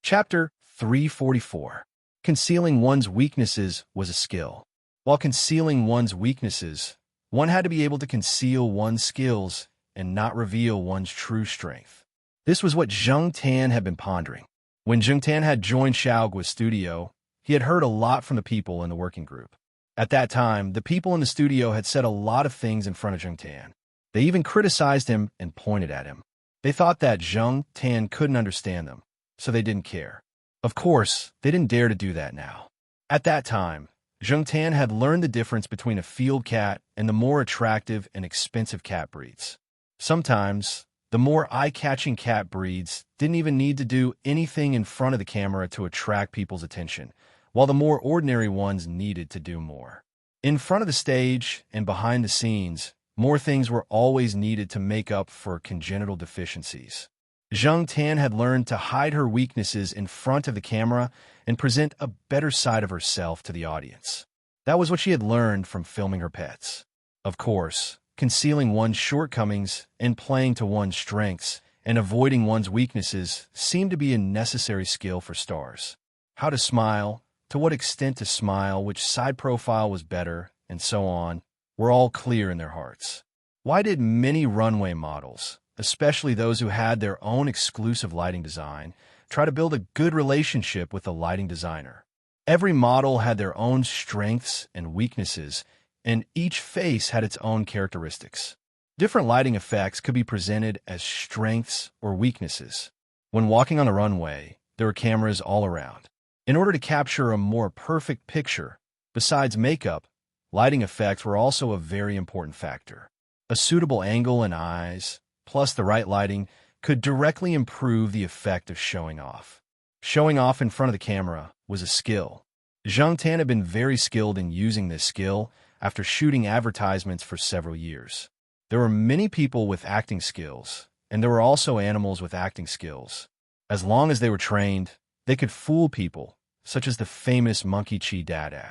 Chapter 344. Concealing one's weaknesses was a skill. While concealing one's weaknesses, one had to be able to conceal one's skills and not reveal one's true strength. This was what Zheng Tan had been pondering. When Zheng Tan had joined Xiaoguo's studio, he had heard a lot from the people in the working group. At that time, the people in the studio had said a lot of things in front of Zheng Tan. They even criticized him and pointed at him. They thought that Zheng Tan couldn't understand them, so they didn't care. Of course, they didn't dare to do that now. At that time, Zheng Tan had learned the difference between a field cat and the more attractive and expensive cat breeds. Sometimes, the more eye-catching cat breeds didn't even need to do anything in front of the camera to attract people's attention, while the more ordinary ones needed to do more. In front of the stage and behind the scenes, more things were always needed to make up for congenital deficiencies. Zheng Tan had learned to hide her weaknesses in front of the camera and present a better side of herself to the audience. That was what she had learned from filming her pets. Of course, concealing one's shortcomings and playing to one's strengths and avoiding one's weaknesses seemed to be a necessary skill for stars. How to smile, to what extent to smile, which side profile was better, and so on, were all clear in their hearts. Why did many runway models, especially those who had their own exclusive lighting design, try to build a good relationship with the lighting designer? Every model had their own strengths and weaknesses, and each face had its own characteristics. Different lighting effects could be presented as strengths or weaknesses. When walking on the runway, there were cameras all around. In order to capture a more perfect picture, besides makeup, lighting effects were also a very important factor. A suitable angle and eyes, plus the right lighting, could directly improve the effect of showing off. Showing off in front of the camera was a skill. Zheng Tan had been very skilled in using this skill after shooting advertisements for several years. There were many people with acting skills, and there were also animals with acting skills. As long as they were trained, they could fool people, such as the famous monkey Chi Dada.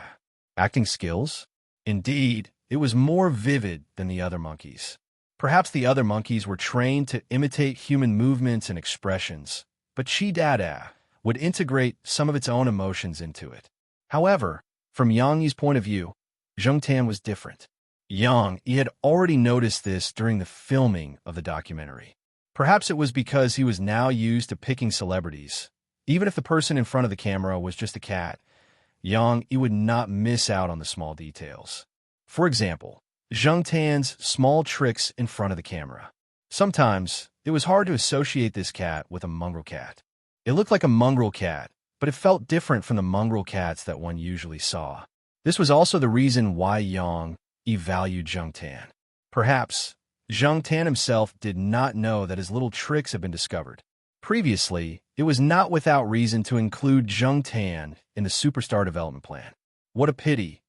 Acting skills? Indeed, it was more vivid than the other monkeys. Perhaps the other monkeys were trained to imitate human movements and expressions, but Chi Dada would integrate some of its own emotions into it. However, from Yang Yi's point of view, Zheng Tan was different. Yang Yi had already noticed this during the filming of the documentary. Perhaps it was because he was now used to picking celebrities. Even if the person in front of the camera was just a cat, Yang Yi would not miss out on the small details. For example, Zheng Tan's small tricks in front of the camera. Sometimes, it was hard to associate this cat with a mongrel cat. It looked like a mongrel cat, but it felt different from the mongrel cats that one usually saw. This was also the reason why Yang Yi valued Zheng Tan. Perhaps, Zheng Tan himself did not know that his little tricks had been discovered. Previously, it was not without reason to include Zheng Tan in the superstar development plan. What a pity.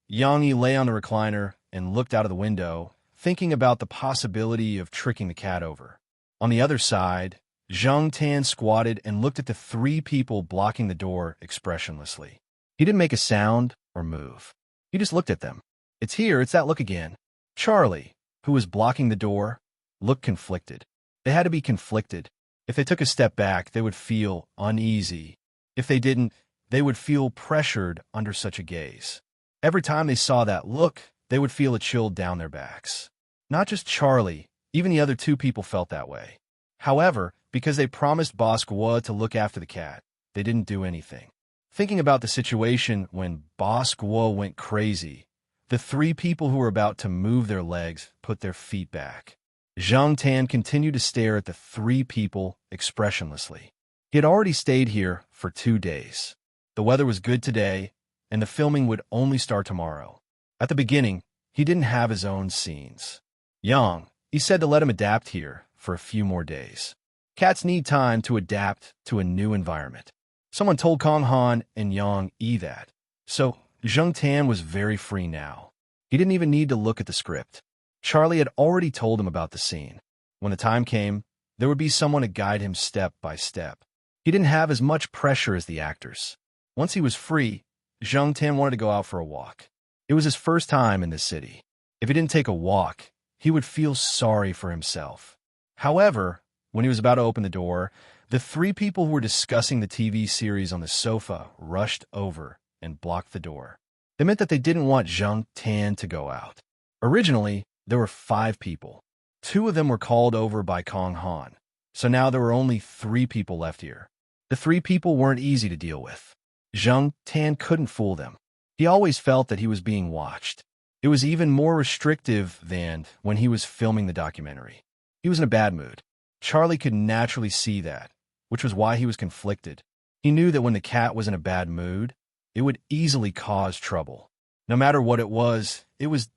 Yang Yi lay on the recliner and looked out of the window, thinking about the possibility of tricking the cat over. On the other side, Zheng Tan squatted and looked at the three people blocking the door expressionlessly. He didn't make a sound or move. He just looked at them. It's that look again. Charlie, who was blocking the door, looked conflicted. They had to be conflicted. If they took a step back, they would feel uneasy. If they didn't, they would feel pressured under such a gaze. Every time they saw that look, they would feel a chill down their backs. Not just Charlie, even the other two people felt that way. However, because they promised Boss Guo to look after the cat, they didn't do anything. Thinking about the situation when Boss Guo went crazy, the three people who were about to move their legs put their feet back. Zheng Tan continued to stare at the three people expressionlessly. He had already stayed here for 2 days. The weather was good today, and the filming would only start tomorrow. At the beginning, he didn't have his own scenes. He said to let him adapt here for a few more days. Cats need time to adapt to a new environment. Someone told Kong Han and Yang Yi that. So, Zheng Tan was very free now. He didn't even need to look at the script. Charlie had already told him about the scene. When the time came, there would be someone to guide him step by step. He didn't have as much pressure as the actors. Once he was free, Zheng Tan wanted to go out for a walk. It was his first time in this city. If he didn't take a walk, he would feel sorry for himself. However, when he was about to open the door, The three people who were discussing the TV series on the sofa rushed over and blocked the door. They meant that they didn't want Zhang Tan to go out. Originally, there were 5 people. 2 of them were called over by Kong Han, so now there were only 3 people left here. The 3 people weren't easy to deal with. Zhang Tan couldn't fool them. He always felt that he was being watched. It was even more restrictive than when he was filming the documentary. He was in a bad mood. Charlie could naturally see that, which was why he was conflicted. He knew that when the cat was in a bad mood, it would easily cause trouble. No matter what it was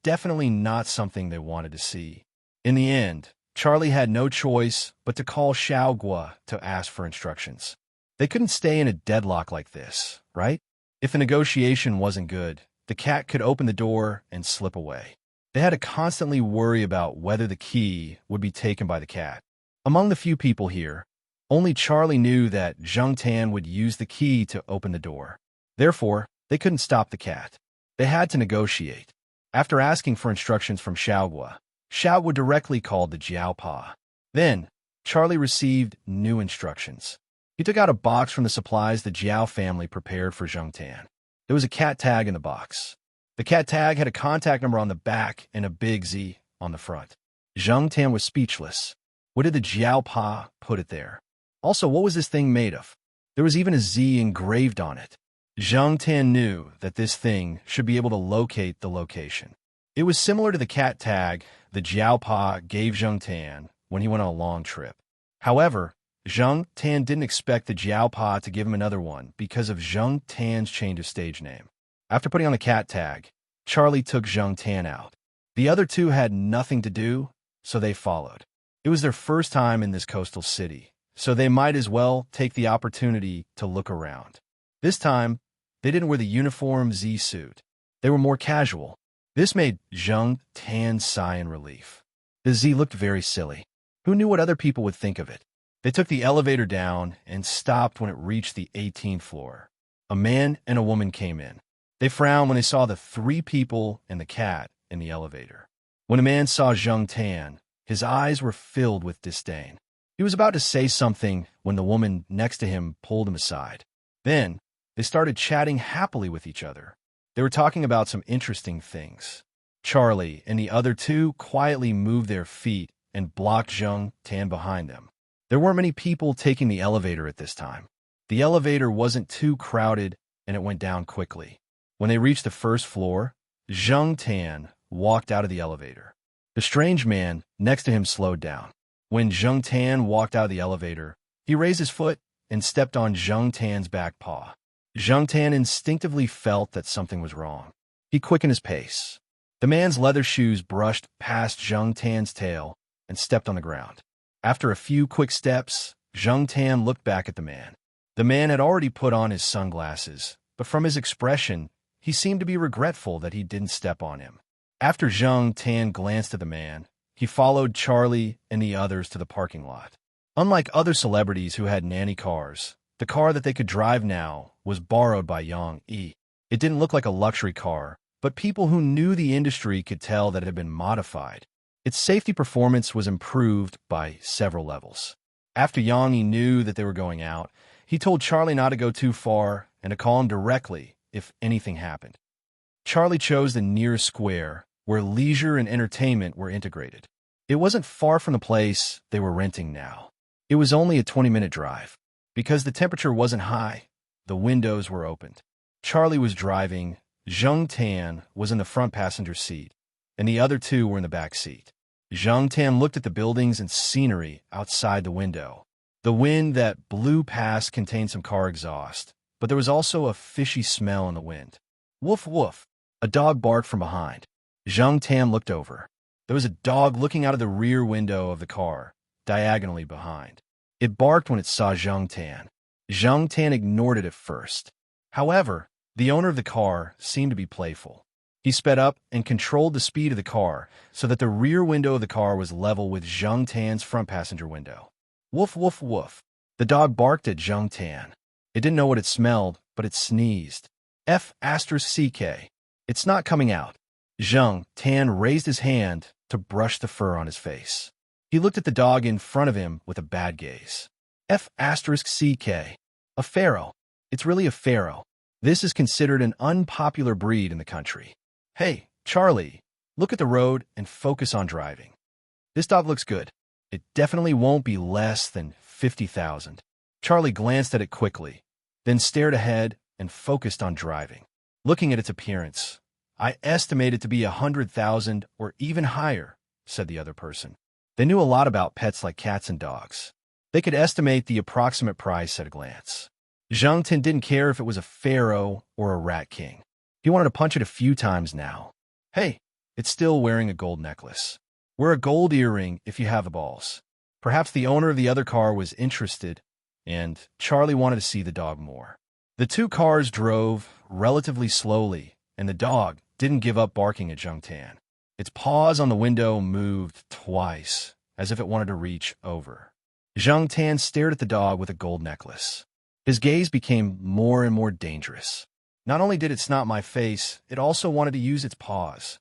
definitely not something they wanted to see. In the end, Charlie had no choice but to call Xiaogua to ask for instructions. They couldn't stay in a deadlock like this, right? If the negotiation wasn't good, the cat could open the door and slip away. They had to constantly worry about whether the key would be taken by the cat. Among the few people here, only Charlie knew that Zhang Tan would use the key to open the door. Therefore, they couldn't stop the cat. They had to negotiate. After asking for instructions from Xiaogua, Xiaogua directly called the Jiaopa. Then, Charlie received new instructions. He took out a box from the supplies the Jiao family prepared for Zhang Tan. There was a cat tag in the box. The cat tag had a contact number on the back and a big Z on the front. Zhang Tan was speechless. What did the Jiaopa put it there? Also, what was this thing made of? There was even a Z engraved on it. Zhang Tan knew that this thing should be able to locate the location. It was similar to the cat tag the Jiaopa gave Zhang Tan when he went on a long trip. However, Zhang Tan didn't expect the Jiaopa to give him another one because of Zhang Tan's change of stage name. After putting on the cat tag, Charlie took Zhang Tan out. The other 2 had nothing to do, so they followed. It was their first time in this coastal city, so they might as well take the opportunity to look around. This time, they didn't wear the uniform Z suit. They were more casual. This made Zhang Tan sigh in relief. The Z looked very silly. Who knew what other people would think of it? They took the elevator down and stopped when it reached the 18th floor. A man and a woman came in. They frowned when they saw the 3 people and the cat in the elevator. When the man saw Zhang Tan, his eyes were filled with disdain. He was about to say something when the woman next to him pulled him aside. Then, they started chatting happily with each other. They were talking about some interesting things. Charlie and the other 2 quietly moved their feet and blocked Zhang Tan behind them. There weren't many people taking the elevator at this time. The elevator wasn't too crowded, and it went down quickly. When they reached the 1st floor, Zhang Tan walked out of the elevator. The strange man next to him slowed down. When Zhang Tan walked out of the elevator, he raised his foot and stepped on Zhang Tan's back paw. Zhang Tan instinctively felt that something was wrong. He quickened his pace. The man's leather shoes brushed past Zhang Tan's tail and stepped on the ground. After a few quick steps, Zhang Tan looked back at the man. The man had already put on his sunglasses, but from his expression, he seemed to be regretful that he didn't step on him. After Zhang Tan glanced at the man, he followed Charlie and the others to the parking lot. Unlike other celebrities who had nanny cars, the car that they could drive now was borrowed by Yang Yi. It didn't look like a luxury car, but people who knew the industry could tell that it had been modified. Its safety performance was improved by several levels. After Yang Yi knew that they were going out, he told Charlie not to go too far and to call him directly if anything happened. Charlie chose the nearest square, where leisure and entertainment were integrated. It wasn't far from the place they were renting now. It was only a 20-minute drive. Because the temperature wasn't high, the windows were opened. Charlie was driving, Zhang Tan was in the front passenger seat, and the other 2 were in the back seat. Zhang Tan looked at the buildings and scenery outside the window. The wind that blew past contained some car exhaust, but there was also a fishy smell in the wind. Woof woof! A dog barked from behind. Zhang Tan looked over. There was a dog looking out of the rear window of the car, diagonally behind. It barked when it saw Zhang Tan. Zhang Tan ignored it at first. However, the owner of the car seemed to be playful. He sped up and controlled the speed of the car so that the rear window of the car was level with Zhang Tan's front passenger window. Woof, woof, woof. The dog barked at Zhang Tan. It didn't know what it smelled, but it sneezed. F***CK. It's not coming out. Zhang Tan raised his hand to brush the fur on his face. He looked at the dog in front of him with a bad gaze. F***CK. A pharaoh. It's really a pharaoh. This is considered an unpopular breed in the country. Hey, Charlie, look at the road and focus on driving. This dog looks good. It definitely won't be less than 50,000. Charlie glanced at it quickly, then stared ahead and focused on driving. Looking at its appearance, I estimate it to be 100,000 or even higher, said the other person. They knew a lot about pets like cats and dogs. They could estimate the approximate price at a glance. Zhang Tin didn't care if it was a pharaoh or a rat king. He wanted to punch it a few times now. Hey, it's still wearing a gold necklace. Wear a gold earring if you have the balls. Perhaps the owner of the other car was interested, and Charlie wanted to see the dog more. The two cars drove relatively slowly, and the dog didn't give up barking at Zhang Tan. Its paws on the window moved twice, as if it wanted to reach over. Zhang Tan stared at the dog with a gold necklace. His gaze became more and more dangerous. Not only did it snot my face, it also wanted to use its paws.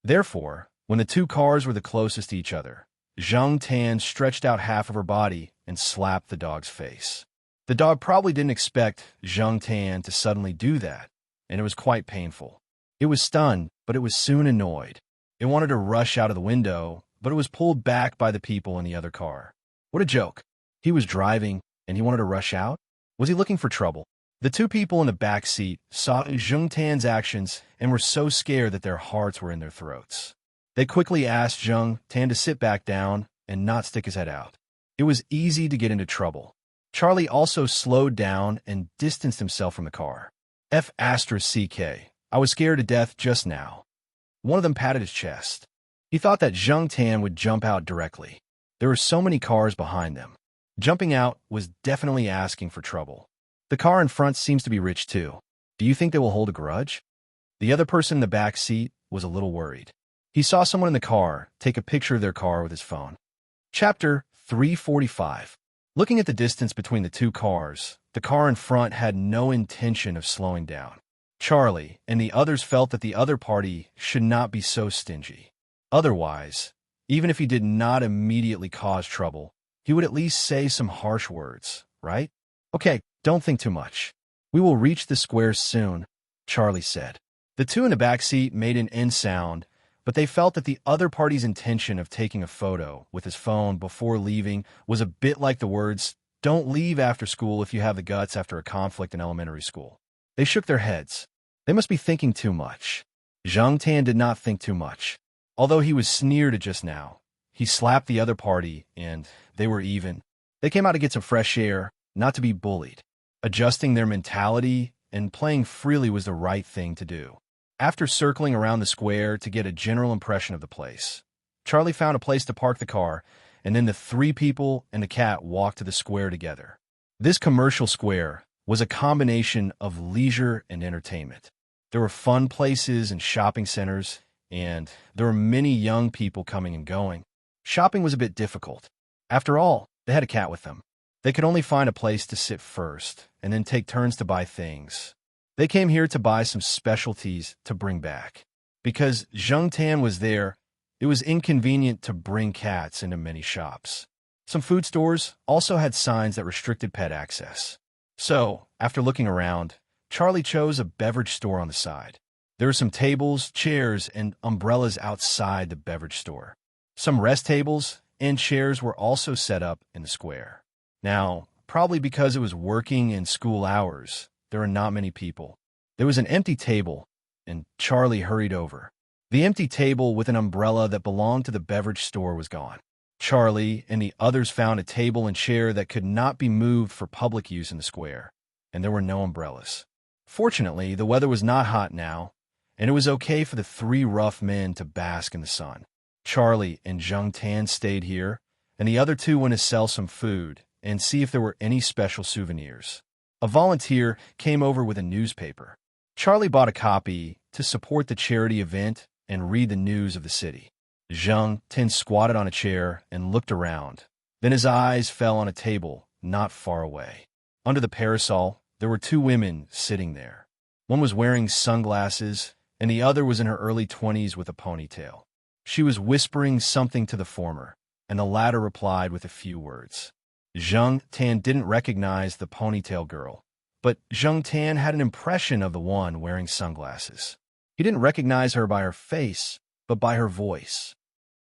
Therefore, when the two cars were the closest to each other, Zhang Tan stretched out half of her body and slapped the dog's face. The dog probably didn't expect Zhang Tan to suddenly do that, and it was quite painful. It was stunned, but it was soon annoyed. It wanted to rush out of the window, but it was pulled back by the people in the other car. What a joke. He was driving, and he wanted to rush out? Was he looking for trouble? The two people in the back seat saw Zhang Tan's actions and were so scared that their hearts were in their throats. They quickly asked Zhang Tan to sit back down and not stick his head out. It was easy to get into trouble. Charlie also slowed down and distanced himself from the car. F***CK. I was scared to death just now. One of them patted his chest. He thought that Zhang Tan would jump out directly. There were so many cars behind them. Jumping out was definitely asking for trouble. The car in front seems to be rich too. Do you think they will hold a grudge? The other person in the back seat was a little worried. He saw someone in the car take a picture of their car with his phone. Chapter 345. Looking at the distance between the two cars, the car in front had no intention of slowing down. Charlie and the others felt that the other party should not be so stingy. Otherwise, even if he did not immediately cause trouble, he would at least say some harsh words, right? Okay, don't think too much. We will reach the square soon, Charlie said. The two in the back seat made an end sound, but they felt that the other party's intention of taking a photo with his phone before leaving was a bit like the words, "Don't leave after school if you have the guts after a conflict in elementary school." They shook their heads. They must be thinking too much. Zhang Tan did not think too much. Although he was sneered at just now, he slapped the other party, and they were even. They came out to get some fresh air, not to be bullied. Adjusting their mentality and playing freely was the right thing to do. After circling around the square to get a general impression of the place, Charlie found a place to park the car, and then the three people and the cat walked to the square together. This commercial square was a combination of leisure and entertainment. There were fun places and shopping centers, and there were many young people coming and going. Shopping was a bit difficult. After all, they had a cat with them. They could only find a place to sit first, and then take turns to buy things. They came here to buy some specialties to bring back. Because Zhang Tan was there, it was inconvenient to bring cats into many shops. Some food stores also had signs that restricted pet access. So, after looking around, Charlie chose a beverage store on the side. There were some tables, chairs, and umbrellas outside the beverage store. Some rest tables and chairs were also set up in the square. Now, probably because it was working and school hours, there were not many people. There was an empty table, and Charlie hurried over. The empty table with an umbrella that belonged to the beverage store was gone. Charlie and the others found a table and chair that could not be moved for public use in the square, and there were no umbrellas. Fortunately, the weather was not hot now, and it was okay for the three rough men to bask in the sun. Charlie and Zhang Tan stayed here, and the other two went to sell some food and see if there were any special souvenirs. A volunteer came over with a newspaper. Charlie bought a copy to support the charity event and read the news of the city. Zhang Tan squatted on a chair and looked around. Then his eyes fell on a table not far away. Under the parasol, there were two women sitting there. One was wearing sunglasses, and the other was in her early 20s with a ponytail. She was whispering something to the former, and the latter replied with a few words. Zheng Tan didn't recognize the ponytail girl, but Zheng Tan had an impression of the one wearing sunglasses. He didn't recognize her by her face, but by her voice.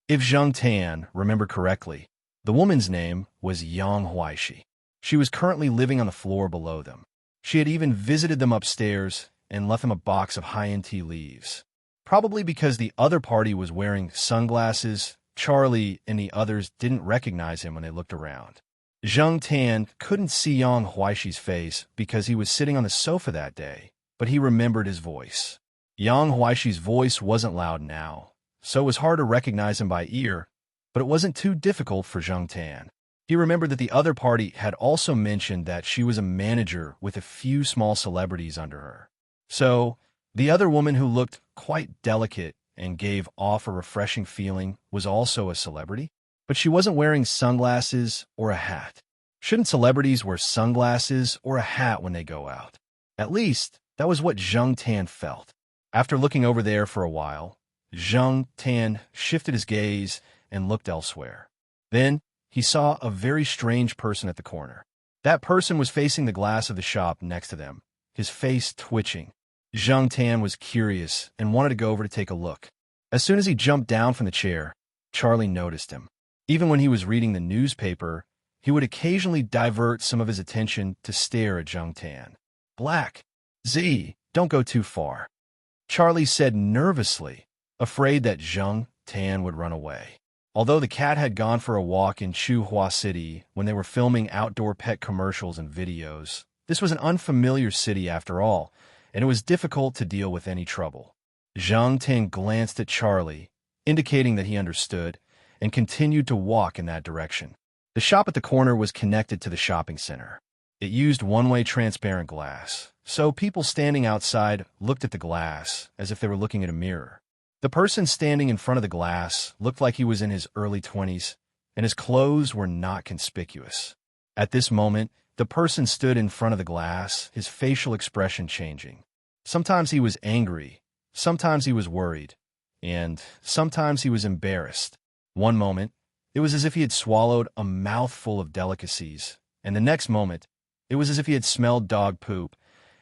If Zheng Tan remembered correctly, the woman's name was Yang Huaishi. She was currently living on the floor below them. She had even visited them upstairs and left them a box of high-end tea leaves. Probably because the other party was wearing sunglasses, Charlie and the others didn't recognize him when they looked around. Zheng Tan couldn't see Yang Huaishi's face because he was sitting on the sofa that day, but he remembered his voice. Yang Huaishi's voice wasn't loud now, so it was hard to recognize him by ear, but it wasn't too difficult for Zheng Tan. He remembered that the other party had also mentioned that she was a manager with a few small celebrities under her. So, the other woman who looked quite delicate and gave off a refreshing feeling was also a celebrity, but she wasn't wearing sunglasses or a hat. Shouldn't celebrities wear sunglasses or a hat when they go out? At least, that was what Zheng Tan felt. After looking over there for a while, Zheng Tan shifted his gaze and looked elsewhere. Then, he saw a very strange person at the corner. That person was facing the glass of the shop next to them, his face twitching. Zheng Tan was curious and wanted to go over to take a look. As soon as he jumped down from the chair, Charlie noticed him. Even when he was reading the newspaper, he would occasionally divert some of his attention to stare at Zheng Tan. "Black, Z, don't go too far," Charlie said nervously, afraid that Zheng Tan would run away. Although the cat had gone for a walk in Chuhua City when they were filming outdoor pet commercials and videos, this was an unfamiliar city after all, and it was difficult to deal with any trouble. Zheng Tan glanced at Charlie, indicating that he understood, and continued to walk in that direction. The shop at the corner was connected to the shopping center. It used one-way transparent glass, so people standing outside looked at the glass as if they were looking at a mirror. The person standing in front of the glass looked like he was in his early 20s, and his clothes were not conspicuous. At this moment, the person stood in front of the glass, his facial expression changing. Sometimes he was angry, sometimes he was worried, and sometimes he was embarrassed. One moment, it was as if he had swallowed a mouthful of delicacies, and the next moment, it was as if he had smelled dog poop,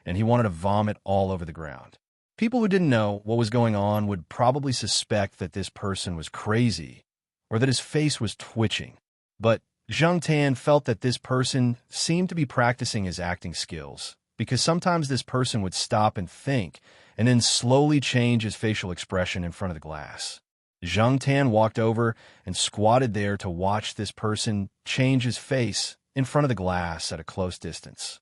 and he wanted to vomit all over the ground. People who didn't know what was going on would probably suspect that this person was crazy, or that his face was twitching. But Zheng Tan felt that this person seemed to be practicing his acting skills, because sometimes this person would stop and think, and then slowly change his facial expression in front of the glass. Zheng Tan walked over and squatted there to watch this person change his face in front of the glass at a close distance.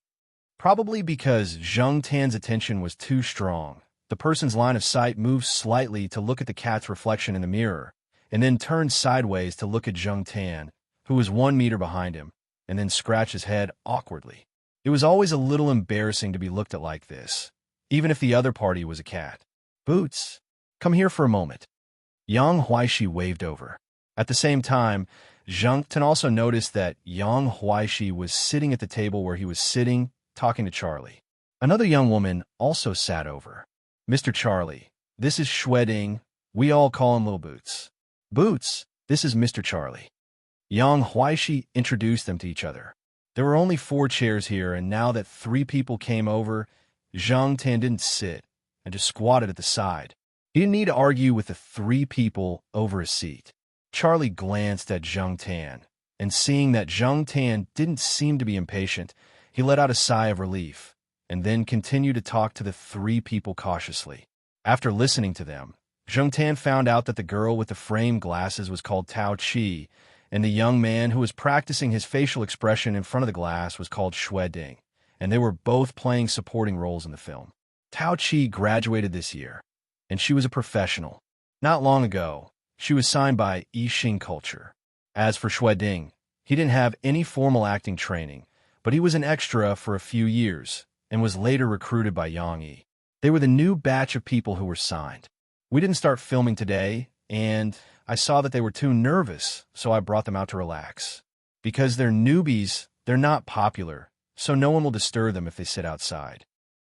Probably because Zheng Tan's attention was too strong, the person's line of sight moved slightly to look at the cat's reflection in the mirror, and then turned sideways to look at Zheng Tan, who was 1 meter behind him, and then scratched his head awkwardly. It was always a little embarrassing to be looked at like this, even if the other party was a cat. "Boots, come here for a moment." Yang Huaishi waved over. At the same time, Zheng Tan also noticed that Yang Huaishi was sitting at the table where he was sitting, talking to Charlie. Another young woman also sat over. "Mr. Charlie, this is Xueding. We all call him Little Boots." "Boots, this is Mr. Charlie." Yang Huaishi introduced them to each other. There were only 4 chairs here, and now that 3 people came over, Zheng Tan didn't sit and just squatted at the side. He didn't need to argue with the 3 people over a seat. Charlie glanced at Zheng Tan, and seeing that Zheng Tan didn't seem to be impatient, he let out a sigh of relief, and then continued to talk to the 3 people cautiously. After listening to them, Zheng Tan found out that the girl with the framed glasses was called Tao Chi, and the young man who was practicing his facial expression in front of the glass was called Xueding, and they were both playing supporting roles in the film. Tao Chi graduated this year, and she was a professional. Not long ago, she was signed by Yixing Culture. As for Xueding, he didn't have any formal acting training, but he was an extra for a few years, and was later recruited by Yang Yi. They were the new batch of people who were signed. We didn't start filming today, and I saw that they were too nervous, so I brought them out to relax. Because they're newbies, they're not popular, so no one will disturb them if they sit outside.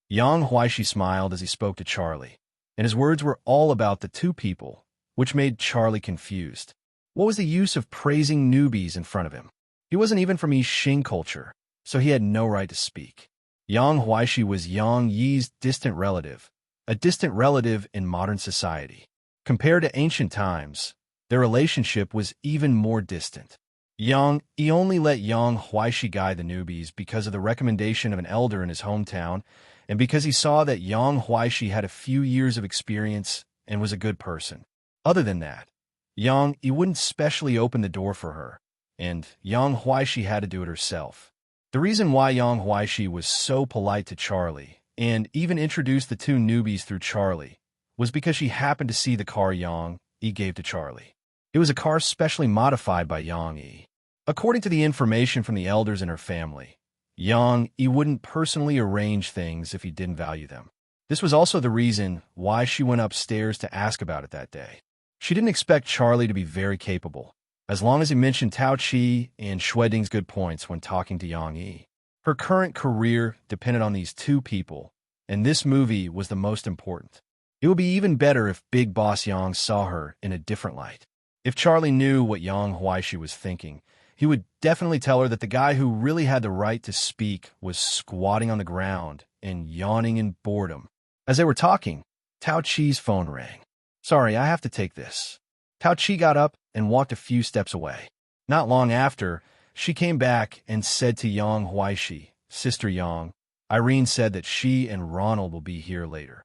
Yang Huaishi smiled as he spoke to Charlie, and his words were all about the 2 people, which made Charlie confused. What was the use of praising newbies in front of him? He wasn't even from Xing culture, so he had no right to speak. Yang Huaishi was Yang Yi's distant relative, a distant relative in modern society. Compared to ancient times, their relationship was even more distant. Yang Yi only let Yang Huaishi guide the newbies because of the recommendation of an elder in his hometown, and because he saw that Yang Huaishi had a few years of experience and was a good person. Other than that, Yang Yi wouldn't specially open the door for her, and Yang Huaishi had to do it herself. The reason why Yang Huaishi was so polite to Charlie, and even introduced the two newbies through Charlie, was because she happened to see the car Yang Yi gave to Charlie. It was a car specially modified by Yang Yi. According to the information from the elders in her family, Yang Yi wouldn't personally arrange things if he didn't value them. This was also the reason why she went upstairs to ask about it that day. She didn't expect Charlie to be very capable, as long as he mentioned Tao Chi and Xueding's good points when talking to Yang Yi. Her current career depended on these two people, and this movie was the most important. It would be even better if Big Boss Yang saw her in a different light. If Charlie knew what Yang Huaishi was thinking, he would definitely tell her that the guy who really had the right to speak was squatting on the ground and yawning in boredom. As they were talking, Tao Chi's phone rang. "Sorry, I have to take this." Tao Chi got up and walked a few steps away. Not long after, she came back and said to Yang Huaishi, "Sister Yang, Irene said that she and Ronald will be here later."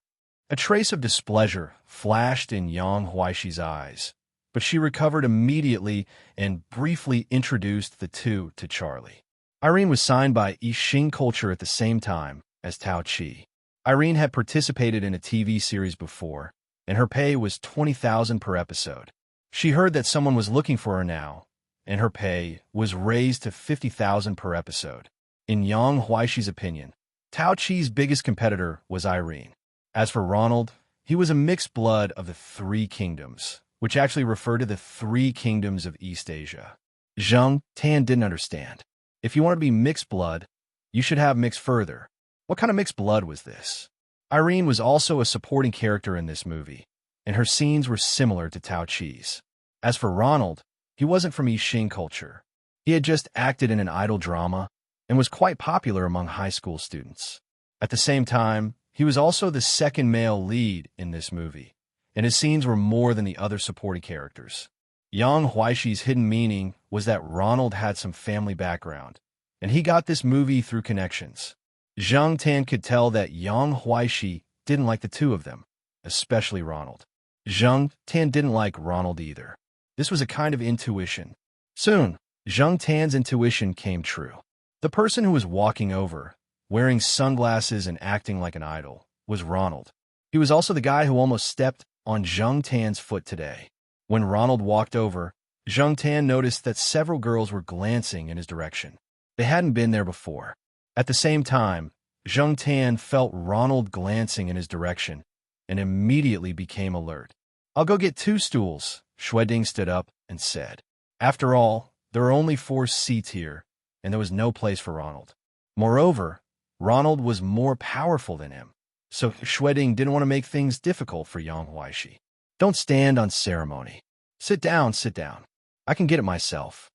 A trace of displeasure flashed in Yang Huaishi's eyes, but she recovered immediately and briefly introduced the two to Charlie. Irene was signed by Xing culture at the same time as Tao Chi. Irene had participated in a TV series before, and her pay was 20,000 per episode. She heard that someone was looking for her now, and her pay was raised to 50,000 per episode. In Yang Huaishi's opinion, Tao Chi's biggest competitor was Irene. As for Ronald, he was a mixed blood of the Three Kingdoms, which actually referred to the Three Kingdoms of East Asia. Zheng Tan didn't understand. If you want to be mixed blood, you should have mixed further. What kind of mixed blood was this? Irene was also a supporting character in this movie, and her scenes were similar to Tao Chi's. As for Ronald, he wasn't from Xing culture. He had just acted in an idol drama and was quite popular among high school students. At the same time, he was also the second male lead in this movie, and his scenes were more than the other supporting characters. Yang Huaishi's hidden meaning was that Ronald had some family background, and he got this movie through connections. Zheng Tan could tell that Yang Huaishi didn't like the two of them, especially Ronald. Zheng Tan didn't like Ronald either. This was a kind of intuition. Soon, Zheng Tan's intuition came true. The person who was walking over, wearing sunglasses and acting like an idol, was Ronald. He was also the guy who almost stepped on Zheng Tan's foot today. When Ronald walked over, Zheng Tan noticed that several girls were glancing in his direction. They hadn't been there before. At the same time, Zheng Tan felt Ronald glancing in his direction and immediately became alert. "I'll go get 2 stools," Xueding stood up and said. After all, there are only 4 seats here, and there was no place for Ronald. Moreover, Ronald was more powerful than him, so Xueding didn't want to make things difficult for Yang Huaishi. "Don't stand on ceremony. Sit down, sit down. I can get it myself."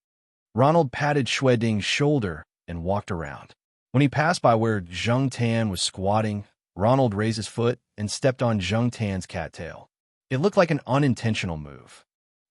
Ronald patted Xueding's shoulder and walked around. When he passed by where Zheng Tan was squatting, Ronald raised his foot and stepped on Zheng Tan's cattail. It looked like an unintentional move.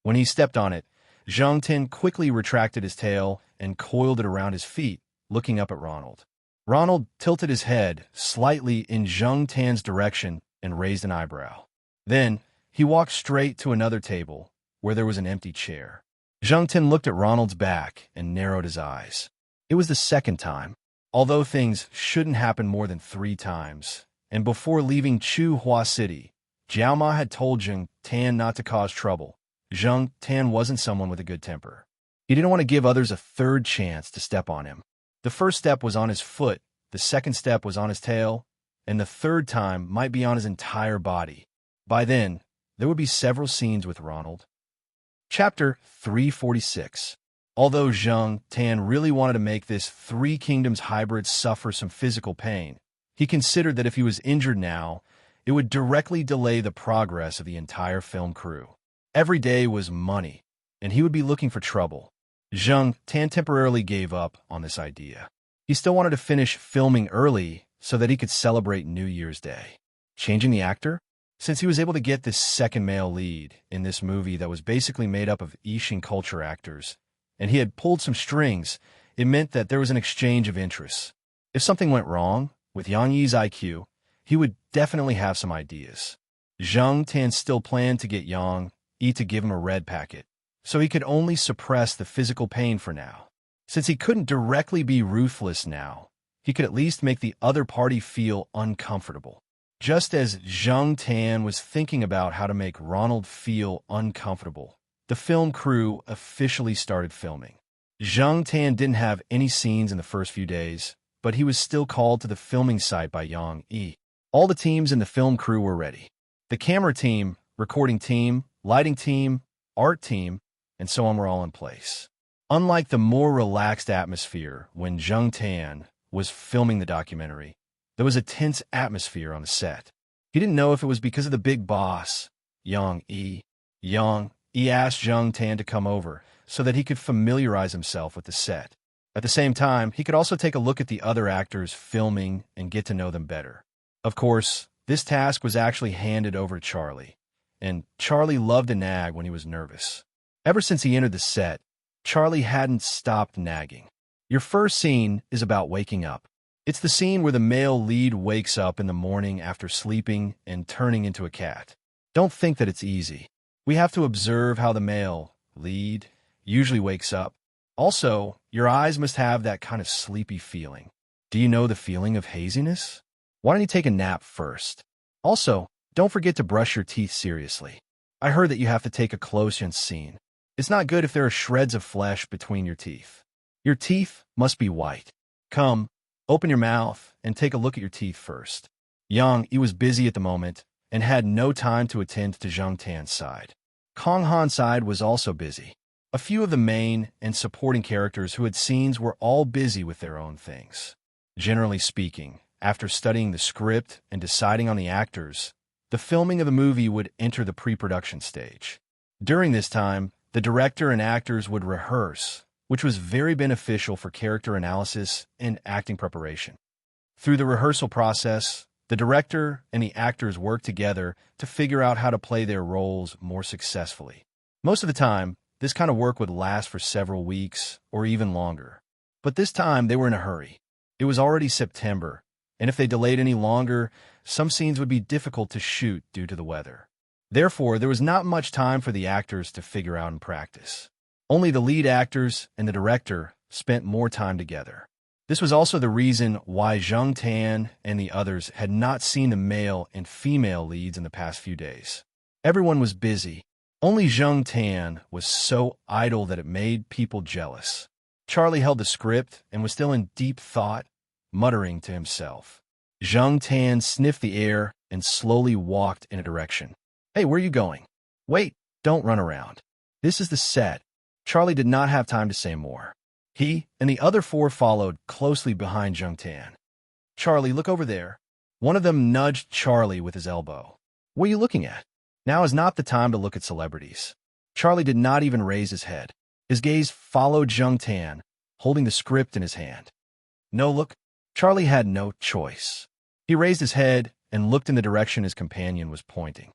When he stepped on it, Zheng Tan quickly retracted his tail and coiled it around his feet, looking up at Ronald. Ronald tilted his head slightly in Zheng Tan's direction and raised an eyebrow. Then, he walked straight to another table, where there was an empty chair. Zheng Tan looked at Ronald's back and narrowed his eyes. It was the second time. Although things shouldn't happen more than 3 times, and before leaving Chu Hua City, Jiao Ma had told Zheng Tan not to cause trouble. Zheng Tan wasn't someone with a good temper. He didn't want to give others a third chance to step on him. The first step was on his foot, the second step was on his tail, and the third time might be on his entire body. By then, there would be several scenes with Ronald. Chapter 346. Although Zheng Tan really wanted to make this Three Kingdoms hybrid suffer some physical pain, he considered that if he was injured now, it would directly delay the progress of the entire film crew. Every day was money, and he would be looking for trouble. Zhang Tan temporarily gave up on this idea. He still wanted to finish filming early so that he could celebrate New Year's Day. Changing the actor? Since he was able to get this second male lead in this movie that was basically made up of Asian culture actors, and he had pulled some strings, it meant that there was an exchange of interests. If something went wrong with Yang Yi's IQ, he would definitely have some ideas. Zhang Tan still planned to get Yang Yi to give him a red packet, so he could only suppress the physical pain for now. Since he couldn't directly be ruthless now, he could at least make the other party feel uncomfortable. Just as Zhang Tan was thinking about how to make Ronald feel uncomfortable, the film crew officially started filming. Zhang Tan didn't have any scenes in the first few days, but he was still called to the filming site by Yang Yi. All the teams in the film crew were ready. The camera team, recording team, lighting team, art team, and so on were all in place. Unlike the more relaxed atmosphere when Zhang Tan was filming the documentary, there was a tense atmosphere on the set. He didn't know if it was because of the big boss, Yang Yi. Yang Yi asked Zhang Tan to come over so that he could familiarize himself with the set. At the same time, he could also take a look at the other actors filming and get to know them better. Of course, this task was actually handed over to Charlie, and Charlie loved to nag when he was nervous. Ever since he entered the set, Charlie hadn't stopped nagging. Your first scene is about waking up. It's the scene where the male lead wakes up in the morning after sleeping and turning into a cat. Don't think that it's easy. We have to observe how the male lead usually wakes up. Also, your eyes must have that kind of sleepy feeling. Do you know the feeling of haziness? Why don't you take a nap first? Also, don't forget to brush your teeth seriously. I heard that you have to take a close-in scene. It's not good if there are shreds of flesh between your teeth. Your teeth must be white. Come, open your mouth and take a look at your teeth first. Yang Yi was busy at the moment and had no time to attend to Zhang Tan's side. Kong Han's side was also busy. A few of the main and supporting characters who had scenes were all busy with their own things. Generally speaking, after studying the script and deciding on the actors, the filming of the movie would enter the pre-production stage. During this time, the director and actors would rehearse, which was very beneficial for character analysis and acting preparation. Through the rehearsal process, the director and the actors worked together to figure out how to play their roles more successfully. Most of the time, this kind of work would last for several weeks or even longer. But this time, they were in a hurry. It was already September, and if they delayed any longer, some scenes would be difficult to shoot due to the weather. Therefore, there was not much time for the actors to figure out and practice. Only the lead actors and the director spent more time together. This was also the reason why Zhang Tan and the others had not seen the male and female leads in the past few days. Everyone was busy. Only Zhang Tan was so idle that it made people jealous. Charlie held the script and was still in deep thought, muttering to himself. Zhang Tan sniffed the air and slowly walked in a direction. Hey, where are you going? Wait, don't run around. This is the set. Charlie did not have time to say more. He and the other four followed closely behind Zhang Tan. Charlie, look over there. One of them nudged Charlie with his elbow. What are you looking at? Now is not the time to look at celebrities. Charlie did not even raise his head. His gaze followed Zhang Tan, holding the script in his hand. No, look. Charlie had no choice. He raised his head and looked in the direction his companion was pointing.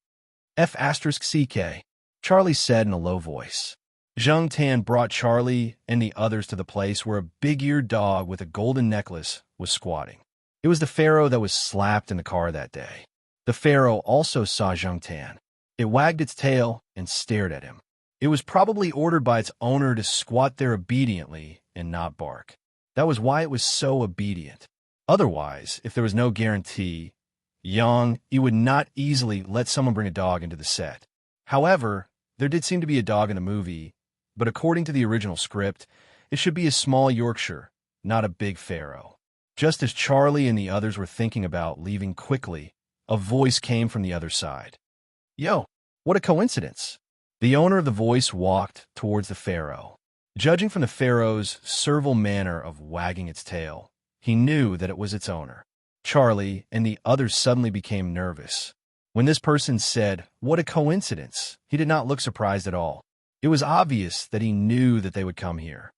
F***CK, Charlie said in a low voice. Zhang Tan brought Charlie and the others to the place where a big-eared dog with a golden necklace was squatting. It was the pharaoh that was slapped in the car that day. The pharaoh also saw Zhang Tan. It wagged its tail and stared at him. It was probably ordered by its owner to squat there obediently and not bark. That was why it was so obedient. Otherwise, if there was no guarantee, Yang Yi would not easily let someone bring a dog into the set. However, there did seem to be a dog in the movie, but according to the original script, it should be a small Yorkshire, not a big pharaoh. Just as Charlie and the others were thinking about leaving quickly, a voice came from the other side. Yo, what a coincidence. The owner of the voice walked towards the pharaoh. Judging from the pharaoh's servile manner of wagging its tail, he knew that it was its owner. Charlie and the others suddenly became nervous. When this person said, "What a coincidence," he did not look surprised at all. It was obvious that he knew that they would come here.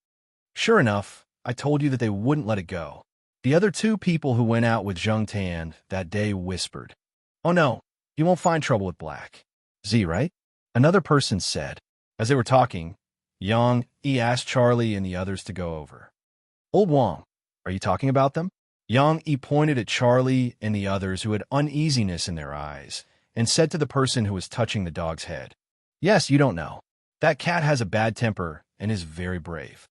Sure enough, I told you that they wouldn't let it go. The other two people who went out with Zheng Tan that day whispered. Oh no, you won't find trouble with Black. Z, right? Another person said. As they were talking, Yang Yi asked Charlie and the others to go over. Old Wang, are you talking about them? Yang Yi pointed at Charlie and the others who had uneasiness in their eyes and said to the person who was touching the dog's head, Yes, you don't know. That cat has a bad temper and is very brave.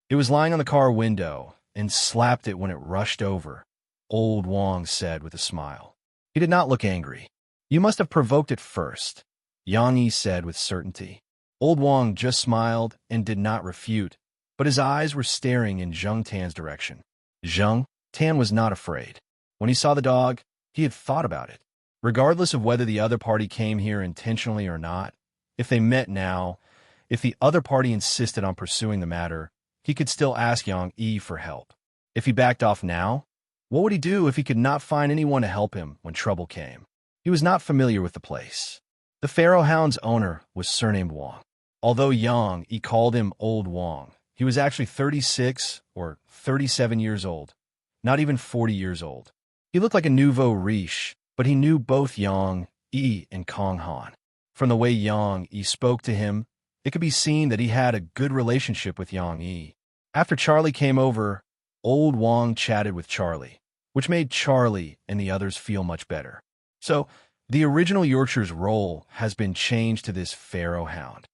It was lying on the car window and slapped it when it rushed over, Old Wang said with a smile. He did not look angry. You must have provoked it first, Yang Yi said with certainty. Old Wang just smiled and did not refute, but his eyes were staring in Zheng Tan's direction. Zheng Tan was not afraid. When he saw the dog, he had thought about it. Regardless of whether the other party came here intentionally or not, if they met now, if the other party insisted on pursuing the matter, he could still ask Yang Yi for help. If he backed off now, what would he do if he could not find anyone to help him when trouble came? He was not familiar with the place. The Pharaoh Hound's owner was surnamed Wang. Although Yang Yi called him Old Wang, he was actually 36 or 37 years old, not even 40 years old. He looked like a nouveau riche, but he knew both Yang Yi and Kong Han. From the way Yang Yi spoke to him, it could be seen that he had a good relationship with Yang Yi. After Charlie came over, Old Wang chatted with Charlie, which made Charlie and the others feel much better. So, the original Yorkshire's role has been changed to this Pharaoh Hound.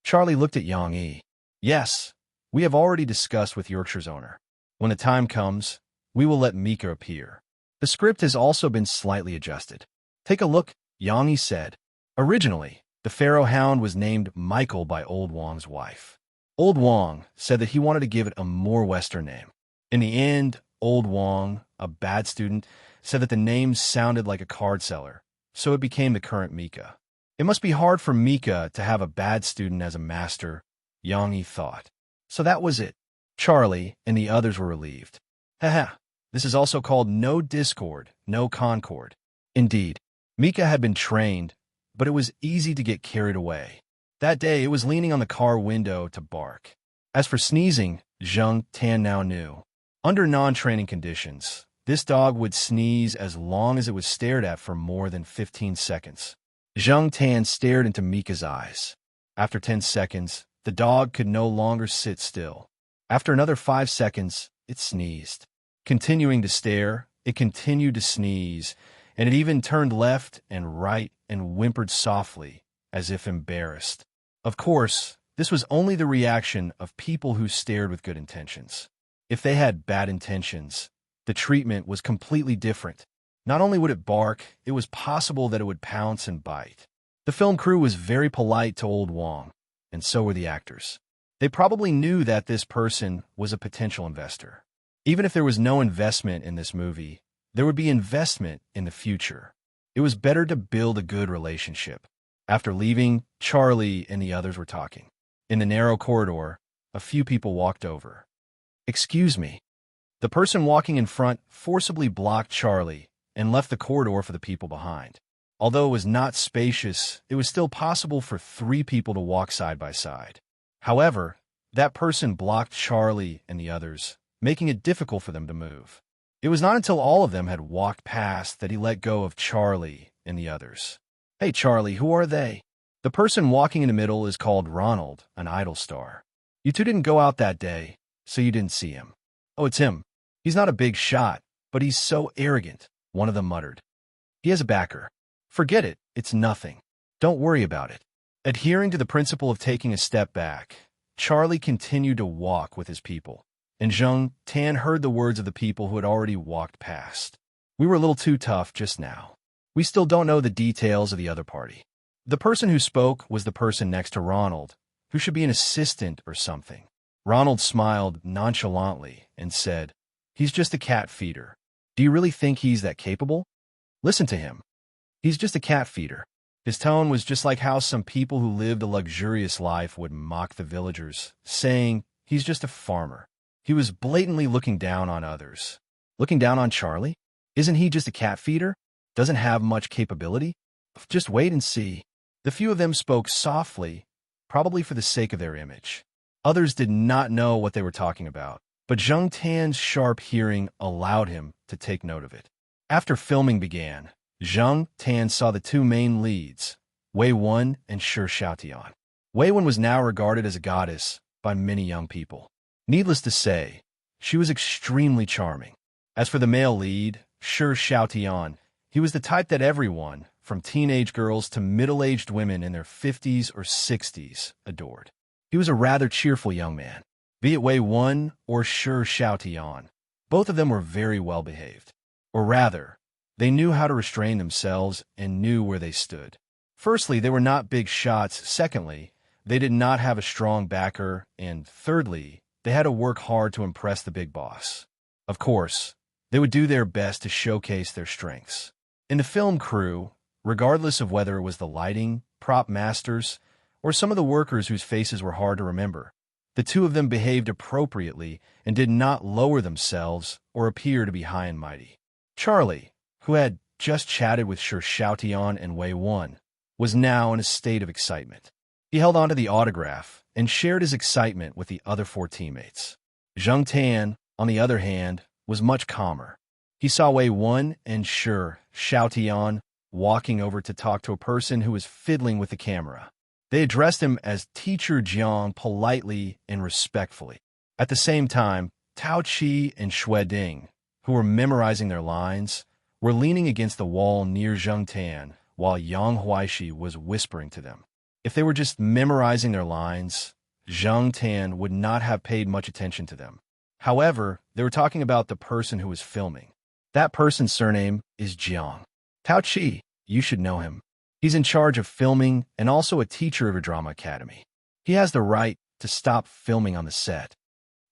Charlie looked at Yang Yi. Yes, we have already discussed with Yorkshire's owner. When the time comes, we will let Mika appear. The script has also been slightly adjusted. Take a look, Yang Yi said. Originally, the Pharaoh Hound was named Michael by Old Wang's wife. Old Wang said that he wanted to give it a more Western name. In the end, Old Wang, a bad student, said that the name sounded like a card seller, so it became the current Mika. It must be hard for Mika to have a bad student as a master, Yang Yi thought. So that was it. Charlie and the others were relieved. Haha, this is also called no discord, no concord. Indeed, Mika had been trained, but it was easy to get carried away. That day, it was leaning on the car window to bark. As for sneezing, Zheng Tan now knew. Under non-training conditions, this dog would sneeze as long as it was stared at for more than 15 seconds. Zheng Tan stared into Mika's eyes. After 10 seconds, the dog could no longer sit still. After another 5 seconds, it sneezed. Continuing to stare, it continued to sneeze, and it even turned left and right and whimpered softly, as if embarrassed. Of course, this was only the reaction of people who stared with good intentions. If they had bad intentions, the treatment was completely different. Not only would it bark, it was possible that it would pounce and bite. The film crew was very polite to Old Wang, and so were the actors. They probably knew that this person was a potential investor. Even if there was no investment in this movie, there would be investment in the future. It was better to build a good relationship. After leaving, Charlie and the others were talking. In the narrow corridor, a few people walked over. Excuse me. The person walking in front forcibly blocked Charlie and left the corridor for the people behind. Although it was not spacious, it was still possible for 3 people to walk side by side. However, that person blocked Charlie and the others, making it difficult for them to move. It was not until all of them had walked past that he let go of Charlie and the others. Hey Charlie, who are they? The person walking in the middle is called Ronald, an idol star. You two didn't go out that day, so you didn't see him. Oh, it's him. He's not a big shot, but he's so arrogant, one of them muttered. He has a backer. Forget it, it's nothing. Don't worry about it. Adhering to the principle of taking a step back, Charlie continued to walk with his people, and Zheng Tan heard the words of the people who had already walked past. We were a little too tough just now. We still don't know the details of the other party. The person who spoke was the person next to Ronald, who should be an assistant or something. Ronald smiled nonchalantly and said, He's just a cat feeder. Do you really think he's that capable? Listen to him. He's just a cat feeder. His tone was just like how some people who lived a luxurious life would mock the villagers, saying, He's just a farmer. He was blatantly looking down on others. Looking down on Charlie? Isn't he just a cat feeder? Doesn't have much capability? Just wait and see. The few of them spoke softly, probably for the sake of their image. Others did not know what they were talking about, but Zheng Tan's sharp hearing allowed him to take note of it. After filming began, Zheng Tan saw the two main leads, Wei Wen and Shi Xiaotian. Wei Wen was now regarded as a goddess by many young people. Needless to say, she was extremely charming. As for the male lead, Shi Xiaotian, he was the type that everyone, from teenage girls to middle-aged women in their 50s or 60s, adored. He was a rather cheerful young man. Be it Wei Wen or Shi Xiaotian, both of them were very well behaved. Or rather, they knew how to restrain themselves and knew where they stood. Firstly, they were not big shots. Secondly, they did not have a strong backer. And thirdly, they had to work hard to impress the big boss. Of course, they would do their best to showcase their strengths. In the film crew, regardless of whether it was the lighting, prop masters, or some of the workers whose faces were hard to remember, the two of them behaved appropriately and did not lower themselves or appear to be high and mighty. Charlie, who had just chatted with Shi Xiaotian and Wei Wen, was now in a state of excitement. He held onto the autograph and shared his excitement with the other four teammates. Zheng Tan, on the other hand, was much calmer. He saw Wei Wen and Shi Xiaotian walking over to talk to a person who was fiddling with the camera. They addressed him as Teacher Jiang politely and respectfully. At the same time, Tao Qi and Xue Ding, who were memorizing their lines, were leaning against the wall near Zheng Tan, while Yang Huaishi was whispering to them. If they were just memorizing their lines, Zheng Tan would not have paid much attention to them. However, they were talking about the person who was filming. That person's surname is Jiang. Tao Qi, you should know him. He's in charge of filming and also a teacher of a drama academy. He has the right to stop filming on the set.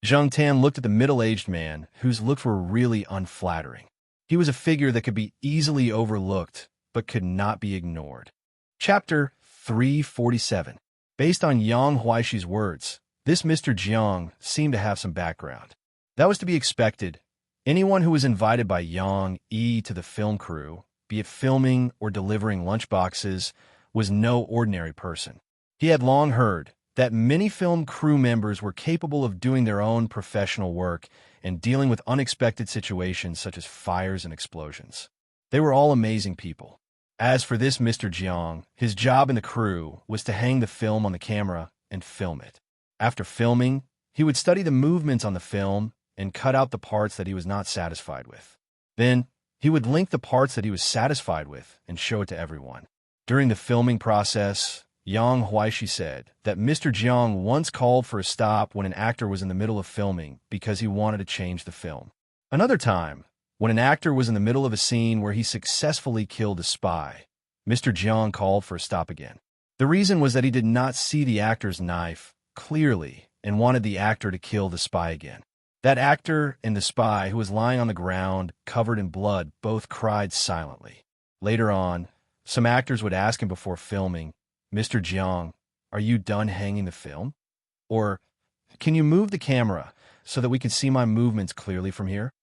Zheng Tan looked at the middle-aged man, whose looks were really unflattering. He was a figure that could be easily overlooked, but could not be ignored. Chapter 347. Based on Yang Huaishi's words, this Mr. Jiang seemed to have some background. That was to be expected. Anyone who was invited by Yang Yi to the film crew, be it filming or delivering lunchboxes, was no ordinary person. He had long heard that many film crew members were capable of doing their own professional work and dealing with unexpected situations such as fires and explosions. They were all amazing people. As for this Mr. Jiang, his job in the crew was to hang the film on the camera and film it. After filming, he would study the movements on the film and cut out the parts that he was not satisfied with. Then, he would link the parts that he was satisfied with and show it to everyone. During the filming process, Yang Huaishi said that Mr. Jiang once called for a stop when an actor was in the middle of filming because he wanted to change the film. Another time, when an actor was in the middle of a scene where he successfully killed a spy, Mr. Jiang called for a stop again. The reason was that he did not see the actor's knife clearly and wanted the actor to kill the spy again. That actor and the spy, who was lying on the ground, covered in blood, both cried silently. Later on, some actors would ask him before filming, "Mr. Jiang, are you done hanging the film?" Or, "Can you move the camera so that we can see my movements clearly from here?"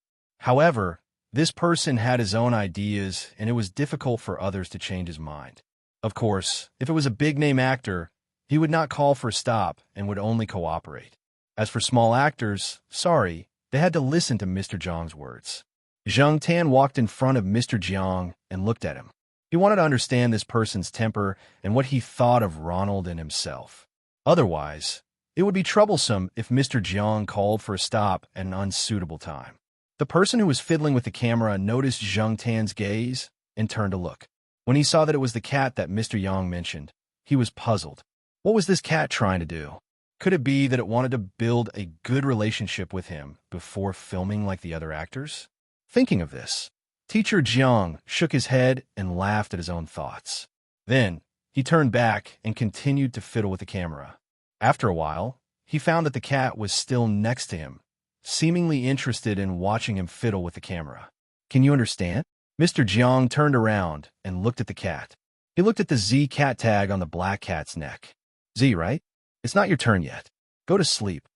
However, this person had his own ideas, and it was difficult for others to change his mind. Of course, if it was a big-name actor, he would not call for a stop and would only cooperate. As for small actors, sorry, they had to listen to Mr. Jiang's words. Zheng Tan walked in front of Mr. Jiang and looked at him. He wanted to understand this person's temper and what he thought of Ronald and himself. Otherwise, it would be troublesome if Mr. Jiang called for a stop at an unsuitable time. The person who was fiddling with the camera noticed Zheng Tan's gaze and turned to look. When he saw that it was the cat that Mr. Yang mentioned, he was puzzled. What was this cat trying to do? Could it be that it wanted to build a good relationship with him before filming like the other actors? Thinking of this, Teacher Jiang shook his head and laughed at his own thoughts. Then, he turned back and continued to fiddle with the camera. After a while, he found that the cat was still next to him, seemingly interested in watching him fiddle with the camera. "Can you understand?" Mr. Jiang turned around and looked at the cat. He looked at the Z cat tag on the black cat's neck. "Z, right? It's not your turn yet. Go to sleep."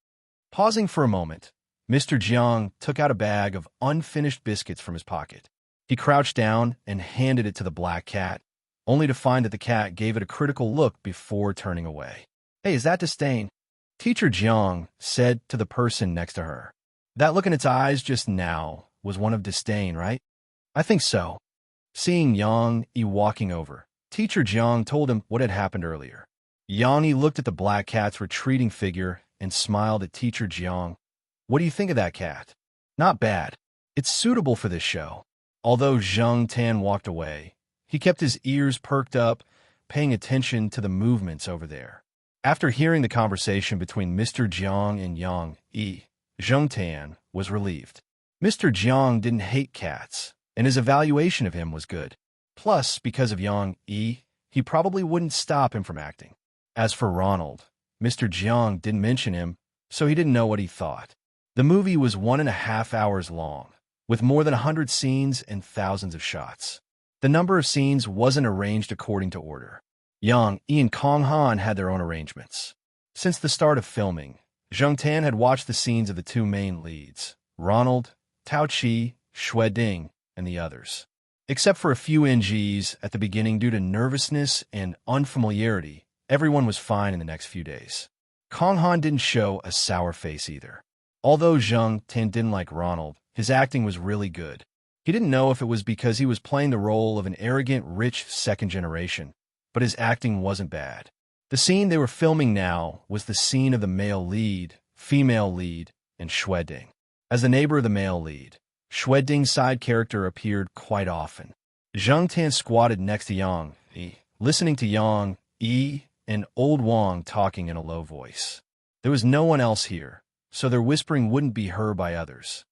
Pausing for a moment, Mr. Jiang took out a bag of unfinished biscuits from his pocket. He crouched down and handed it to the black cat, only to find that the cat gave it a critical look before turning away. Hey, is that disdain? Teacher Jiang said to the person next to her. That look in its eyes just now was one of disdain, right? I think so. Seeing Yang Yi walking over, Teacher Jiang told him what had happened earlier. Yang Yi looked at the black cat's retreating figure and smiled at Teacher Jiang. What do you think of that cat? Not bad. It's suitable for this show. Although Zheng Tan walked away, he kept his ears perked up, paying attention to the movements over there. After hearing the conversation between Mr. Jiang and Yang Yi, Zheng Tan was relieved. Mr. Jiang didn't hate cats, and his evaluation of him was good. Plus, because of Yang Yi, he probably wouldn't stop him from acting. As for Ronald, Mr. Jiang didn't mention him, so he didn't know what he thought. The movie was 1.5 hours long, with more than 100 scenes and thousands of shots. The number of scenes wasn't arranged according to order. Yang Yi and Kong Han had their own arrangements. Since the start of filming, Zheng Tan had watched the scenes of the two main leads, Ronald, Tao Chi, Xue Ding, and the others. Except for a few NGs at the beginning due to nervousness and unfamiliarity, everyone was fine in the next few days. Kong Han didn't show a sour face either. Although Zheng Tan didn't like Ronald, his acting was really good. He didn't know if it was because he was playing the role of an arrogant, rich second generation, but his acting wasn't bad. The scene they were filming now was the scene of the male lead, female lead, and Xue Ding. As the neighbor of the male lead, Xue Ding's side character appeared quite often. Zheng Tan squatted next to Yang Yi, listening to Yang Yi and Old Wang talking in a low voice. There was no one else here, so their whispering wouldn't be heard by others.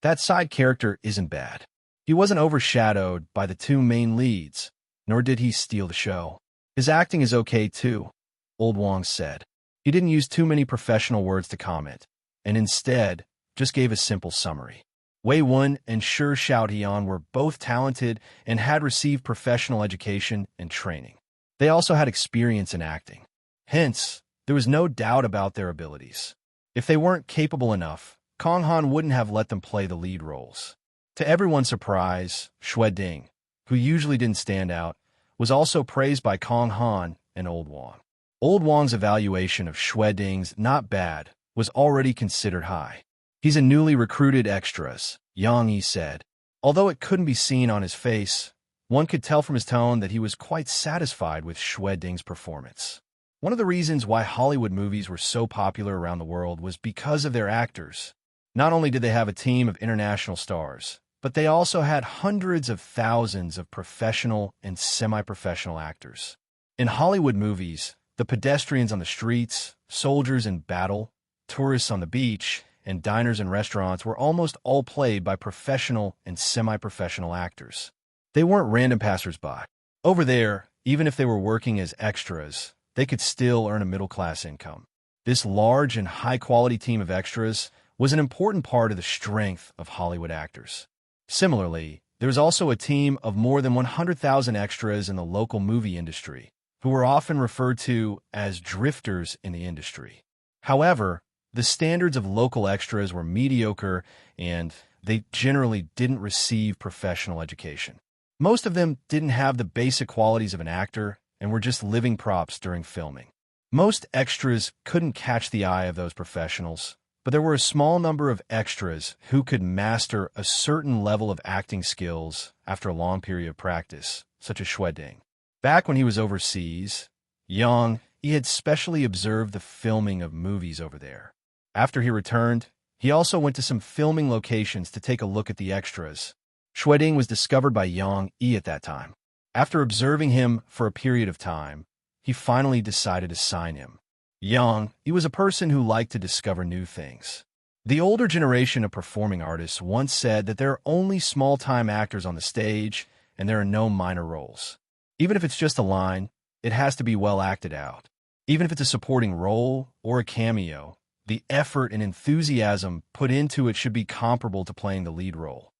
That side character isn't bad. He wasn't overshadowed by the two main leads, nor did he steal the show. His acting is okay too, Old Wang said. He didn't use too many professional words to comment, and instead just gave a simple summary. Wei Wen and Shi Xiaotian were both talented and had received professional education and training. They also had experience in acting. Hence, there was no doubt about their abilities. If they weren't capable enough, Kong Han wouldn't have let them play the lead roles. To everyone's surprise, Xue Ding, who usually didn't stand out, was also praised by Kong Han and Old Wang. Old Wang's evaluation of Xue Ding's not bad was already considered high. He's a newly recruited extras, Yang Yi said. Although it couldn't be seen on his face, one could tell from his tone that he was quite satisfied with Xue Ding's performance. One of the reasons why Hollywood movies were so popular around the world was because of their actors. Not only did they have a team of international stars, but they also had hundreds of thousands of professional and semi-professional actors. In Hollywood movies, the pedestrians on the streets, soldiers in battle, tourists on the beach, and diners and restaurants were almost all played by professional and semi-professional actors. They weren't random passers-by. Over there, even if they were working as extras, they could still earn a middle-class income. This large and high-quality team of extras was an important part of the strength of Hollywood actors. Similarly, there was also a team of more than 100,000 extras in the local movie industry, who were often referred to as drifters in the industry. However, the standards of local extras were mediocre and they generally didn't receive professional education. Most of them didn't have the basic qualities of an actor and were just living props during filming. Most extras couldn't catch the eye of those professionals, but there were a small number of extras who could master a certain level of acting skills after a long period of practice, such as Xue Ding. Back when he was overseas, Yang Yi had specially observed the filming of movies over there. After he returned, he also went to some filming locations to take a look at the extras. Xue Ding was discovered by Yang Yi at that time. After observing him for a period of time, he finally decided to sign him. Yang Yi was a person who liked to discover new things. The older generation of performing artists once said that there are only small-time actors on the stage and there are no minor roles. Even if it's just a line, it has to be well acted out. Even if it's a supporting role or a cameo, the effort and enthusiasm put into it should be comparable to playing the lead role.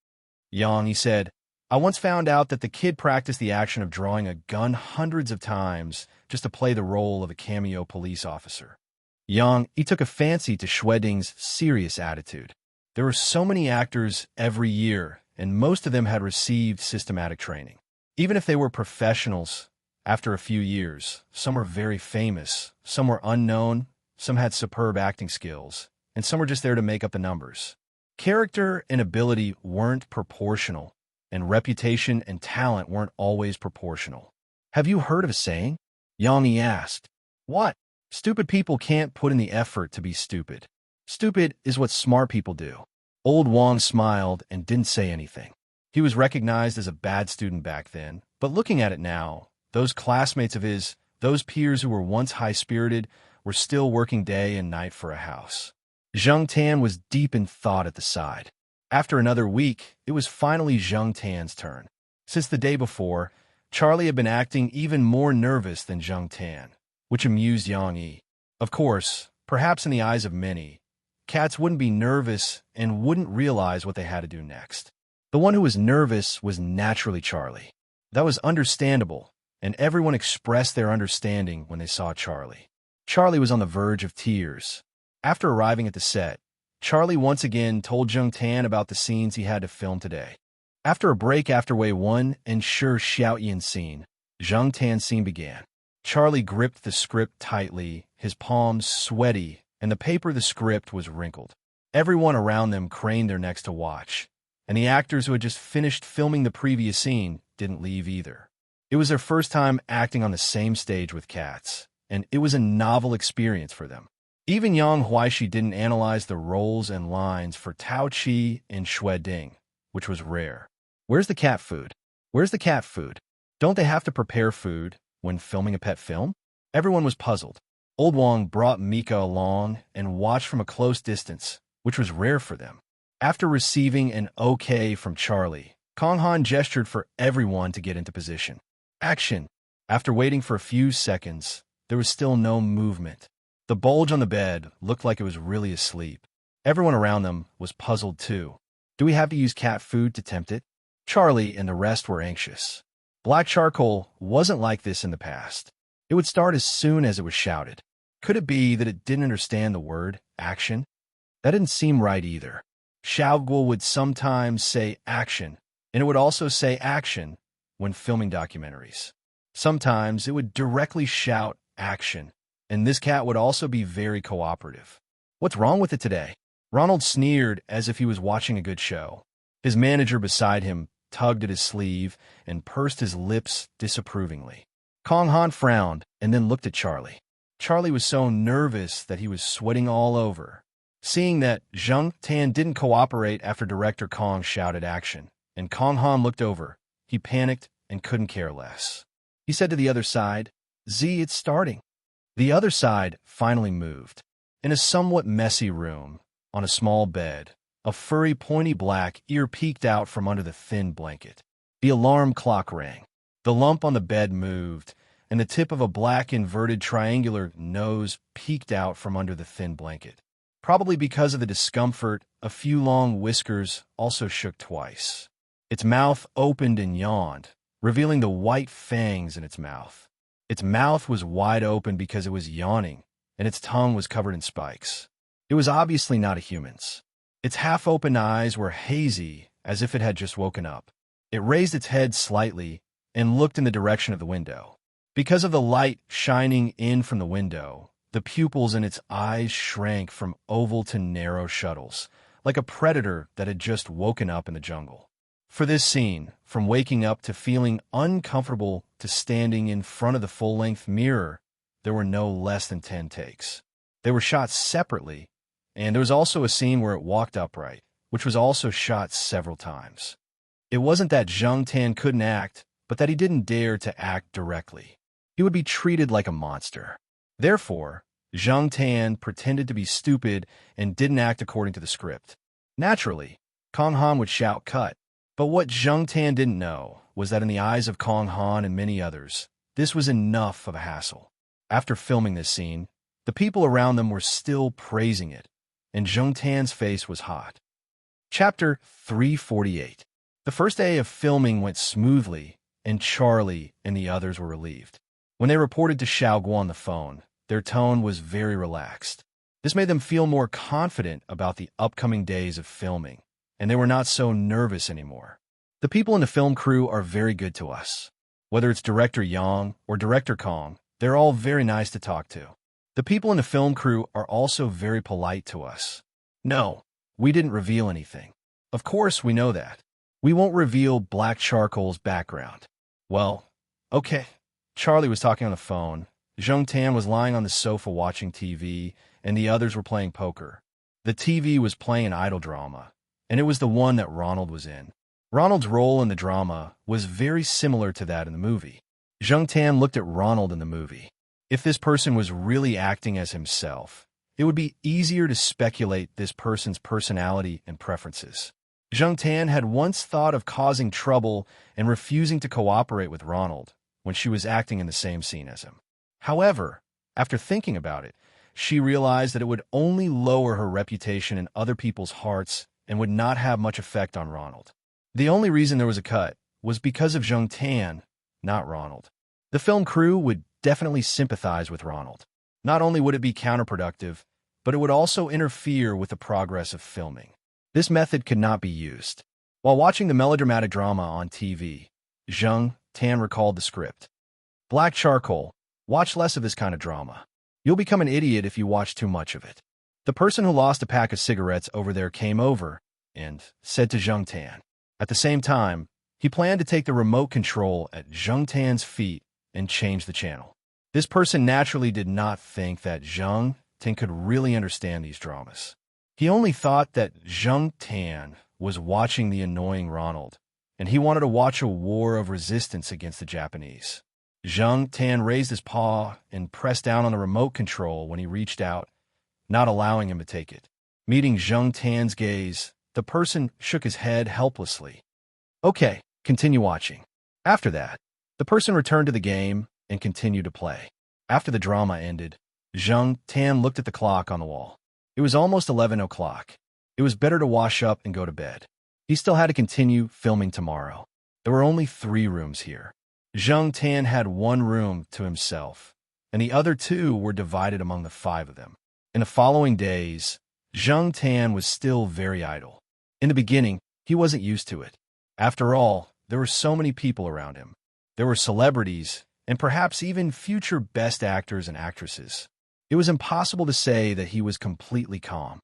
Yang Yi said, I once found out that the kid practiced the action of drawing a gun hundreds of times just to play the role of a cameo police officer. Yang Yi took a fancy to Xue Ding's serious attitude. There were so many actors every year, and most of them had received systematic training. Even if they were professionals, After a few years, some were very famous, some were unknown, some had superb acting skills, and some were just there to make up the numbers. Character and ability weren't proportional, and reputation and talent weren't always proportional. Have you heard of a saying? Yang Yi asked. What? Stupid people can't put in the effort to be stupid. Stupid is what smart people do. Old Wang smiled and didn't say anything. He was recognized as a bad student back then, but looking at it now, those classmates of his, those peers who were once high-spirited, were still working day and night for a house. Zheng Tan was deep in thought at the side. After another week, it was finally Zheng Tan's turn. Since the day before, Charlie had been acting even more nervous than Zheng Tan, which amused Yang Yi. Of course, perhaps in the eyes of many, cats wouldn't be nervous and wouldn't realize what they had to do next. The one who was nervous was naturally Charlie. That was understandable, and everyone expressed their understanding when they saw Charlie. Charlie was on the verge of tears. After arriving at the set, Charlie once again told Zheng Tan about the scenes he had to film today. After a break after Wei 1 and Shi Xiaoyan scene, Zheng Tan's scene began. Charlie gripped the script tightly, his palms sweaty, and the paper of the script was wrinkled. Everyone around them craned their necks to watch, and the actors who had just finished filming the previous scene didn't leave either. It was their first time acting on the same stage with cats, and it was a novel experience for them. Even Yang Huaishi didn't analyze the roles and lines for Tao Qi and Xue Ding, which was rare. Where's the cat food? Where's the cat food? Don't they have to prepare food when filming a pet film? Everyone was puzzled. Old Wang brought Mika along and watched from a close distance, which was rare for them. After receiving an okay from Charlie, Kong Han gestured for everyone to get into position. Action! After waiting for a few seconds, there was still no movement. The bulge on the bed looked like it was really asleep. Everyone around them was puzzled too. Do we have to use cat food to tempt it? Charlie and the rest were anxious. Black charcoal wasn't like this in the past. It would start as soon as it was shouted. Could it be that it didn't understand the word action? That didn't seem right either. Xiaoguo would sometimes say action, and it would also say action when filming documentaries. Sometimes it would directly shout action, and this cat would also be very cooperative. What's wrong with it today? Ronald sneered as if he was watching a good show. His manager beside him tugged at his sleeve and pursed his lips disapprovingly. Kong Han frowned and then looked at Charlie. Charlie was so nervous that he was sweating all over. Seeing that Zheng Tan didn't cooperate after director Kong shouted action, and Kong Han looked over, he panicked and couldn't care less. He said to the other side, "Z, it's starting." The other side finally moved. In a somewhat messy room, on a small bed, a furry pointy black ear peeked out from under the thin blanket. The alarm clock rang. The lump on the bed moved, and the tip of a black inverted triangular nose peeked out from under the thin blanket. Probably because of the discomfort, a few long whiskers also shook twice. Its mouth opened and yawned, revealing the white fangs in its mouth. Its mouth was wide open because it was yawning, and its tongue was covered in spikes. It was obviously not a human's. Its half-open eyes were hazy, as if it had just woken up. It raised its head slightly and looked in the direction of the window. Because of the light shining in from the window, the pupils in its eyes shrank from oval to narrow shuttles, like a predator that had just woken up in the jungle. For this scene, from waking up to feeling uncomfortable to standing in front of the full-length mirror, there were no less than 10 takes. They were shot separately, and there was also a scene where it walked upright, which was also shot several times. It wasn't that Zheng Tan couldn't act, but that he didn't dare to act directly. He would be treated like a monster. Therefore, Zheng Tan pretended to be stupid and didn't act according to the script. Naturally, Kong Han would shout cut. But what Zheng Tan didn't know was that in the eyes of Kong Han and many others, this was enough of a hassle. After filming this scene, the people around them were still praising it, and Zheng Tan's face was hot. Chapter 348. The first day of filming went smoothly, and Charlie and the others were relieved. When they reported to Xiaoguo on the phone, their tone was very relaxed. This made them feel more confident about the upcoming days of filming, and they were not so nervous anymore. The people in the film crew are very good to us. Whether it's director Yang or director Kong, they're all very nice to talk to. The people in the film crew are also very polite to us. No, we didn't reveal anything. Of course, we know that. We won't reveal Black Charcoal's background. Well, okay. Charlie was talking on the phone. Zheng Tan was lying on the sofa watching TV, and the others were playing poker. The TV was playing an idol drama, and it was the one that Ronald was in. Ronald's role in the drama was very similar to that in the movie. Zheng Tan looked at Ronald in the movie. If this person was really acting as himself, it would be easier to speculate this person's personality and preferences. Zheng Tan had once thought of causing trouble and refusing to cooperate with Ronald when she was acting in the same scene as him. However, after thinking about it, she realized that it would only lower her reputation in other people's hearts and would not have much effect on Ronald. The only reason there was a cut was because of Zheng Tan, not Ronald. The film crew would definitely sympathize with Ronald. Not only would it be counterproductive, but it would also interfere with the progress of filming. This method could not be used. While watching the melodramatic drama on TV, Zheng Tan recalled the script. Black Charcoal, watch less of this kind of drama. You'll become an idiot if you watch too much of it. The person who lost a pack of cigarettes over there came over and said to Zheng Tan. At the same time, he planned to take the remote control at Zheng Tan's feet and change the channel. This person naturally did not think that Zheng Tan could really understand these dramas. He only thought that Zheng Tan was watching the annoying Ronald, and he wanted to watch a war of resistance against the Japanese. Zheng Tan raised his paw and pressed down on the remote control when he reached out, not allowing him to take it. Meeting Zheng Tan's gaze, the person shook his head helplessly. Okay, continue watching. After that, the person returned to the game and continued to play. After the drama ended, Zheng Tan looked at the clock on the wall. It was almost 11 o'clock. It was better to wash up and go to bed. He still had to continue filming tomorrow. There were only 3 rooms here. Zheng Tan had 1 room to himself, and the other 2 were divided among the 5 of them. In the following days, Zheng Tan was still very idle. In the beginning, he wasn't used to it. After all, there were so many people around him. There were celebrities, and perhaps even future best actors and actresses. It was impossible to say that he was completely calm.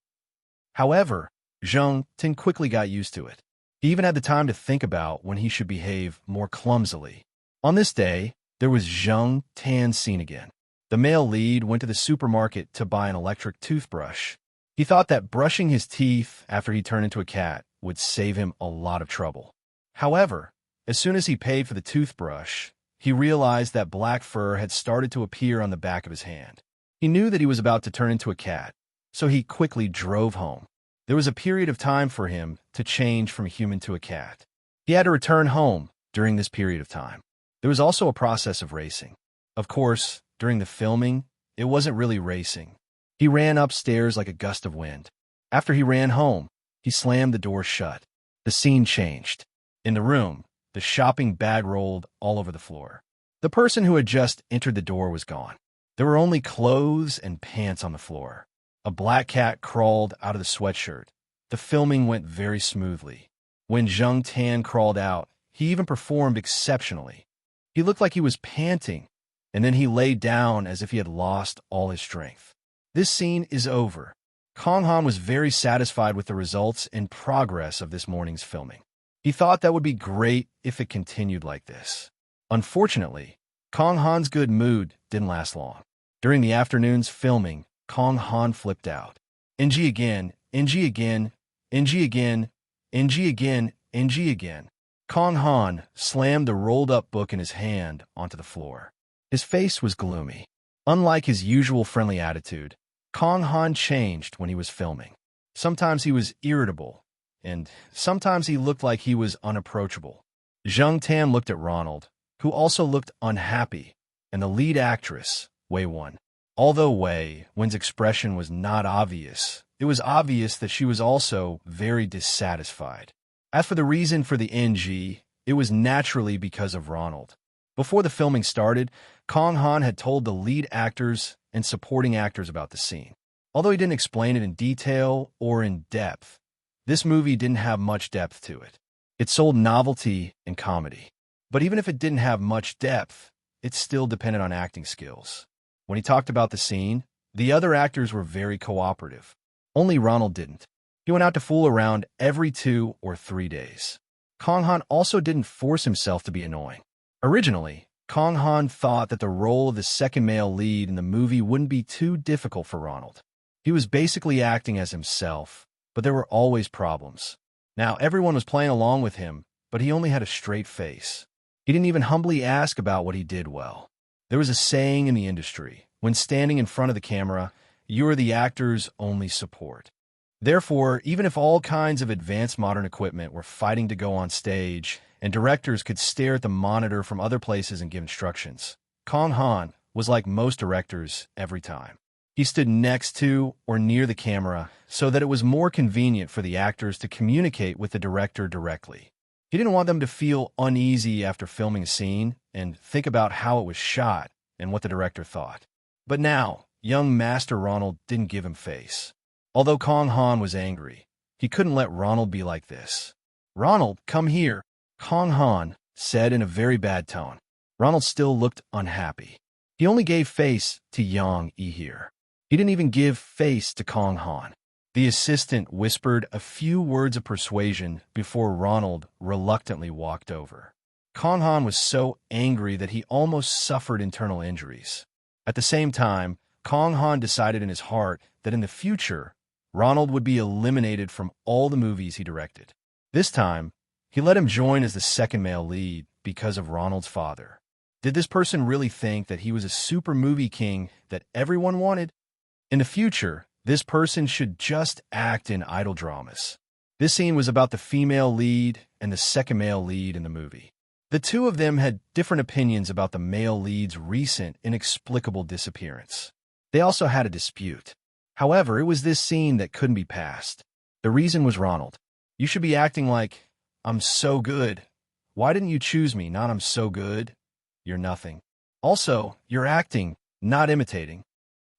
However, Zheng Tan quickly got used to it. He even had the time to think about when he should behave more clumsily. On this day, there was Zheng Tan's scene again. The male lead went to the supermarket to buy an electric toothbrush. He thought that brushing his teeth after he turned into a cat would save him a lot of trouble. However, as soon as he paid for the toothbrush, he realized that black fur had started to appear on the back of his hand. He knew that he was about to turn into a cat, so he quickly drove home. There was a period of time for him to change from human to a cat. He had to return home during this period of time. There was also a process of racing. Of course, during the filming, it wasn't really racing. He ran upstairs like a gust of wind. After he ran home, he slammed the door shut. The scene changed. In the room, the shopping bag rolled all over the floor. The person who had just entered the door was gone. There were only clothes and pants on the floor. A black cat crawled out of the sweatshirt. The filming went very smoothly. When Zheng Tan crawled out, he even performed exceptionally. He looked like he was panting, and then he lay down as if he had lost all his strength. This scene is over. Kong Han was very satisfied with the results and progress of this morning's filming. He thought that would be great if it continued like this. Unfortunately, Kong Han's good mood didn't last long. During the afternoon's filming, Kong Han flipped out. NG again, NG again, NG again, NG again, NG again. Kong Han slammed the rolled-up book in his hand onto the floor. His face was gloomy. Unlike his usual friendly attitude, Kong Han changed when he was filming. Sometimes he was irritable, and sometimes he looked like he was unapproachable. Zheng Tan looked at Ronald, who also looked unhappy, and the lead actress, Wei Wen. Although Wei Wen's expression was not obvious, it was obvious that she was also very dissatisfied. As for the reason for the NG, it was naturally because of Ronald. Before the filming started, Kong Han had told the lead actors and supporting actors about the scene. Although he didn't explain it in detail or in depth, this movie didn't have much depth to it. It sold novelty and comedy. But even if it didn't have much depth, it still depended on acting skills. When he talked about the scene, the other actors were very cooperative. Only Ronald didn't. He went out to fool around every 2 or 3 days. Kong Han also didn't force himself to be annoying. Originally, Kong Han thought that the role of the second male lead in the movie wouldn't be too difficult for Ronald. He was basically acting as himself, but there were always problems. Now, everyone was playing along with him, but he only had a straight face. He didn't even humbly ask about what he did well. There was a saying in the industry, when standing in front of the camera, you are the actor's only support. Therefore, even if all kinds of advanced modern equipment were fighting to go on stage, and directors could stare at the monitor from other places and give instructions, Kong Han was like most directors every time. He stood next to or near the camera so that it was more convenient for the actors to communicate with the director directly. He didn't want them to feel uneasy after filming a scene and think about how it was shot and what the director thought. But now, young Master Ronald didn't give him face. Although Kong Han was angry, he couldn't let Ronald be like this. "Ronald, come here," Kong Han said in a very bad tone. Ronald still looked unhappy. He only gave face to Yang Yi here. He didn't even give face to Kong Han. The assistant whispered a few words of persuasion before Ronald reluctantly walked over. Kong Han was so angry that he almost suffered internal injuries. At the same time, Kong Han decided in his heart that in the future, Ronald would be eliminated from all the movies he directed. This time, he let him join as the second male lead because of Ronald's father. Did this person really think that he was a super movie king that everyone wanted? In the future, this person should just act in idol dramas. This scene was about the female lead and the second male lead in the movie. The two of them had different opinions about the male lead's recent, inexplicable disappearance. They also had a dispute. However, it was this scene that couldn't be passed. The reason was Ronald. "You should be acting like, 'I'm so good.' Why didn't you choose me, not 'I'm so good'? You're nothing. Also, you're acting, not imitating."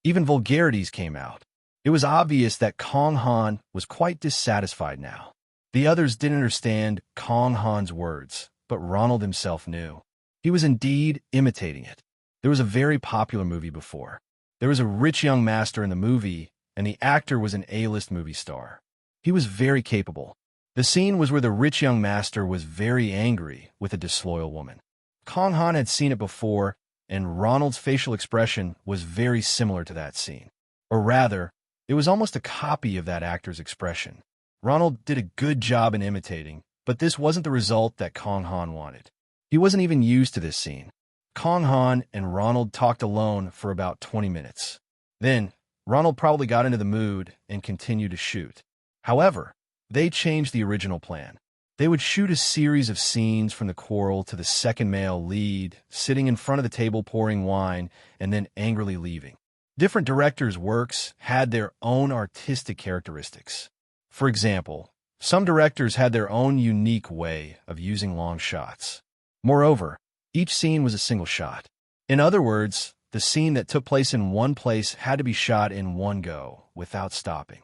Even vulgarities came out. It was obvious that Kong Han was quite dissatisfied now. The others didn't understand Kong Han's words, but Ronald himself knew. He was indeed imitating it. There was a very popular movie before. There was a rich young master in the movie, and the actor was an A-list movie star. He was very capable. The scene was where the rich young master was very angry with a disloyal woman. Kong Han had seen it before, and Ronald's facial expression was very similar to that scene. Or rather, it was almost a copy of that actor's expression. Ronald did a good job in imitating, but this wasn't the result that Kong Han wanted. He wasn't even used to this scene. Kong Han and Ronald talked alone for about 20 minutes. Then, Ronald probably got into the mood and continued to shoot. However, they changed the original plan. They would shoot a series of scenes from the quarrel to the second male lead, sitting in front of the table pouring wine, and then angrily leaving. Different directors' works had their own artistic characteristics. For example, some directors had their own unique way of using long shots. Moreover, each scene was a single shot. In other words, the scene that took place in one place had to be shot in one go, without stopping.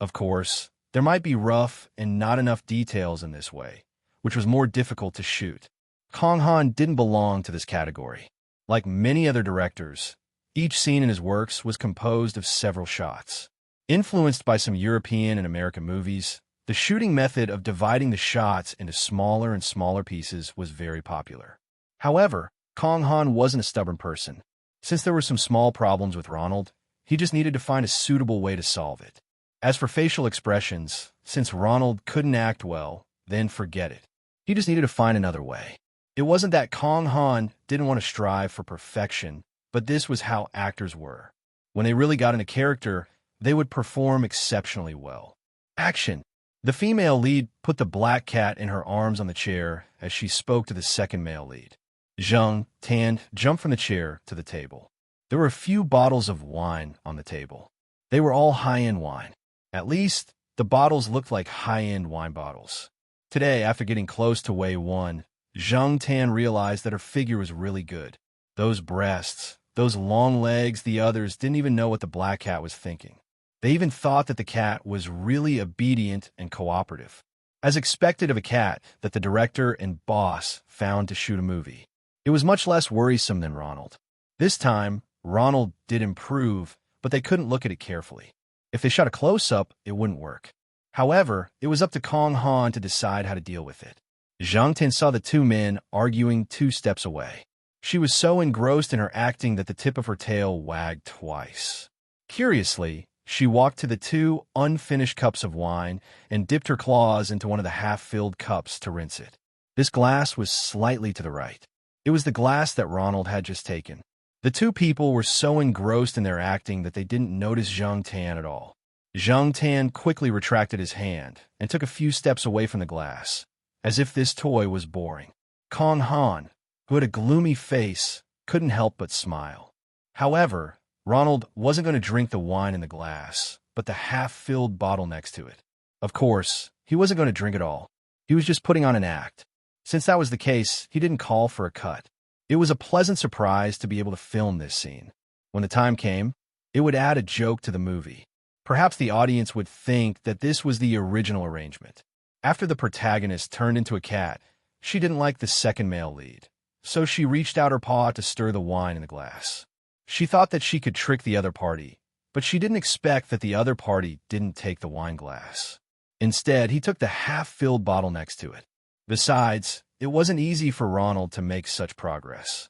Of course, there might be rough and not enough details in this way, which was more difficult to shoot. Kong Han didn't belong to this category. Like many other directors, each scene in his works was composed of several shots. Influenced by some European and American movies, the shooting method of dividing the shots into smaller and smaller pieces was very popular. However, Kong Han wasn't a stubborn person. Since there were some small problems with Ronald, he just needed to find a suitable way to solve it. As for facial expressions, since Ronald couldn't act well, then forget it. He just needed to find another way. It wasn't that Kong Han didn't want to strive for perfection, but this was how actors were. When they really got into character, they would perform exceptionally well. Action! The female lead put the black cat in her arms on the chair as she spoke to the second male lead. Zhang Tan jumped from the chair to the table. There were a few bottles of wine on the table. They were all high-end wine. At least, the bottles looked like high-end wine bottles. Today, after getting close to Wei One, Zhang Tan realized that her figure was really good. Those breasts, those long legs, the others didn't even know what the black cat was thinking. They even thought that the cat was really obedient and cooperative. as expected of a cat that the director and boss found to shoot a movie. It was much less worrisome than Ronald. This time, Ronald did improve, but they couldn't look at it carefully. If they shot a close-up, it wouldn't work. However, it was up to Kong Han to decide how to deal with it. Zhang Tian saw the two men arguing 2 steps away. She was so engrossed in her acting that the tip of her tail wagged twice. Curiously, she walked to the 2 unfinished cups of wine and dipped her claws into one of the half-filled cups to rinse it. This glass was slightly to the right. It was the glass that Ronald had just taken. The 2 people were so engrossed in their acting that they didn't notice Zhang Tian at all. Zhang Tian quickly retracted his hand and took a few steps away from the glass, as if this toy was boring. Kong Han, who had a gloomy face, couldn't help but smile. However, Ronald wasn't going to drink the wine in the glass, but the half-filled bottle next to it. Of course, he wasn't going to drink it all. He was just putting on an act. Since that was the case, he didn't call for a cut. It was a pleasant surprise to be able to film this scene. When the time came, it would add a joke to the movie. Perhaps the audience would think that this was the original arrangement. After the protagonist turned into a cat, she didn't like the second male lead, so she reached out her paw to stir the wine in the glass. She thought that she could trick the other party, but she didn't expect that the other party didn't take the wine glass. Instead, he took the half-filled bottle next to it. Besides, it wasn't easy for Ronald to make such progress.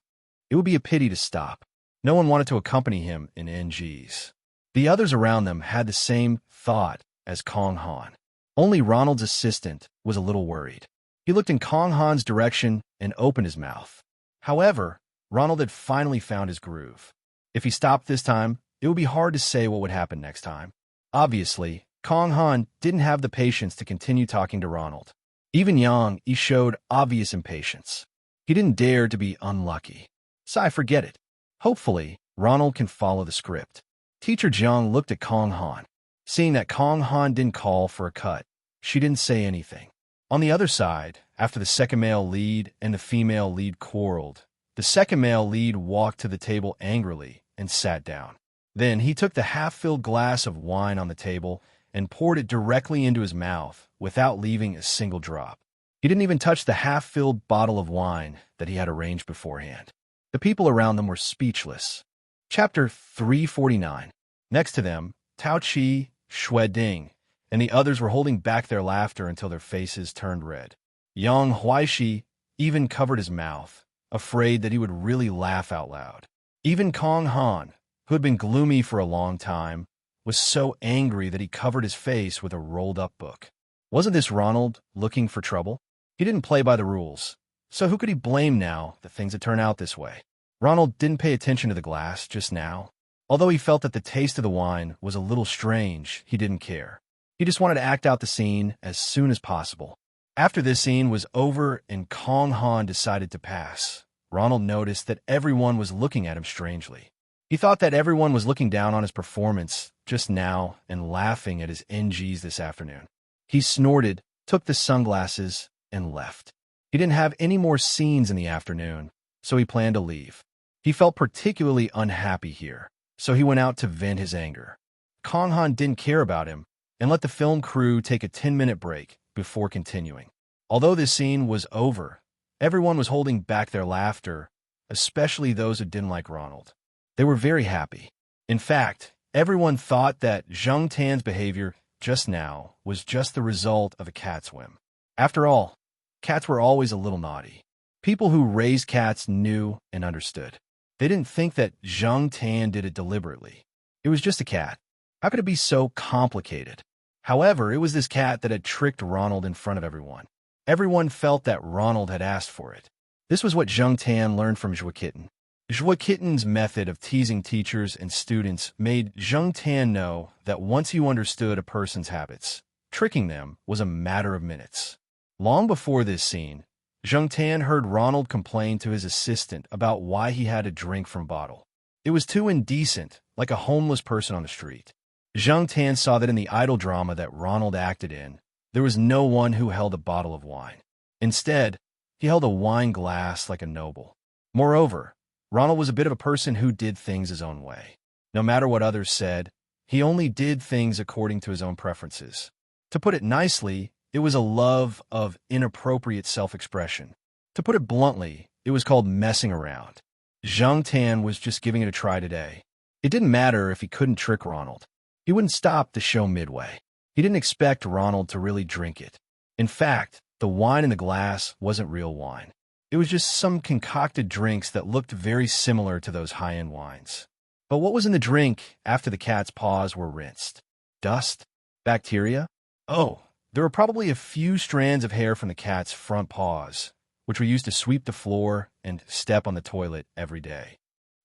It would be a pity to stop. No one wanted to accompany him in NGs. The others around them had the same thought as Kong Han. Only Ronald's assistant was a little worried. He looked in Kong Han's direction and opened his mouth. However, Ronald had finally found his groove. If he stopped this time, it would be hard to say what would happen next time. Obviously, Kong Han didn't have the patience to continue talking to Ronald. Even Yang Yi showed obvious impatience. He didn't dare to be unlucky. So forget it. Hopefully, Ronald can follow the script. Teacher Jiang looked at Kong Han. Seeing that Kong Han didn't call for a cut, she didn't say anything. On the other side, after the second male lead and the female lead quarreled, the second male lead walked to the table angrily and sat down. Then he took the half-filled glass of wine on the table and poured it directly into his mouth without leaving a single drop. He didn't even touch the half-filled bottle of wine that he had arranged beforehand. The people around them were speechless. Chapter 349. Next to them, Tao Chi, Xue Ding, and the others were holding back their laughter until their faces turned red. Yang Huaishi even covered his mouth, afraid that he would really laugh out loud. Even Kong Han, who had been gloomy for a long time, was so angry that he covered his face with a rolled-up book. Wasn't this Ronald looking for trouble? He didn't play by the rules, so who could he blame now that things had turned out this way? Ronald didn't pay attention to the glass just now. Although he felt that the taste of the wine was a little strange, he didn't care. He just wanted to act out the scene as soon as possible. After this scene was over and Kong Han decided to pass, Ronald noticed that everyone was looking at him strangely. He thought that everyone was looking down on his performance just now and laughing at his NGs this afternoon. He snorted, took the sunglasses, and left. He didn't have any more scenes in the afternoon, so he planned to leave. He felt particularly unhappy here, so he went out to vent his anger. Kong Han didn't care about him and let the film crew take a 10-minute break before continuing. Although this scene was over, everyone was holding back their laughter, especially those who didn't like Ronald. They were very happy. In fact, everyone thought that Zhang Tian's behavior just now was just the result of a cat's whim. After all, cats were always a little naughty. People who raised cats knew and understood. They didn't think that Zhang Tian did it deliberately. It was just a cat. How could it be so complicated? However, it was this cat that had tricked Ronald in front of everyone. Everyone felt that Ronald had asked for it. This was what Zhang Tian learned from Zhuo Kitten. Zhuo Kitten's method of teasing teachers and students made Zhang Tian know that once you understood a person's habits, tricking them was a matter of minutes. Long before this scene, Zhang Tian heard Ronald complain to his assistant about why he had to drink from a bottle. It was too indecent, like a homeless person on the street. Zhang Tian saw that in the idol drama that Ronald acted in, there was no one who held a bottle of wine. Instead, he held a wine glass like a noble. Moreover, Ronald was a bit of a person who did things his own way. No matter what others said, he only did things according to his own preferences. To put it nicely, It was a love of inappropriate self-expression. To put it bluntly, it was called messing around. Zhang Tan was just giving it a try today. It didn't matter if he couldn't trick Ronald. He wouldn't stop the show midway. He didn't expect Ronald to really drink it. In fact, the wine in the glass wasn't real wine. It was just some concocted drinks that looked very similar to those high-end wines. But what was in the drink after the cat's paws were rinsed? Dust? Bacteria? Oh, there were probably a few strands of hair from the cat's front paws, which were used to sweep the floor and step on the toilet every day.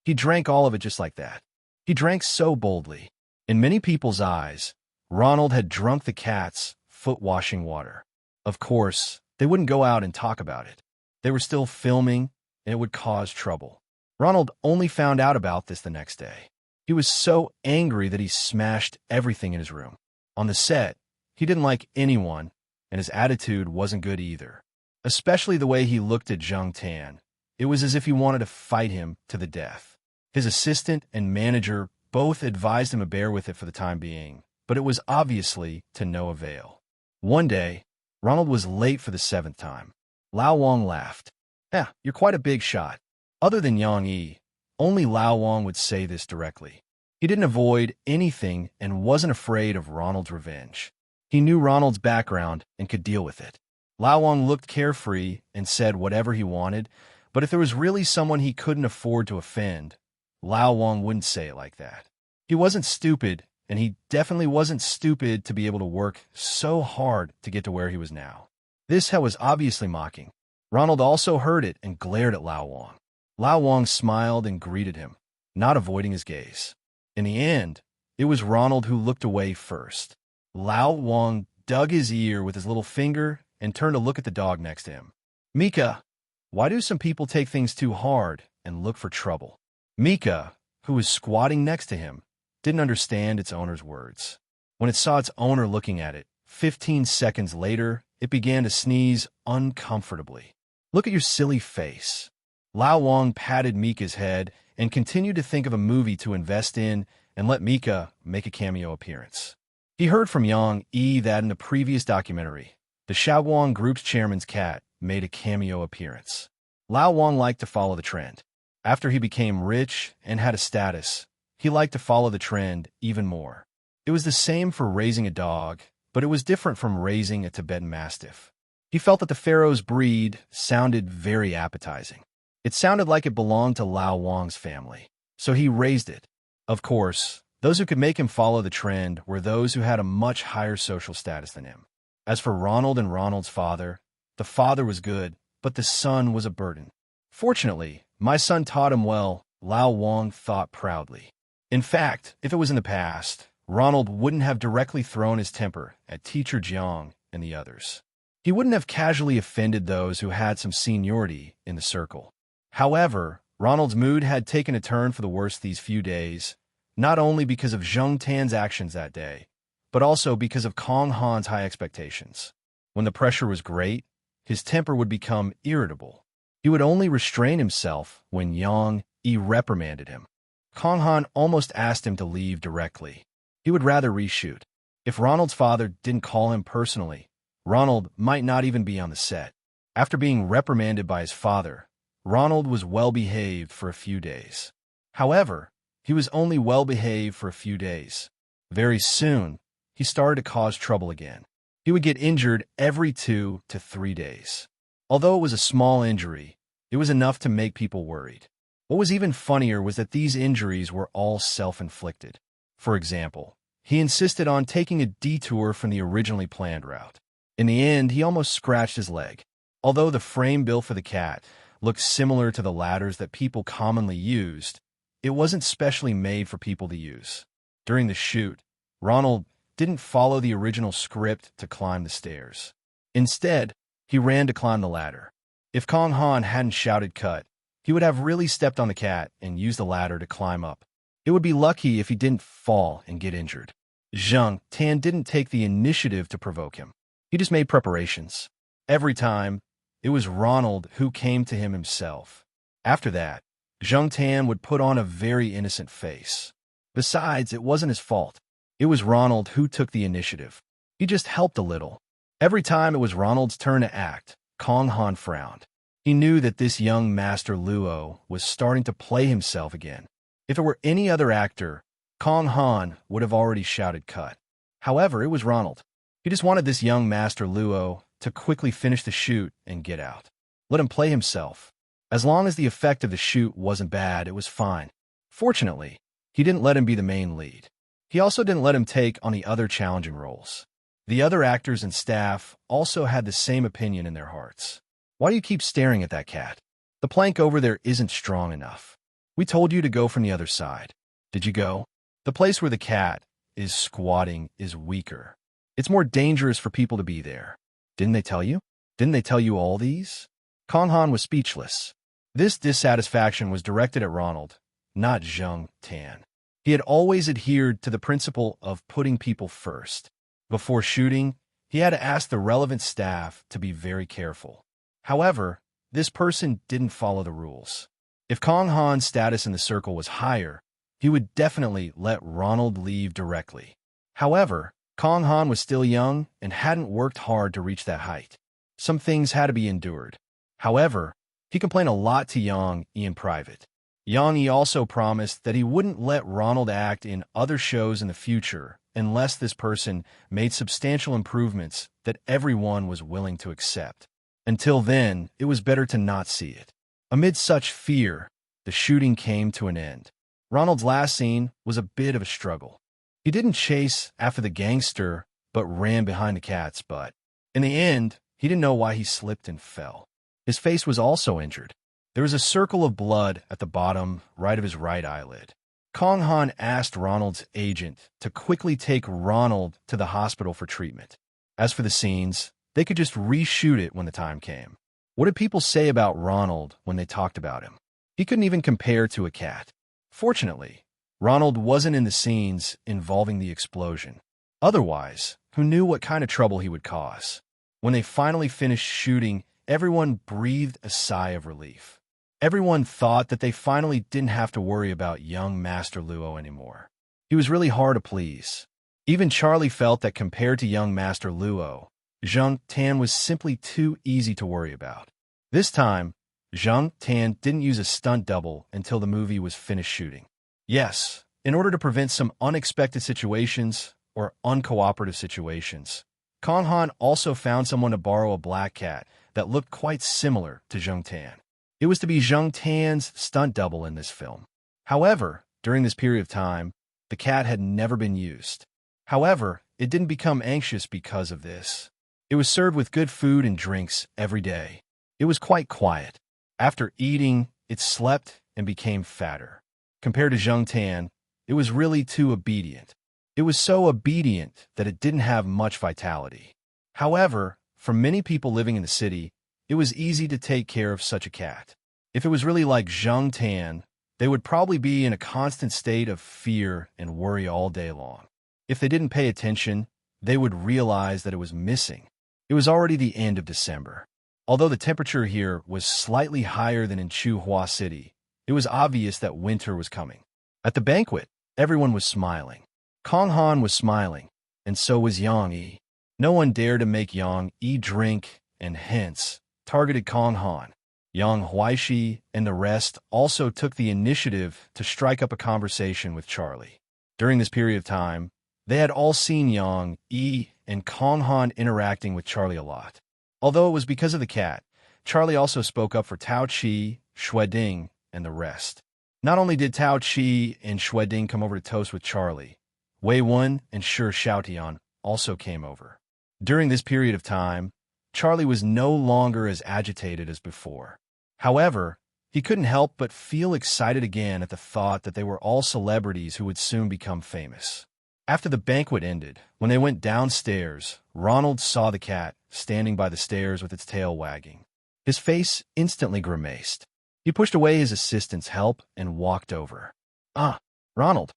He drank all of it just like that. He drank so boldly. In many people's eyes, Ronald had drunk the cat's foot-washing water. Of course, they wouldn't go out and talk about it. They were still filming, and it would cause trouble. Ronald only found out about this the next day. He was so angry that he smashed everything in his room. On the set, he didn't like anyone, and his attitude wasn't good either. Especially the way he looked at Zhang Tan. It was as if he wanted to fight him to the death. His assistant and manager both advised him to bear with it for the time being, but it was obviously to no avail. One day, Ronald was late for the 7th time. Lao Wang laughed. "Yeah, you're quite a big shot." Other than Yang Yi, only Lao Wang would say this directly. He didn't avoid anything and wasn't afraid of Ronald's revenge. He knew Ronald's background and could deal with it. Lao Wang looked carefree and said whatever he wanted, but if there was really someone he couldn't afford to offend, Lao Wang wouldn't say it like that. He wasn't stupid, and he definitely wasn't stupid to be able to work so hard to get to where he was now. This was obviously mocking. Ronald also heard it and glared at Lao Wang. Lao Wang smiled and greeted him, not avoiding his gaze. In the end, it was Ronald who looked away first. Lao Wang dug his ear with his little finger and turned to look at the dog next to him. "Mika, why do some people take things too hard and look for trouble?" Mika, who was squatting next to him, didn't understand its owner's words. When it saw its owner looking at it, 15 seconds later, it began to sneeze uncomfortably. "Look at your silly face." Lao Wang patted Mika's head and continued to think of a movie to invest in and let Mika make a cameo appearance. He heard from Yang Yi that in the previous documentary, the Shaoguang Group's chairman's cat made a cameo appearance. Lao Wang liked to follow the trend. After he became rich and had a status, he liked to follow the trend even more. It was the same for raising a dog, but it was different from raising a Tibetan Mastiff. He felt that the Pharaoh's breed sounded very appetizing. It sounded like it belonged to Lao Wang's family, so he raised it. Of course, those who could make him follow the trend were those who had a much higher social status than him. As for Ronald and Ronald's father, the father was good, but the son was a burden. "Fortunately, my son taught him well," Lao Wang thought proudly. In fact, if it was in the past, Ronald wouldn't have directly thrown his temper at Teacher Jiang and the others. He wouldn't have casually offended those who had some seniority in the circle. However, Ronald's mood had taken a turn for the worse these few days, not only because of Zhang Tan's actions that day, but also because of Kong Han's high expectations. When the pressure was great, his temper would become irritable. He would only restrain himself when Yang Yi reprimanded him. Kong Han almost asked him to leave directly. He would rather reshoot. If Ronald's father didn't call him personally, Ronald might not even be on the set. After being reprimanded by his father, Ronald was well-behaved for a few days. However, he was only well-behaved for a few days. Very soon, he started to cause trouble again. He would get injured every 2 to 3 days. Although it was a small injury, it was enough to make people worried. What was even funnier was that these injuries were all self-inflicted. For example, he insisted on taking a detour from the originally planned route. In the end, he almost scratched his leg. Although the frame built for the cat looked similar to the ladders that people commonly used, it wasn't specially made for people to use. During the shoot, Ronald didn't follow the original script to climb the stairs. Instead, he ran to climb the ladder. If Kong Han hadn't shouted cut, he would have really stepped on the cat and used the ladder to climb up. It would be lucky if he didn't fall and get injured. Zhang Tan didn't take the initiative to provoke him. He just made preparations. Every time, it was Ronald who came to him himself. After that, Zhang Tan would put on a very innocent face. Besides, it wasn't his fault. It was Ronald who took the initiative. He just helped a little. Every time it was Ronald's turn to act, Kong Han frowned. He knew that this young Master Luo was starting to play himself again. If it were any other actor, Kong Han would have already shouted cut. However, it was Ronald. He just wanted this young Master Luo to quickly finish the shoot and get out. Let him play himself. As long as the effect of the shoot wasn't bad, it was fine. Fortunately, he didn't let him be the main lead. He also didn't let him take on the other challenging roles. The other actors and staff also had the same opinion in their hearts. Why do you keep staring at that cat? The plank over there isn't strong enough. We told you to go from the other side. Did you go? The place where the cat is squatting is weaker. It's more dangerous for people to be there. Didn't they tell you? Didn't they tell you all these? Kong Han was speechless. This dissatisfaction was directed at Ronald, not Zhang Tan. He had always adhered to the principle of putting people first. Before shooting, he had to ask the relevant staff to be very careful. However, this person didn't follow the rules. If Kong Han's status in the circle was higher, he would definitely let Ronald leave directly. However, Kong Han was still young and hadn't worked hard to reach that height. Some things had to be endured. However, he complained a lot to Yang Yi in private. Yang Yi also promised that he wouldn't let Ronald act in other shows in the future unless this person made substantial improvements that everyone was willing to accept. Until then, it was better to not see it. Amid such fear, the shooting came to an end. Ronald's last scene was a bit of a struggle. He didn't chase after the gangster, but ran behind the cat's butt. In the end, he didn't know why he slipped and fell. His face was also injured. There was a circle of blood at the bottom right of his right eyelid. Kong Han asked Ronald's agent to quickly take Ronald to the hospital for treatment. As for the scenes, they could just reshoot it when the time came. What did people say about Ronald when they talked about him? He couldn't even compare to a cat. Fortunately, Ronald wasn't in the scenes involving the explosion. Otherwise, who knew what kind of trouble he would cause? When they finally finished shooting, everyone breathed a sigh of relief. Everyone thought that they finally didn't have to worry about young Master Luo anymore. He was really hard to please. Even Charlie felt that compared to young Master Luo, Zhang Tan was simply too easy to worry about. This time, Zhang Tan didn't use a stunt double until the movie was finished shooting. Yes, in order to prevent some unexpected situations or uncooperative situations, Kong Han also found someone to borrow a black cat that looked quite similar to Zhang Tan. It was to be Zhang Tan's stunt double in this film. However, during this period of time, the cat had never been used. However, it didn't become anxious because of this. It was served with good food and drinks every day. It was quite quiet. After eating, it slept and became fatter. Compared to Zhang Tan, it was really too obedient. It was so obedient that it didn't have much vitality. However, for many people living in the city, it was easy to take care of such a cat. If it was really like Zhang Tan, they would probably be in a constant state of fear and worry all day long. If they didn't pay attention, they would realize that it was missing. It was already the end of December. Although the temperature here was slightly higher than in Chuhua City, it was obvious that winter was coming. At the banquet, everyone was smiling. Kong Han was smiling, and so was Yang Yi. No one dared to make Yang Yi drink, and hence targeted Kong Han. Yang Huaishi and the rest also took the initiative to strike up a conversation with Charlie. During this period of time, they had all seen Yang Yi and Kong Han interacting with Charlie a lot. Although it was because of the cat, Charlie also spoke up for Tao Chi, Xueding, and the rest. Not only did Tao Chi and Xueding come over to toast with Charlie, Wei Wen and Shi Xiaotian also came over. During this period of time, Charlie was no longer as agitated as before. However, he couldn't help but feel excited again at the thought that they were all celebrities who would soon become famous. After the banquet ended, when they went downstairs, Ronald saw the cat standing by the stairs with its tail wagging. His face instantly grimaced. He pushed away his assistant's help and walked over. "Ah, Ronald!"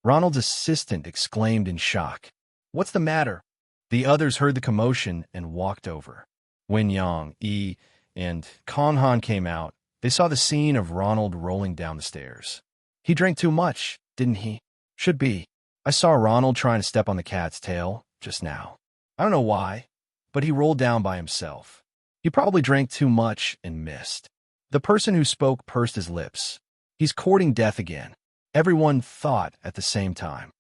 Ronald's assistant exclaimed in shock. "What's the matter?" The others heard the commotion and walked over. When Yang Yi and Kong Han came out, they saw the scene of Ronald rolling down the stairs. "He drank too much, didn't he?" "Should be. I saw Ronald trying to step on the cat's tail just now. I don't know why, but he rolled down by himself. He probably drank too much and missed. The person who spoke pursed his lips. He's courting death again. Everyone thought at the same time.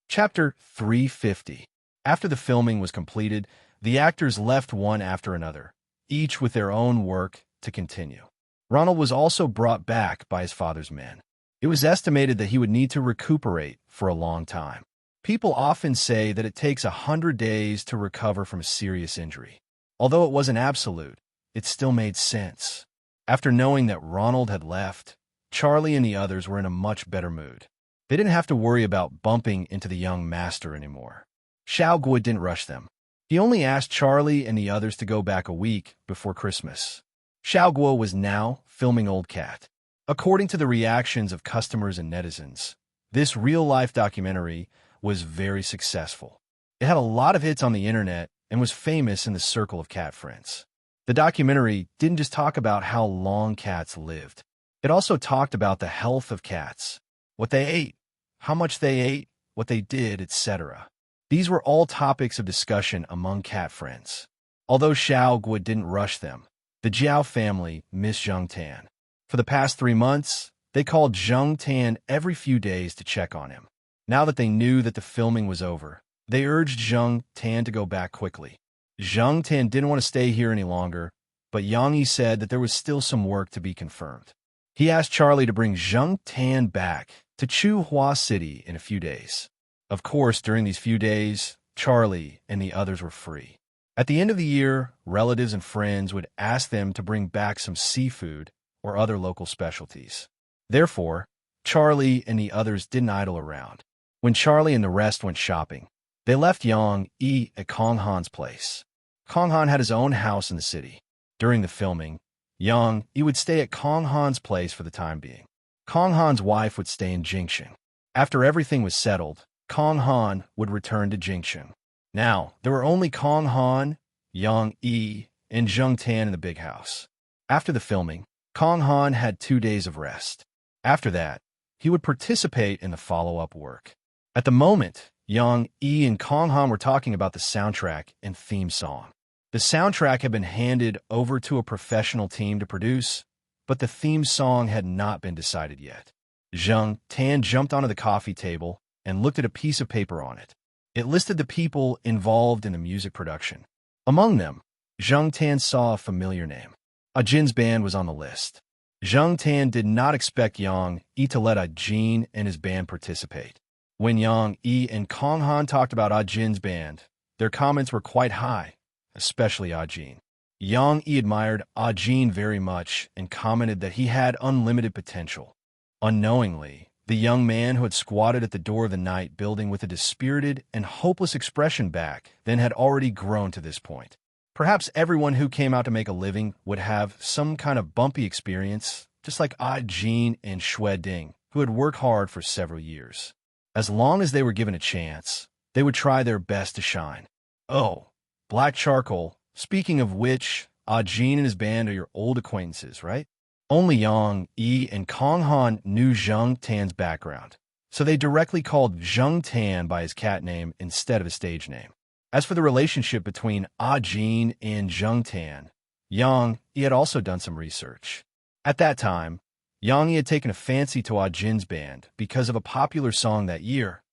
Chapter 350. After the filming was completed, the actors left one after another, each with their own work to continue. Ronald was also brought back by his father's men. It was estimated that he would need to recuperate for a long time. People often say that it takes 100 days to recover from a serious injury. Although it wasn't absolute, it still made sense. After knowing that Ronald had left, Charlie and the others were in a much better mood. They didn't have to worry about bumping into the young master anymore. Xiao Guo didn't rush them. He only asked Charlie and the others to go back a week before Christmas. Xiao Guo was now filming Old Cat. According to the reactions of customers and netizens, this real-life documentary was very successful. It had a lot of hits on the internet and was famous in the circle of cat friends. The documentary didn't just talk about how long cats lived. It also talked about the health of cats, what they ate, how much they ate, what they did, etc. These were all topics of discussion among cat friends. Although Xiao Guo didn't rush them, the Jiao family missed Zheng Tan. For the past 3 months, they called Zheng Tan every few days to check on him. Now that they knew that the filming was over, they urged Zheng Tan to go back quickly. Zheng Tan didn't want to stay here any longer, but Yang Yi said that there was still some work to be confirmed. He asked Charlie to bring Zheng Tan back to Chuhua City in a few days. Of course, during these few days, Charlie and the others were free. At the end of the year, relatives and friends would ask them to bring back some seafood or other local specialties. Therefore, Charlie and the others didn't idle around. When Charlie and the rest went shopping, they left Yang Yi at Kong Han's place. Kong Han had his own house in the city. During the filming, Yang Yi would stay at Kong Han's place for the time being. Kong Han's wife would stay in Jingxing. After everything was settled, Kong Han would return to Jingxing. Now, there were only Kong Han, Yang Yi, and Zheng Tan in the big house. After the filming, Kong Han had 2 days of rest. After that, he would participate in the follow-up work. At the moment, Yang Yi and Kong Han were talking about the soundtrack and theme song. The soundtrack had been handed over to a professional team to produce, but the theme song had not been decided yet. Zheng Tan jumped onto the coffee table and looked at a piece of paper on it. It listed the people involved in the music production. Among them, Zheng Tan saw a familiar name. Ajin's band was on the list. Zheng Tan did not expect Yang Yi to let Ajin and his band participate. When Yang Yi and Kong Han talked about Ajin's band, their comments were quite high, especially Ajin. Yang Yi admired Ajin very much and commented that he had unlimited potential. Unknowingly, the young man who had squatted at the door of the night building with a dispirited and hopeless expression back then had already grown to this point. Perhaps everyone who came out to make a living would have some kind of bumpy experience, just like Ajin and Xue Ding, who had worked hard for several years. As long as they were given a chance, they would try their best to shine. Oh, Black Charcoal, speaking of which, Ajin and his band are your old acquaintances, right? Only Yang Yi and Kong Han knew Zheng Tan's background, so they directly called Zheng Tan by his cat name instead of his stage name. As for the relationship between Ajin and Zheng Tan, Yang Yi had also done some research. At that time, Yang Yi had taken a fancy to Ajin's band because of a popular song that year,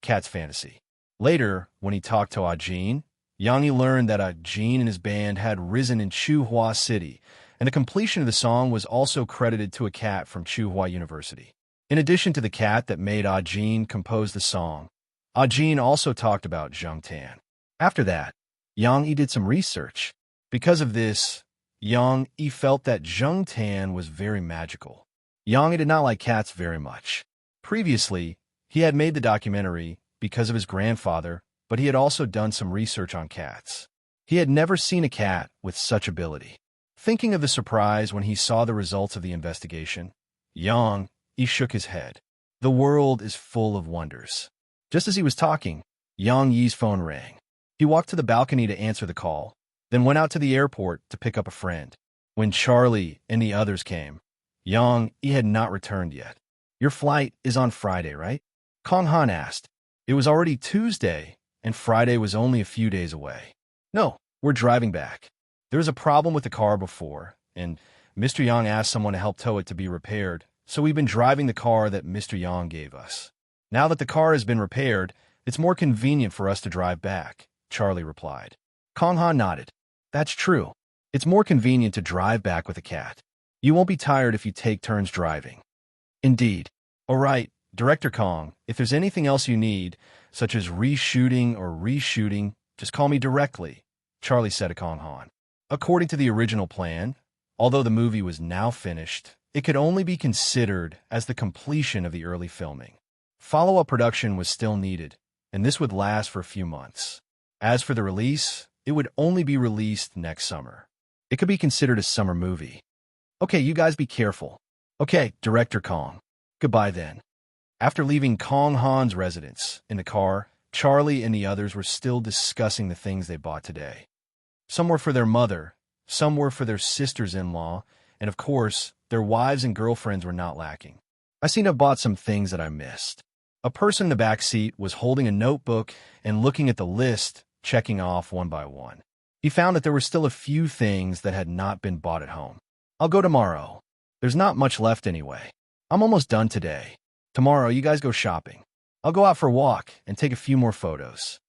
Cat's Fantasy. Later, when he talked to Ajin, Yang Yi learned that Ajin and his band had risen in Chuhua City, and the completion of the song was also credited to a cat from Chuhua University. In addition to the cat that made Ajin compose the song, Ajin also talked about Zheng Tan. After that, Yang Yi did some research. Because of this, Yang Yi felt that Zheng Tan was very magical. Yang Yi did not like cats very much. Previously, he had made the documentary because of his grandfather, but he had also done some research on cats. He had never seen a cat with such ability. Thinking of the surprise when he saw the results of the investigation, Yang Yi shook his head. The world is full of wonders. Just as he was talking, Yang Yi's phone rang. He walked to the balcony to answer the call, then went out to the airport to pick up a friend. When Charlie and the others came, Yang Yi had not returned yet. Your flight is on Friday, right? Kong Han asked. It was already Tuesday, and Friday was only a few days away. No, We're driving back. There was a problem with the car before, and Mr. Yang asked someone to help tow it to be repaired, so we've been driving the car that Mr. Yang gave us. Now that the car has been repaired, it's more convenient for us to drive back, Charlie replied. Kong Han nodded. That's true. It's more convenient to drive back with a cat. You won't be tired if you take turns driving. Indeed. All right, Director Kong, if there's anything else you need, such as reshooting, just call me directly, Charlie said to Kong Han. According to the original plan, although the movie was now finished, it could only be considered as the completion of the early filming. Follow-up production was still needed, and this would last for a few months. As for the release, it would only be released next summer. It could be considered a summer movie. Okay, you guys be careful. Okay, Director Kong. Goodbye then. After leaving Kong Han's residence in the car, Charlie and the others were still discussing the things they bought today. Some were for their mother, some were for their sisters-in-law, and of course, their wives and girlfriends were not lacking. I seem to have bought some things that I missed. A person in the back seat was holding a notebook and looking at the list, checking off one by one. He found that there were still a few things that had not been bought at home. I'll go tomorrow. There's not much left anyway. I'm almost done today. Tomorrow, you guys go shopping. I'll go out for a walk and take a few more photos.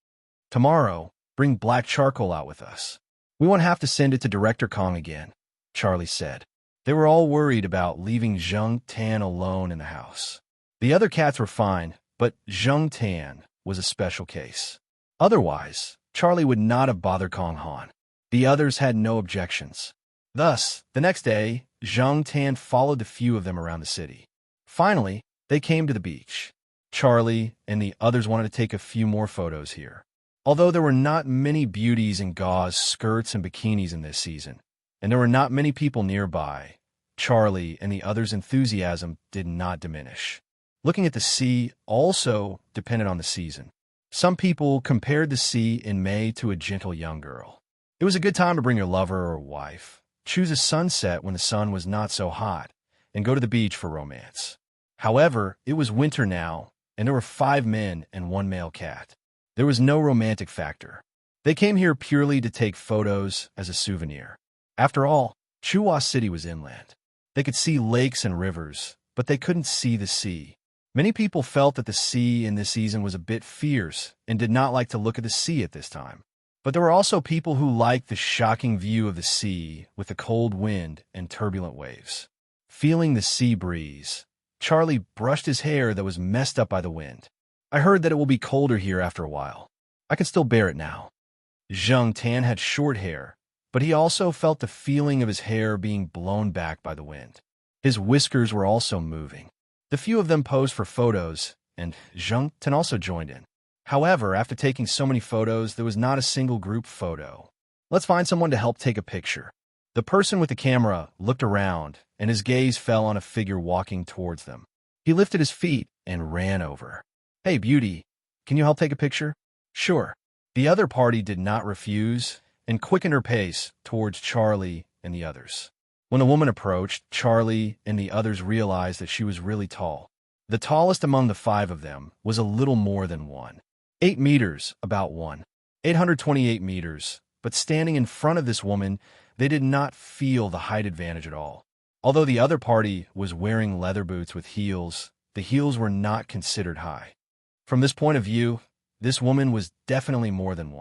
Tomorrow, bring black charcoal out with us. We won't have to send it to Director Kong again, Charlie said. They were all worried about leaving Zheng Tan alone in the house. The other cats were fine, but Zheng Tan was a special case. Otherwise, Charlie would not have bothered Kong Han. The others had no objections. Thus, the next day, Zheng Tan followed the few of them around the city. Finally, they came to the beach. Charlie and the others wanted to take a few more photos here. Although there were not many beauties in gauze skirts and bikinis in this season, and there were not many people nearby, Charlie and the others' enthusiasm did not diminish. Looking at the sea also depended on the season. Some people compared the sea in May to a gentle young girl. It was a good time to bring your lover or wife. Choose a sunset when the sun was not so hot, and go to the beach for romance. However, it was winter now, and there were 5 men and 1 male cat. There was no romantic factor. They came here purely to take photos as a souvenir. After all, Chuhua City was inland. They could see lakes and rivers, but they couldn't see the sea. Many people felt that the sea in this season was a bit fierce and did not like to look at the sea at this time. But there were also people who liked the shocking view of the sea with the cold wind and turbulent waves. Feeling the sea breeze, Charlie brushed his hair that was messed up by the wind. I heard that it will be colder here after a while. I can still bear it now. Zheng Tan had short hair, but he also felt the feeling of his hair being blown back by the wind. His whiskers were also moving. The few of them posed for photos, and Zheng Tan also joined in. However, after taking so many photos, there was not a single group photo. Let's find someone to help take a picture. The person with the camera looked around, and his gaze fell on a figure walking towards them. He lifted his feet and ran over. Hey, beauty, can you help take a picture? Sure. The other party did not refuse and quickened her pace towards Charlie and the others. When the woman approached, Charlie and the others realized that she was really tall. The tallest among the 5 of them was a little more than 1. 8 meters, about 828 meters, but standing in front of this woman, they did not feel the height advantage at all. Although the other party was wearing leather boots with heels, the heels were not considered high. From this point of view, this woman was definitely more than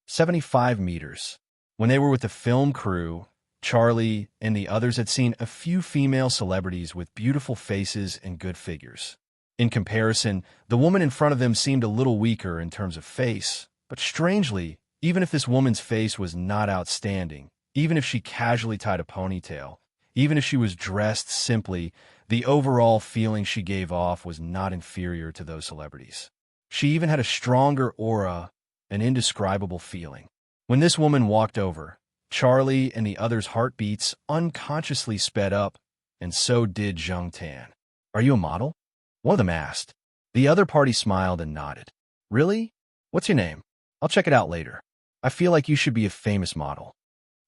75 meters. When they were with the film crew, Charlie and the others had seen a few female celebrities with beautiful faces and good figures. In comparison, the woman in front of them seemed a little weaker in terms of face, but strangely, even if this woman's face was not outstanding, even if she casually tied a ponytail, even if she was dressed simply, the overall feeling she gave off was not inferior to those celebrities. She even had a stronger aura, an indescribable feeling. When this woman walked over, Charlie and the others' heartbeats unconsciously sped up, and so did Zheng Tan. Are you a model? One of them asked. The other party smiled and nodded. Really? What's your name? I'll check it out later. I feel like you should be a famous model.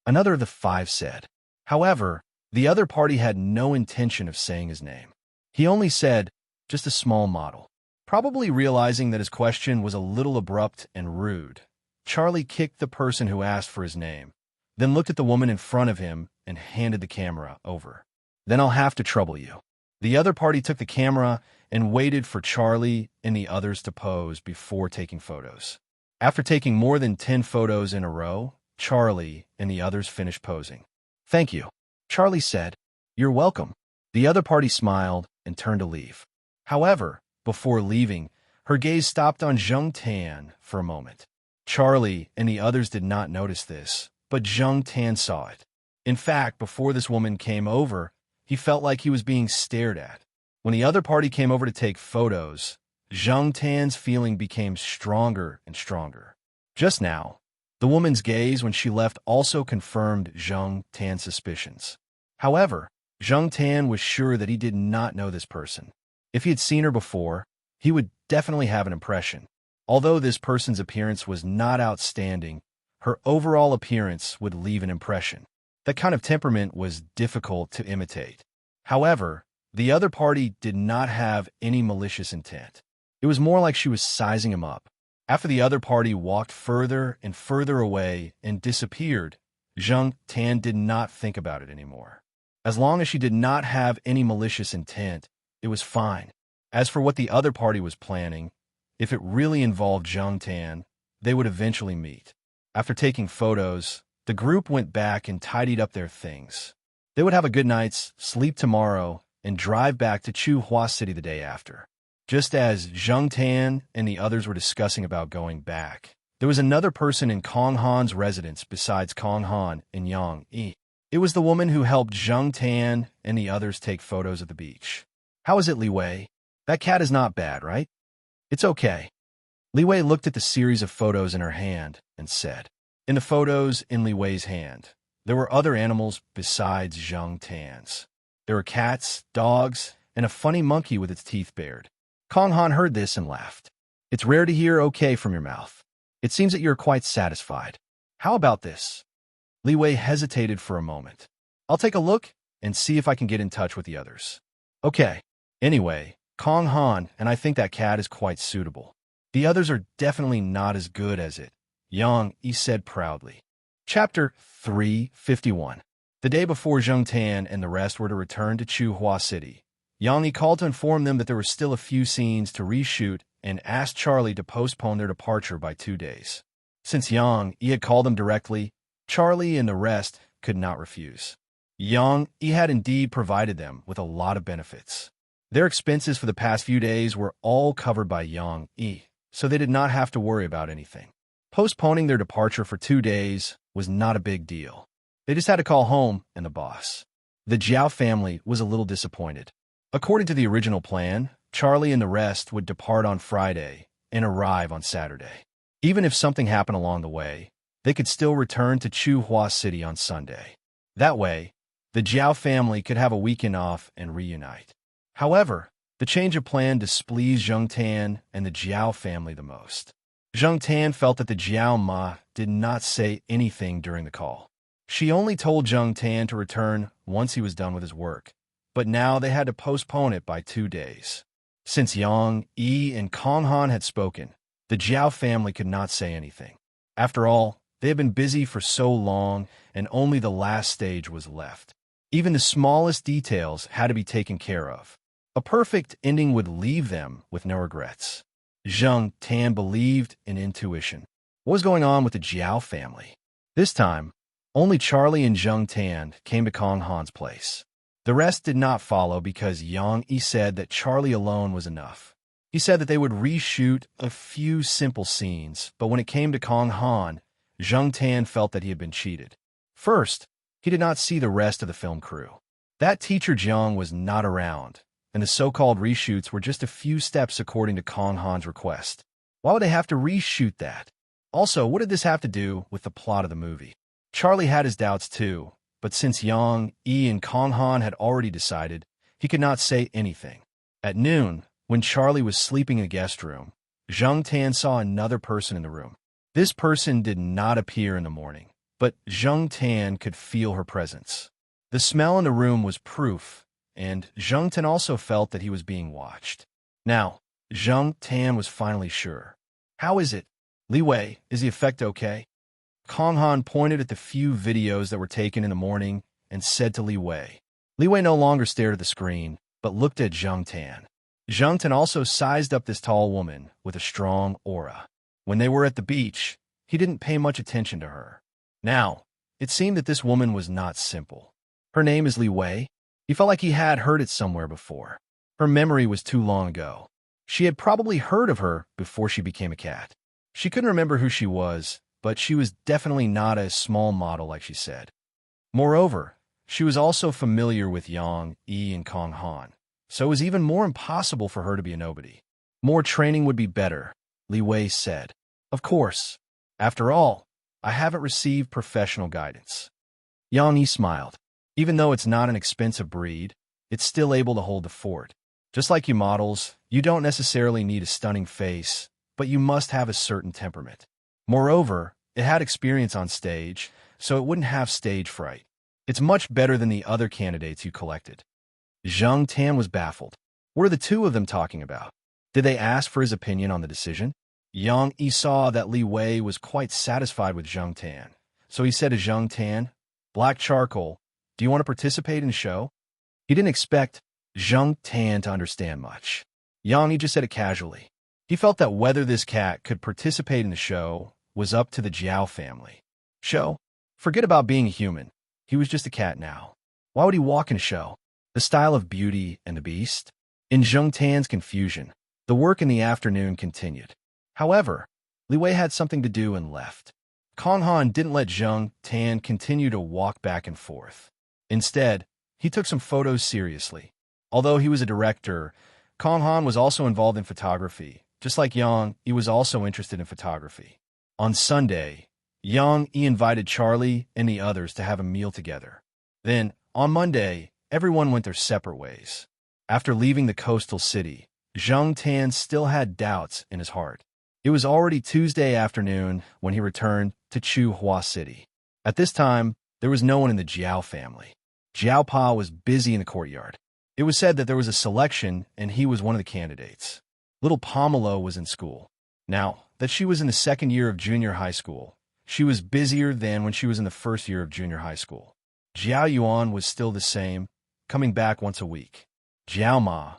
Another of the 5 said. However, the other party had no intention of saying his name. He only said, just a small model. Probably realizing that his question was a little abrupt and rude, Charlie kicked the person who asked for his name, then looked at the woman in front of him and handed the camera over. Then I'll have to trouble you. The other party took the camera and waited for Charlie and the others to pose before taking photos. After taking more than 10 photos in a row, Charlie and the others finished posing. "Thank you," Charlie said. "You're welcome." The other party smiled and turned to leave. However, before leaving, her gaze stopped on Jung Tan for a moment. Charlie and the others did not notice this, but Jung Tan saw it. In fact, before this woman came over, he felt like he was being stared at. When the other party came over to take photos, Jung Tan's feeling became stronger and stronger. Just now, the woman's gaze when she left also confirmed Jung Tan's suspicions. However, Jung Tan was sure that he did not know this person. If he had seen her before, he would definitely have an impression. Although this person's appearance was not outstanding, her overall appearance would leave an impression. That kind of temperament was difficult to imitate. However, the other party did not have any malicious intent. It was more like she was sizing him up. After the other party walked further and further away and disappeared, Jung Tan did not think about it anymore. As long as she did not have any malicious intent, it was fine. As for what the other party was planning, if it really involved Jung Tan, they would eventually meet. After taking photos, the group went back and tidied up their things. They would have a good night's sleep tomorrow and drive back to Chuhua City the day after. Just as Jung Tan and the others were discussing about going back, there was another person in Kong Han's residence besides Kong Han and Yang Yi. It was the woman who helped Jung Tan and the others take photos at the beach. "How is it, Li Wei? That cat is not bad, right?" "It's okay." Li Wei looked at the series of photos in her hand and said. In the photos in Li Wei's hand, there were other animals besides Jung Tan's. There were cats, dogs, and a funny monkey with its teeth bared. Kong Han heard this and laughed. "It's rare to hear okay from your mouth. It seems that you're quite satisfied. How about this?" Li Wei hesitated for a moment. "I'll take a look and see if I can get in touch with the others." "Okay. Anyway, Kong Han, and I think that cat is quite suitable. The others are definitely not as good as it," Yang Yi said proudly. Chapter 351. The day before Jung Tan and the rest were to return to Chuhua City, Yang Yi called to inform them that there were still a few scenes to reshoot and asked Charlie to postpone their departure by 2 days. Since Yang Yi had called them directly, Charlie and the rest could not refuse. Yang Yi had indeed provided them with a lot of benefits. Their expenses for the past few days were all covered by Yang Yi, so they did not have to worry about anything. Postponing their departure for 2 days was not a big deal. They just had to call home and the boss. The Jiao family was a little disappointed. According to the original plan, Charlie and the rest would depart on Friday and arrive on Saturday. Even if something happened along the way, they could still return to Chuhua City on Sunday. That way, the Jiao family could have a weekend off and reunite. However, the change of plan displeased Jung Tan and the Jiao family the most. Jung Tan felt that the Jiao Ma did not say anything during the call. She only told Jung Tan to return once he was done with his work, but now they had to postpone it by 2 days. Since Yang Yi and Kong Han had spoken, the Jiao family could not say anything. After all, they had been busy for so long, and only the last stage was left. Even the smallest details had to be taken care of. A perfect ending would leave them with no regrets. Jung Tan believed in intuition. What was going on with the Jiao family? This time, only Charlie and Jung Tan came to Kong Han's place. The rest did not follow because Yang Yi said that Charlie alone was enough. He said that they would reshoot a few simple scenes, but when it came to Kong Han, Jung Tan felt that he had been cheated. First, he did not see the rest of the film crew. That teacher Jiang was not around, and the so-called reshoots were just a few steps according to Kong Han's request. Why would they have to reshoot that? Also, what did this have to do with the plot of the movie? Charlie had his doubts too, but since Yang Yi and Kong Han had already decided, he could not say anything. At noon, when Charlie was sleeping in the guest room, Jung Tan saw another person in the room. This person did not appear in the morning, but Jung Tan could feel her presence. The smell in the room was proof, and Jung Tan also felt that he was being watched. Now, Jung Tan was finally sure. How is it? Li Wei, is the effect okay? Kong Han pointed at the few videos that were taken in the morning and said to Li Wei. Li Wei no longer stared at the screen, but looked at Zhang Tan. Zhang Tan also sized up this tall woman with a strong aura. When they were at the beach, he didn't pay much attention to her. Now, it seemed that this woman was not simple. Her name is Li Wei. He felt like he had heard it somewhere before. Her memory was too long ago. She had probably heard of her before she became a cat. She couldn't remember who she was, but she was definitely not a small model like she said. Moreover, she was also familiar with Yang, Yi, and Kong Han, so it was even more impossible for her to be a nobody. More training would be better, Li Wei said. Of course. After all, I haven't received professional guidance. Yang Yi smiled. Even though it's not an expensive breed, it's still able to hold the fort. Just like you models, you don't necessarily need a stunning face, but you must have a certain temperament. Moreover, it had experience on stage, so it wouldn't have stage fright. It's much better than the other candidates you collected. Zhang Tan was baffled. What are the two of them talking about? Did they ask for his opinion on the decision? Yang Yi saw that Li Wei was quite satisfied with Zhang Tan, so he said to Zhang Tan, "Black charcoal, do you want to participate in the show?" He didn't expect Zhang Tan to understand much. Yang Yi just said it casually. He felt that whether this cat could participate in the show was up to the Jiao family. Show? Forget about being a human. He was just a cat now. Why would he walk in a show? The style of Beauty and the Beast? In Zhang Tan's confusion, the work in the afternoon continued. However, Li Wei had something to do and left. Kong Han didn't let Zhang Tan continue to walk back and forth. Instead, he took some photos seriously. Although he was a director, Kong Han was also involved in photography. Just like Yang, he was also interested in photography. On Sunday, Yang Yi invited Charlie and the others to have a meal together. Then, on Monday, everyone went their separate ways. After leaving the coastal city, Zhang Tan still had doubts in his heart. It was already Tuesday afternoon when he returned to Chuhua City. At this time, there was no one in the Jiao family. Jiao Pa was busy in the courtyard. It was said that there was a selection and he was one of the candidates. Little Pomelo was in school. Now that she was in the second year of junior high school, she was busier than when she was in the first year of junior high school. Jiao Yuan was still the same, coming back once a week. Jiao Ma,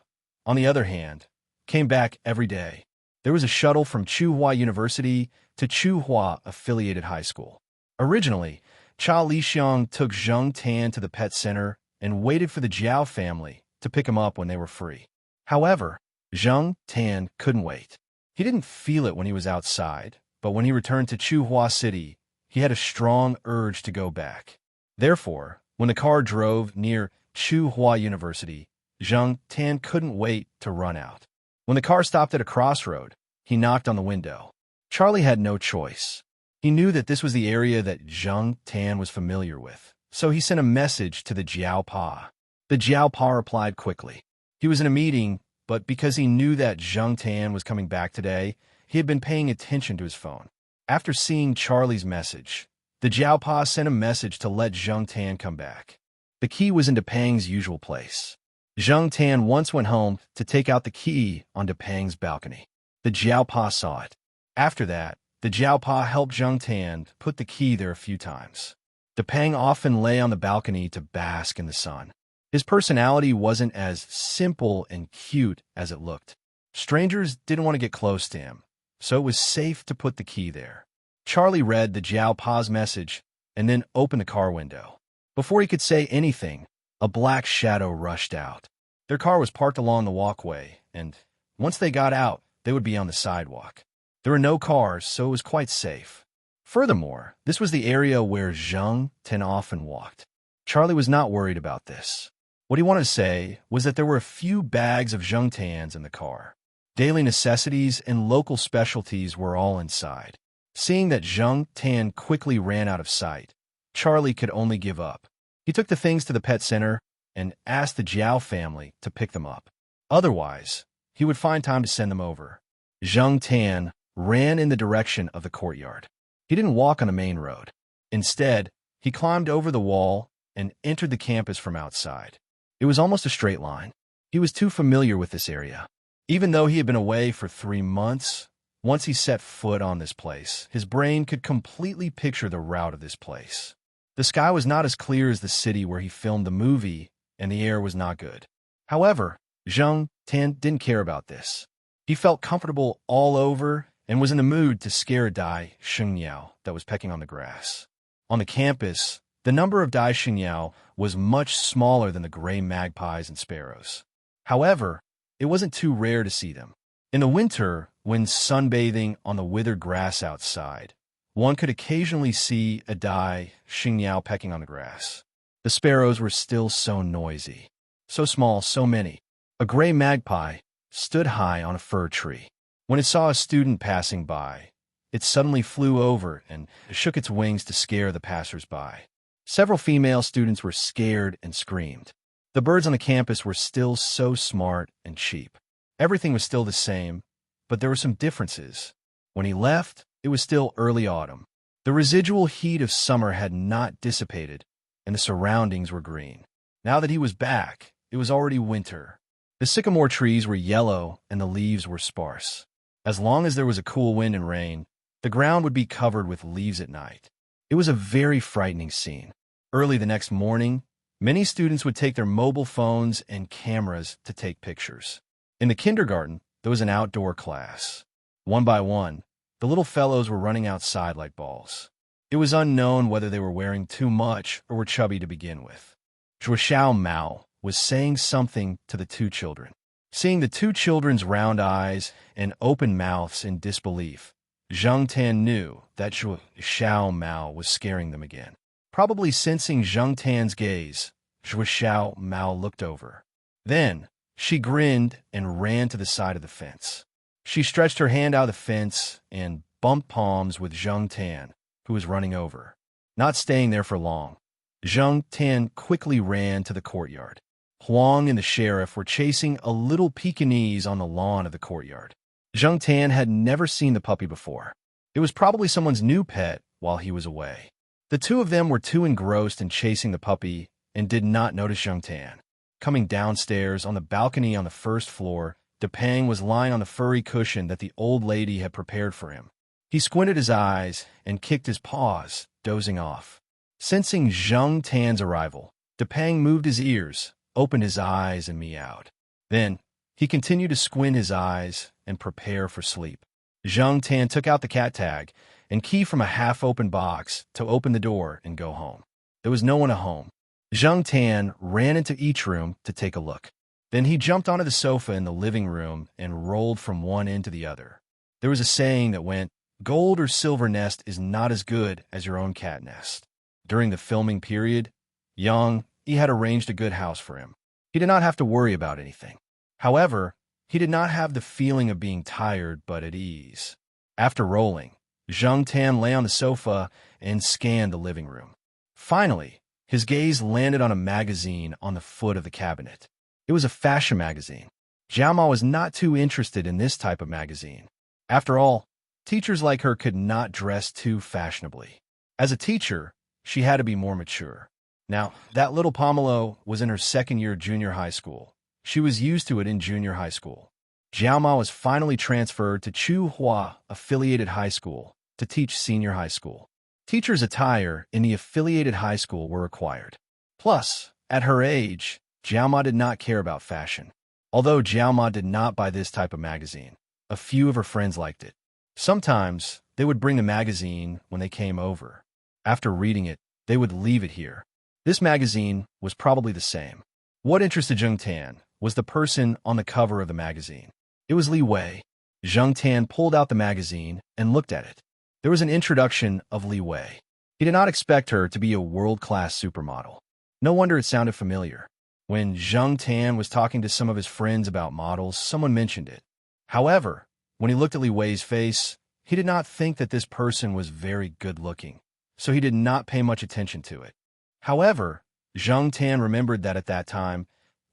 on the other hand, came back every day. There was a shuttle from Chuhua University to Chuhua Affiliated High School. Originally, Cha Lixiang took Zhang Tan to the pet center and waited for the Jiao family to pick him up when they were free. However, Zhang Tan couldn't wait. He didn't feel it when he was outside, but when he returned to Chuhua City, he had a strong urge to go back. Therefore, when the car drove near Chuhua University, Zhang Tan couldn't wait to run out. When the car stopped at a crossroad, he knocked on the window. Charlie had no choice. He knew that this was the area that Zhang Tan was familiar with, so he sent a message to the Jiao Pa. The Jiao Pa replied quickly. He was in a meeting, but because he knew that Zhang Tan was coming back today, he had been paying attention to his phone. After seeing Charlie's message, the Jiao Pa sent a message to let Zhang Tan come back. The key was in Depang's usual place. Zhang Tan once went home to take out the key on Depang's balcony. The Jiao Pa saw it. After that, the Jiao Pa helped Zhang Tan put the key there a few times. Depang often lay on the balcony to bask in the sun. His personality wasn't as simple and cute as it looked. Strangers didn't want to get close to him, so it was safe to put the key there. Charlie read the Jiao Pa's message and then opened the car window. Before he could say anything, a black shadow rushed out. Their car was parked along the walkway, and once they got out, they would be on the sidewalk. There were no cars, so it was quite safe. Furthermore, this was the area where Zhang Tan often walked. Charlie was not worried about this. What he wanted to say was that there were a few bags of Zhang Tan's in the car. Daily necessities and local specialties were all inside. Seeing that Zhang Tan quickly ran out of sight, Charlie could only give up. He took the things to the pet center and asked the Jiao family to pick them up. Otherwise, he would find time to send them over. Zhang Tan ran in the direction of the courtyard. He didn't walk on the main road. Instead, he climbed over the wall and entered the campus from outside. It was almost a straight line. He was too familiar with this area. Even though he had been away for 3 months, Once he set foot on this place, his brain could completely picture the route of this place. The sky was not as clear as the city where he filmed the movie, and the air was not good. However, Zhang Tan didn't care about this. He felt comfortable all over and was in the mood to scare a Dai Xingyao that was pecking on the grass. On the campus, the number of Dai Xingyao was much smaller than the gray magpies and sparrows. However, it wasn't too rare to see them. In the winter, when sunbathing on the withered grass outside, one could occasionally see a Dai Xingyao pecking on the grass. The sparrows were still so noisy. So small, so many. A gray magpie stood high on a fir tree. When it saw a student passing by, it suddenly flew over and shook its wings to scare the passers-by. Several female students were scared and screamed. The birds on the campus were still so smart and cheap. Everything was still the same, but there were some differences. When he left, it was still early autumn. The residual heat of summer had not dissipated, and the surroundings were green. Now that he was back, it was already winter. The sycamore trees were yellow and the leaves were sparse. As long as there was a cool wind and rain, the ground would be covered with leaves at night. It was a very frightening scene. Early the next morning, many students would take their mobile phones and cameras to take pictures. In the kindergarten, there was an outdoor class. One by one, the little fellows were running outside like balls. It was unknown whether they were wearing too much or were chubby to begin with. Zhuo Mao was saying something to the two children. Seeing the two children's round eyes and open mouths in disbelief, Zhang Tan knew that Zhuo Mao was scaring them again. Probably sensing Zhang Tan's gaze, Zhuo Mao looked over. Then, she grinned and ran to the side of the fence. She stretched her hand out of the fence and bumped palms with Zhang Tan, who was running over. Not staying there for long, Zhang Tan quickly ran to the courtyard. Huang and the sheriff were chasing a little Pekingese on the lawn of the courtyard. Zhang Tan had never seen the puppy before. It was probably someone's new pet while he was away. The two of them were too engrossed in chasing the puppy and did not notice Zhang Tan. Coming downstairs on the balcony on the first floor, Depang was lying on the furry cushion that the old lady had prepared for him. He squinted his eyes and kicked his paws, dozing off. Sensing Zhang Tan's arrival, Depang moved his ears, opened his eyes, and meowed. Then, he continued to squint his eyes and prepare for sleep. Zhang Tan took out the cat tag and key from a half-open box to open the door and go home. There was no one at home. Zhang Tan ran into each room to take a look. Then he jumped onto the sofa in the living room and rolled from one end to the other. There was a saying that went, "Gold or silver nest is not as good as your own cat nest." During the filming period, he had arranged a good house for him. He did not have to worry about anything. However, he did not have the feeling of being tired but at ease. After rolling, Zhang Tan lay on the sofa and scanned the living room. Finally, his gaze landed on a magazine on the foot of the cabinet. It was a fashion magazine. Jiao Ma was not too interested in this type of magazine. After all, teachers like her could not dress too fashionably. As a teacher, she had to be more mature. Now, that little Pomelo was in her second year junior high school. She was used to it in junior high school. Jiao Ma was finally transferred to Chuhua Affiliated High School to teach senior high school. Teachers' attire in the affiliated high school were required. Plus, at her age, Jiao Ma did not care about fashion. Although Jiao Ma did not buy this type of magazine, a few of her friends liked it. Sometimes, they would bring the magazine when they came over. After reading it, they would leave it here. This magazine was probably the same. What interested Zhang Tan was the person on the cover of the magazine. It was Li Wei. Zhang Tan pulled out the magazine and looked at it. There was an introduction of Li Wei. He did not expect her to be a world-class supermodel. No wonder it sounded familiar. When Zhang Tan was talking to some of his friends about models, someone mentioned it. However, when he looked at Li Wei's face, he did not think that this person was very good-looking, so he did not pay much attention to it. However, Zhang Tan remembered that at that time,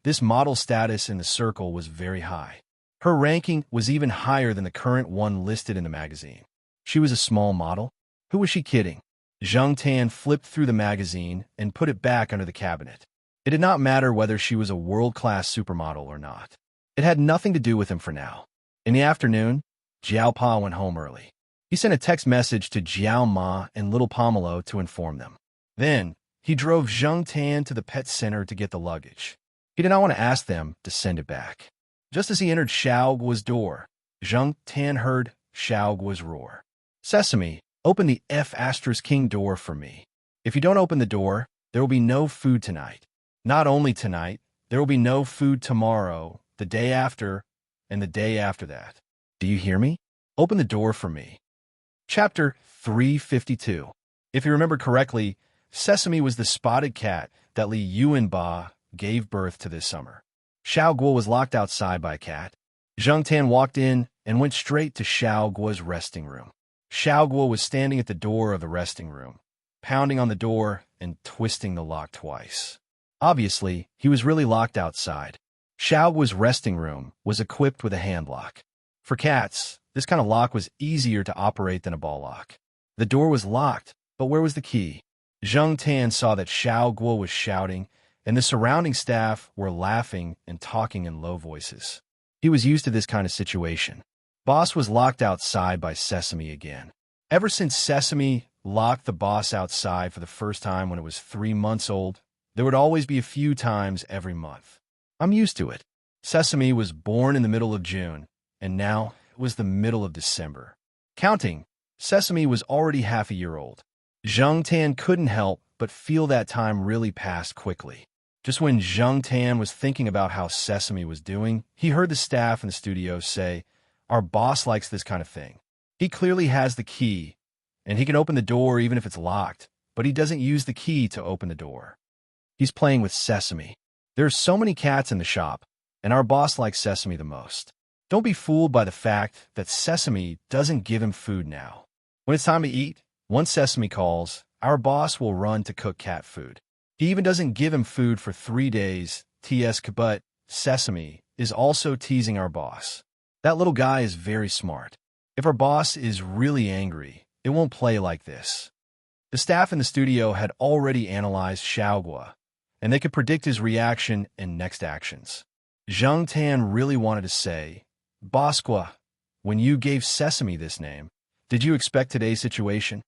this model status in the circle was very high. Her ranking was even higher than the current one listed in the magazine. She was a small model? Who was she kidding? Zhang Tan flipped through the magazine and put it back under the cabinet. It did not matter whether she was a world-class supermodel or not. It had nothing to do with him for now. In the afternoon, Jiao Pa went home early. He sent a text message to Jiao Ma and little Pomelo to inform them. Then, he drove Zheng Tan to the pet center to get the luggage. He did not want to ask them to send it back. Just as he entered Xiao Guo's door, Zheng Tan heard Xiao Guo's roar. "Sesame, open the F***king door for me. If you don't open the door, there will be no food tonight. Not only tonight, there will be no food tomorrow, the day after, and the day after that. Do you hear me? Open the door for me." Chapter 352. If you remember correctly, Sesame was the spotted cat that Li Yuanba gave birth to this summer. Xiao Guo was locked outside by a cat. Zheng Tan walked in and went straight to Xiao Guo's resting room. Xiao Guo was standing at the door of the resting room, pounding on the door and twisting the lock twice. Obviously, he was really locked outside. Xiao Guo's resting room was equipped with a hand lock. For cats, this kind of lock was easier to operate than a ball lock. The door was locked, but where was the key? Zheng Tan saw that Xiao Guo was shouting, and the surrounding staff were laughing and talking in low voices. He was used to this kind of situation. Boss was locked outside by Sesame again. Ever since Sesame locked the boss outside for the first time when it was 3 months old, there would always be a few times every month. I'm used to it. Sesame was born in the middle of June, and now it was the middle of December. Counting, Sesame was already half a year old. Zheng Tan couldn't help but feel that time really passed quickly. Just when Zheng Tan was thinking about how Sesame was doing, he heard the staff in the studio say, "Our boss likes this kind of thing. He clearly has the key, and he can open the door even if it's locked, but he doesn't use the key to open the door. He's playing with Sesame. There are so many cats in the shop, and our boss likes Sesame the most. Don't be fooled by the fact that Sesame doesn't give him food now. When it's time to eat, once Sesame calls, our boss will run to cook cat food. He even doesn't give him food for 3 days, but Sesame is also teasing our boss. That little guy is very smart. If our boss is really angry, it won't play like this." The staff in the studio had already analyzed Xiao Guo, and they could predict his reaction and next actions. Zheng Tan really wanted to say, "Boss Guo, when you gave Sesame this name, did you expect today's situation?"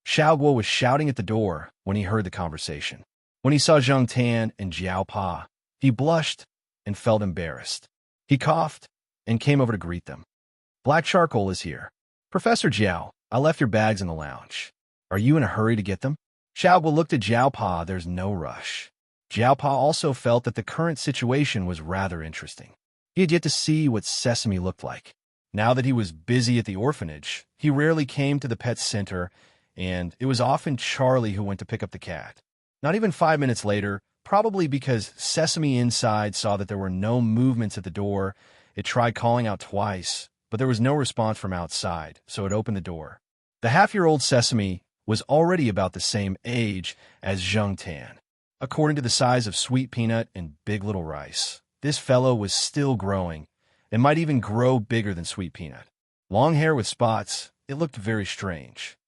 Xiao Guo was shouting at the door when he heard the conversation. When he saw Zheng Tan and Jiao Pa, he blushed and felt embarrassed. He coughed and came over to greet them. "Black Charcoal is here. Professor Jiao, I left your bags in the lounge. Are you in a hurry to get them?" Xiao Guo looked at Jiao Pa. There's no rush. Jiao Pa also felt that the current situation was rather interesting. He had yet to see what Sesame looked like. Now that he was busy at the orphanage, he rarely came to the pet center, and it was often Charlie who went to pick up the cat. Not even 5 minutes later, probably because Sesame inside saw that there were no movements at the door, it tried calling out twice, but there was no response from outside, so it opened the door. The half-year-old Sesame was already about the same age as Zheng Tan. According to the size of Sweet Peanut and Big Little Rice, this fellow was still growing, and might even grow bigger than Sweet Peanut. Long hair with spots, it looked very strange.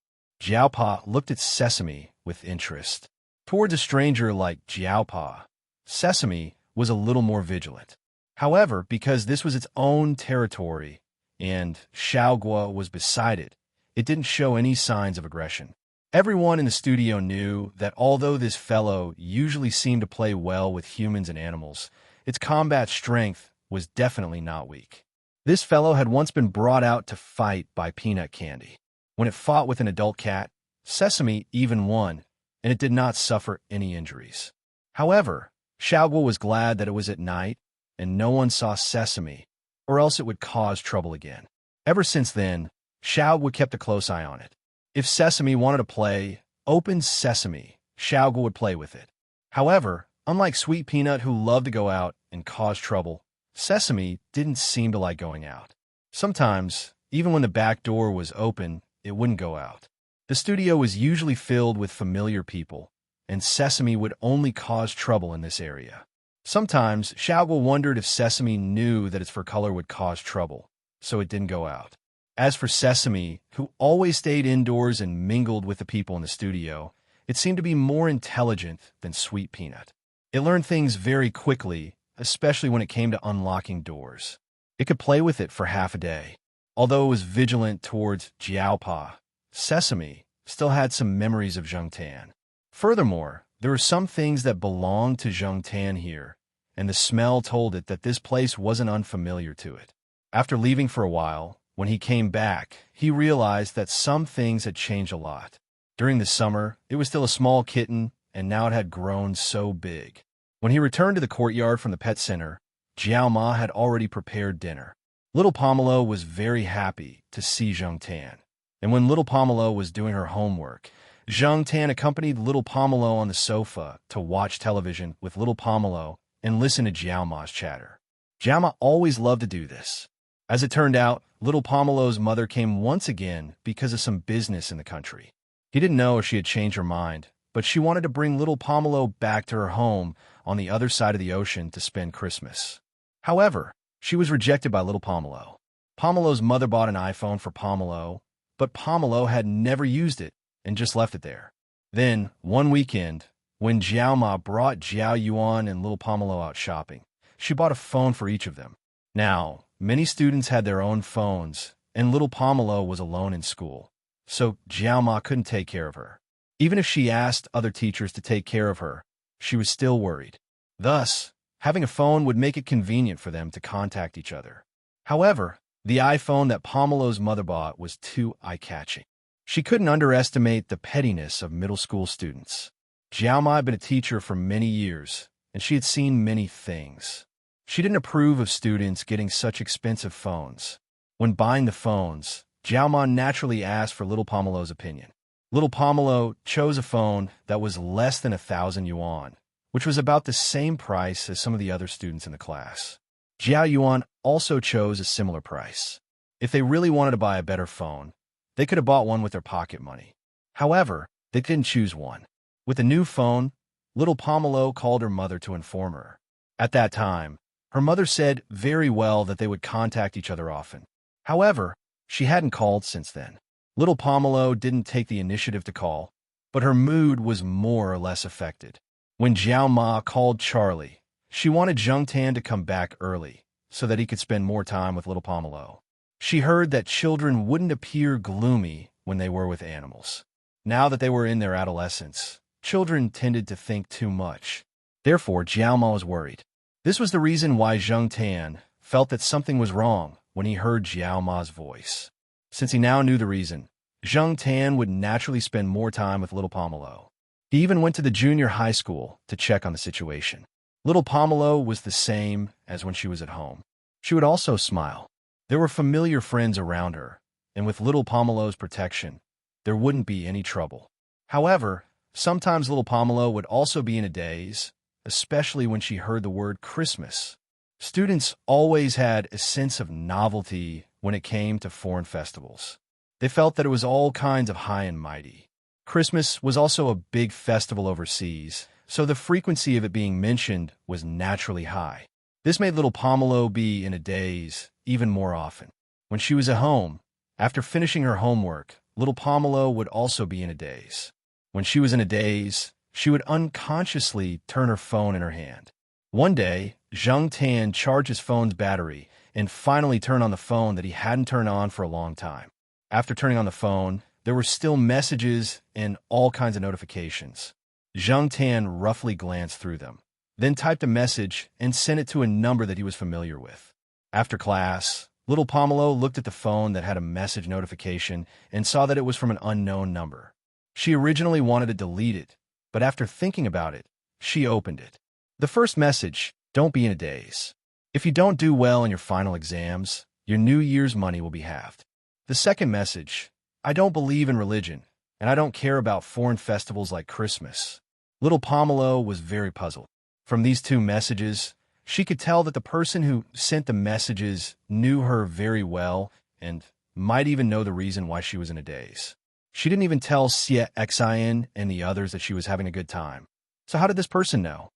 Jiao Pa looked at Sesame with interest. Towards a stranger like Jiao Pa, Sesame was a little more vigilant. However, because this was its own territory, and Xiao Guo was beside it, it didn't show any signs of aggression. Everyone in the studio knew that although this fellow usually seemed to play well with humans and animals, its combat strength was definitely not weak. This fellow had once been brought out to fight by Peanut Candy. When it fought with an adult cat, Sesame even won, and it did not suffer any injuries. However, Xiao Guo was glad that it was at night, and no one saw Sesame, or else it would cause trouble again. Ever since then, Xiao Guo kept a close eye on it. If Sesame wanted to play, open Sesame, Xiao Guo would play with it. However, unlike Sweet Peanut who loved to go out and cause trouble, Sesame didn't seem to like going out. Sometimes, even when the back door was open, it wouldn't go out. The studio was usually filled with familiar people, and Sesame would only cause trouble in this area. Sometimes, Xiao Guo wondered if Sesame knew that its fur color would cause trouble, so it didn't go out. As for Sesame, who always stayed indoors and mingled with the people in the studio, it seemed to be more intelligent than Sweet Peanut. It learned things very quickly, especially when it came to unlocking doors. It could play with it for half a day. Although it was vigilant towards Jiaopa, Sesame still had some memories of Zhengtan. Furthermore, there were some things that belonged to Zhengtan here, and the smell told it that this place wasn't unfamiliar to it. After leaving for a while, when he came back, he realized that some things had changed a lot. During the summer, it was still a small kitten, and now it had grown so big. When he returned to the courtyard from the pet center, Jiao Ma had already prepared dinner. Little Pomelo was very happy to see Zhengtan. And when little Pomelo was doing her homework, Zhengtan accompanied little Pomelo on the sofa to watch television with little Pomelo and listen to Jiao Ma's chatter. Jiao Ma always loved to do this. As it turned out, little Pomelo's mother came once again because of some business in the country. He didn't know if she had changed her mind, but she wanted to bring little Pomelo back to her home on the other side of the ocean to spend Christmas. However, she was rejected by little Pomelo. Pomelo's mother bought an iPhone for Pomelo, but Pomelo had never used it and just left it there. Then, one weekend, when Jiao Ma brought Jiao Yuan and little Pomelo out shopping, she bought a phone for each of them. Now, many students had their own phones, and little Pomelo was alone in school, so Jiao Ma couldn't take care of her. Even if she asked other teachers to take care of her, she was still worried. Thus, having a phone would make it convenient for them to contact each other. However, the iPhone that Pomelo's mother bought was too eye-catching. She couldn't underestimate the pettiness of middle school students. Jiao Ma had been a teacher for many years, and she had seen many things. She didn't approve of students getting such expensive phones. When buying the phones, Jiao Ma naturally asked for little Pomelo's opinion. Little Pomelo chose a phone that was less than 1,000 yuan, which was about the same price as some of the other students in the class. Jiao Yuan also chose a similar price. If they really wanted to buy a better phone, they could have bought one with their pocket money. However, they didn't choose one. With the new phone, little Pomelo called her mother to inform her. At that time, her mother said very well that they would contact each other often. However, she hadn't called since then. Little Pomelo didn't take the initiative to call, but her mood was more or less affected. When Jiao Ma called Charlie, she wanted Zhengtan to come back early so that he could spend more time with little Pomelo. She heard that children wouldn't appear gloomy when they were with animals. Now that they were in their adolescence, children tended to think too much. Therefore, Jiao Ma was worried. This was the reason why Zhengtan felt that something was wrong when he heard Jiao Ma's voice. Since he now knew the reason, Zhengtan would naturally spend more time with little Pomelo. He even went to the junior high school to check on the situation. Little Pomelo was the same as when she was at home. She would also smile. There were familiar friends around her, and with little Pomelo's protection, there wouldn't be any trouble. However, sometimes little Pomelo would also be in a daze, especially when she heard the word Christmas. Students always had a sense of novelty when it came to foreign festivals. They felt that it was all kinds of high and mighty. Christmas was also a big festival overseas, so the frequency of it being mentioned was naturally high. This made little Pomelo be in a daze even more often. When she was at home, after finishing her homework, little Pomelo would also be in a daze. When she was in a daze, she would unconsciously turn her phone in her hand. One day, Zhengtan charged his phone's battery and finally turned on the phone that he hadn't turned on for a long time. After turning on the phone, there were still messages and all kinds of notifications. Zhengtan roughly glanced through them, then typed a message and sent it to a number that he was familiar with. After class, little Pomelo looked at the phone that had a message notification and saw that it was from an unknown number. She originally wanted to delete it, but after thinking about it, she opened it. The first message, "Don't be in a daze. If you don't do well in your final exams, your New Year's money will be halved." The second message, "I don't believe in religion, and I don't care about foreign festivals like Christmas." Little Pomelo was very puzzled. From these two messages, she could tell that the person who sent the messages knew her very well and might even know the reason why she was in a daze. She didn't even tell Xie Xin and the others that she was having a good time. So how did this person know?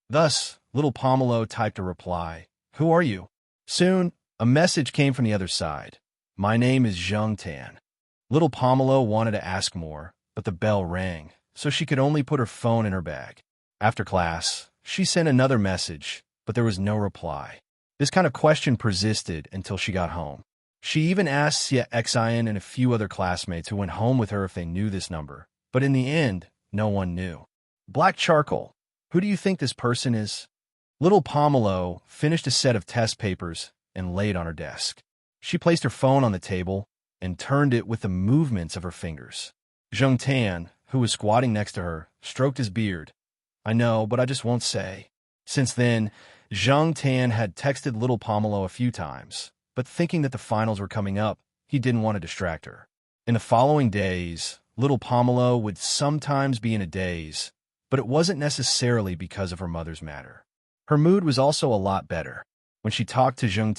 Thus, little Pomelo typed a reply, "Who are you?" Soon, a message came from the other side. "My name is Zhengtan." Little Pomelo wanted to ask more, but the bell rang, so she could only put her phone in her bag. After class, she sent another message, but there was no reply. This kind of question persisted until she got home. She even asked Xia Xian and a few other classmates who went home with her if they knew this number, but in the end, no one knew. Black charcoal. Who do you think this person is? Little Pomelo finished a set of test papers and laid on her desk. She placed her phone on the table and turned it with the movements of her fingers. Zheng Tan, who was squatting next to her, stroked his beard. I know, but I just won't say. Since then, Zheng Tan had texted Little Pomelo a few times, but thinking that the finals were coming up, he didn't want to distract her. In the following days, Little Pomelo would sometimes be in a daze, but it wasn't necessarily because of her mother's matter. Her mood was also a lot better. When she talked to Zheng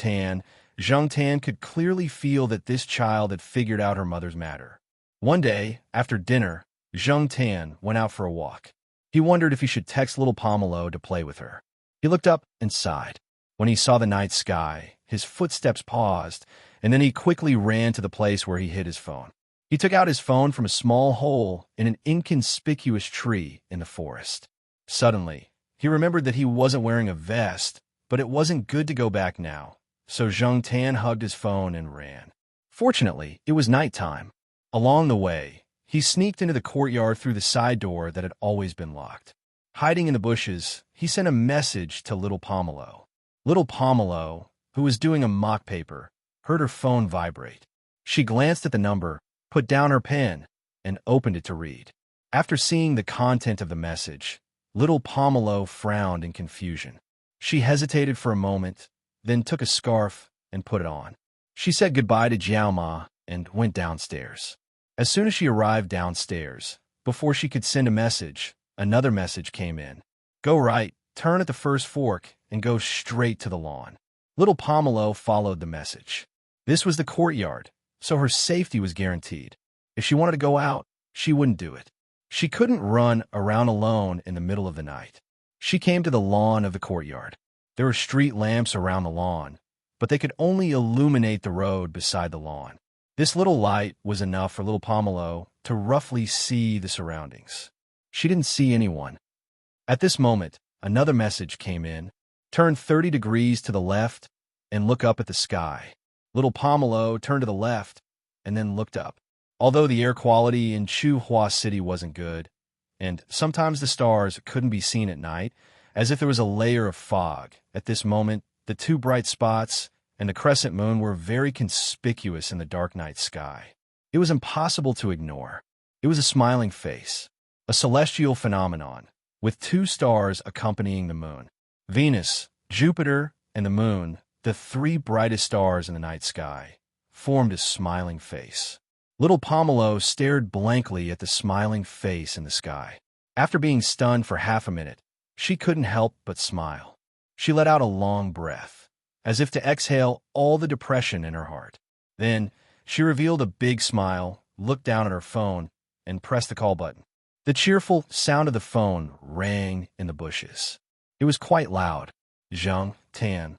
Tan could clearly feel that this child had figured out her mother's matter. One day, after dinner, Zheng Tan went out for a walk. He wondered if he should text Little Pomelo to play with her. He looked up and sighed. When he saw the night sky, his footsteps paused, and then he quickly ran to the place where he hid his phone. He took out his phone from a small hole in an inconspicuous tree in the forest. Suddenly, he remembered that he wasn't wearing a vest, but it wasn't good to go back now, so Zheng Tan hugged his phone and ran. Fortunately, it was nighttime. Along the way, he sneaked into the courtyard through the side door that had always been locked. Hiding in the bushes, he sent a message to Little Pomelo. Little Pomelo, who was doing a mock paper, heard her phone vibrate. She glanced at the number, put down her pen, and opened it to read. After seeing the content of the message, Little Pomelo frowned in confusion. She hesitated for a moment, then took a scarf and put it on. She said goodbye to Jiaoma and went downstairs. As soon as she arrived downstairs, before she could send a message, another message came in. Go right, turn at the first fork, and go straight to the lawn. Little Pomelo followed the message. This was the courtyard, so her safety was guaranteed. If she wanted to go out, she wouldn't do it. She couldn't run around alone in the middle of the night. She came to the lawn of the courtyard. There were street lamps around the lawn, but they could only illuminate the road beside the lawn. This little light was enough for Little Pomelo to roughly see the surroundings. She didn't see anyone. At this moment, another message came in. Turn 30 degrees to the left and look up at the sky. Little Pomelo turned to the left and then looked up. Although the air quality in Chuhua City wasn't good, and sometimes the stars couldn't be seen at night, as if there was a layer of fog, at this moment, the two bright spots and the crescent moon were very conspicuous in the dark night sky. It was impossible to ignore. It was a smiling face, a celestial phenomenon, with two stars accompanying the moon. Venus, Jupiter, and the moon, the three brightest stars in the night sky, formed a smiling face. Little Pomelo stared blankly at the smiling face in the sky. After being stunned for half a minute, she couldn't help but smile. She let out a long breath, as if to exhale all the depression in her heart. Then, she revealed a big smile, looked down at her phone, and pressed the call button. The cheerful sound of the phone rang in the bushes. It was quite loud. Zheng Tan.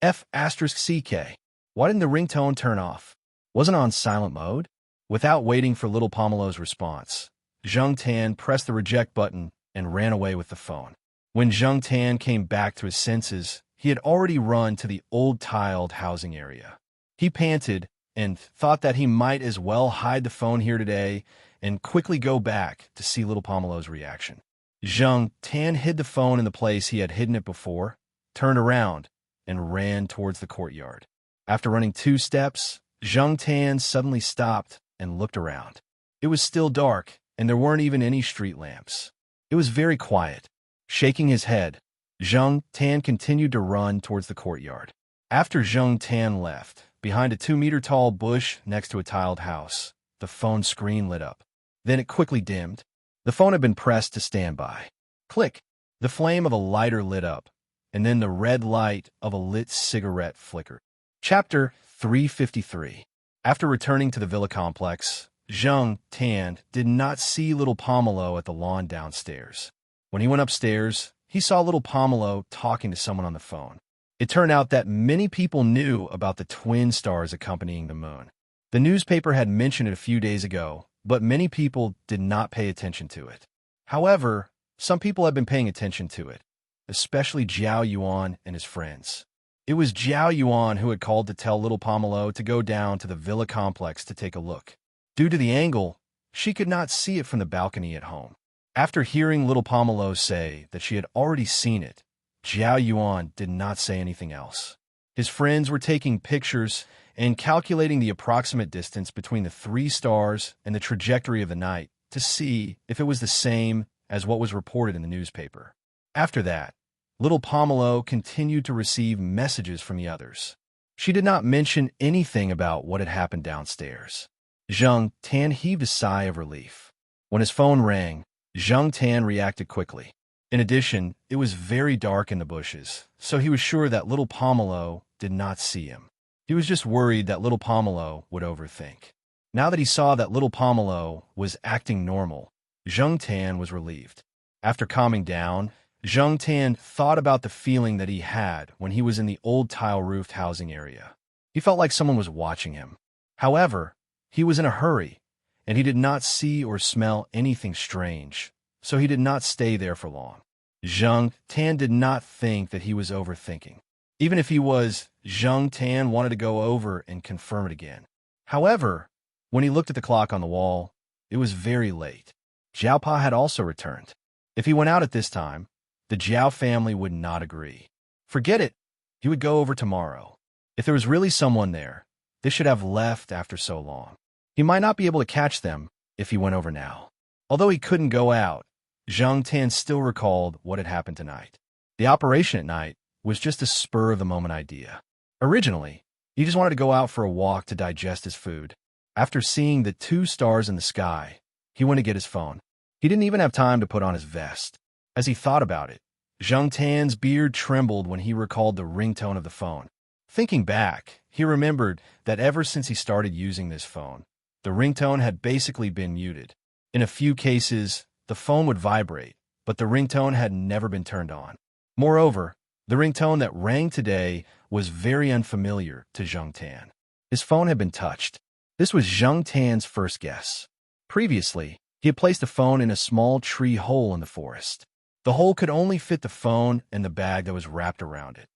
F***CK. Why didn't the ringtone turn off? Wasn't it on silent mode? Without waiting for Little Pomelo's response, Zheng Tan pressed the reject button and ran away with the phone. When Zheng Tan came back to his senses, he had already run to the old tiled housing area. He panted and thought that he might as well hide the phone here today and quickly go back to see Little Pomelo's reaction. Zheng Tan hid the phone in the place he had hidden it before, turned around, and ran towards the courtyard. After running 2 steps, Zheng Tan suddenly stopped and looked around. It was still dark, and there weren't even any street lamps. It was very quiet. Shaking his head, Zheng Tan continued to run towards the courtyard. After Zheng Tan left, behind a 2-meter-tall bush next to a tiled house, the phone screen lit up. Then it quickly dimmed. The phone had been pressed to standby. Click! The flame of a lighter lit up, and then the red light of a lit cigarette flickered. Chapter 353. After returning to the villa complex, Zheng Tan did not see Little Pomelo at the lawn downstairs. When he went upstairs, he saw Little Pomelo talking to someone on the phone. It turned out that many people knew about the twin stars accompanying the moon. The newspaper had mentioned it a few days ago, but many people did not pay attention to it. However, some people had been paying attention to it, especially Jiao Yuan and his friends. It was Jiao Yuan who had called to tell little Pomelo to go down to the villa complex to take a look. Due to the angle, she could not see it from the balcony at home. After hearing little Pomelo say that she had already seen it, Jiao Yuan did not say anything else. His friends were taking pictures and calculating the approximate distance between the 3 stars and the trajectory of the night to see if it was the same as what was reported in the newspaper. After that, little Pomelo continued to receive messages from the others. She did not mention anything about what had happened downstairs. Zheng Tan heaved a sigh of relief. When his phone rang, Zheng Tan reacted quickly. In addition, it was very dark in the bushes, so he was sure that little Pomelo did not see him. He was just worried that little Pomelo would overthink. Now that he saw that little Pomelo was acting normal, Zheng Tan was relieved. After calming down, Zheng Tan thought about the feeling that he had when he was in the old tile-roofed housing area. He felt like someone was watching him. However, he was in a hurry, and he did not see or smell anything strange, so he did not stay there for long. Zheng Tan did not think that he was overthinking. Even if he was, Zheng Tan wanted to go over and confirm it again. However, when he looked at the clock on the wall, it was very late. Jiao Pa had also returned. If he went out at this time, the Jiao family would not agree. Forget it. He would go over tomorrow. If there was really someone there, they should have left after so long. He might not be able to catch them if he went over now. Although he couldn't go out, Zheng Tan still recalled what had happened tonight. The operation at night was just a spur-of-the-moment idea. Originally, he just wanted to go out for a walk to digest his food. After seeing the 2 stars in the sky, he went to get his phone. He didn't even have time to put on his vest. As he thought about it, Zheng Tan's beard trembled when he recalled the ringtone of the phone. Thinking back, he remembered that ever since he started using this phone, the ringtone had basically been muted. In a few cases, the phone would vibrate, but the ringtone had never been turned on. Moreover, the ringtone that rang today was very unfamiliar to Zheng Tan. His phone had been touched. This was Zheng Tan's first guess. Previously, he had placed the phone in a small tree hole in the forest. The hole could only fit the phone and the bag that was wrapped around it.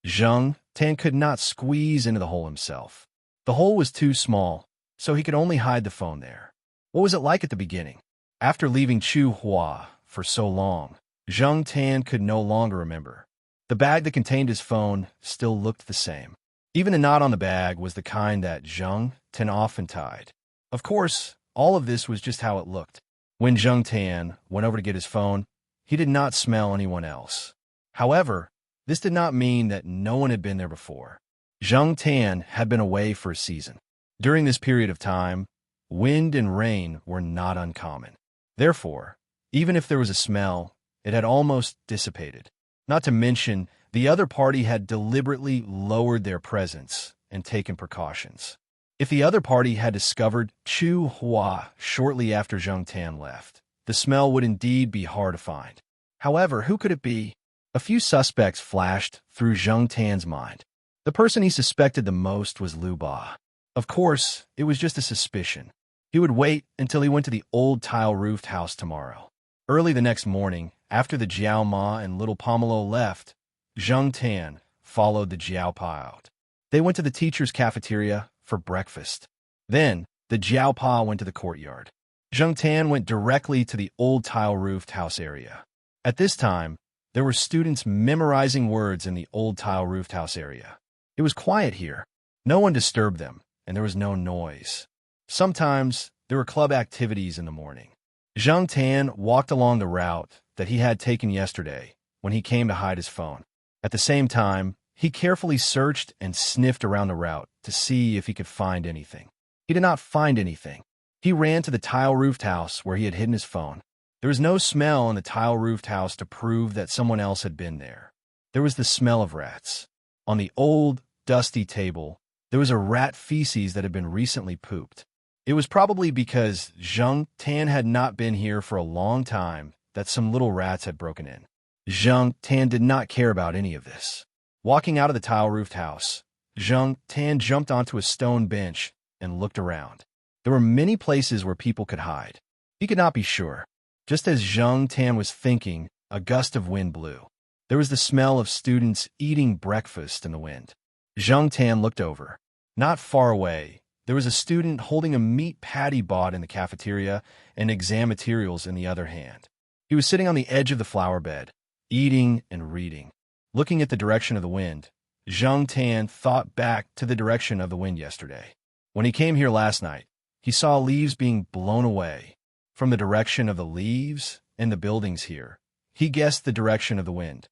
Zheng Tan could not squeeze into the hole himself. The hole was too small, so he could only hide the phone there. What was it like at the beginning? After leaving Chu Hua for so long, Zheng Tan could no longer remember. The bag that contained his phone still looked the same. Even the knot on the bag was the kind that Zheng Tan often tied. Of course, all of this was just how it looked. When Zheng Tan went over to get his phone, he did not smell anyone else. However, this did not mean that no one had been there before. Zheng Tan had been away for a season. During this period of time, wind and rain were not uncommon. Therefore, even if there was a smell, it had almost dissipated. Not to mention, the other party had deliberately lowered their presence and taken precautions. If the other party had discovered Chu Hua shortly after Zheng Tan left, the smell would indeed be hard to find. However, who could it be? A few suspects flashed through Zheng Tan's mind. The person he suspected the most was Lu Ba. Of course, it was just a suspicion. He would wait until he went to the old tile-roofed house tomorrow. Early the next morning, after the Jiao Ma and little Pomelo left, Zheng Tan followed the Jiao Pa out. They went to the teacher's cafeteria for breakfast. Then, the Jiao Pa went to the courtyard. Zheng Tan went directly to the old tile-roofed house area. At this time, there were students memorizing words in the old tile-roofed house area. It was quiet here. No one disturbed them, and there was no noise. Sometimes, there were club activities in the morning. Zheng Tan walked along the route that he had taken yesterday when he came to hide his phone. At the same time, he carefully searched and sniffed around the route to see if he could find anything. He did not find anything. He ran to the tile-roofed house where he had hidden his phone. There was no smell in the tile-roofed house to prove that someone else had been there. There was the smell of rats. On the old, dusty table, there was a rat feces that had been recently pooped. It was probably because Zheng Tan had not been here for a long time that some little rats had broken in. Zheng Tan did not care about any of this. Walking out of the tile-roofed house, Zheng Tan jumped onto a stone bench and looked around. There were many places where people could hide. He could not be sure. Just as Zheng Tan was thinking, a gust of wind blew. There was the smell of students eating breakfast in the wind. Zhang Tan looked over. Not far away, there was a student holding a meat patty bought in the cafeteria and exam materials in the other hand. He was sitting on the edge of the flower bed, eating and reading. Looking at the direction of the wind, Zhang Tan thought back to the direction of the wind yesterday. When he came here last night, he saw leaves being blown away. From the direction of the leaves and the buildings here, he guessed the direction of the wind.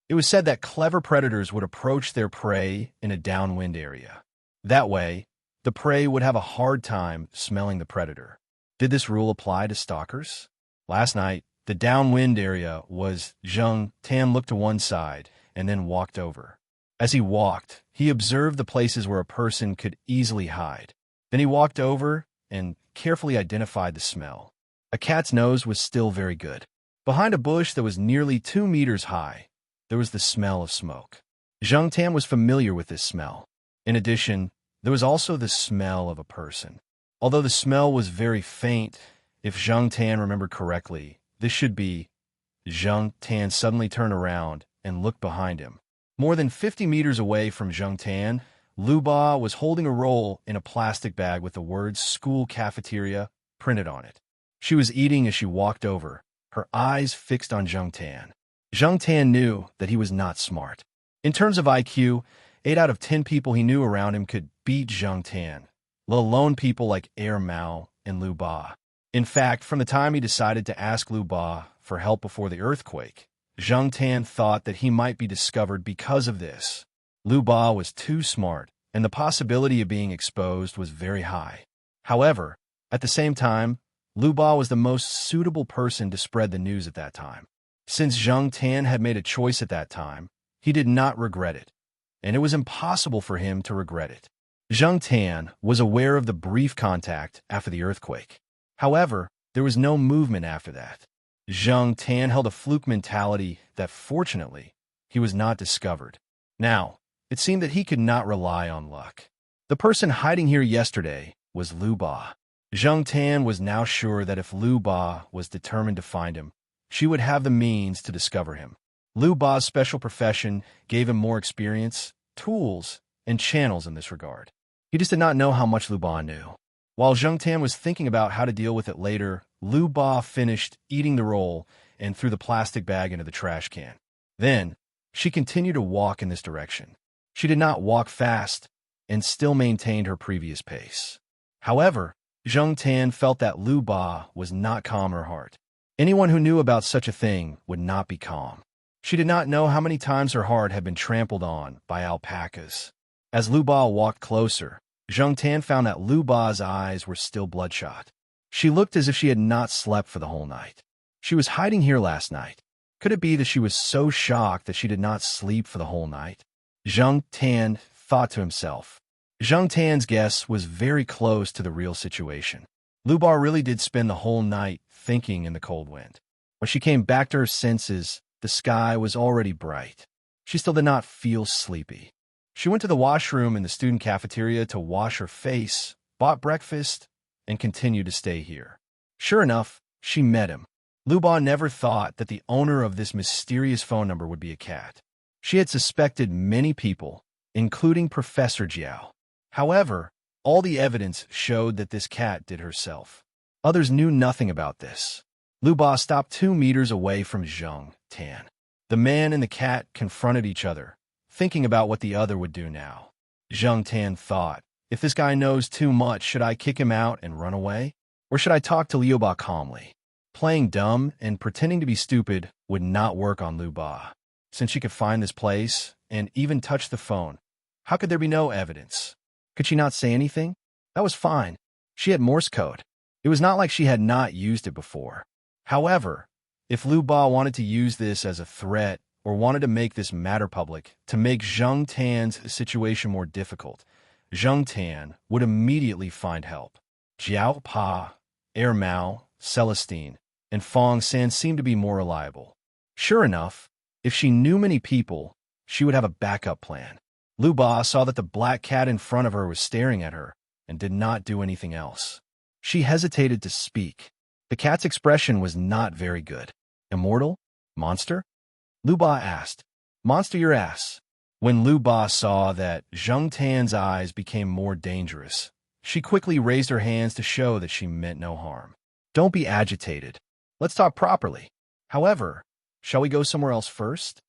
It was said that clever predators would approach their prey in a downwind area. That way, the prey would have a hard time smelling the predator. Did this rule apply to stalkers? Last night, the downwind area was Zhang Tan looked to one side and then walked over. As he walked, he observed the places where a person could easily hide. Then he walked over and carefully identified the smell. A cat's nose was still very good. Behind a bush that was nearly 2 meters high, there was the smell of smoke. Zhang Tan was familiar with this smell. In addition, there was also the smell of a person. Although the smell was very faint, if Zhang Tan remembered correctly, this should be. Zhang Tan suddenly turned around and looked behind him. More than 50 meters away from Zhang Tan, Lu Ba was holding a roll in a plastic bag with the words "School Cafeteria" printed on it. She was eating as she walked over, her eyes fixed on Zhang Tan. Zhang Tan knew that he was not smart. In terms of IQ, 8 out of 10 people he knew around him could beat Zhang Tan, let alone people like Mao and Lu Ba. In fact, from the time he decided to ask Lu Ba for help before the earthquake, Zhang Tan thought that he might be discovered because of this. Lu Ba was too smart, and the possibility of being exposed was very high. However, at the same time, Lu Ba was the most suitable person to spread the news at that time. Since Zhang Tan had made a choice at that time, he did not regret it, and it was impossible for him to regret it. Zhang Tan was aware of the brief contact after the earthquake. However, there was no movement after that. Zhang Tan held a fluke mentality that, fortunately, he was not discovered. Now, it seemed that he could not rely on luck. The person hiding here yesterday was Lu Ba. Zhang Tan was now sure that if Lu Ba was determined to find him, she would have the means to discover him. Lu Ba's special profession gave him more experience, tools, and channels in this regard. He just did not know how much Lu Ba knew. While Zhang Tan was thinking about how to deal with it later, Lu Ba finished eating the roll and threw the plastic bag into the trash can. Then, she continued to walk in this direction. She did not walk fast and still maintained her previous pace. However, Zhang Tan felt that Lu Ba was not calm her heart. Anyone who knew about such a thing would not be calm. She did not know how many times her heart had been trampled on by alpacas. As Lu Ba walked closer, Zhang Tan found that Lu Ba's eyes were still bloodshot. She looked as if she had not slept for the whole night. She was hiding here last night. Could it be that she was so shocked that she did not sleep for the whole night? Zhang Tan thought to himself. Zhang Tan's guess was very close to the real situation. Lu Ba really did spend the whole night thinking in the cold wind. When she came back to her senses, the sky was already bright. She still did not feel sleepy. She went to the washroom in the student cafeteria to wash her face, bought breakfast, and continued to stay here. Sure enough, she met him. Lu Ba never thought that the owner of this mysterious phone number would be a cat. She had suspected many people, including Professor Jiao. However, all the evidence showed that this cat did herself. Others knew nothing about this. Lu Ba stopped 2 meters away from Zhang Tan. The man and the cat confronted each other, thinking about what the other would do now. Zhang Tan thought, if this guy knows too much, should I kick him out and run away? Or should I talk to Liu Ba calmly? Playing dumb and pretending to be stupid would not work on Lu Ba. Since she could find this place and even touch the phone, how could there be no evidence? Could she not say anything? That was fine. She had Morse code. It was not like she had not used it before. However, if Lu Ba wanted to use this as a threat or wanted to make this matter public to make Zhang Tan's situation more difficult, Zhang Tan would immediately find help. Jiao Pa, Mao, Celestine, and Fong San seemed to be more reliable. Sure enough, if she knew many people, she would have a backup plan. Lu Ba saw that the black cat in front of her was staring at her and did not do anything else. She hesitated to speak. The cat's expression was not very good. Immortal? Monster? Lu Ba asked. Monster your ass. When Lu Ba saw that Zheng Tan's eyes became more dangerous, she quickly raised her hands to show that she meant no harm. Don't be agitated. Let's talk properly. However, shall we go somewhere else first?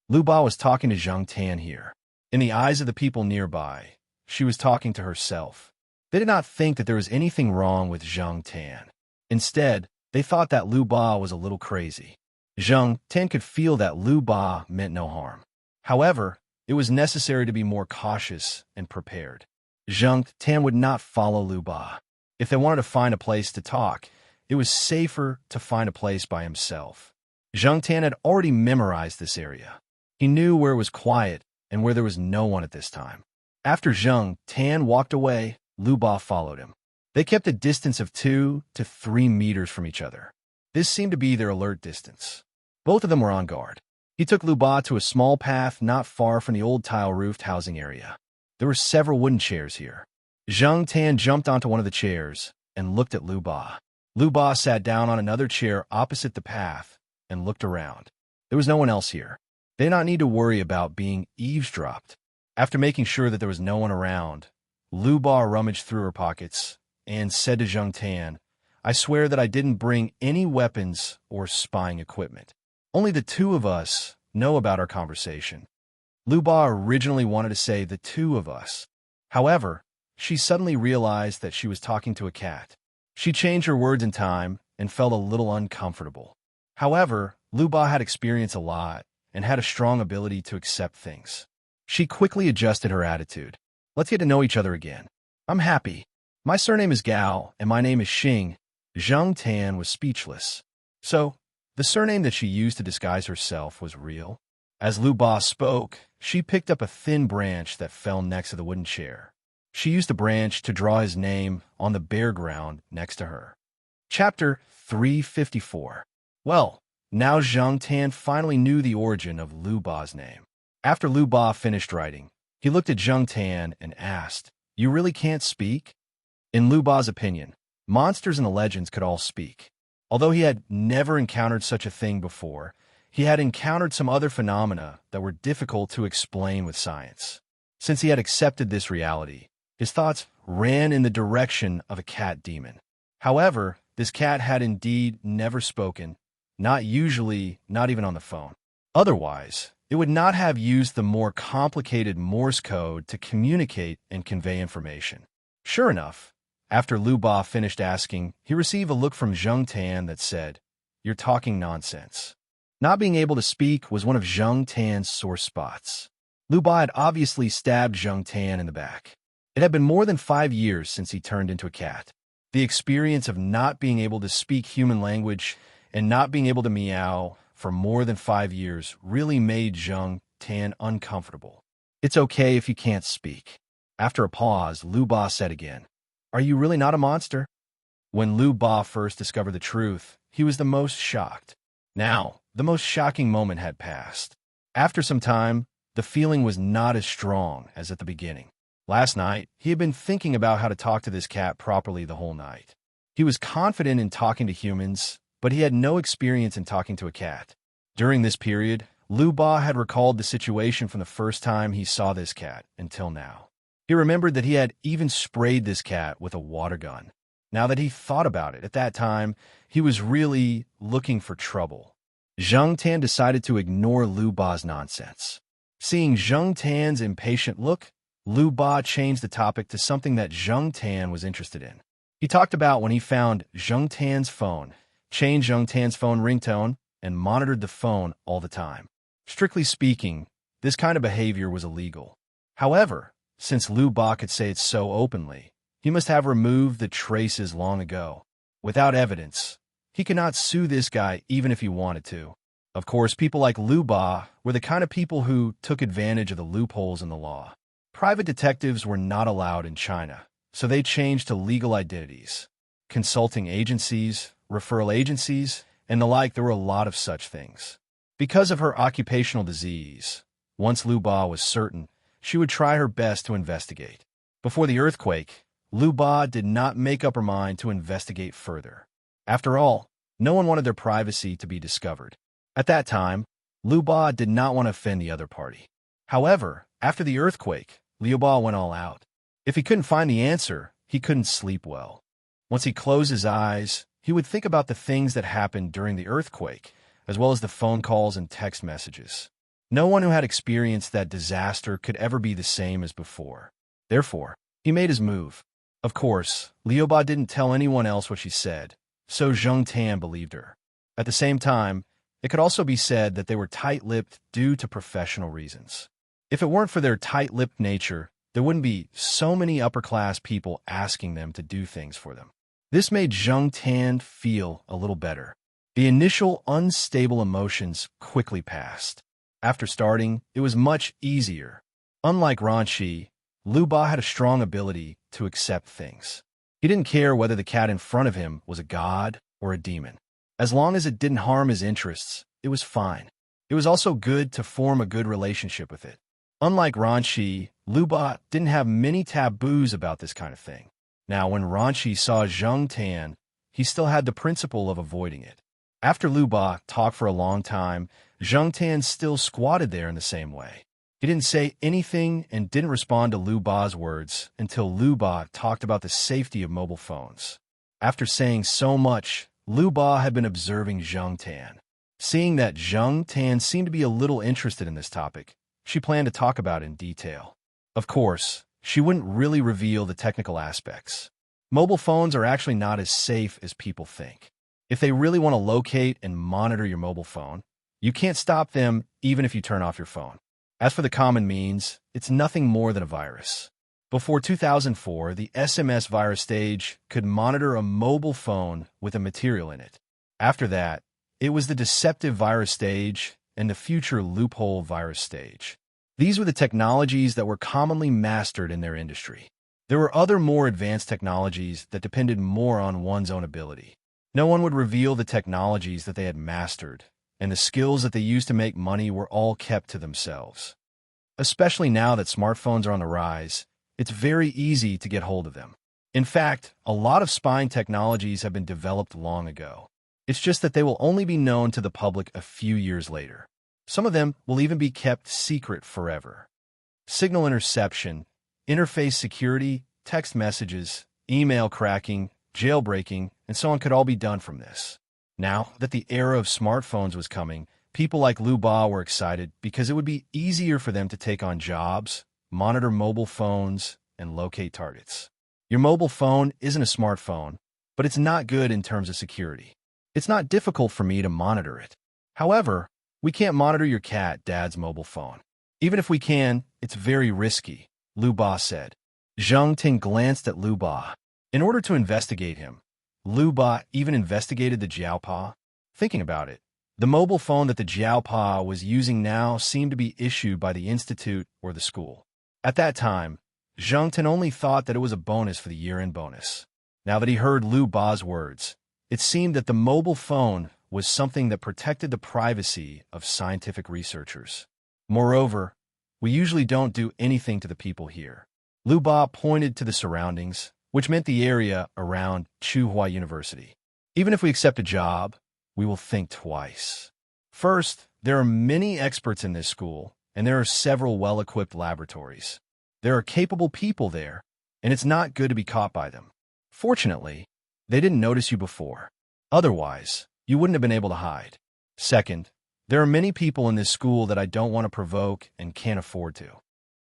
Lu Ba was talking to Zheng Tan here. In the eyes of the people nearby, she was talking to herself. They did not think that there was anything wrong with Zheng Tan. Instead, they thought that Lu Ba was a little crazy. Zheng Tan could feel that Lu Ba meant no harm. However, it was necessary to be more cautious and prepared. Zheng Tan would not follow Lu Ba. If they wanted to find a place to talk, it was safer to find a place by himself. Zheng Tan had already memorized this area. He knew where it was quiet and where there was no one at this time. After Zheng Tan walked away, Lu Ba followed him. They kept a distance of 2 to 3 meters from each other. This seemed to be their alert distance. Both of them were on guard. He took Lu Ba to a small path not far from the old tile-roofed housing area. There were several wooden chairs here. Zheng Tan jumped onto one of the chairs and looked at Lu Ba. Lu Ba sat down on another chair opposite the path and looked around. There was no one else here. They did not need to worry about being eavesdropped. After making sure that there was no one around, Lu Ba rummaged through her pockets and said to Zheng Tan, I swear that I didn't bring any weapons or spying equipment. Only the two of us know about our conversation. Lu Ba originally wanted to say the two of us. However, she suddenly realized that she was talking to a cat. She changed her words in time and felt a little uncomfortable. However, Lu Ba had experienced a lot and had a strong ability to accept things. She quickly adjusted her attitude. Let's get to know each other again. I'm happy. My surname is Gao, and my name is Xing. Zheng Tan was speechless. So, the surname that she used to disguise herself was real? As Lu Ba spoke, she picked up a thin branch that fell next to the wooden chair. She used the branch to draw his name on the bare ground next to her. Chapter 354. Well, now Zheng Tan finally knew the origin of Lu Ba's name. After Lu Ba finished writing, he looked at Zheng Tan and asked, You really can't speak? In Lu Ba's opinion, monsters in the legends could all speak. Although he had never encountered such a thing before, he had encountered some other phenomena that were difficult to explain with science. Since he had accepted this reality, his thoughts ran in the direction of a cat demon. However, this cat had indeed never spoken, not usually, not even on the phone. Otherwise, it would not have used the more complicated Morse code to communicate and convey information. Sure enough, after Lu Ba finished asking, he received a look from Zheng Tan that said, You're talking nonsense. Not being able to speak was one of Zheng Tan's sore spots. Lu Ba had obviously stabbed Zheng Tan in the back. It had been more than 5 years since he turned into a cat. The experience of not being able to speak human language and not being able to meow for more than 5 years really made Zheng Tan uncomfortable. It's okay if you can't speak. After a pause, Lu Ba said again, Are you really not a monster? When Lu Ba first discovered the truth, he was the most shocked. Now, the most shocking moment had passed. After some time, the feeling was not as strong as at the beginning. Last night, he had been thinking about how to talk to this cat properly the whole night. He was confident in talking to humans, but he had no experience in talking to a cat. During this period, Lu Ba had recalled the situation from the first time he saw this cat until now. He remembered that he had even sprayed this cat with a water gun. Now that he thought about it, at that time, he was really looking for trouble. Zheng Tan decided to ignore Lu Ba's nonsense. Seeing Zheng Tan's impatient look, Lu Ba changed the topic to something that Zheng Tan was interested in. He talked about when he found Zheng Tan's phone, changed Zheng Tan's phone ringtone, and monitored the phone all the time. Strictly speaking, this kind of behavior was illegal. However, since Lu Ba could say it so openly, he must have removed the traces long ago. Without evidence, he could not sue this guy even if he wanted to. Of course, people like Lu Ba were the kind of people who took advantage of the loopholes in the law. Private detectives were not allowed in China, so they changed to legal identities. Consulting agencies, referral agencies, and the like, there were a lot of such things. Because of her occupational disease, once Lu Ba was certain, she would try her best to investigate. Before the earthquake, Lu Ba did not make up her mind to investigate further. After all, no one wanted their privacy to be discovered. At that time, Liu Ba did not want to offend the other party. However, after the earthquake, Liu Ba went all out. If he couldn't find the answer, he couldn't sleep well. Once he closed his eyes, he would think about the things that happened during the earthquake, as well as the phone calls and text messages. No one who had experienced that disaster could ever be the same as before. Therefore, he made his move. Of course, Liu Ba didn't tell anyone else what she said, so Zheng Tan believed her. At the same time, it could also be said that they were tight-lipped due to professional reasons. If it weren't for their tight-lipped nature, there wouldn't be so many upper-class people asking them to do things for them. This made Zheng Tan feel a little better. The initial unstable emotions quickly passed. After starting, it was much easier. Unlike Ranshi, Liu Ba had a strong ability to accept things. He didn't care whether the cat in front of him was a god or a demon. As long as it didn't harm his interests, it was fine. It was also good to form a good relationship with it. Unlike Ranshi, Liu Ba didn't have many taboos about this kind of thing. Now, when Ranshi saw Zheng Tan, he still had the principle of avoiding it. After Liu Ba talked for a long time, Zheng Tan still squatted there in the same way. He didn't say anything and didn't respond to Liu Ba's words until Liu Ba talked about the safety of mobile phones. After saying so much, Liu Ba had been observing Zheng Tan. Seeing that Zheng Tan seemed to be a little interested in this topic, she planned to talk about it in detail. Of course, she wouldn't really reveal the technical aspects. Mobile phones are actually not as safe as people think. If they really want to locate and monitor your mobile phone, you can't stop them even if you turn off your phone. As for the common means, it's nothing more than a virus. Before 2004, the SMS virus stage could monitor a mobile phone with a material in it. After that, it was the deceptive virus stage and the future loophole virus stage. These were the technologies that were commonly mastered in their industry. There were other more advanced technologies that depended more on one's own ability. No one would reveal the technologies that they had mastered, and the skills that they used to make money were all kept to themselves. Especially now that smartphones are on the rise, it's very easy to get hold of them. In fact, a lot of spying technologies have been developed long ago. It's just that they will only be known to the public a few years later. Some of them will even be kept secret forever. Signal interception, interface security, text messages, email cracking, jailbreaking, and so on could all be done from this. Now that the era of smartphones was coming, people like Liu Ba were excited because it would be easier for them to take on jobs, monitor mobile phones, and locate targets. Your mobile phone isn't a smartphone, but it's not good in terms of security. It's not difficult for me to monitor it. However, we can't monitor your cat, Dad's mobile phone. Even if we can, it's very risky, Liu Ba said. Zheng Tan glanced at Liu Ba. In order to investigate him, Liu Ba even investigated the Jiaopa. Thinking about it, the mobile phone that the Jiaopa was using now seemed to be issued by the institute or the school. At that time, Zheng Tan only thought that it was a bonus for the year-end bonus. Now that he heard Liu Ba's words, it seemed that the mobile phone was something that protected the privacy of scientific researchers. Moreover, we usually don't do anything to the people here. Liu Ba pointed to the surroundings, which meant the area around Tsinghua University. Even if we accept a job, we will think twice. First, there are many experts in this school, and there are several well-equipped laboratories. There are capable people there, and it's not good to be caught by them. Fortunately, they didn't notice you before. Otherwise, you wouldn't have been able to hide. Second, there are many people in this school that I don't want to provoke and can't afford to.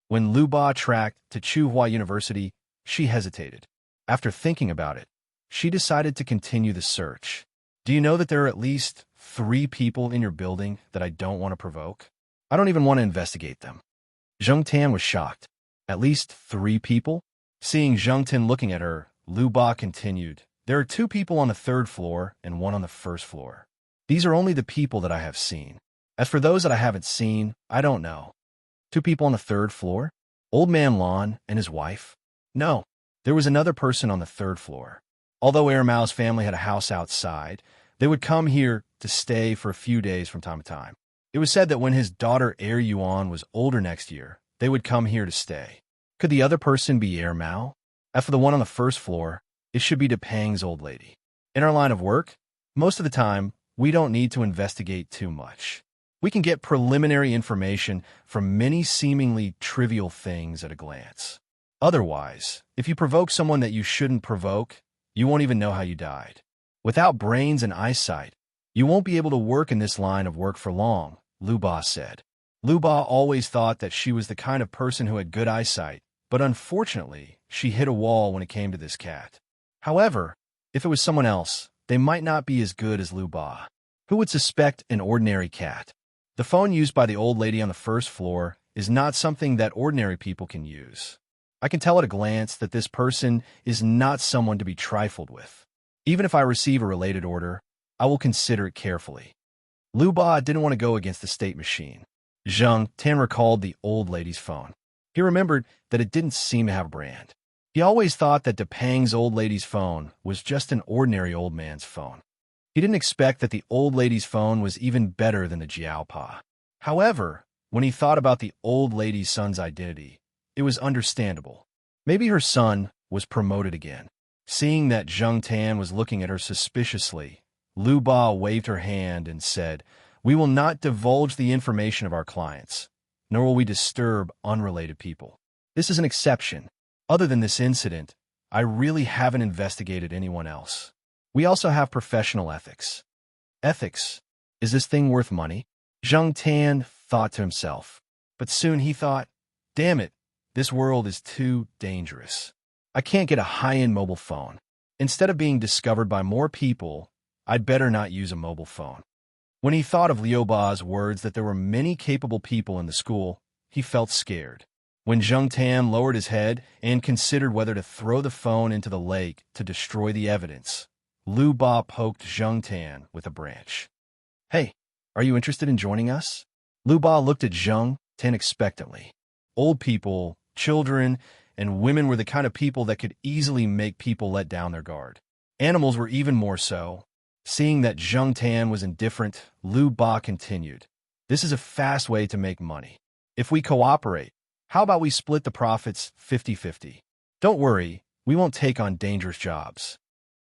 When Liu Ba tracked to Tsinghua University, she hesitated. After thinking about it, she decided to continue the search. Do you know that there are at least 3 people in your building that I don't want to provoke? I don't even want to investigate them. Zheng Tan was shocked. At least 3 people? Seeing Zheng Tan looking at her, Liu Ba continued. There are 2 people on the 3rd floor and 1 on the 1st floor. These are only the people that I have seen. As for those that I haven't seen, I don't know. 2 people on the 3rd floor? Old Man Lon and his wife? No, there was another person on the 3rd floor. Although Air Mao's family had a house outside, they would come here to stay for a few days from time to time. It was said that when his daughter Air Yuan was older next year, they would come here to stay. Could the other person be Air Mao? As for the one on the 1st floor, it should be Depang's old lady. In our line of work, most of the time, we don't need to investigate too much. We can get preliminary information from many seemingly trivial things at a glance. Otherwise, if you provoke someone that you shouldn't provoke, you won't even know how you died. Without brains and eyesight, you won't be able to work in this line of work for long, Luba said. Luba always thought that she was the kind of person who had good eyesight, but unfortunately, she hit a wall when it came to this cat. However, if it was someone else, they might not be as good as Luba. Who would suspect an ordinary cat? The phone used by the old lady on the first floor is not something that ordinary people can use. I can tell at a glance that this person is not someone to be trifled with. Even if I receive a related order, I will consider it carefully. Luba didn't want to go against the state machine. Zhang Tan recalled the old lady's phone. He remembered that it didn't seem to have a brand. He always thought that Depang's old lady's phone was just an ordinary old man's phone. He didn't expect that the old lady's phone was even better than the Jiaopa. However, when he thought about the old lady's son's identity, it was understandable. Maybe her son was promoted again. Seeing that Zhang Tan was looking at her suspiciously, Lu Ba waved her hand and said, "We will not divulge the information of our clients, nor will we disturb unrelated people. This is an exception. Other than this incident, I really haven't investigated anyone else. We also have professional ethics." Ethics? Is this thing worth money? Zhang Tan thought to himself. But soon he thought, damn it, this world is too dangerous. I can't get a high-end mobile phone. Instead of being discovered by more people, I'd better not use a mobile phone. When he thought of Liu Ba's words that there were many capable people in the school, he felt scared. When Zhang Tan lowered his head and considered whether to throw the phone into the lake to destroy the evidence, Lu Ba poked Zhang Tan with a branch. "Hey, are you interested in joining us?" Lu Ba looked at Zhang Tan expectantly. Old people, children, and women were the kind of people that could easily make people let down their guard. Animals were even more so. Seeing that Zhang Tan was indifferent, Lu Ba continued, "This is a fast way to make money. If we cooperate, how about we split the profits 50-50? Don't worry, we won't take on dangerous jobs."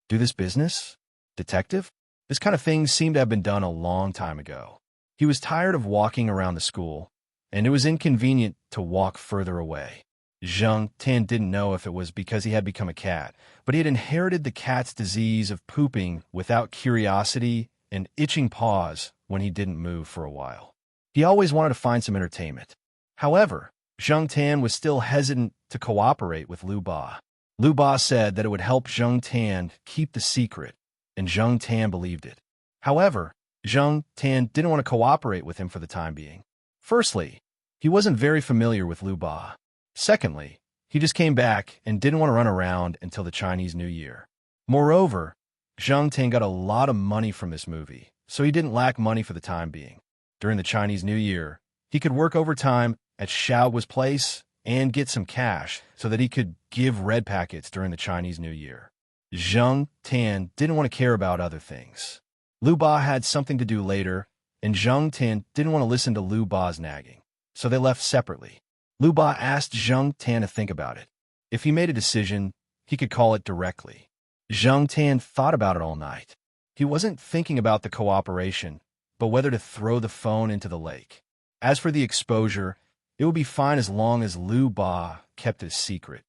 Do this business? Detective? This kind of thing seemed to have been done a long time ago. He was tired of walking around the school, and it was inconvenient to walk further away. Zhang Tan didn't know if it was because he had become a cat, but he had inherited the cat's disease of pooping without curiosity and itching paws when he didn't move for a while. He always wanted to find some entertainment. However, Zhang Tan was still hesitant to cooperate with Lu Ba. Lu Ba said that it would help Zhang Tan keep the secret, and Zhang Tan believed it. However, Zhang Tan didn't want to cooperate with him for the time being. Firstly, he wasn't very familiar with Lu Ba. Secondly, he just came back and didn't want to run around until the Chinese New Year. Moreover, Zhang Tan got a lot of money from this movie, so he didn't lack money for the time being. During the Chinese New Year, he could work overtime at Xiao's place and get some cash so that he could give red packets during the Chinese New Year. Zhang Tan didn't want to care about other things. Lu Ba had something to do later, and Zhang Tan didn't want to listen to Lu Ba's nagging, so they left separately. Lu Ba asked Zhang Tan to think about it. If he made a decision, he could call it directly. Zhang Tan thought about it all night. He wasn't thinking about the cooperation, but whether to throw the phone into the lake. As for the exposure, it would be fine as long as Lu Ba kept it a secret.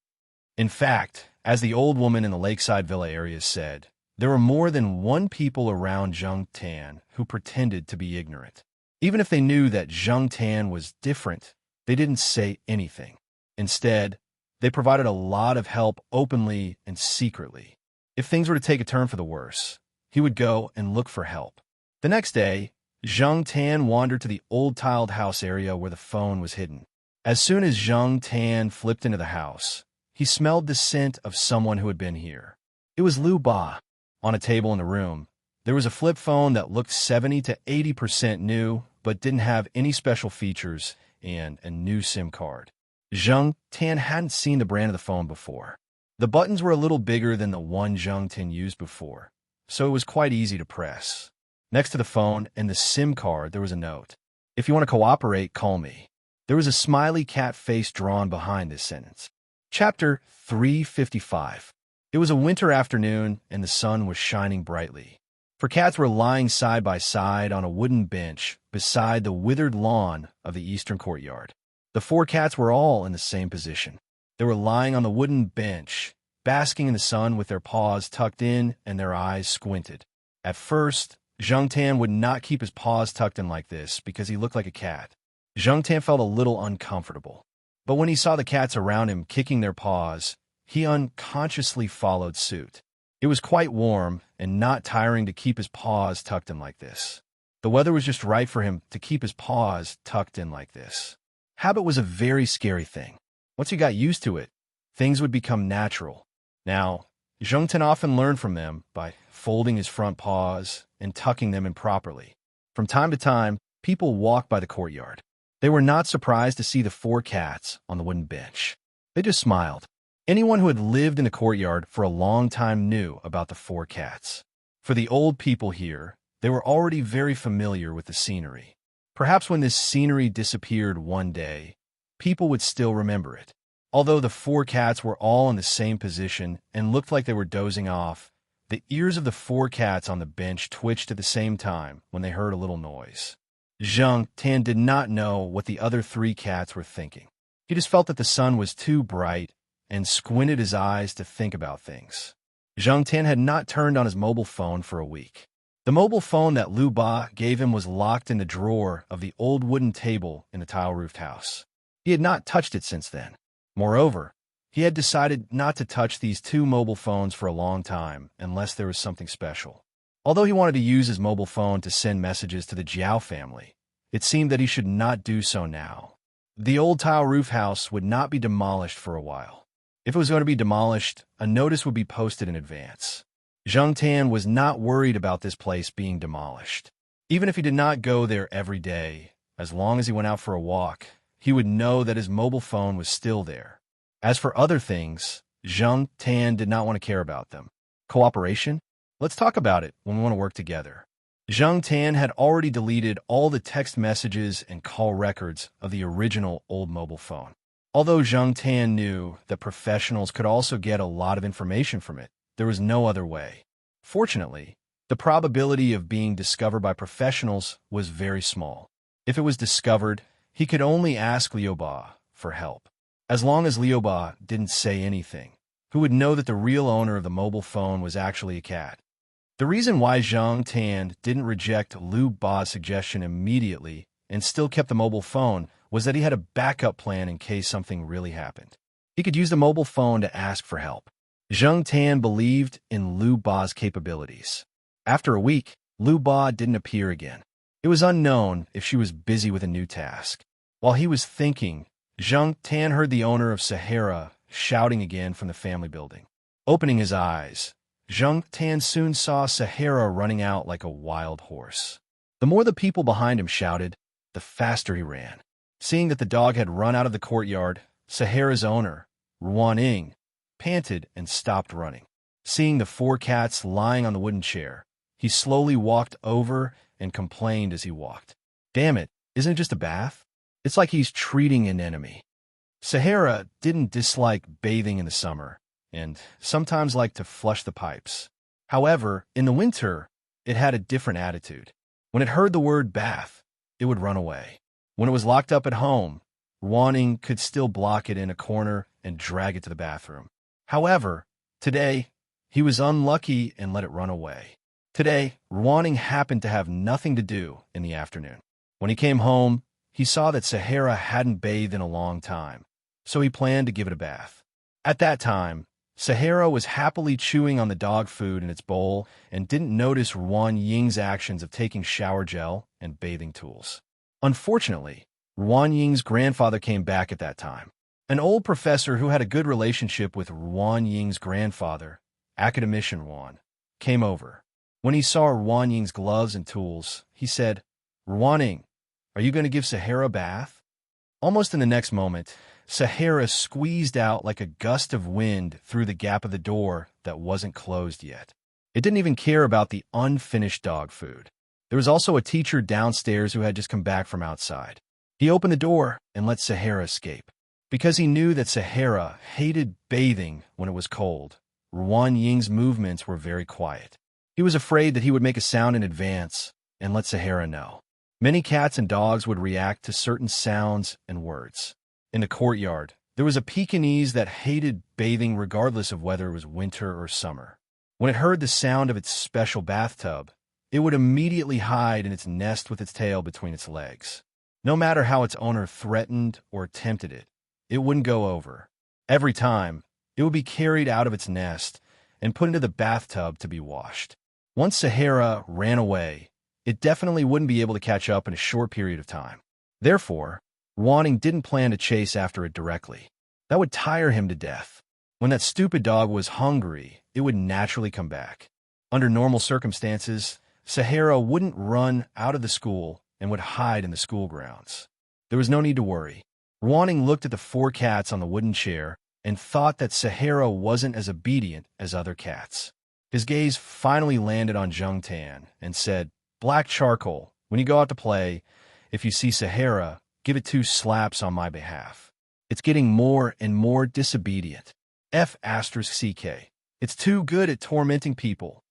In fact, as the old woman in the lakeside villa area said, there were more than one people around Zhang Tan who pretended to be ignorant. Even if they knew that Zhang Tan was different, they didn't say anything. Instead, they provided a lot of help openly and secretly. If things were to take a turn for the worse, he would go and look for help. The next day, Zhang Tan wandered to the old tiled house area where the phone was hidden. As soon as Zhang Tan flipped into the house, he smelled the scent of someone who had been here. It was Lu Ba. On a table in the room, there was a flip phone that looked 70 to 80% new, but didn't have any special features, and a new SIM card. Zhang Tan hadn't seen the brand of the phone before. The buttons were a little bigger than the one Zhang Tan used before, so it was quite easy to press. Next to the phone and the SIM card, there was a note. "If you want to cooperate, call me." There was a smiley cat face drawn behind this sentence. Chapter 355. It was a winter afternoon, and the sun was shining brightly. For cats were lying side by side on a wooden bench beside the withered lawn of the eastern courtyard. The 4 cats were all in the same position. They were lying on the wooden bench, basking in the sun with their paws tucked in and their eyes squinted. At first, Zhengtan would not keep his paws tucked in like this because he looked like a cat. Zhengtan felt a little uncomfortable. But when he saw the cats around him kicking their paws, he unconsciously followed suit. It was quite warm and not tiring to keep his paws tucked in like this. The weather was just right for him to keep his paws tucked in like this. Habit was a very scary thing. Once he got used to it, things would become natural. Now, Zhengtan often learned from them by folding his front paws and tucking them in properly. From time to time, people walked by the courtyard. They were not surprised to see the 4 cats on the wooden bench. They just smiled. Anyone who had lived in the courtyard for a long time knew about the 4 cats. For the old people here, they were already very familiar with the scenery. Perhaps when this scenery disappeared one day, people would still remember it. Although the 4 cats were all in the same position and looked like they were dozing off, the ears of the 4 cats on the bench twitched at the same time when they heard a little noise. Zhengtan did not know what the other 3 cats were thinking. He just felt that the sun was too bright and squinted his eyes to think about things. Zhengtan had not turned on his mobile phone for a week. The mobile phone that Lu Ba gave him was locked in the drawer of the old wooden table in the tile-roofed house. He had not touched it since then. Moreover, he had decided not to touch these 2 mobile phones for a long time unless there was something special. Although he wanted to use his mobile phone to send messages to the Jiao family, it seemed that he should not do so now. The old tile roof house would not be demolished for a while. If it was going to be demolished, a notice would be posted in advance. Zhengtan was not worried about this place being demolished. Even if he did not go there every day, as long as he went out for a walk, he would know that his mobile phone was still there. As for other things, Zhengtan did not want to care about them. Cooperation? Let's talk about it when we want to work together. Zhengtan had already deleted all the text messages and call records of the original old mobile phone. Although Zhengtan knew that professionals could also get a lot of information from it, there was no other way. Fortunately, the probability of being discovered by professionals was very small. If it was discovered, he could only ask Liu Ba for help. As long as Liu Ba didn't say anything, who would know that the real owner of the mobile phone was actually a cat? The reason why Zhengtan didn't reject Liu Ba's suggestion immediately and still kept the mobile phone was that he had a backup plan in case something really happened. He could use the mobile phone to ask for help. Zhengtan believed in Liu Ba's capabilities. After a week, Liu Ba didn't appear again. It was unknown if she was busy with a new task. While he was thinking, Zhengtan heard the owner of Sahara shouting again from the family building. Opening his eyes, Zhengtan soon saw Sahara running out like a wild horse. The more the people behind him shouted, the faster he ran. Seeing that the dog had run out of the courtyard, Sahara's owner, Ruaning, panted and stopped running. Seeing the 4 cats lying on the wooden chair, he slowly walked over and complained as he walked. Damn it, isn't it just a bath? It's like he's treating an enemy. Sahara didn't dislike bathing in the summer, and sometimes liked to flush the pipes. However, in the winter, it had a different attitude. When it heard the word bath, it would run away. When it was locked up at home, Ruaning could still block it in a corner and drag it to the bathroom. However, today, he was unlucky and let it run away. Today, Ruaning happened to have nothing to do in the afternoon. When he came home, he saw that Sahara hadn't bathed in a long time, so he planned to give it a bath. At that time, Sahara was happily chewing on the dog food in its bowl and didn't notice Ruanying's actions of taking shower gel and bathing tools. Unfortunately, Ruanying's grandfather came back at that time. An old professor who had a good relationship with Ruanying's grandfather, academician Ruan, came over. When he saw Ruanying's gloves and tools, he said, "Ruaning, are you going to give Sahara a bath?" Almost in the next moment, Sahara squeezed out like a gust of wind through the gap of the door that wasn't closed yet. It didn't even care about the unfinished dog food. There was also a teacher downstairs who had just come back from outside. He opened the door and let Sahara escape. Because he knew that Sahara hated bathing when it was cold, Ruanying's movements were very quiet. He He was afraid that he would make a sound in advance and let Sahara know. Many cats and dogs would react to certain sounds and words. In the courtyard, there was a Pekingese that hated bathing regardless of whether it was winter or summer. When it heard the sound of its special bathtub, it would immediately hide in its nest with its tail between its legs. No matter how its owner threatened or tempted it, it wouldn't go over. Every time, it would be carried out of its nest and put into the bathtub to be washed. Once Sahara ran away, it definitely wouldn't be able to catch up in a short period of time. Therefore, Wanting didn't plan to chase after it directly. That would tire him to death. When that stupid dog was hungry, it would naturally come back. Under normal circumstances, Sahara wouldn't run out of the school and would hide in the school grounds. There was no need to worry. Wanting looked at the 4 cats on the wooden chair and thought that Sahara wasn't as obedient as other cats. His gaze finally landed on Jung Tan and said, "Black charcoal, when you go out to play, if you see Sahara, give it 2 slaps on my behalf. It's getting more and more disobedient. F***CK. It's too good at tormenting people."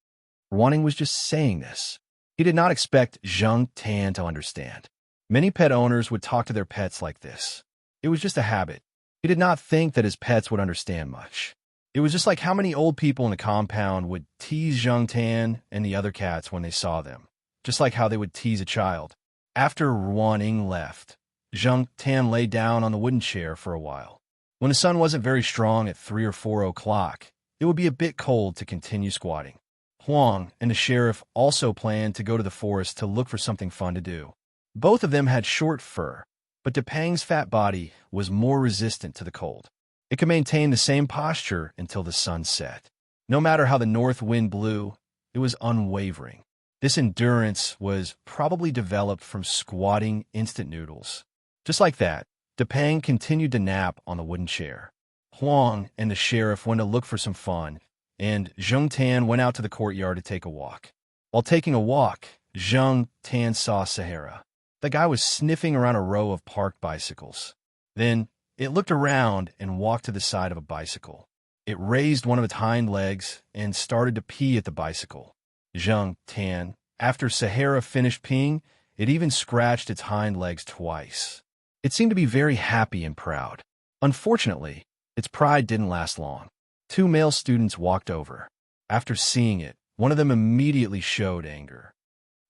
Wanting was just saying this. He did not expect Jung Tan to understand. Many pet owners would talk to their pets like this. It was just a habit. He did not think that his pets would understand much. It was just like how many old people in the compound would tease Jung Tan and the other cats when they saw them, just like how they would tease a child. After Wanting left, Jung Tan lay down on the wooden chair for a while. When the sun wasn't very strong at 3 or 4 o'clock, it would be a bit cold to continue squatting. Huang and the sheriff also planned to go to the forest to look for something fun to do. Both of them had short fur, but Depang's fat body was more resistant to the cold. It could maintain the same posture until the sun set. No matter how the north wind blew, it was unwavering. This endurance was probably developed from squatting instant noodles. Just like that, Depang continued to nap on the wooden chair. Huang and the sheriff went to look for some fun, and Jung Tan went out to the courtyard to take a walk. While taking a walk, Jung Tan saw Sahara. The guy was sniffing around a row of parked bicycles. Then, it looked around and walked to the side of a bicycle. It raised one of its hind legs and started to pee at the bicycle. Jung Tan, after Sahara finished peeing, it even scratched its hind legs twice. It seemed to be very happy and proud. Unfortunately, its pride didn't last long. 2 male students walked over. After seeing it, one of them immediately showed anger.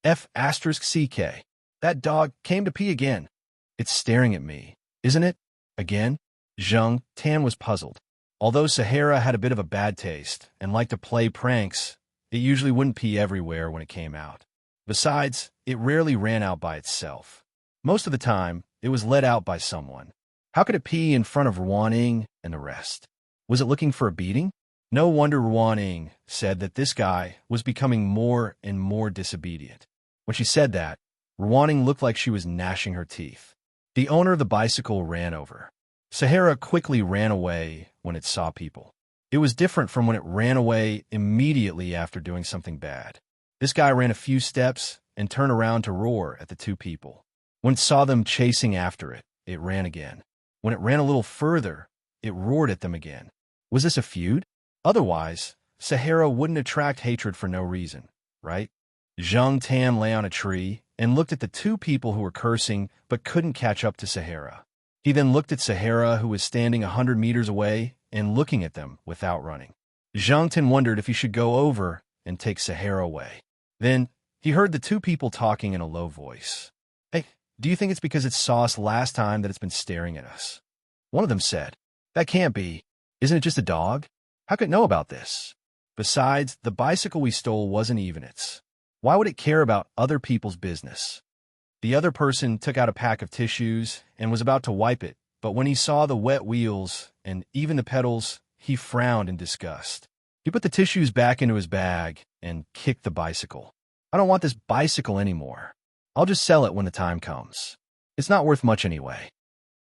F***CK. That dog came to pee again. It's staring at me, isn't it? Again? Jung Tan was puzzled. Although Sahara had a bit of a bad taste and liked to play pranks, it usually wouldn't pee everywhere when it came out. Besides, it rarely ran out by itself. Most of the time, it was let out by someone. How could it pee in front of Wanting and the rest? Was it looking for a beating? No wonder Wanting said that this guy was becoming more and more disobedient. When she said that, Wanting looked like she was gnashing her teeth. The owner of the bicycle ran over. Sahara quickly ran away when it saw people. It was different from when it ran away immediately after doing something bad. This guy ran a few steps and turned around to roar at the 2 people. When it saw them chasing after it, it ran again. When it ran a little further, it roared at them again. Was this a feud? Otherwise, Sahara wouldn't attract hatred for no reason, right? Jung Tan lay on a tree and looked at the 2 people who were cursing but couldn't catch up to Sahara. He then looked at Sahara, who was standing 100 meters away and looking at them without running. Jung Tan wondered if he should go over and take Sahara away. Then he heard the 2 people talking in a low voice. "Hey, do you think it's because it saw us last time that it's been staring at us?" One of them said, "That can't be. Isn't it just a dog? How could it know about this? Besides, the bicycle we stole wasn't even its. Why would it care about other people's business?" The other person took out a pack of tissues and was about to wipe it, but when he saw the wet wheels and even the pedals, he frowned in disgust. He put the tissues back into his bag and kicked the bicycle. "I don't want this bicycle anymore. I'll just sell it when the time comes. It's not worth much anyway."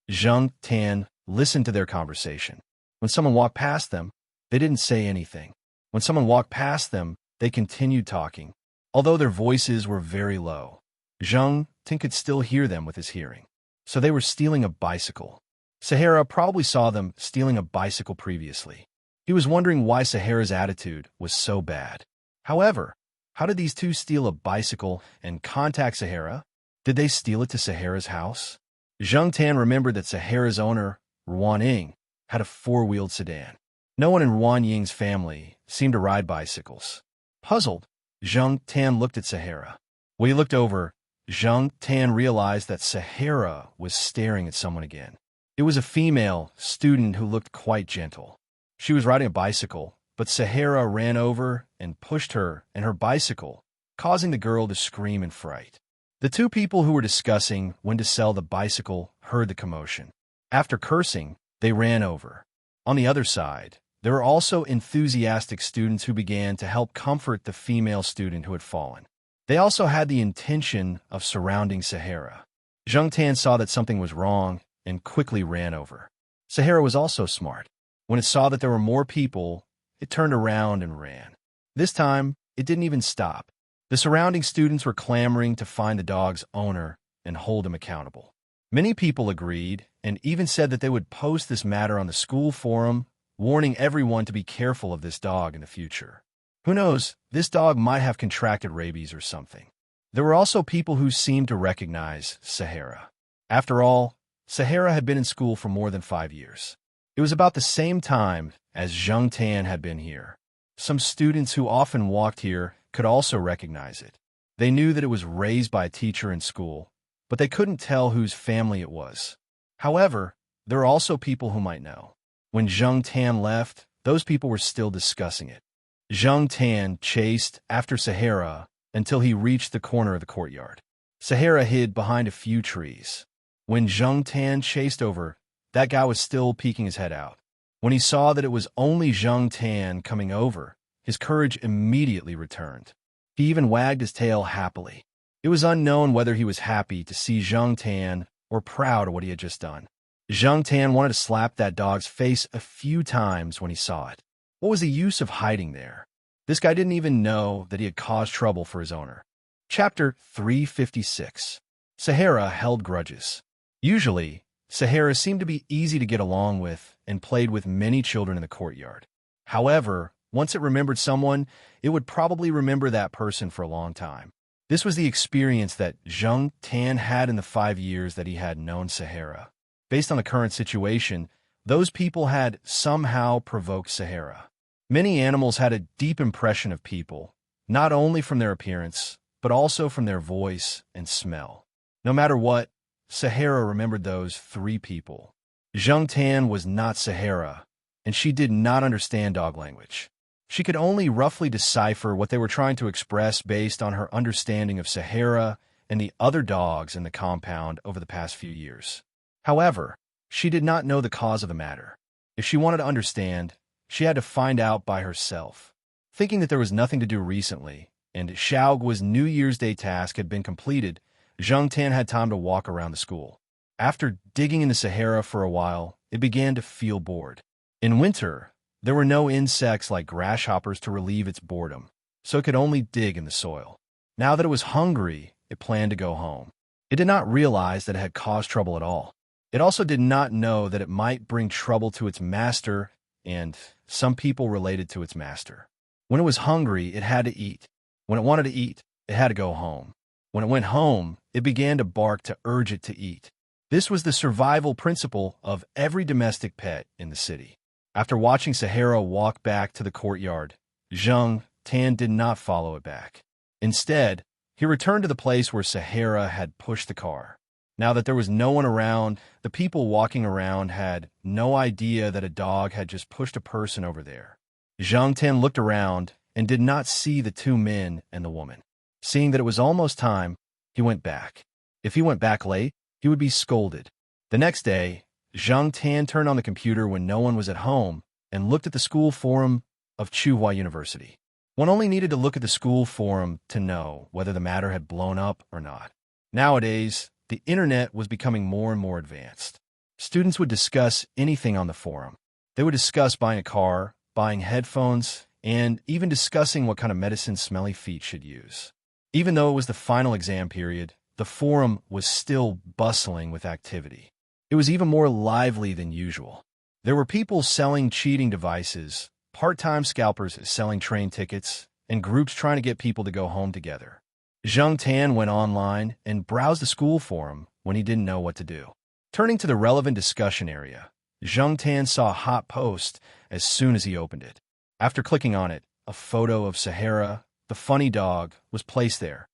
Jung Tan listened to their conversation. When someone walked past them, they didn't say anything. When someone walked past them, they continued talking. Although their voices were very low, Jung Tan could still hear them with his hearing. So they were stealing a bicycle. Sahara probably saw them stealing a bicycle previously. He was wondering why Sahara's attitude was so bad. However, How did these two steal a bicycle and contact Sahara? Did they steal it to Sahara's house? Zheng Tan remembered that Sahara's owner, Ruan Ying, had a four-wheeled sedan. No one in Ruan Ying's family seemed to ride bicycles. Puzzled, Zheng Tan looked at Sahara. When he looked over, Zheng Tan realized that Sahara was staring at someone again. It was a female student who looked quite gentle. She was riding a bicycle, but Sahara ran over and pushed her and her bicycle, causing the girl to scream in fright. The two people who were discussing when to sell the bicycle heard the commotion. After cursing, they ran over. On the other side, there were also enthusiastic students who began to help comfort the female student who had fallen. They also had the intention of surrounding Sahara. Zheng Tan saw that something was wrong and quickly ran over. Sahara was also smart. When it saw that there were more people, it turned around and ran. This time, it didn't even stop. The surrounding students were clamoring to find the dog's owner and hold him accountable. Many people agreed and even said that they would post this matter on the school forum, warning everyone to be careful of this dog in the future. Who knows, this dog might have contracted rabies or something. There were also people who seemed to recognize Sahara. After all, Sahara had been in school for more than 5 years. It was about the same time as Zheng Tan had been here. Some students who often walked here could also recognize it. They knew that it was raised by a teacher in school, but they couldn't tell whose family it was. However, there are also people who might know. When Zheng Tan left, those people were still discussing it. Zheng Tan chased after Sahara until he reached the corner of the courtyard. Sahara hid behind a few trees. When Zheng Tan chased over, that guy was still peeking his head out. When he saw that it was only Zheng Tan coming over, his courage immediately returned. He even wagged his tail happily. It was unknown whether he was happy to see Zheng Tan or proud of what he had just done. Zheng Tan wanted to slap that dog's face a few times when he saw it. What was the use of hiding there? This guy didn't even know that he had caused trouble for his owner. Chapter 356. Sahara held grudges. Usually, Sahara seemed to be easy to get along with and played with many children in the courtyard. However, once it remembered someone, it would probably remember that person for a long time. This was the experience that Zheng Tan had in the 5 years that he had known Sahara. Based on the current situation, those people had somehow provoked Sahara. Many animals had a deep impression of people, not only from their appearance, but also from their voice and smell. No matter what, Sahara remembered those 3 people. Zheng Tan was not Sahara, and she did not understand dog language. She could only roughly decipher what they were trying to express based on her understanding of Sahara and the other dogs in the compound over the past few years. However, she did not know the cause of the matter. If she wanted to understand, she had to find out by herself. Thinking that there was nothing to do recently, and Xiaoguo's New Year's Day task had been completed, Zheng Tan had time to walk around the school. After digging in the Sahara for a while, it began to feel bored. In winter, there were no insects like grasshoppers to relieve its boredom, so it could only dig in the soil. Now that it was hungry, it planned to go home. It did not realize that it had caused trouble at all. It also did not know that it might bring trouble to its master and some people related to its master. When it was hungry, it had to eat. When it wanted to eat, it had to go home. When it went home, it began to bark to urge it to eat. This was the survival principle of every domestic pet in the city. After watching Sahara walk back to the courtyard, Zheng Tan did not follow it back. Instead, he returned to the place where Sahara had pushed the car. Now that there was no one around, the people walking around had no idea that a dog had just pushed a person over there. Zheng Tan looked around and did not see the 2 men and the woman. Seeing that it was almost time, he went back. If he went back late, he would be scolded. The next day, Zheng Tan turned on the computer when no one was at home and looked at the school forum of Tsinghua University. One only needed to look at the school forum to know whether the matter had blown up or not. Nowadays, the internet was becoming more and more advanced. Students would discuss anything on the forum. They would discuss buying a car, buying headphones, and even discussing what kind of medicine Smelly Feet should use. Even though it was the final exam period, the forum was still bustling with activity. It was even more lively than usual. There were people selling cheating devices, part-time scalpers selling train tickets, and groups trying to get people to go home together. Zheng Tan went online and browsed the school forum when he didn't know what to do. Turning to the relevant discussion area, Zheng Tan saw a hot post as soon as he opened it. After clicking on it, a photo of Sahara, the funny dog, was placed there.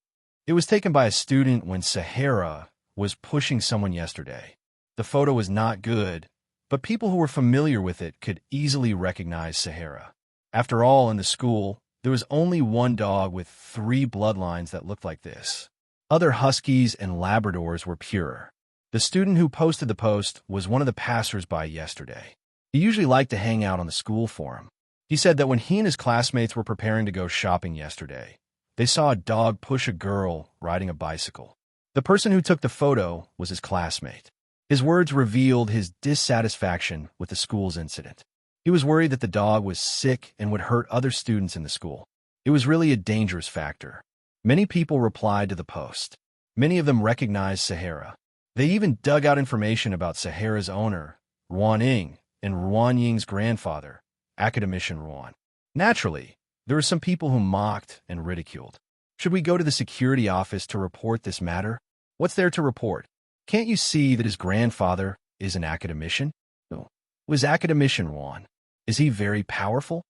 It was taken by a student when Sahara was pushing someone yesterday. The photo was not good, but people who were familiar with it could easily recognize Sahara. After all, in the school, there was only one dog with 3 bloodlines that looked like this. Other Huskies and Labradors were purer. The student who posted the post was one of the passers-by yesterday. He usually liked to hang out on the school forum. He said that when he and his classmates were preparing to go shopping yesterday, they saw a dog push a girl riding a bicycle. The person who took the photo was his classmate. His words revealed his dissatisfaction with the school's incident. He was worried that the dog was sick and would hurt other students in the school. It was really a dangerous factor. Many people replied to the post. Many of them recognized Sahara. They even dug out information about Sahara's owner, Ruan Ying, and Ruan Ying's grandfather, academician Ruan. Naturally, there were some people who mocked and ridiculed. Should we go to the security office to report this matter? What's there to report? Can't you see that his grandfather is an academician? Who is academician Ruan? Is he very powerful?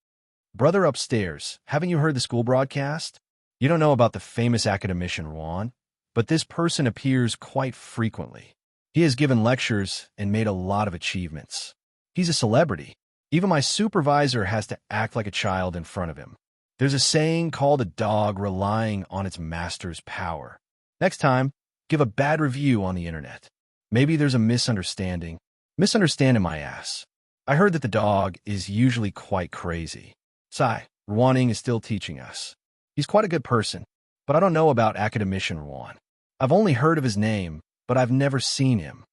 Brother upstairs, haven't you heard the school broadcast? You don't know about the famous academician Ruan, but this person appears quite frequently. He has given lectures and made a lot of achievements. He's a celebrity. Even my supervisor has to act like a child in front of him. There's a saying called a dog relying on its master's power. Next time, give a bad review on the internet. Maybe there's a misunderstanding. Misunderstanding my ass. I heard that the dog is usually quite crazy. Sai, Ruan Ying is still teaching us. He's quite a good person, but I don't know about academician Ruan. I've only heard of his name, but I've never seen him.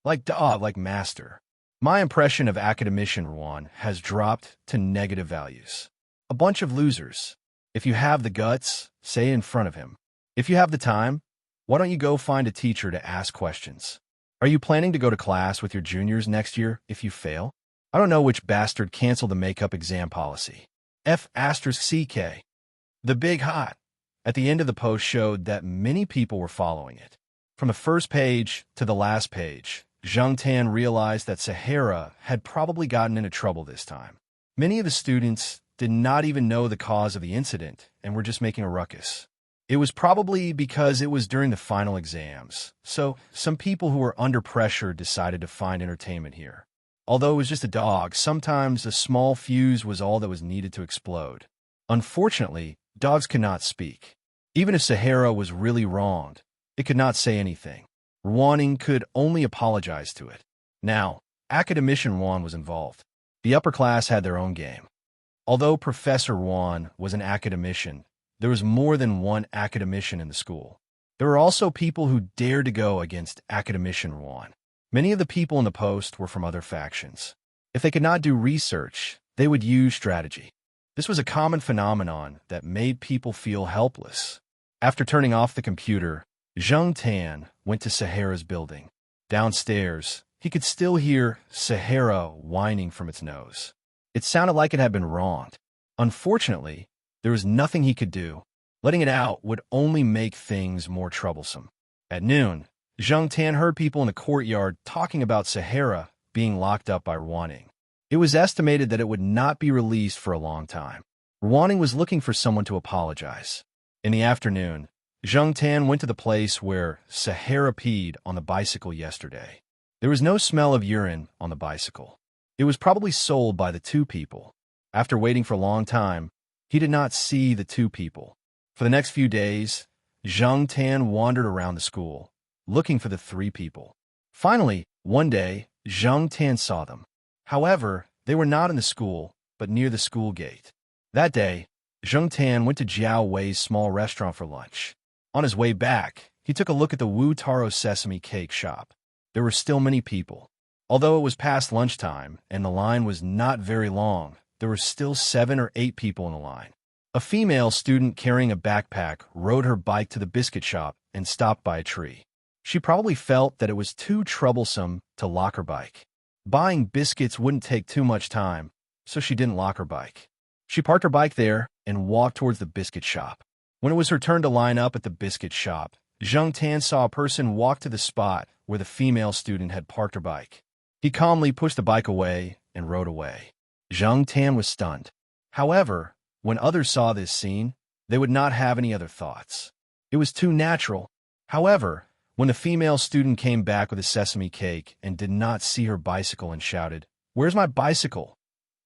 Like dog, like master. My impression of academician Ruan has dropped to negative values. A bunch of losers. If you have the guts, say it in front of him. If you have the time, why don't you go find a teacher to ask questions? Are you planning to go to class with your juniors next year if you fail? I don't know which bastard canceled the makeup exam policy. F***CK. The Big Hot. At the end of the post showed that many people were following it. From the first page to the last page, Zheng Tan realized that Sahara had probably gotten into trouble this time. Many of the students did not even know the cause of the incident and were just making a ruckus. It was probably because it was during the final exams, so some people who were under pressure decided to find entertainment here. Although it was just a dog, sometimes a small fuse was all that was needed to explode. Unfortunately, dogs could not speak. Even if Sahara was really wronged, it could not say anything. Ruan Ying could only apologize to it. Now, academician Ruan was involved. The upper class had their own game. Although Professor Ruan was an academician, there was more than one academician in the school. There were also people who dared to go against academician Ruan. Many of the people in the post were from other factions. If they could not do research, they would use strategy. This was a common phenomenon that made people feel helpless. After turning off the computer, Zheng Tan went to Sahara's building. Downstairs, he could still hear Sahara whining from its nose. It sounded like it had been wronged. Unfortunately, there was nothing he could do. Letting it out would only make things more troublesome. At noon, Zheng Tan heard people in the courtyard talking about Sahara being locked up by Ruan Ying. It was estimated that it would not be released for a long time. Ruan Ying was looking for someone to apologize. In the afternoon, Zheng Tan went to the place where Sahara peed on the bicycle yesterday. There was no smell of urine on the bicycle. It was probably sold by the 2 people. After waiting for a long time, he did not see the 2 people. For the next few days, Zheng Tan wandered around the school, looking for the 3 people. Finally, one day, Zheng Tan saw them. However, they were not in the school, but near the school gate. That day, Zheng Tan went to Jiao Wei's small restaurant for lunch. On his way back, he took a look at the Wu Taro sesame cake shop. There were still many people. Although it was past lunchtime and the line was not very long, there were still 7 or 8 people in the line. A female student carrying a backpack rode her bike to the biscuit shop and stopped by a tree. She probably felt that it was too troublesome to lock her bike. Buying biscuits wouldn't take too much time, so she didn't lock her bike. She parked her bike there and walked towards the biscuit shop. When it was her turn to line up at the biscuit shop, Zhang Tan saw a person walk to the spot where the female student had parked her bike. He calmly pushed the bike away and rode away. Zhang Tan was stunned. However, when others saw this scene, they would not have any other thoughts. It was too natural. However, when the female student came back with a sesame cake and did not see her bicycle and shouted, "Where's my bicycle?"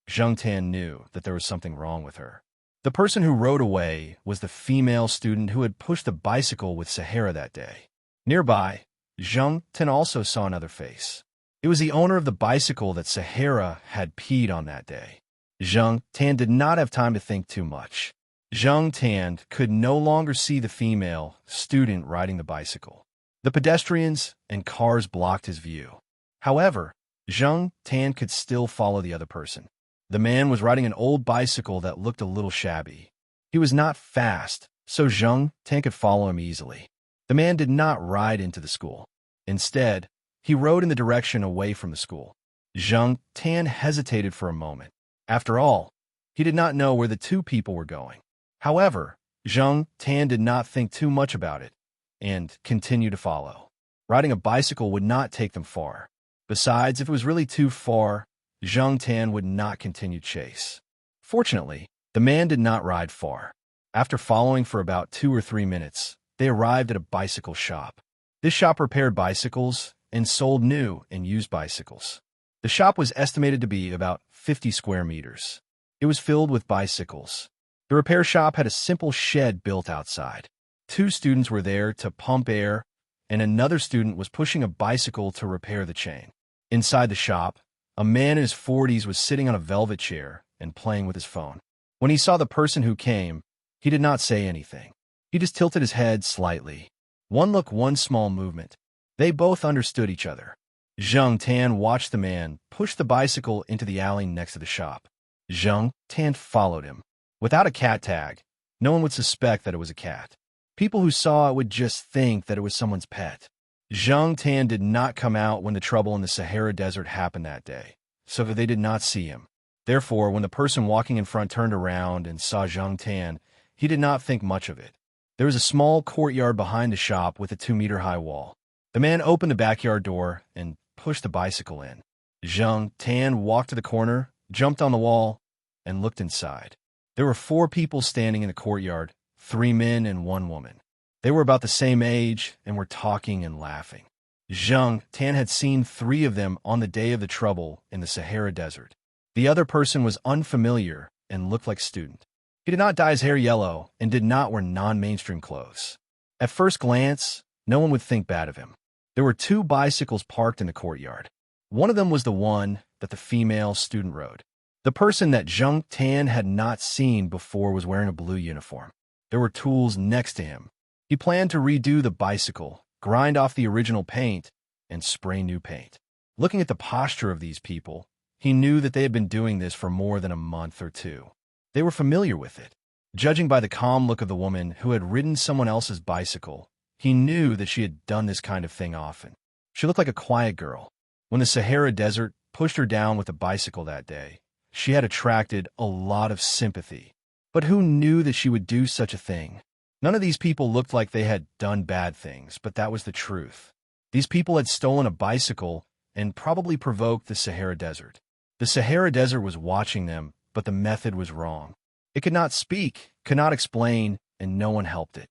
Zhang Tan knew that there was something wrong with her. The person who rode away was the female student who had pushed the bicycle with Sahara that day. Nearby, Zhang Tan also saw another face. It was the owner of the bicycle that Sahara had peed on that day. Zhang Tan did not have time to think too much. Zhang Tan could no longer see the female student riding the bicycle. The pedestrians and cars blocked his view. However, Zhang Tan could still follow the other person. The man was riding an old bicycle that looked a little shabby. He was not fast, so Zhang Tan could follow him easily. The man did not ride into the school. Instead, he rode in the direction away from the school. Zhang Tan hesitated for a moment. After all, he did not know where the two people were going. However, Zhang Tan did not think too much about it and continued to follow. Riding a bicycle would not take them far. Besides, if it was really too far, Zhang Tan would not continue chase. Fortunately, the man did not ride far. After following for about 2 or 3 minutes, they arrived at a bicycle shop. This shop repaired bicycles and sold new and used bicycles. The shop was estimated to be about 50 square meters. It was filled with bicycles. The repair shop had a simple shed built outside. 2 students were there to pump air, and another student was pushing a bicycle to repair the chain. Inside the shop, a man in his 40s was sitting on a velvet chair and playing with his phone. When he saw the person who came, he did not say anything. He just tilted his head slightly. One look, one small movement. They both understood each other. Zhang Tan watched the man push the bicycle into the alley next to the shop. Zhang Tan followed him. Without a cat tag, no one would suspect that it was a cat. People who saw it would just think that it was someone's pet. Zhang Tan did not come out when the trouble in the Sahara Desert happened that day, so they did not see him. Therefore, when the person walking in front turned around and saw Zhang Tan, he did not think much of it. There was a small courtyard behind the shop with a 2-meter-high wall. The man opened the backyard door and pushed the bicycle in. Zhang Tan walked to the corner, jumped on the wall, and looked inside. There were 4 people standing in the courtyard, 3 men and 1 woman. They were about the same age and were talking and laughing. Zhang Tan had seen 3 of them on the day of the trouble in the Sahara Desert. The other person was unfamiliar and looked like a student. He did not dye his hair yellow and did not wear non-mainstream clothes. At first glance, no one would think bad of him. There were 2 bicycles parked in the courtyard. One of them was the one that the female student rode. The person that Zhang Tan had not seen before was wearing a blue uniform. There were tools next to him. He planned to redo the bicycle, grind off the original paint, and spray new paint. Looking at the posture of these people, he knew that they had been doing this for more than a month or 2. They were familiar with it. Judging by the calm look of the woman who had ridden someone else's bicycle, he knew that she had done this kind of thing often. She looked like a quiet girl. When the Sahara Desert pushed her down with a bicycle that day, she had attracted a lot of sympathy. But who knew that she would do such a thing? None of these people looked like they had done bad things, but that was the truth. These people had stolen a bicycle and probably provoked the Sahara Desert. The Sahara Desert was watching them, but the method was wrong. It could not speak, could not explain, and no one helped it.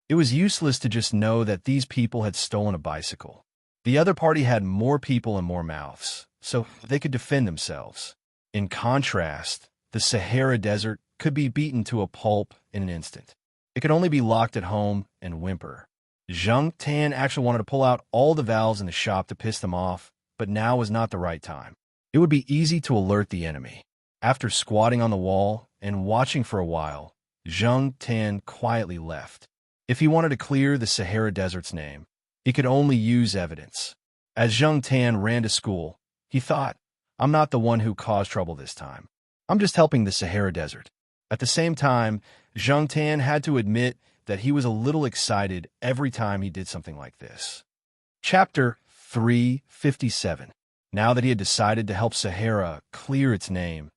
It was useless to just know that these people had stolen a bicycle. The other party had more people and more mouths, so they could defend themselves. In contrast, the Sahara Desert could be beaten to a pulp in an instant. It could only be locked at home and whimper. Zhang Tan actually wanted to pull out all the valves in the shop to piss them off, but now was not the right time. It would be easy to alert the enemy. After squatting on the wall and watching for a while, Zhang Tan quietly left. If he wanted to clear the Sahara Desert's name, he could only use evidence. As Zhang Tan ran to school, he thought, "I'm not the one who caused trouble this time. I'm just helping the Sahara Desert." At the same time, Zhang Tan had to admit that he was a little excited every time he did something like this. Chapter 357. Now that he had decided to help Sahara clear its name,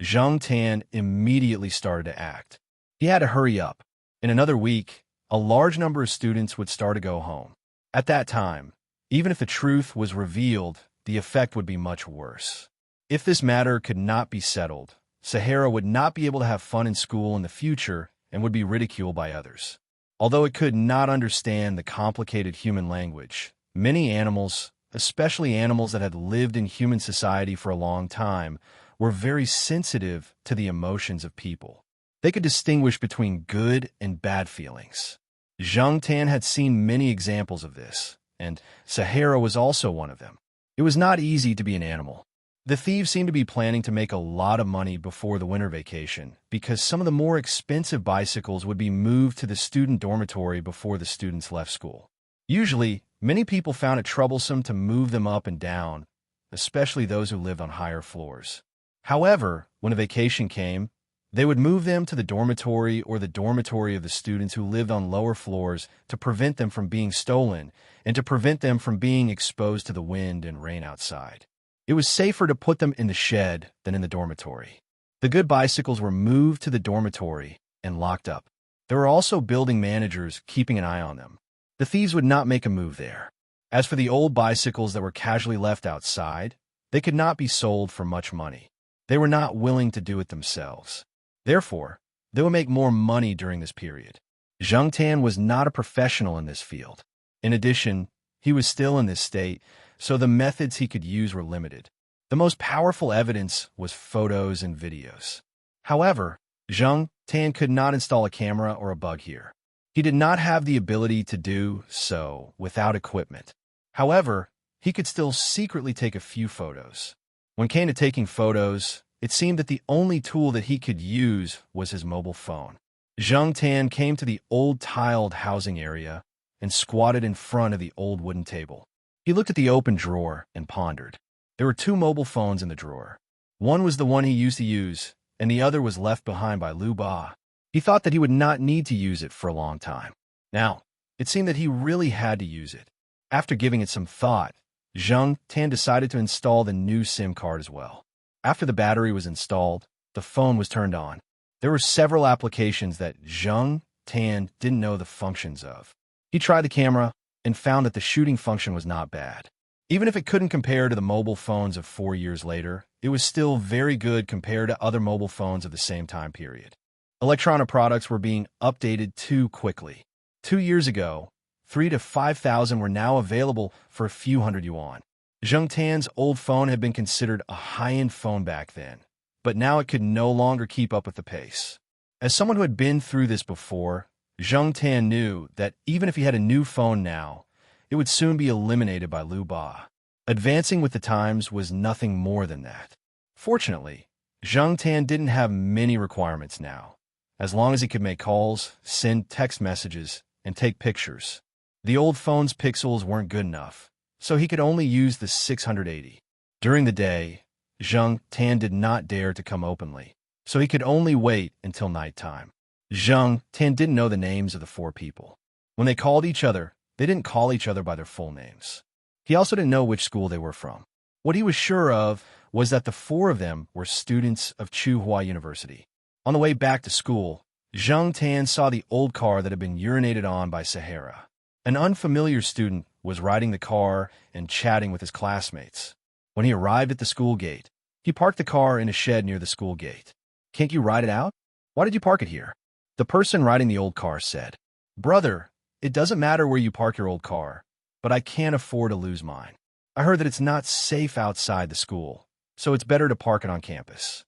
Zhang Tan immediately started to act. He had to hurry up. In another week, a large number of students would start to go home. At that time, even if the truth was revealed, the effect would be much worse. If this matter could not be settled, Sahara would not be able to have fun in school in the future and would be ridiculed by others. Although it could not understand the complicated human language, many animals, especially animals that had lived in human society for a long time, were very sensitive to the emotions of people. They could distinguish between good and bad feelings. Zhang Tan had seen many examples of this, and Sahara was also one of them. It was not easy to be an animal. The thieves seemed to be planning to make a lot of money before the winter vacation because some of the more expensive bicycles would be moved to the student dormitory before the students left school. Usually, many people found it troublesome to move them up and down, especially those who lived on higher floors. However, when a vacation came, they would move them to the dormitory or the dormitory of the students who lived on lower floors to prevent them from being stolen and to prevent them from being exposed to the wind and rain outside. It was safer to put them in the shed than in the dormitory. The good bicycles were moved to the dormitory and locked up. There were also building managers keeping an eye on them. The thieves would not make a move there. As for the old bicycles that were casually left outside, they could not be sold for much money. They were not willing to do it themselves. Therefore, they would make more money during this period. Zhang Tan was not a professional in this field. In addition, he was still in this state, so the methods he could use were limited. The most powerful evidence was photos and videos. However, Zhang Tan could not install a camera or a bug here. He did not have the ability to do so without equipment. However, he could still secretly take a few photos. When it came to taking photos, it seemed that the only tool that he could use was his mobile phone. Zhang Tan came to the old tiled housing area and squatted in front of the old wooden table. He looked at the open drawer and pondered. There were two mobile phones in the drawer. One was the one he used to use, and the other was left behind by Lu Ba. He thought that he would not need to use it for a long time. Now, it seemed that he really had to use it. After giving it some thought, Zhang Tan decided to install the new SIM card as well. After the battery was installed, the phone was turned on. There were several applications that Zhang Tan didn't know the functions of. He tried the camera and found that the shooting function was not bad. Even if it couldn't compare to the mobile phones of 4 years later, it was still very good compared to other mobile phones of the same time period. Electronic products were being updated too quickly. 2 years ago, 3,000 to 5,000 were now available for a few hundred yuan. Zhang Tan's old phone had been considered a high-end phone back then, but now it could no longer keep up with the pace. As someone who had been through this before, Zhang Tan knew that even if he had a new phone now, it would soon be eliminated by Lu Ba. Advancing with the times was nothing more than that. Fortunately, Zhang Tan didn't have many requirements now, as long as he could make calls, send text messages, and take pictures. The old phone's pixels weren't good enough, so he could only use the 680. During the day, Zhang Tan did not dare to come openly, so he could only wait until nighttime. Zhang Tan didn't know the names of the 4 people. When they called each other, they didn't call each other by their full names. He also didn't know which school they were from. What he was sure of was that the 4 of them were students of Tsinghua University. On the way back to school, Zhang Tan saw the old car that had been urinated on by Sahara. An unfamiliar student was riding the car and chatting with his classmates. When he arrived at the school gate, he parked the car in a shed near the school gate. "Can't you ride it out? Why did you park it here?" The person riding the old car said, "Brother, it doesn't matter where you park your old car, but I can't afford to lose mine. I heard that it's not safe outside the school, so it's better to park it on campus."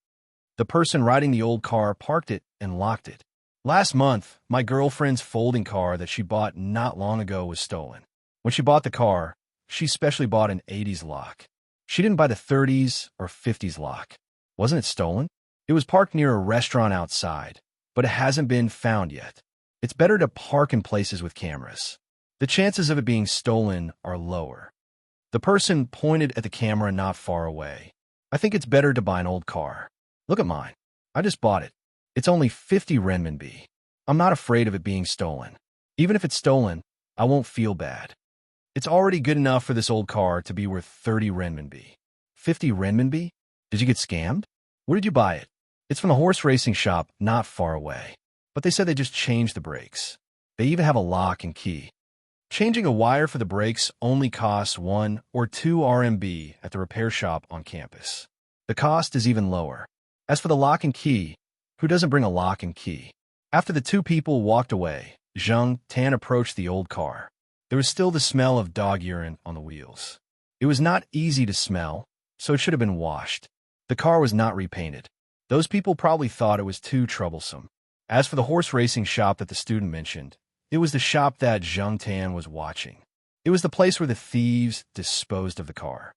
The person riding the old car parked it and locked it. "Last month, my girlfriend's folding car that she bought not long ago was stolen. When she bought the car, she specially bought an 80s lock. She didn't buy the 30s or 50s lock. Wasn't it stolen? It was parked near a restaurant outside, but it hasn't been found yet. It's better to park in places with cameras. The chances of it being stolen are lower." The person pointed at the camera not far away. "I think it's better to buy an old car. Look at mine. I just bought it. It's only 50 renminbi. I'm not afraid of it being stolen. Even if it's stolen, I won't feel bad. It's already good enough for this old car to be worth 30 renminbi. 50 renminbi? Did you get scammed? Where did you buy it?" "It's from the horse racing shop not far away." but they said they just changed the brakes. They even have a lock and key. Changing a wire for the brakes only costs 1 or 2 RMB at the repair shop on campus. The cost is even lower. As for the lock and key, who doesn't bring a lock and key? After the two people walked away, Zheng Tan approached the old car. There was still the smell of dog urine on the wheels. It was not easy to smell, so it should have been washed. The car was not repainted. Those people probably thought it was too troublesome. As for the horse racing shop that the student mentioned, it was the shop that Zheng Tan was watching. It was the place where the thieves disposed of the car.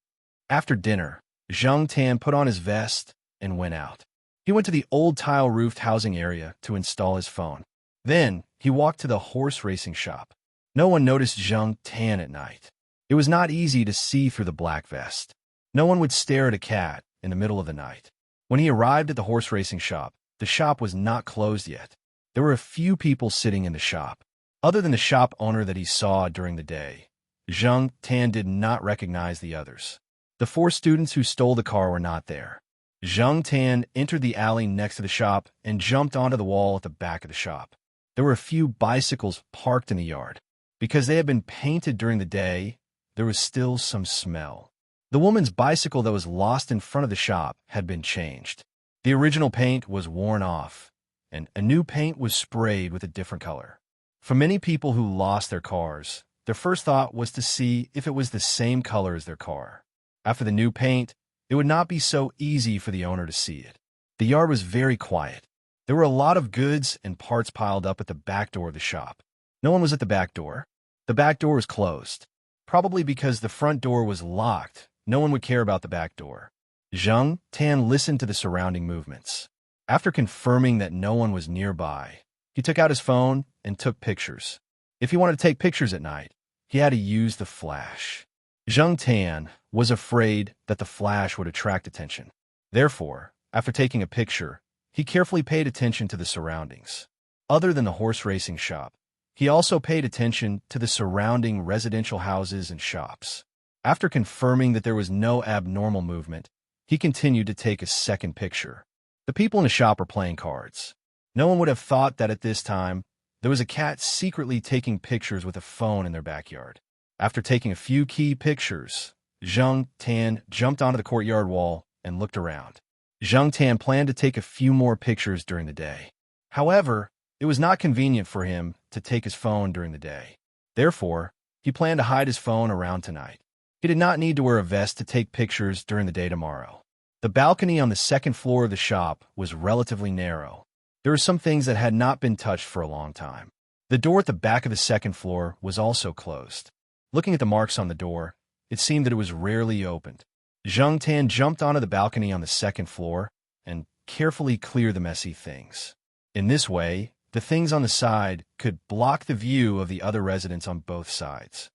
After dinner, Zheng Tan put on his vest and went out. He went to the old tile-roofed housing area to install his phone. Then, he walked to the horse racing shop. No one noticed Zheng Tan at night. It was not easy to see through the black vest. No one would stare at a cat in the middle of the night. When he arrived at the horse racing shop, the shop was not closed yet. There were a few people sitting in the shop. Other than the shop owner that he saw during the day, Zheng Tan did not recognize the others. The 4 students who stole the car were not there. Zheng Tan entered the alley next to the shop and jumped onto the wall at the back of the shop. There were a few bicycles parked in the yard. Because they had been painted during the day, there was still some smell. The woman's bicycle that was lost in front of the shop had been changed. The original paint was worn off, and a new paint was sprayed with a different color. For many people who lost their cars, their first thought was to see if it was the same color as their car. After the new paint, it would not be so easy for the owner to see it. The yard was very quiet. There were a lot of goods and parts piled up at the back door of the shop. No one was at the back door. The back door was closed. Probably because the front door was locked, no one would care about the back door. Zheng Tan listened to the surrounding movements. After confirming that no one was nearby, he took out his phone and took pictures. If he wanted to take pictures at night, he had to use the flash. Zheng Tan was afraid that the flash would attract attention. Therefore, after taking a picture, he carefully paid attention to the surroundings. Other than the horse racing shop, he also paid attention to the surrounding residential houses and shops. After confirming that there was no abnormal movement, he continued to take a second picture. The people in the shop were playing cards. No one would have thought that at this time, there was a cat secretly taking pictures with a phone in their backyard. After taking a few key pictures, Zheng Tan jumped onto the courtyard wall and looked around. Zheng Tan planned to take a few more pictures during the day. However, it was not convenient for him to take his phone during the day. Therefore, he planned to hide his phone around tonight. He did not need to wear a vest to take pictures during the day tomorrow. The balcony on the second floor of the shop was relatively narrow. There were some things that had not been touched for a long time. The door at the back of the second floor was also closed. Looking at the marks on the door, it seemed that it was rarely opened. Zheng Tan jumped onto the balcony on the second floor and carefully cleared the messy things. In this way, the things on the side could block the view of the other residents on both sides.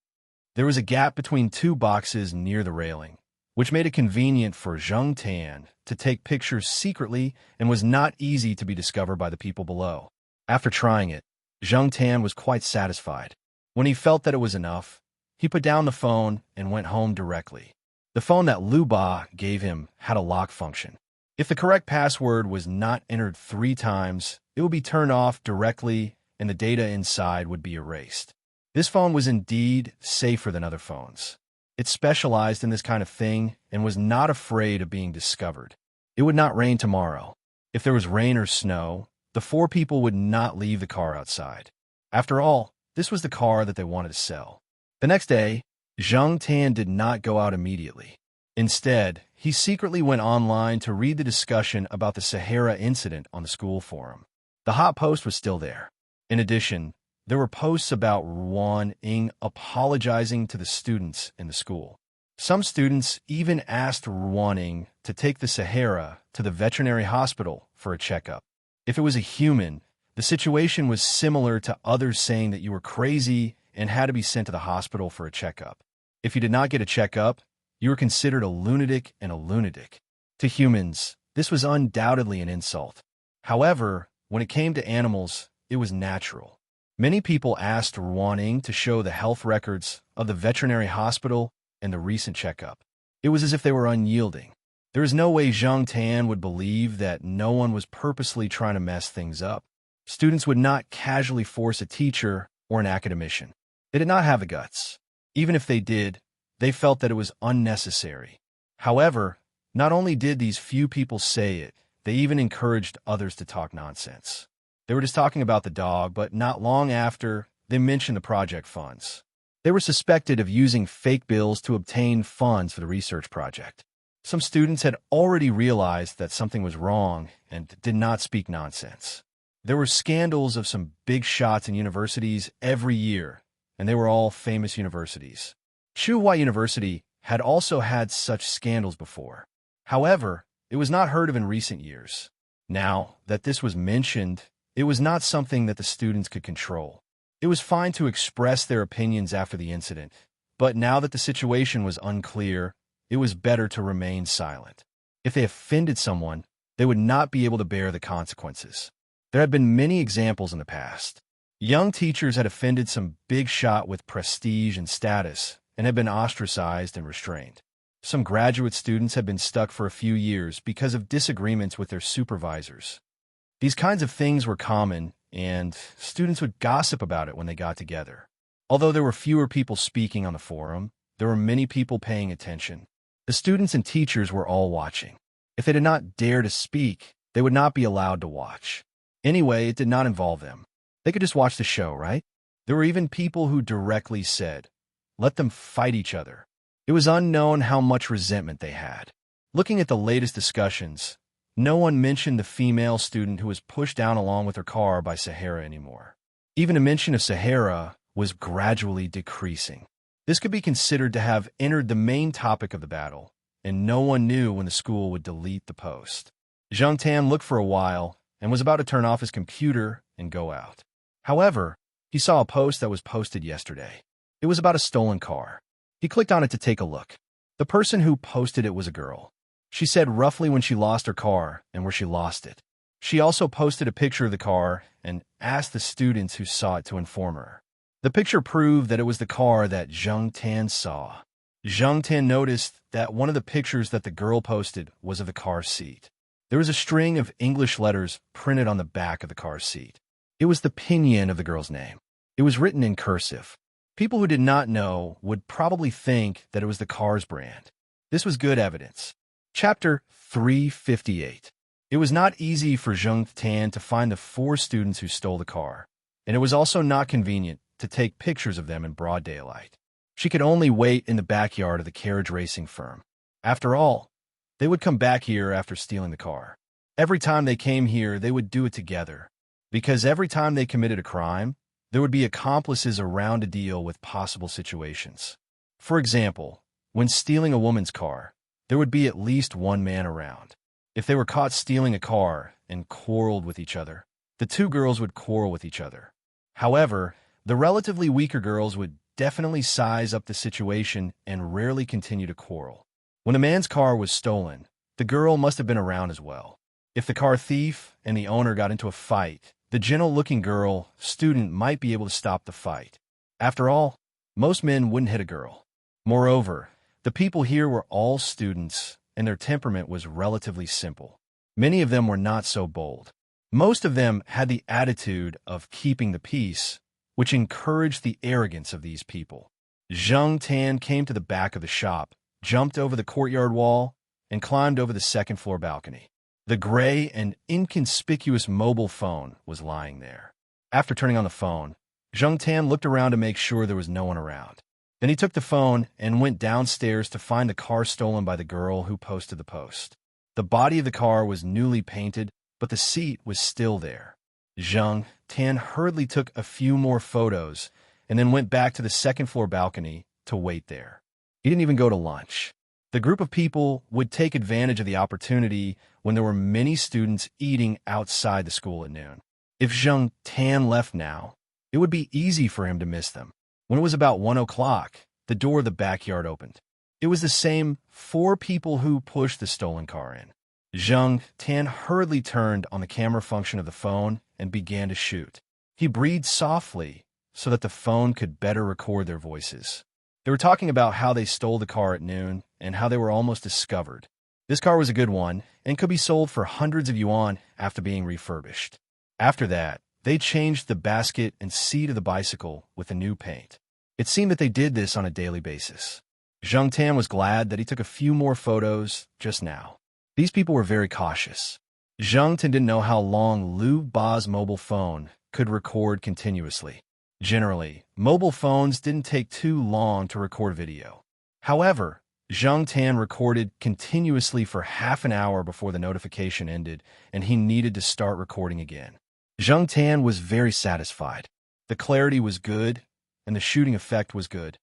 There was a gap between 2 boxes near the railing, which made it convenient for Zheng Tan to take pictures secretly and was not easy to be discovered by the people below. After trying it, Zheng Tan was quite satisfied. When he felt that it was enough, he put down the phone and went home directly. The phone that Lu Ba gave him had a lock function. If the correct password was not entered 3 times, it would be turned off directly and the data inside would be erased. This phone was indeed safer than other phones. It specialized in this kind of thing and was not afraid of being discovered. It would not rain tomorrow. If there was rain or snow, the 4 people would not leave the car outside. After all, this was the car that they wanted to sell. The next day, Zheng Tan did not go out immediately. Instead, he secretly went online to read the discussion about the Sahara incident on the school forum. The hot post was still there. In addition, there were posts about Ruan Ying apologizing to the students in the school. Some students even asked Ruan Ying to take the Sahara to the veterinary hospital for a checkup. If it was a human, the situation was similar to others saying that you were crazy and had to be sent to the hospital for a checkup. If you did not get a checkup, you were considered a lunatic and a lunatic. To humans, this was undoubtedly an insult. However, when it came to animals, it was natural. Many people asked Ruan Ying to show the health records of the veterinary hospital and the recent checkup. It was as if they were unyielding. There is no way Zheng Tan would believe that no one was purposely trying to mess things up. Students would not casually force a teacher or an academician. They did not have the guts. Even if they did, they felt that it was unnecessary. However, not only did these few people say it, they even encouraged others to talk nonsense. They were just talking about the dog, but not long after, they mentioned the project funds. They were suspected of using fake bills to obtain funds for the research project. Some students had already realized that something was wrong and did not speak nonsense. There were scandals of some big shots in universities every year, and they were all famous universities. Tsinghua University had also had such scandals before. However, it was not heard of in recent years. Now that this was mentioned, it was not something that the students could control. It was fine to express their opinions after the incident, but now that the situation was unclear, it was better to remain silent. If they offended someone, they would not be able to bear the consequences. There had been many examples in the past. Young teachers had offended some big shot with prestige and status and had been ostracized and restrained. Some graduate students had been stuck for a few years because of disagreements with their supervisors. These kinds of things were common, and students would gossip about it when they got together. Although there were fewer people speaking on the forum, there were many people paying attention. The students and teachers were all watching. If they did not dare to speak, they would not be allowed to watch. Anyway, it did not involve them. They could just watch the show, right? There were even people who directly said, "Let them fight each other." It was unknown how much resentment they had. Looking at the latest discussions, no one mentioned the female student who was pushed down along with her car by Sahara anymore. Even a mention of Sahara was gradually decreasing. This could be considered to have entered the main topic of the battle, and no one knew when the school would delete the post. Zhang Tan looked for a while and was about to turn off his computer and go out. However, he saw a post that was posted yesterday. It was about a stolen car. He clicked on it to take a look. The person who posted it was a girl. She said roughly when she lost her car and where she lost it. She also posted a picture of the car and asked the students who saw it to inform her. The picture proved that it was the car that Zhang Tan saw. Zhang Tan noticed that one of the pictures that the girl posted was of the car seat. There was a string of English letters printed on the back of the car seat. It was the pinyin of the girl's name. It was written in cursive. People who did not know would probably think that it was the car's brand. This was good evidence. Chapter 358. It was not easy for Zhang Tan to find the 4 students who stole the car, and it was also not convenient to take pictures of them in broad daylight. She could only wait in the backyard of the carriage racing firm. After all, they would come back here after stealing the car. Every time they came here, they would do it together, because every time they committed a crime, there would be accomplices around to deal with possible situations. For example, when stealing a woman's car, there would be at least one man around. If they were caught stealing a car and quarreled with each other, the 2 girls would quarrel with each other. However, the relatively weaker girls would definitely size up the situation and rarely continue to quarrel. When a man's car was stolen, the girl must have been around as well. If the car thief and the owner got into a fight, the gentle-looking girl student might be able to stop the fight. After all, most men wouldn't hit a girl. Moreover, the people here were all students, and their temperament was relatively simple. Many of them were not so bold. Most of them had the attitude of keeping the peace, which encouraged the arrogance of these people. Zhang Tan came to the back of the shop, jumped over the courtyard wall, and climbed over the second-floor balcony. The gray and inconspicuous mobile phone was lying there. After turning on the phone, Zhang Tan looked around to make sure there was no one around. Then he took the phone and went downstairs to find the car stolen by the girl who posted the post. The body of the car was newly painted, but the seat was still there. Zhang Tan hurriedly took a few more photos and then went back to the second-floor balcony to wait there. He didn't even go to lunch. The group of people would take advantage of the opportunity when there were many students eating outside the school at noon. If Zhang Tan left now, it would be easy for him to miss them. When it was about 1 o'clock, the door of the backyard opened. It was the same 4 people who pushed the stolen car in. Zhang Tan hurriedly turned on the camera function of the phone and began to shoot. He breathed softly so that the phone could better record their voices. They were talking about how they stole the car at noon and how they were almost discovered. This car was a good one and could be sold for hundreds of yuan after being refurbished. After that, They changed the basket and seat of the bicycle with a new paint. It seemed that they did this on a daily basis. Zhang Tan was glad that he took a few more photos just now. These people were very cautious. Zhang Tan didn't know how long Lu Ba's mobile phone could record continuously. Generally, mobile phones didn't take too long to record video. However, Zhang Tan recorded continuously for half an hour before the notification ended, and he needed to start recording again. Zhang Tan was very satisfied. The clarity was good, and the shooting effect was good.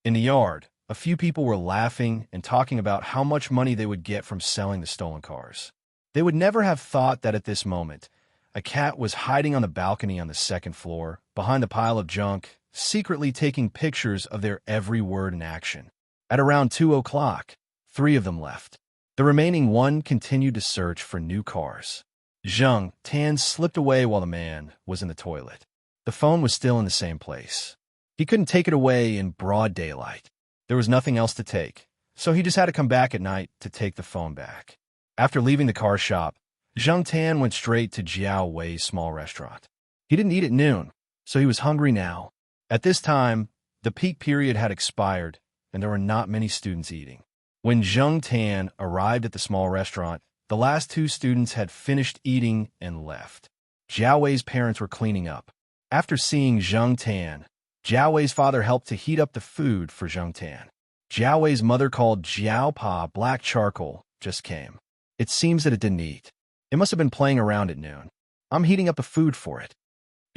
In the yard, a few people were laughing and talking about how much money they would get from selling the stolen cars. They would never have thought that at this moment, a cat was hiding on the balcony on the second floor, behind the pile of junk, secretly taking pictures of their every word and action. At around 2 o'clock, 3 of them left. The remaining one continued to search for new cars. Zhang Tan slipped away while the man was in the toilet. The phone was still in the same place. He couldn't take it away in broad daylight. There was nothing else to take, so he just had to come back at night to take the phone back. After leaving the car shop, Zhang Tan went straight to Jiao Wei's small restaurant. He didn't eat at noon, so he was hungry now. At this time, the peak period had expired, and there were not many students eating. When Zhang Tan arrived at the small restaurant, the last 2 students had finished eating and left. Jiao Wei's parents were cleaning up. After seeing Zhang Tan, Jiao Wei's father helped to heat up the food for Zhang Tan. Jiao Wei's mother, called Jiao Pa Black Charcoal, just came. It seems that it didn't eat. It must have been playing around at noon. I'm heating up the food for it.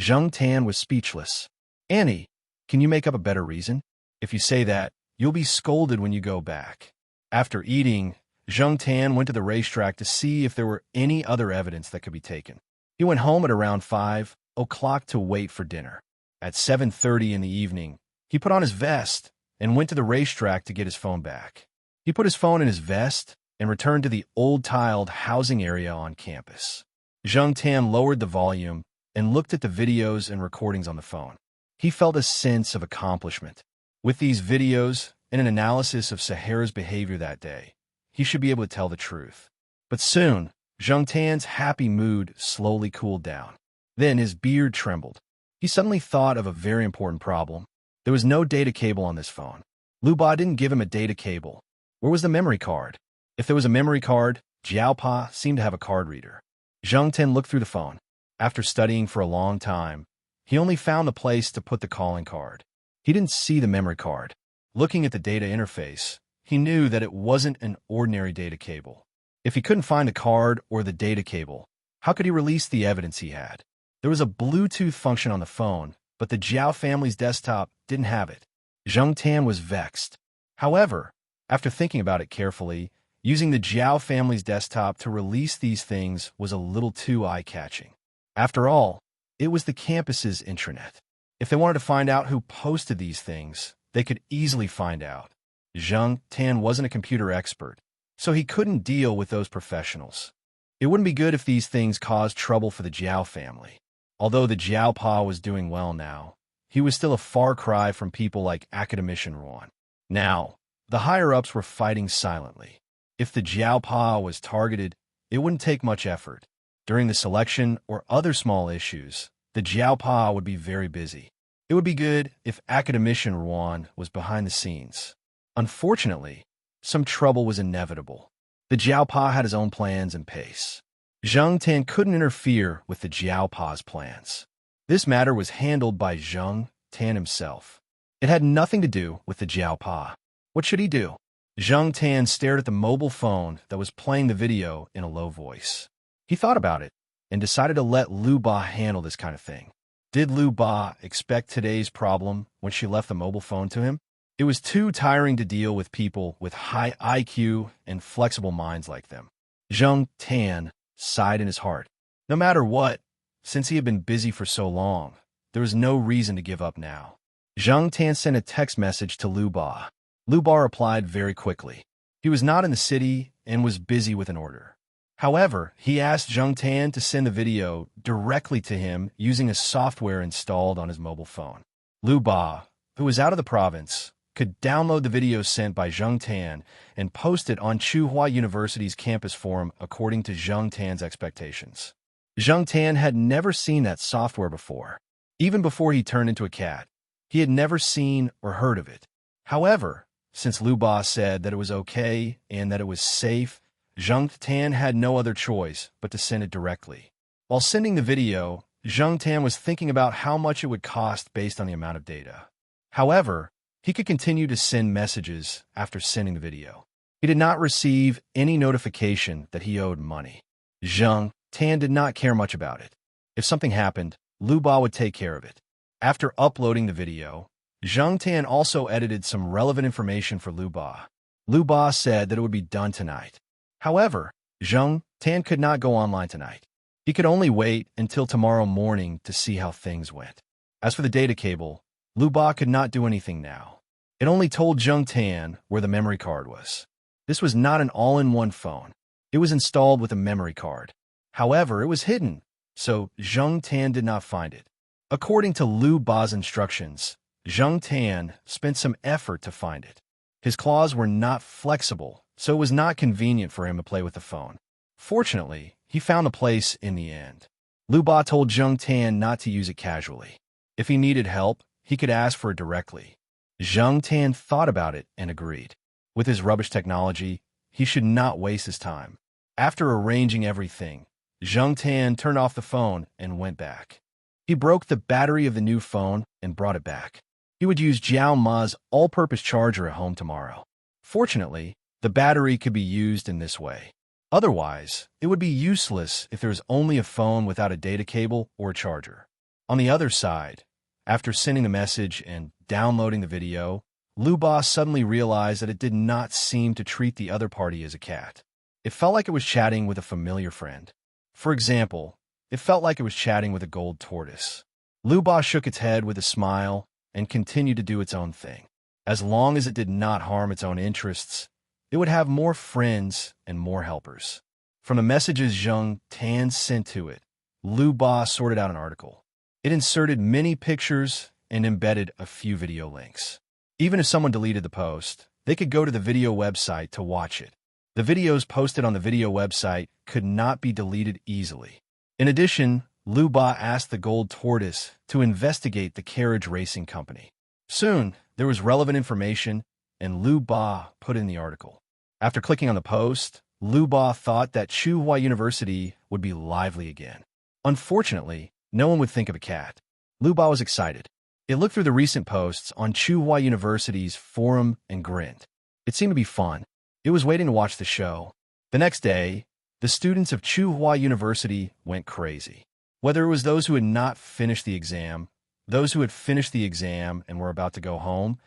Zhang Tan was speechless. Annie, can you make up a better reason? If you say that, you'll be scolded when you go back. After eating, Zhang Tan went to the racetrack to see if there were any other evidence that could be taken. He went home at around 5 o'clock to wait for dinner. At 7:30 in the evening, he put on his vest and went to the racetrack to get his phone back. He put his phone in his vest and returned to the old tiled housing area on campus. Zhang Tan lowered the volume and looked at the videos and recordings on the phone. He felt a sense of accomplishment. With these videos and an analysis of Sahara's behavior that day, he should be able to tell the truth. But soon, Zhang Tan's happy mood slowly cooled down. Then his beard trembled. He suddenly thought of a very important problem. There was no data cable on this phone. Lu Ba didn't give him a data cable. Where was the memory card? If there was a memory card, Jiao Pa seemed to have a card reader. Zhang Tan looked through the phone. After studying for a long time, he only found the place to put the calling card. He didn't see the memory card. Looking at the data interface, he knew that it wasn't an ordinary data cable. If he couldn't find the card or the data cable, how could he release the evidence he had? There was a Bluetooth function on the phone, but the Jiao family's desktop didn't have it. Zhang Tan was vexed. However, after thinking about it carefully, using the Jiao family's desktop to release these things was a little too eye-catching. After all, it was the campus's intranet. If they wanted to find out who posted these things, they could easily find out. Zhang Tan wasn't a computer expert, so he couldn't deal with those professionals. It wouldn't be good if these things caused trouble for the Jiao family. Although the Jiao Pa was doing well now, he was still a far cry from people like Academician Ruan. Now, the higher-ups were fighting silently. If the Jiao Pa was targeted, it wouldn't take much effort. During the selection or other small issues, the Jiao Pa would be very busy. It would be good if Academician Ruan was behind the scenes. Unfortunately, some trouble was inevitable. The Jiao Pa had his own plans and pace. Zhang Tan couldn't interfere with the Jiao Pa's plans. This matter was handled by Zhang Tan himself. It had nothing to do with the Jiao Pa. What should he do? Zhang Tan stared at the mobile phone that was playing the video in a low voice. He thought about it and decided to let Lu Ba handle this kind of thing. Did Lu Ba expect today's problem when she left the mobile phone to him? It was too tiring to deal with people with high IQ and flexible minds like them. Zhang Tan sighed in his heart. No matter what, since he had been busy for so long, there was no reason to give up now. Zhang Tan sent a text message to Lu Ba. Lu Ba replied very quickly. He was not in the city and was busy with an order. However, he asked Zhang Tan to send the video directly to him using a software installed on his mobile phone. Lu Ba, who was out of the province, could download the video sent by Zhang Tan and post it on Tsinghua University's campus forum according to Zhang Tan's expectations. Zheng Tan had never seen that software before. Even before he turned into a cat, he had never seen or heard of it. However, since Lu Ba said that it was okay and that it was safe, Zheng Tan had no other choice but to send it directly. While sending the video, Zheng Tan was thinking about how much it would cost based on the amount of data. However, he could continue to send messages after sending the video. He did not receive any notification that he owed money. Zheng Tan did not care much about it. If something happened, Lu Ba would take care of it. After uploading the video, Zheng Tan also edited some relevant information for Lu Ba. Lu Ba said that it would be done tonight. However, Zheng Tan could not go online tonight. He could only wait until tomorrow morning to see how things went. As for the data cable, Lu Ba could not do anything now. It only told Zheng Tan where the memory card was. This was not an all-in-one phone. It was installed with a memory card. However, it was hidden, so Zheng Tan did not find it. According to Lu Ba's instructions, Zheng Tan spent some effort to find it. His claws were not flexible, so it was not convenient for him to play with the phone. Fortunately, he found a place in the end. Lu Ba told Zheng Tan not to use it casually. If he needed help, he could ask for it directly. Zheng Tan thought about it and agreed. With his rubbish technology, he should not waste his time. After arranging everything, Zheng Tan turned off the phone and went back. He broke the battery of the new phone and brought it back. He would use Jiao Ma's all-purpose charger at home tomorrow. Fortunately, the battery could be used in this way. Otherwise, it would be useless if there was only a phone without a data cable or a charger. On the other side, after sending the message and downloading the video, Lu Ba suddenly realized that it did not seem to treat the other party as a cat. It felt like it was chatting with a familiar friend. For example, it felt like it was chatting with a gold tortoise. Lu Ba shook its head with a smile and continued to do its own thing. As long as it did not harm its own interests, it would have more friends and more helpers. From the messages Zheng Tan sent to it, Lu Ba sorted out an article. It inserted many pictures and embedded a few video links. Even if someone deleted the post, they could go to the video website to watch it. The videos posted on the video website could not be deleted easily. In addition, Lu Ba asked the gold tortoise to investigate the carriage racing company. Soon, there was relevant information, and Lu Ba put in the article. After clicking on the post, Lu Ba thought that Tsinghua University would be lively again. Unfortunately, no one would think of a cat. Lu Ba was excited. It looked through the recent posts on Tsinghua University's forum and grinned. It seemed to be fun. It was waiting to watch the show. The next day, the students of Tsinghua University went crazy. Whether it was those who had not finished the exam, those who had finished the exam and were about to go home,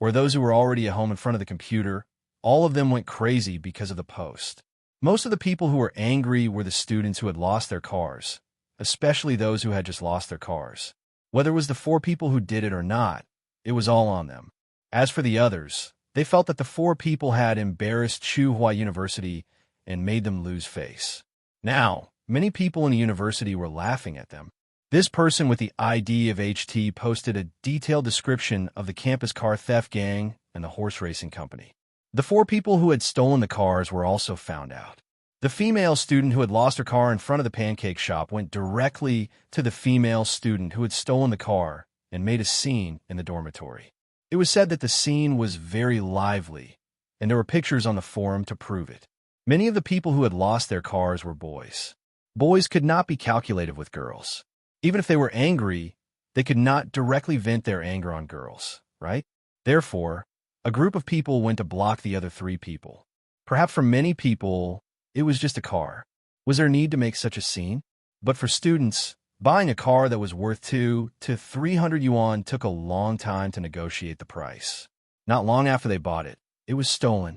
or those who were already at home in front of the computer, all of them went crazy because of the post. Most of the people who were angry were the students who had lost their cars, especially those who had just lost their cars. Whether it was the 4 people who did it or not, it was all on them. As for the others, they felt that the 4 people had embarrassed Tsinghua University and made them lose face. Now, many people in the university were laughing at them. This person with the ID of HT posted a detailed description of the campus car theft gang and the horse racing company. The 4 people who had stolen the cars were also found out. The female student who had lost her car in front of the pancake shop went directly to the female student who had stolen the car and made a scene in the dormitory. It was said that the scene was very lively, and there were pictures on the forum to prove it. Many of the people who had lost their cars were boys. Boys could not be calculative with girls. Even if they were angry, they could not directly vent their anger on girls, right? Therefore, a group of people went to block the other 3 people. Perhaps for many people, it was just a car. Was there need to make such a scene? But for students, buying a car that was worth 200 to 300 yuan took a long time to negotiate the price. Not long after they bought it, it was stolen.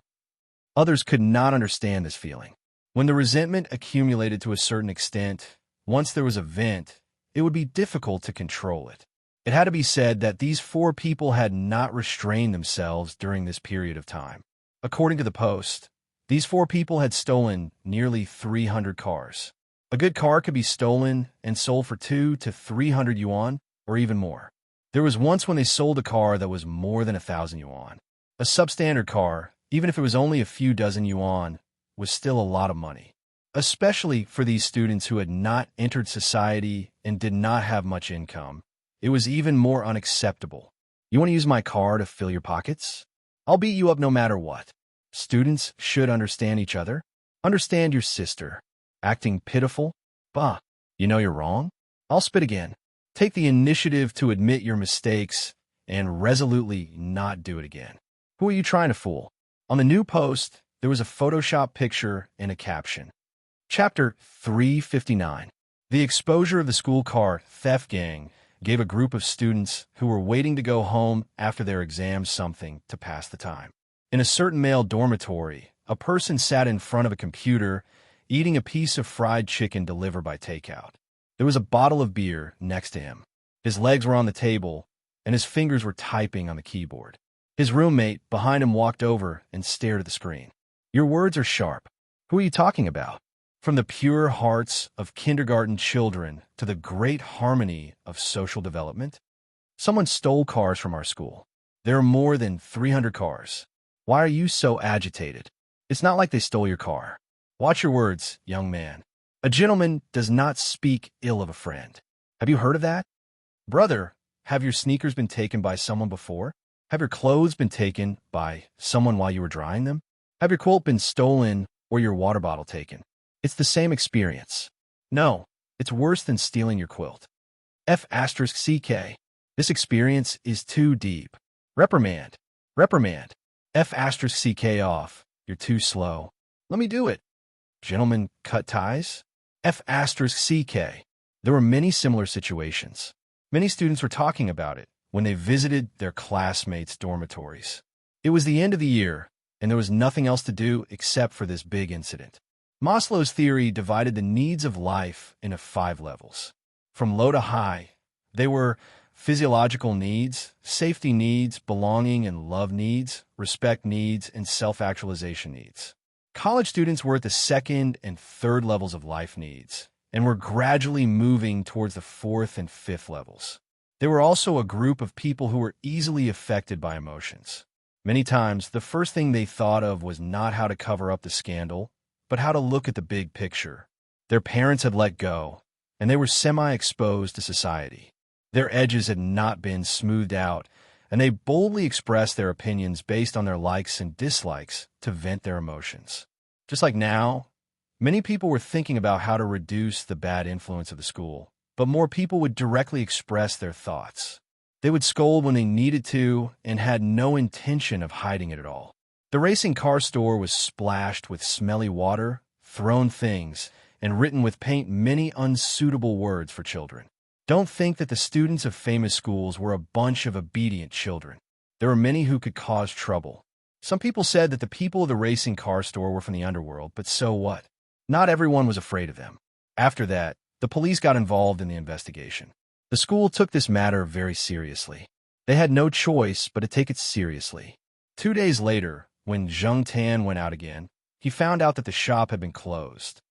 Others could not understand this feeling. When the resentment accumulated to a certain extent, once there was a vent, it would be difficult to control it. It had to be said that these 4 people had not restrained themselves during this period of time. According to the post, these 4 people had stolen nearly 300 cars. A good car could be stolen and sold for 200 to 300 yuan, or even more. There was once when they sold a car that was more than 1,000 yuan. A substandard car, even if it was only a few dozen yuan, was still a lot of money. especially for these students who had not entered society and did not have much income. It was even more unacceptable. You want to use my car to fill your pockets? I'll beat you up no matter what. Students should understand each other. Understand your sister. Acting pitiful? Bah, you know you're wrong? I'll spit again. Take the initiative to admit your mistakes and resolutely not do it again. Who are you trying to fool? On the new post, there was a Photoshop picture and a caption. Chapter 359. The exposure of the school car theft gang gave a group of students who were waiting to go home after their exams something to pass the time. In a certain male dormitory, a person sat in front of a computer eating a piece of fried chicken delivered by takeout. There was a bottle of beer next to him. His legs were on the table, and his fingers were typing on the keyboard. His roommate behind him walked over and stared at the screen. Your words are sharp. Who are you talking about? From the pure hearts of kindergarten children to the great harmony of social development? Someone stole cars from our school. There are more than 300 cars. Why are you so agitated? It's not like they stole your car. Watch your words, young man. A gentleman does not speak ill of a friend. Have you heard of that? Brother, have your sneakers been taken by someone before? Have your clothes been taken by someone while you were drying them? Have your quilt been stolen or your water bottle taken? It's the same experience. No, it's worse than stealing your quilt. F*CK. This experience is too deep. Reprimand. Reprimand. F*CK off. You're too slow. Let me do it. Gentlemen cut ties? F*CK. There were many similar situations. Many students were talking about it when they visited their classmates' dormitories. It was the end of the year, and there was nothing else to do except for this big incident. Maslow's theory divided the needs of life into 5 levels. From low to high, they were physiological needs, safety needs, belonging and love needs, respect needs, and self-actualization needs. College students were at the 2nd and 3rd levels of life needs, and were gradually moving towards the 4th and 5th levels. They were also a group of people who were easily affected by emotions. Many times, the first thing they thought of was not how to cover up the scandal, but how to look at the big picture. Their parents had let go, and they were semi-exposed to society. Their edges had not been smoothed out, and they boldly expressed their opinions based on their likes and dislikes to vent their emotions. Just like now, many people were thinking about how to reduce the bad influence of the school, but more people would directly express their thoughts. They would scold when they needed to and had no intention of hiding it at all. The racing car store was splashed with smelly water, thrown things, and written with paint many unsuitable words for children. Don't think that the students of famous schools were a bunch of obedient children. There were many who could cause trouble. Some people said that the people of the racing car store were from the underworld, but so what? Not everyone was afraid of them. After that, the police got involved in the investigation. The school took this matter very seriously. They had no choice but to take it seriously. 2 days later, when Zheng Tan went out again, he found out that the shop had been closed.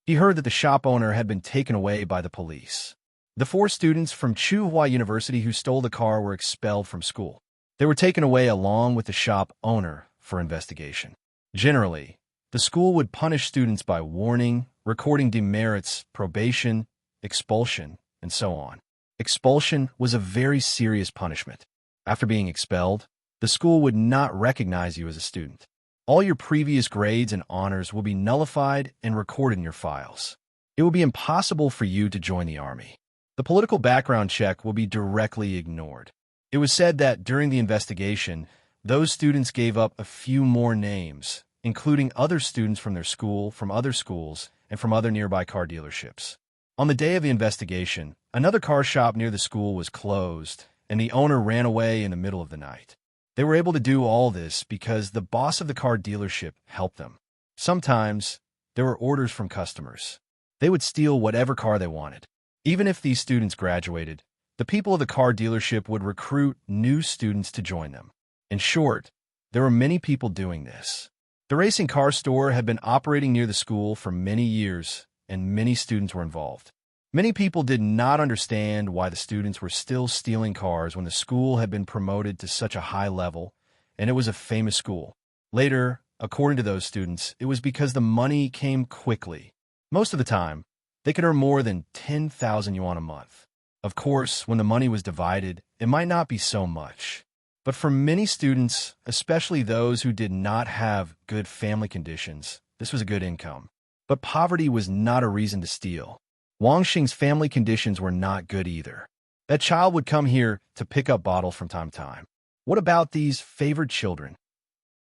He heard that the shop owner had been taken away by the police. The 4 students from Tsinghua University who stole the car were expelled from school. They were taken away along with the shop owner for investigation. Generally, the school would punish students by warning, recording demerits, probation, expulsion, and so on. Expulsion was a very serious punishment. After being expelled, the school would not recognize you as a student. All your previous grades and honors will be nullified and recorded in your files. It will be impossible for you to join the army. The political background check will be directly ignored. It was said that during the investigation, those students gave up a few more names, including other students from their school, from other schools, and from other nearby car dealerships. On the day of the investigation, another car shop near the school was closed, and the owner ran away in the middle of the night. They were able to do all this because the boss of the car dealership helped them. Sometimes, there were orders from customers. They would steal whatever car they wanted. Even if these students graduated, the people of the car dealership would recruit new students to join them. In short, there were many people doing this. The racing car store had been operating near the school for many years, and many students were involved. Many people did not understand why the students were still stealing cars when the school had been promoted to such a high level, and it was a famous school. Later, according to those students, it was because the money came quickly, Most of the time, they could earn more than 10,000 yuan a month. Of course, when the money was divided, it might not be so much. But for many students, especially those who did not have good family conditions, this was a good income. But poverty was not a reason to steal. Wang Xing's family conditions were not good either. That child would come here to pick up bottles from time to time. What about these favored children?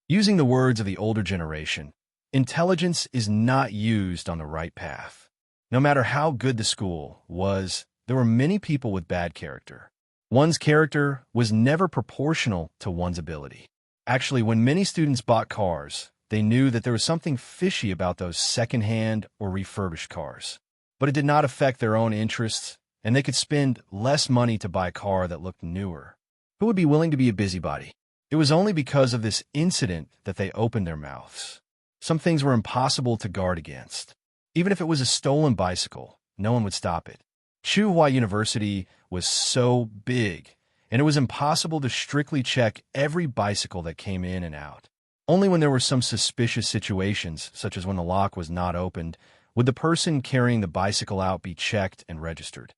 Using the words of the older generation, intelligence is not used on the right path. No matter how good the school was, there were many people with bad character. One's character was never proportional to one's ability. Actually, when many students bought cars, they knew that there was something fishy about those second-hand or refurbished cars. But it did not affect their own interests, and they could spend less money to buy a car that looked newer. Who would be willing to be a busybody? It was only because of this incident that they opened their mouths. Some things were impossible to guard against. Even if it was a stolen bicycle, no one would stop it. Tsinghua University was so big, and it was impossible to strictly check every bicycle that came in and out. Only when there were some suspicious situations, such as when the lock was not opened, would the person carrying the bicycle out be checked and registered.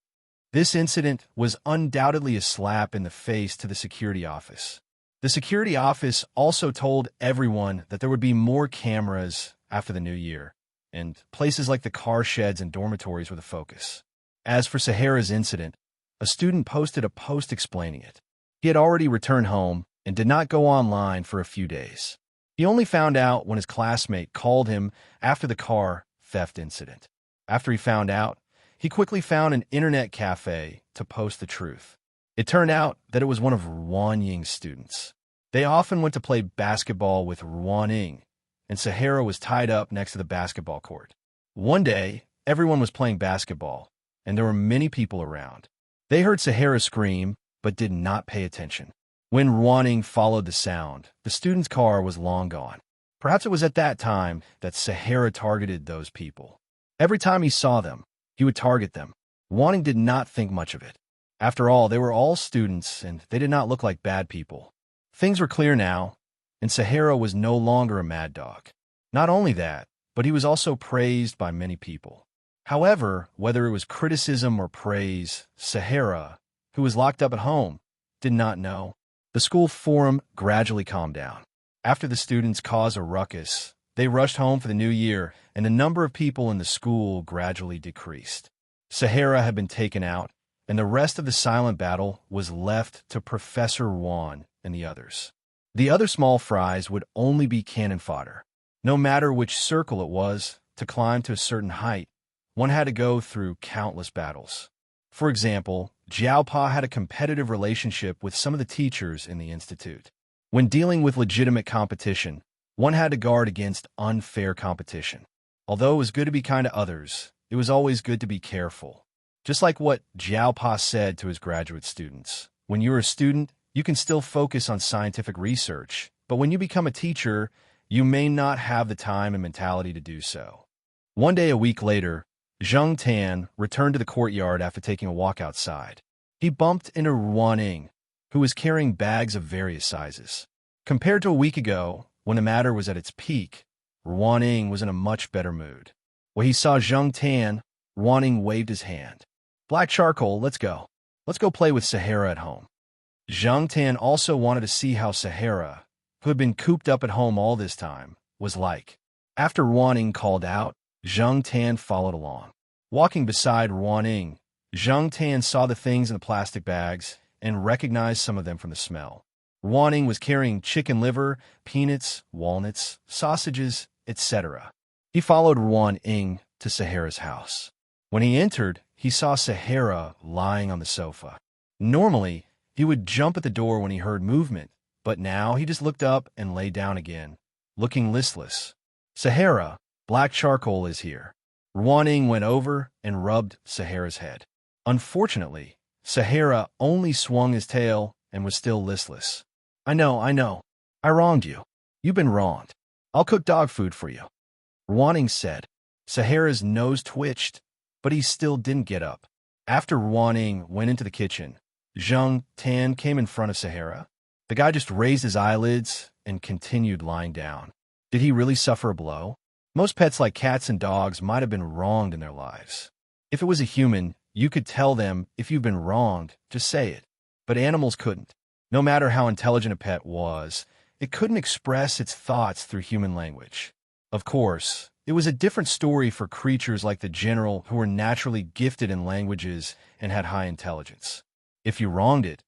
This incident was undoubtedly a slap in the face to the security office. The security office also told everyone that there would be more cameras after the new year, and places like the car sheds and dormitories were the focus. As for Sahara's incident, a student posted a post explaining it. He had already returned home and did not go online for a few days. He only found out when his classmate called him after the car theft incident. After he found out, he quickly found an internet cafe to post the truth. It turned out that it was one of Ruan Ying's students. They often went to play basketball with Ruan Ying, and Sahara was tied up next to the basketball court. One day, everyone was playing basketball, and there were many people around. They heard Sahara scream, but did not pay attention. When Ruan Ying followed the sound, the student's car was long gone. Perhaps it was at that time that Sahara targeted those people. Every time he saw them, he would target them. Ruan Ying did not think much of it. After all, they were all students, and they did not look like bad people. Things were clear now, and Sahara was no longer a mad dog. Not only that, but he was also praised by many people. However, whether it was criticism or praise, Sahara, who was locked up at home, did not know. The school forum gradually calmed down. After the students caused a ruckus, they rushed home for the new year, and the number of people in the school gradually decreased. Sahara had been taken out, and the rest of the silent battle was left to Professor Wan and the others. The other small fries would only be cannon fodder. No matter which circle it was, to climb to a certain height, one had to go through countless battles. For example, Jiaopa had a competitive relationship with some of the teachers in the institute. When dealing with legitimate competition, one had to guard against unfair competition. Although it was good to be kind to others, it was always good to be careful. Just like what Jiaopa said to his graduate students, when you're a student, you can still focus on scientific research, but when you become a teacher, you may not have the time and mentality to do so. One day a week later, Zheng Tan returned to the courtyard after taking a walk outside. He bumped into Ruan Ying, who was carrying bags of various sizes. Compared to a week ago, when the matter was at its peak, Ruan Ying was in a much better mood. When he saw Zheng Tan, Ruan Ying waved his hand. "Black charcoal, let's go. Let's go play with Sahara at home." Zheng Tan also wanted to see how Sahara, who had been cooped up at home all this time, was like. After Ruan Ying called out, Zheng Tan followed along. Walking beside Ruan Ying, Zheng Tan saw the things in the plastic bags and recognized some of them from the smell. Ruan Ying was carrying chicken liver, peanuts, walnuts, sausages, etc. He followed Ruan Ying to Sahara's house. When he entered, he saw Sahara lying on the sofa. Normally, he would jump at the door when he heard movement, but now he just looked up and lay down again, looking listless. "Sahara, black charcoal is here." Ruan Ying went over and rubbed Sahara's head. Unfortunately, Sahara only swung his tail and was still listless. I know. I wronged you. You've been wronged. I'll cook dog food for you," Ruan Ying said. Sahara's nose twitched, but he still didn't get up. After Ruan Ying went into the kitchen, Zheng Tan came in front of Sahara. The guy just raised his eyelids and continued lying down. Did he really suffer a blow? Most pets like cats and dogs might have been wronged in their lives. If it was a human, you could tell them if you've been wronged, just say it. But animals couldn't. No matter how intelligent a pet was, it couldn't express its thoughts through human language. Of course, it was a different story for creatures like the general who were naturally gifted in languages and had high intelligence. If you wronged it,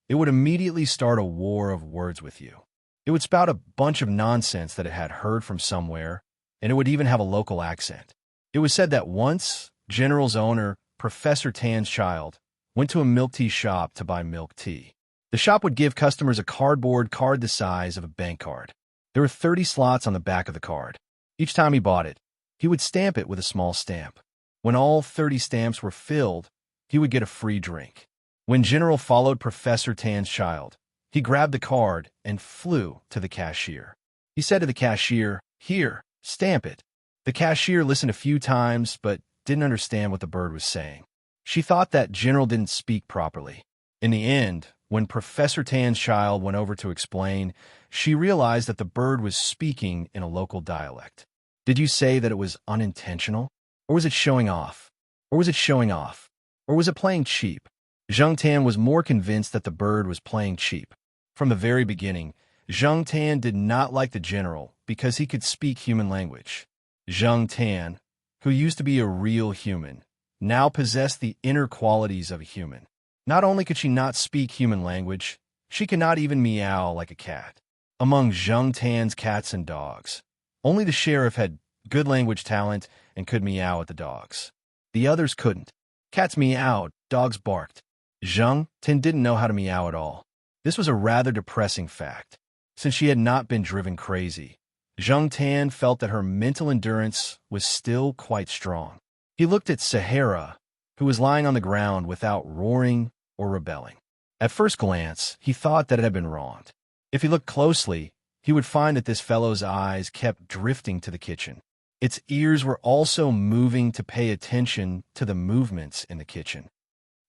it would immediately start a war of words with you. It would spout a bunch of nonsense that it had heard from somewhere, and it would even have a local accent. It was said that once, General's owner, Professor Tan's child, went to a milk tea shop to buy milk tea. The shop would give customers a cardboard card the size of a bank card. There were 30 slots on the back of the card. Each time he bought it, he would stamp it with a small stamp. When all 30 stamps were filled, he would get a free drink. When General followed Professor Tan's child, he grabbed the card and flew to the cashier. He said to the cashier, "Here, stamp it." The cashier listened a few times but didn't understand what the bird was saying. She thought that General didn't speak properly. In the end, when Professor Tan's child went over to explain, she realized that the bird was speaking in a local dialect. Did you say that it was unintentional? Or was it showing off? Or was it showing off? Or was it playing cheap? Zheng Tan was more convinced that the bird was playing cheap. From the very beginning, Zheng Tan did not like the general because he could speak human language. Zheng Tan, who used to be a real human, now possessed the inner qualities of a human. Not only could she not speak human language, she could not even meow like a cat. Among Zheng Tan's cats and dogs, only the sheriff had good language talent and could meow at the dogs. The others couldn't. Cats meowed, dogs barked. Zheng Tan didn't know how to meow at all. This was a rather depressing fact. Since she had not been driven crazy, Zheng Tan felt that her mental endurance was still quite strong. He looked at Sahara, who was lying on the ground without roaring or rebelling. At first glance, he thought that it had been wronged. If he looked closely, he would find that this fellow's eyes kept drifting to the kitchen. Its ears were also moving to pay attention to the movements in the kitchen.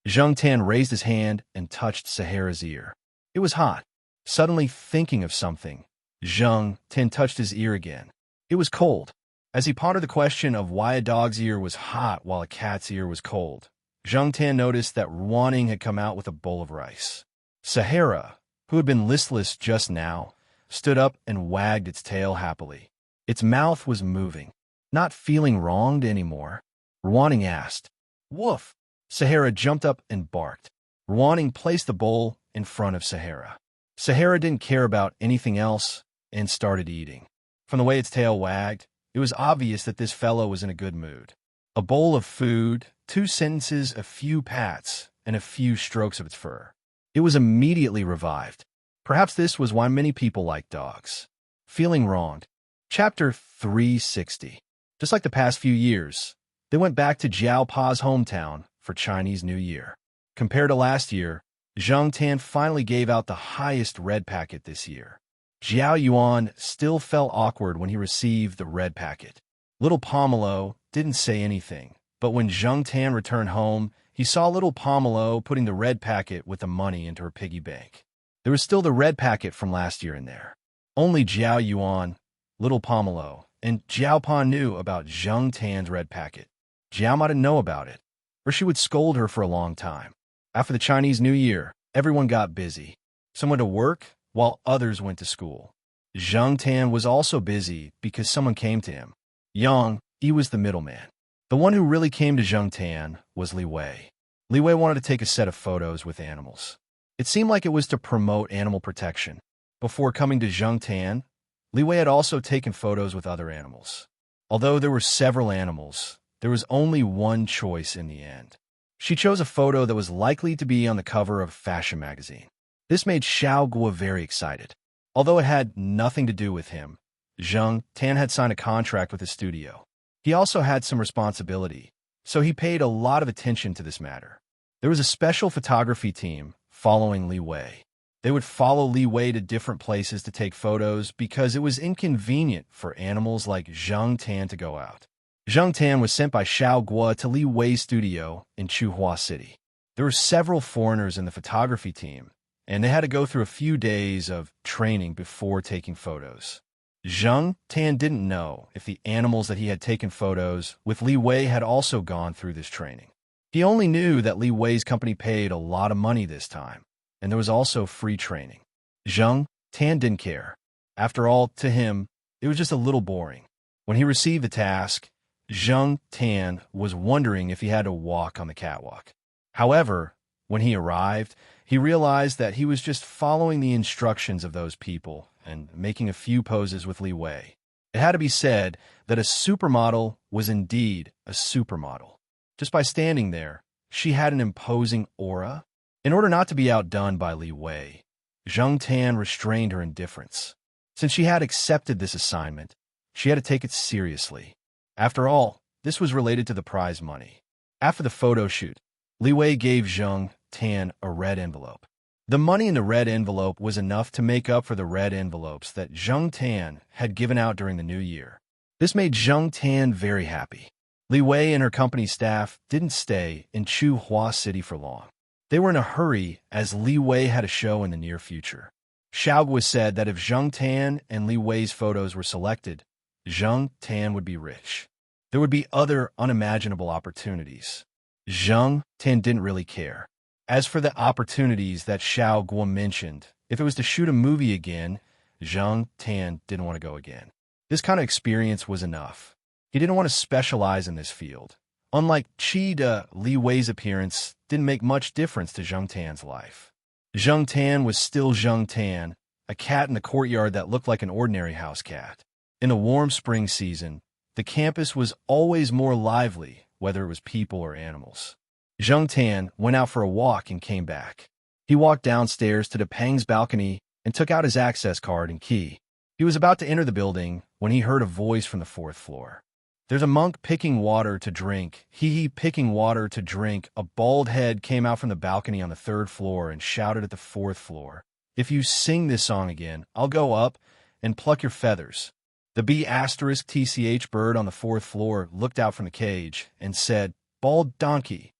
Zheng Tan raised his hand and touched Sahara's ear. It was hot. Suddenly thinking of something, Zheng Tan touched his ear again. It was cold. As he pondered the question of why a dog's ear was hot while a cat's ear was cold, Zheng Tan noticed that Ruaning had come out with a bowl of rice. Sahara, who had been listless just now, stood up and wagged its tail happily. Its mouth was moving, not feeling wronged anymore. Ruaning asked, "Woof!" Sahara jumped up and barked. Ruaning placed the bowl in front of Sahara. Sahara didn't care about anything else and started eating. From the way its tail wagged, it was obvious that this fellow was in a good mood. A bowl of food, 2 sentences, a few pats, and a few strokes of its fur. It was immediately revived. Perhaps this was why many people like dogs. Feeling wronged. Chapter 360. Just like the past few years, they went back to Jiao Pa's hometown for Chinese New Year. Compared to last year, Zheng Tan finally gave out the highest red packet this year. Jiao Yuan still felt awkward when he received the red packet. Little Pomelo didn't say anything, but when Zheng Tan returned home, he saw little Pomelo putting the red packet with the money into her piggy bank. There was still the red packet from last year in there. Only Jiao Yuan, little Pomelo, and Jiao Pa knew about Zheng Tan's red packet. Jiao Ma didn't know about it, or she would scold her for a long time. After the Chinese New Year, everyone got busy. Some went to work, while others went to school. Zheng Tan was also busy because someone came to him. Yang, he was the middleman. The one who really came to Zheng Tan was Li Wei. Li Wei wanted to take a set of photos with animals. It seemed like it was to promote animal protection. Before coming to Zheng Tan, Li Wei had also taken photos with other animals. Although there were several animals, there was only one choice in the end. She chose a photo that was likely to be on the cover of a fashion magazine. This made Xiao Guo very excited. Although it had nothing to do with him, Zheng Tan had signed a contract with the studio. He also had some responsibility, so he paid a lot of attention to this matter. There was a special photography team following Li Wei. They would follow Li Wei to different places to take photos because it was inconvenient for animals like Zheng Tan to go out. Zheng Tan was sent by Xiao Guo to Li Wei's studio in Chuhua City. There were several foreigners in the photography team, and they had to go through a few days of training before taking photos. Zheng Tan didn't know if the animals that he had taken photos with Li Wei had also gone through this training. He only knew that Li Wei's company paid a lot of money this time, and there was also free training. Zheng Tan didn't care. After all, to him, it was just a little boring. When he received the task, Zheng Tan was wondering if he had to walk on the catwalk. However, when he arrived, he realized that he was just following the instructions of those people and making a few poses with Li Wei. It had to be said that a supermodel was indeed a supermodel. Just by standing there, she had an imposing aura. In order not to be outdone by Li Wei, Zheng Tan restrained her indifference. Since she had accepted this assignment, she had to take it seriously. After all, this was related to the prize money. After the photo shoot, Li Wei gave Zheng Tan a red envelope. The money in the red envelope was enough to make up for the red envelopes that Zheng Tan had given out during the new year. This made Zheng Tan very happy. Li Wei and her company staff didn't stay in Chuhua City for long. They were in a hurry as Li Wei had a show in the near future. Xiaoguo said that if Zheng Tan and Li Wei's photos were selected, Zheng Tan would be rich. There would be other unimaginable opportunities. Zheng Tan didn't really care. As for the opportunities that Xiaoguo mentioned, if it was to shoot a movie again, Zheng Tan didn't want to go again. This kind of experience was enough. He didn't want to specialize in this field. Unlike Qi De, Li Wei's appearance didn't make much difference to Zheng Tan's life. Zheng Tan was still Zheng Tan, a cat in the courtyard that looked like an ordinary house cat. In the warm spring season, the campus was always more lively, whether it was people or animals. Zheng Tan went out for a walk and came back. He walked downstairs to the Peng's balcony and took out his access card and key. He was about to enter the building when he heard a voice from the fourth floor. "There's a monk picking water to drink. He picking water to drink." A bald head came out from the balcony on the third floor and shouted at the fourth floor, "If you sing this song again, I'll go up and pluck your feathers." The B**TCH bird on the fourth floor looked out from the cage and said, "Bald donkey."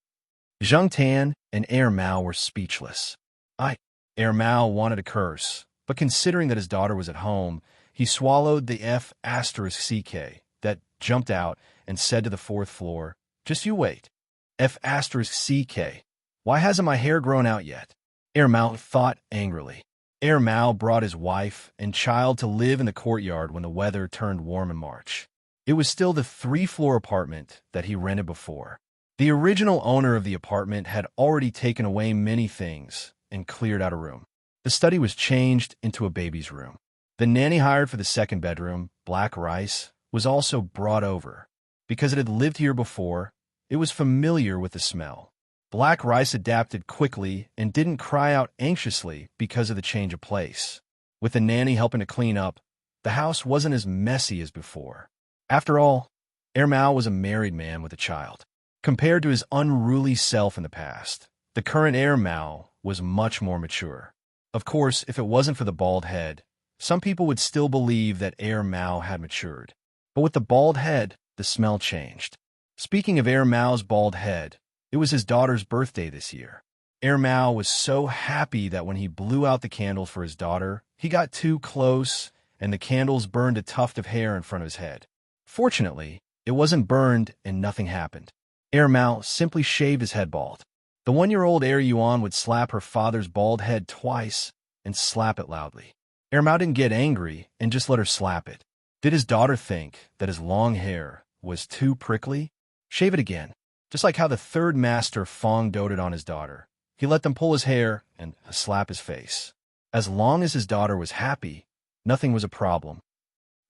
Zheng Tan and Air Mao were speechless. Air Mao wanted to curse, but considering that his daughter was at home, he swallowed the F***CK that jumped out and said to the fourth floor, "Just you wait. F***CK. Why hasn't my hair grown out yet?" Air Mao thought angrily. Air Mao brought his wife and child to live in the courtyard when the weather turned warm in March. It was still the three-floor apartment that he rented before. The original owner of the apartment had already taken away many things and cleared out a room. The study was changed into a baby's room. The nanny hired for the second bedroom, Black Rice, was also brought over. Because it had lived here before, it was familiar with the smell. Black Rice adapted quickly and didn't cry out anxiously because of the change of place. With the nanny helping to clean up, the house wasn't as messy as before. After all, Air Mao was a married man with a child. Compared to his unruly self in the past, the current Air Mao was much more mature. Of course, if it wasn't for the bald head, some people would still believe that Air Mao had matured. But with the bald head, the smell changed. Speaking of Air Mao's bald head, it was his daughter's birthday this year. Air Mao was so happy that when he blew out the candles for his daughter, he got too close and the candles burned a tuft of hair in front of his head. Fortunately, it wasn't burned and nothing happened. Air Mao simply shaved his head bald. The one-year-old Air Yuan would slap her father's bald head twice and slap it loudly. Air Mao didn't get angry and just let her slap it. Did his daughter think that his long hair was too prickly? Shave it again. Just like how the third master Fong doted on his daughter. He let them pull his hair and slap his face. As long as his daughter was happy, nothing was a problem.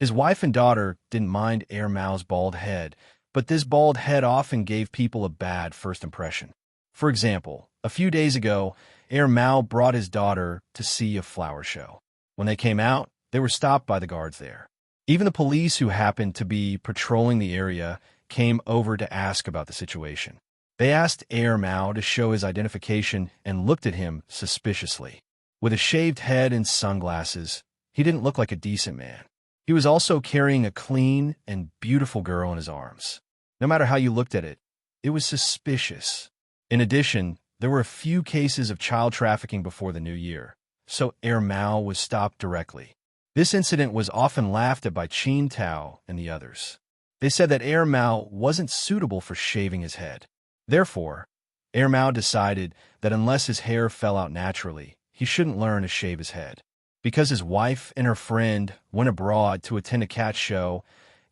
His wife and daughter didn't mind Air Mao's bald head, but this bald head often gave people a bad first impression. For example, a few days ago, Air Mao brought his daughter to see a flower show. When they came out, they were stopped by the guards there. Even the police who happened to be patrolling the area came over to ask about the situation. They asked Air Mao to show his identification and looked at him suspiciously. With a shaved head and sunglasses, he didn't look like a decent man. He was also carrying a clean and beautiful girl in his arms. No matter how you looked at it, it was suspicious. In addition, there were a few cases of child trafficking before the new year, so Air Mao was stopped directly. This incident was often laughed at by Qin Tao and the others. They said that Air Mao wasn't suitable for shaving his head. Therefore, Air Mao decided that unless his hair fell out naturally, he shouldn't learn to shave his head. Because his wife and her friend went abroad to attend a cat show,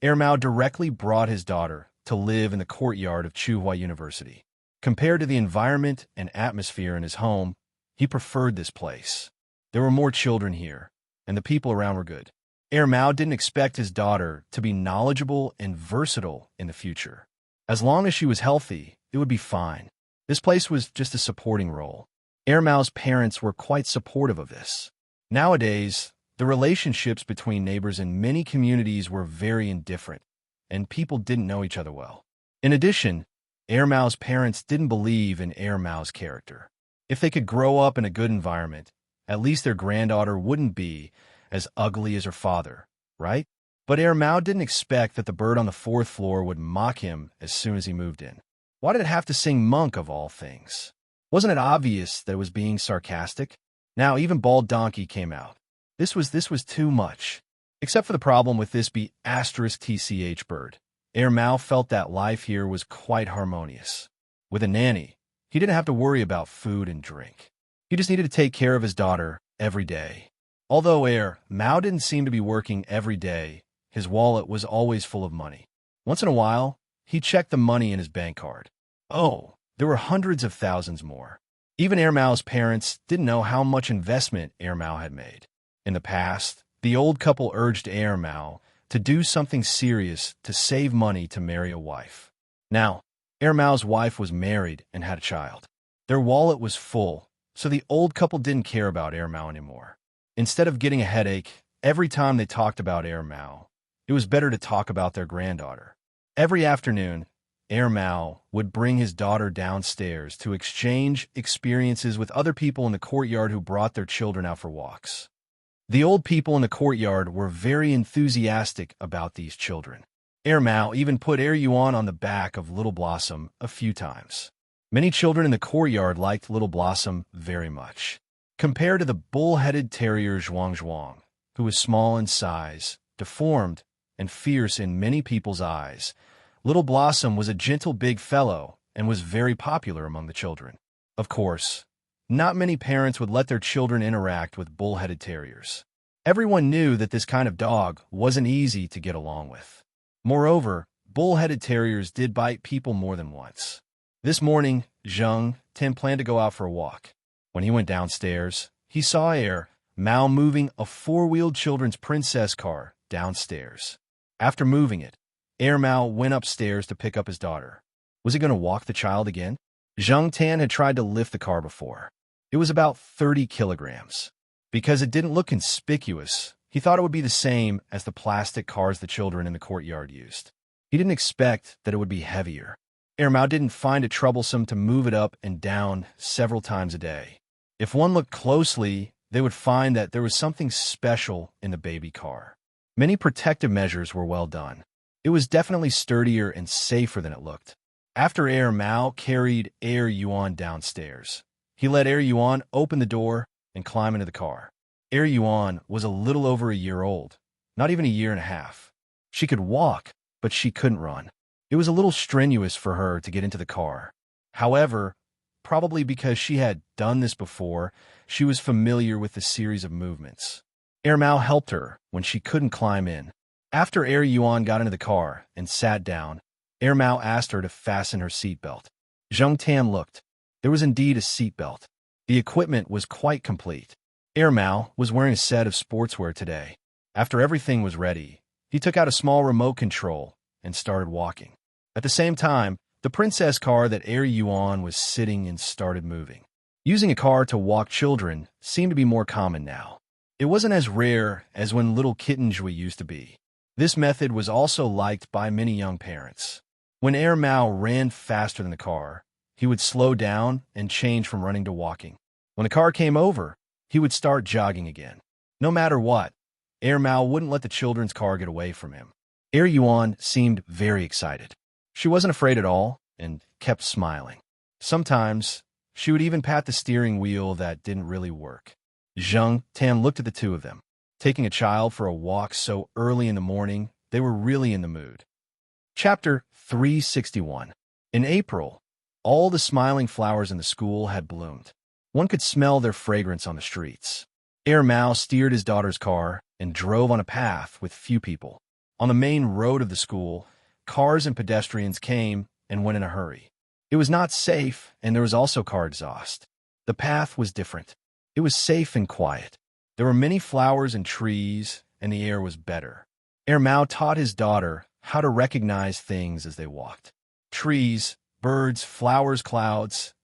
Air Mao directly brought his daughter to live in the courtyard of Tsinghua University. Compared to the environment and atmosphere in his home, he preferred this place. There were more children here, and the people around were good. Air Mao didn't expect his daughter to be knowledgeable and versatile in the future. As long as she was healthy, it would be fine. This place was just a supporting role. Air Mao's parents were quite supportive of this. Nowadays, the relationships between neighbors in many communities were very indifferent, and people didn't know each other well. In addition, Air Mao's parents didn't believe in Air Mao's character. If they could grow up in a good environment, at least their granddaughter wouldn't be as ugly as her father, right? But Air Mao didn't expect that the bird on the 4th floor would mock him as soon as he moved in. Why did it have to sing monk of all things? Wasn't it obvious that it was being sarcastic? Now even Bald Donkey came out. This was too much. Except for the problem with this *TCH bird. Air Mao felt that life here was quite harmonious. With a nanny, he didn't have to worry about food and drink. He just needed to take care of his daughter every day. Although Air Mao didn't seem to be working every day, his wallet was always full of money. Once in a while, he checked the money in his bank card. Oh, there were hundreds of thousands more. Even Air Mao's parents didn't know how much investment Air Mao had made. In the past, the old couple urged Air Mao to do something serious to save money to marry a wife. Now, Air Mao's wife was married and had a child. Their wallet was full, so the old couple didn't care about Air Mao anymore. Instead of getting a headache every time they talked about Air Mao, it was better to talk about their granddaughter. Every afternoon, Air Mao would bring his daughter downstairs to exchange experiences with other people in the courtyard who brought their children out for walks. The old people in the courtyard were very enthusiastic about these children. Air Mao even put Air Yuan on the back of Little Blossom a few times. Many children in the courtyard liked Little Blossom very much. Compared to the bull-headed terrier Zhuang, who was small in size, deformed, and fierce in many people's eyes, Little Blossom was a gentle big fellow and was very popular among the children. Of course, not many parents would let their children interact with bull-headed terriers. Everyone knew that this kind of dog wasn't easy to get along with. Moreover, bull-headed terriers did bite people more than once. This morning, Zheng Tim planned to go out for a walk. When he went downstairs, he saw Air Mao moving a 4-wheeled children's princess car downstairs. After moving it, Air Mao went upstairs to pick up his daughter. Was he going to walk the child again? Zheng Tan had tried to lift the car before. It was about 30 kilograms. Because it didn't look conspicuous, he thought it would be the same as the plastic cars the children in the courtyard used. He didn't expect that it would be heavier. Air Mao didn't find it troublesome to move it up and down several times a day. If one looked closely, they would find that there was something special in the baby car. Many protective measures were well done. It was definitely sturdier and safer than it looked. After Air Mao carried Air Yuan downstairs, he let Air Yuan open the door and climb into the car. Air Yuan was a little over a year old, not even a year and a half. She could walk, but she couldn't run. It was a little strenuous for her to get into the car. However, probably because she had done this before, she was familiar with the series of movements. Air Mao helped her when she couldn't climb in. After Air Yuan got into the car and sat down, Air Mao asked her to fasten her seatbelt. Zheng Tan looked. There was indeed a seatbelt. The equipment was quite complete. Air Mao was wearing a set of sportswear today. After everything was ready, he took out a small remote control and started walking. At the same time, the princess car that Air Yuan was sitting in started moving. Using a car to walk children seemed to be more common now. It wasn't as rare as when little kitten Zhui used to be. This method was also liked by many young parents. When Air Mao ran faster than the car, he would slow down and change from running to walking. When the car came over, he would start jogging again. No matter what, Air Mao wouldn't let the children's car get away from him. Air Yuan seemed very excited. She wasn't afraid at all and kept smiling. Sometimes, she would even pat the steering wheel that didn't really work. Zheng Tan looked at the two of them. taking a child for a walk so early in the morning, they were really in the mood. Chapter 361. In April, all the smiling flowers in the school had bloomed. One could smell their fragrance on the streets. Mao steered his daughter's car and drove on a path with few people. On the main road of the school, cars and pedestrians came and went in a hurry. It was not safe, and there was also car exhaust. The path was different. It was safe and quiet. There were many flowers and trees, and the air was better. Mao taught his daughter how to recognize things as they walked. Trees, birds, flowers, clouds.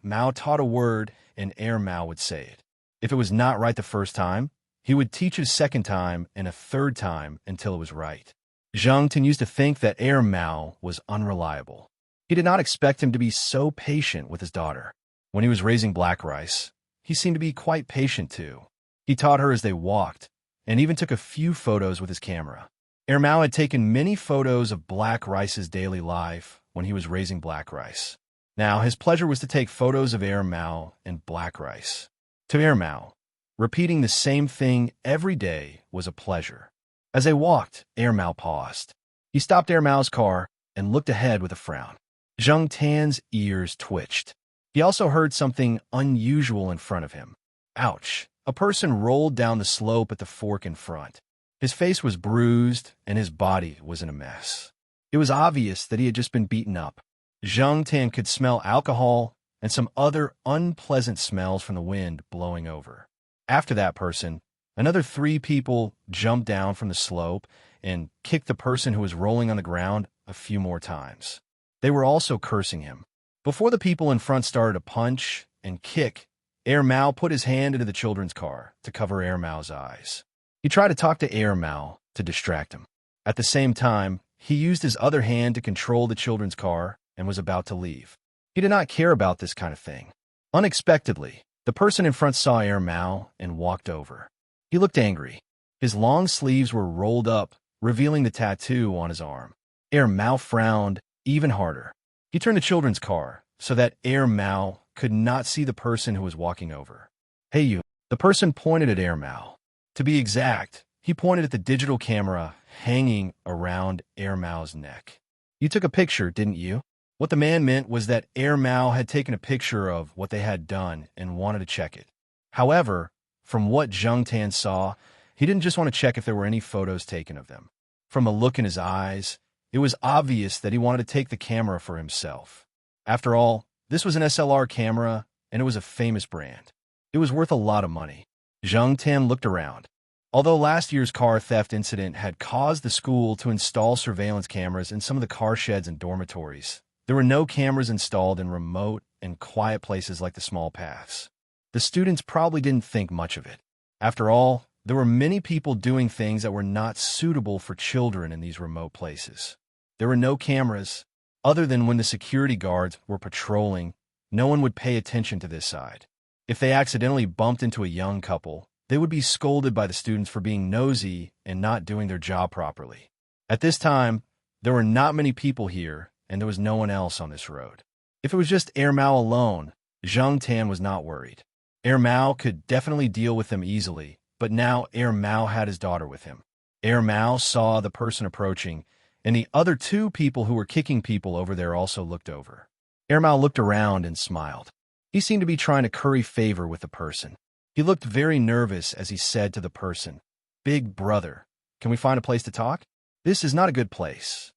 Mao taught a word, and Mao would say it. If it was not right the first time, he would teach it a second time and a third time until it was right. Zhang Tin used to think that Mao was unreliable. He did not expect him to be so patient with his daughter. When he was raising black rice, he seemed to be quite patient too. He taught her as they walked, and even took a few photos with his camera. Mao had taken many photos of black rice's daily life when he was raising black rice. Now his pleasure was to take photos of Mao and black rice. To Mao, repeating the same thing every day was a pleasure. As they walked, Mao paused. He stopped Mao's car and looked ahead with a frown. Zhang Tan's ears twitched. He also heard something unusual in front of him. Ouch! A person rolled down the slope at the fork in front. His face was bruised, and his body was in a mess. It was obvious that he had just been beaten up. Zhang Tan could smell alcohol and some other unpleasant smells from the wind blowing over. After that person, another 3 people jumped down from the slope and kicked the person who was rolling on the ground a few more times. They were also cursing him. Before the people in front started to punch and kick, Mao put his hand into the children's car to cover Mao's eyes. He tried to talk to Mao to distract him. At the same time, he used his other hand to control the children's car and was about to leave. He did not care about this kind of thing. Unexpectedly, the person in front saw Mao and walked over. He looked angry. His long sleeves were rolled up, revealing the tattoo on his arm. Mao frowned even harder. He turned the children's car so that Mao could not see the person who was walking over. Hey you, the person pointed at Mao. To be exact, he pointed at the digital camera hanging around Mao's neck. You took a picture, didn't you? What the man meant was that Mao had taken a picture of what they had done and wanted to check it. However, from what Zhang Tan saw, he didn't just want to check if there were any photos taken of them. From the look in his eyes, it was obvious that he wanted to take the camera for himself. After all, this was an SLR camera, and it was a famous brand. It was worth a lot of money. Zhang Tan looked around. Although last year's car theft incident had caused the school to install surveillance cameras in some of the car sheds and dormitories, there were no cameras installed in remote and quiet places like the small paths. The students probably didn't think much of it. After all, there were many people doing things that were not suitable for children in these remote places. There were no cameras. Other than when the security guards were patrolling, no one would pay attention to this side. If they accidentally bumped into a young couple, they would be scolded by the students for being nosy and not doing their job properly. At this time, there were not many people here, and there was no one else on this road. If it was just Mao alone, Zhang Tan was not worried. Mao could definitely deal with them easily, but now Mao had his daughter with him. Mao saw the person approaching, and the other 2 people who were kicking people over there also looked over. Mao looked around and smiled. He seemed to be trying to curry favor with the person. He looked very nervous as he said to the person, "Big brother, can we find a place to talk? This is not a good place."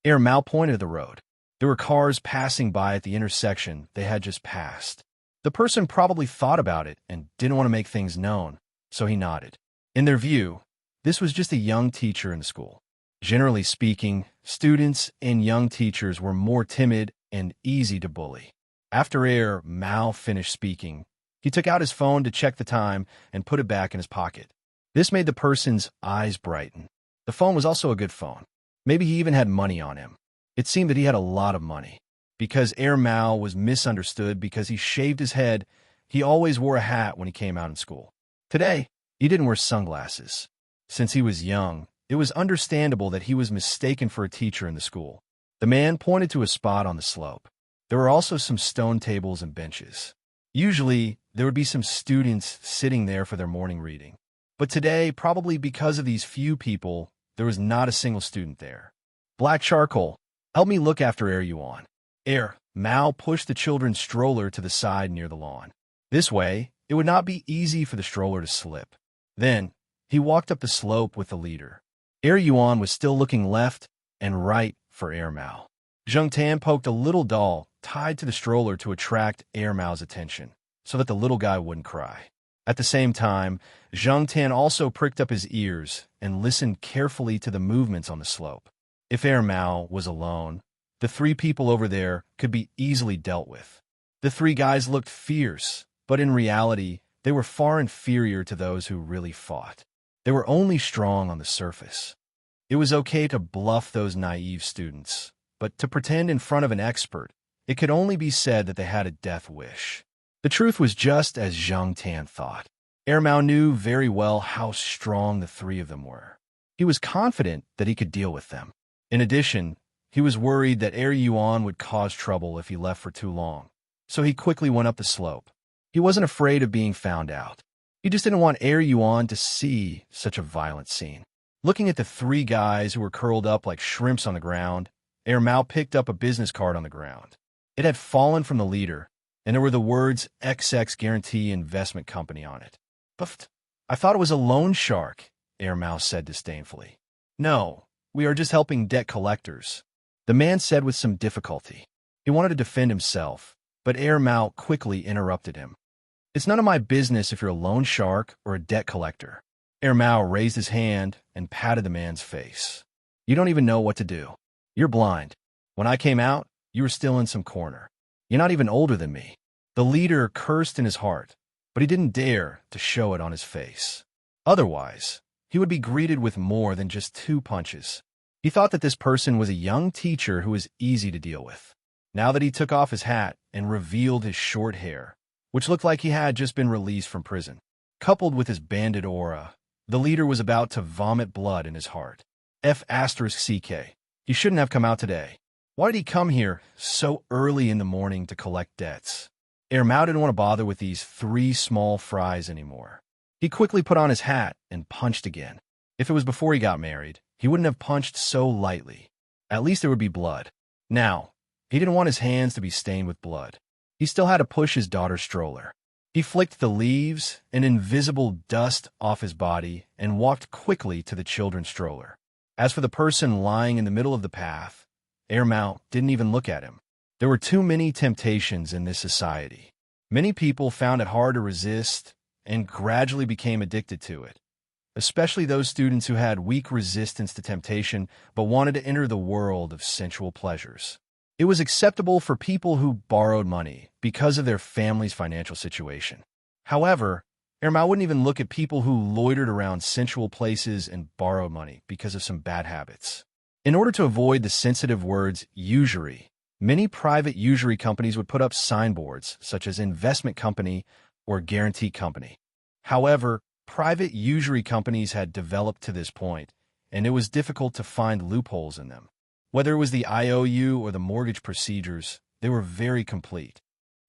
Mao pointed at the road. There were cars passing by at the intersection they had just passed. The person probably thought about it and didn't want to make things known, so he nodded. In their view, this was just a young teacher in the school. Generally speaking, students and young teachers were more timid and easy to bully. After Mao finished speaking, he took out his phone to check the time and put it back in his pocket. This made the person's eyes brighten. The phone was also a good phone. Maybe he even had money on him. It seemed that he had a lot of money. Because Mao was misunderstood because he shaved his head, he always wore a hat when he came out in school. Today, he didn't wear sunglasses. Since he was young, it was understandable that he was mistaken for a teacher in the school. The man pointed to a spot on the slope. There were also some stone tables and benches. Usually, there would be some students sitting there for their morning reading. But today, probably because of these few people, there was not a single student there. Black charcoal, help me look after Air Yuan. Mao pushed the children's stroller to the side near the lawn. This way, it would not be easy for the stroller to slip. Then, he walked up the slope with the leader. Air Yuan was still looking left and right for Air Mao. Zheng Tan poked a little doll tied to the stroller to attract Air Mao's attention, so that the little guy wouldn't cry. At the same time, Zheng Tan also pricked up his ears and listened carefully to the movements on the slope. If Air Mao was alone, the three people over there could be easily dealt with. The three guys looked fierce, but in reality, they were far inferior to those who really fought. They were only strong on the surface. It was okay to bluff those naive students, but to pretend in front of an expert, it could only be said that they had a death wish. The truth was just as Zheng Tan thought. Air Mao knew very well how strong the three of them were. He was confident that he could deal with them. In addition, he was worried that Air Yuan would cause trouble if he left for too long, so he quickly went up the slope. He wasn't afraid of being found out. He just didn't want Air Yuan to see such a violent scene. Looking at the three guys who were curled up like shrimps on the ground, Air Mao picked up a business card on the ground. It had fallen from the leader, and there were the words XX Guarantee Investment Company on it. But I thought it was a loan shark, Air Mao said disdainfully. No, we are just helping debt collectors, the man said with some difficulty. He wanted to defend himself, but Air Mao quickly interrupted him. It's none of my business if you're a loan shark or a debt collector. Air Mao raised his hand and patted the man's face. You don't even know what to do. You're blind. When I came out, you were still in some corner. You're not even older than me. The leader cursed in his heart, but he didn't dare to show it on his face. Otherwise, he would be greeted with more than just 2 punches. He thought that this person was a young teacher who was easy to deal with. Now that he took off his hat and revealed his short hair, which looked like he had just been released from prison, coupled with his bandit aura, the leader was about to vomit blood in his heart. F***CK. He shouldn't have come out today. Why did he come here so early in the morning to collect debts? Air Mao didn't want to bother with these 3 small fries anymore. He quickly put on his hat and punched again. If it was before he got married, he wouldn't have punched so lightly. At least there would be blood. Now, he didn't want his hands to be stained with blood. He still had to push his daughter's stroller. He flicked the leaves and invisible dust off his body and walked quickly to the children's stroller. As for the person lying in the middle of the path, Air Mao didn't even look at him. There were too many temptations in this society. Many people found it hard to resist and gradually became addicted to it, especially those students who had weak resistance to temptation but wanted to enter the world of sensual pleasures. It was acceptable for people who borrowed money because of their family's financial situation. However, Air Mao wouldn't even look at people who loitered around sensual places and borrowed money because of some bad habits. In order to avoid the sensitive words usury, many private usury companies would put up signboards such as investment company or guarantee company. However, private usury companies had developed to this point, and it was difficult to find loopholes in them. Whether it was the IOU or the mortgage procedures, they were very complete.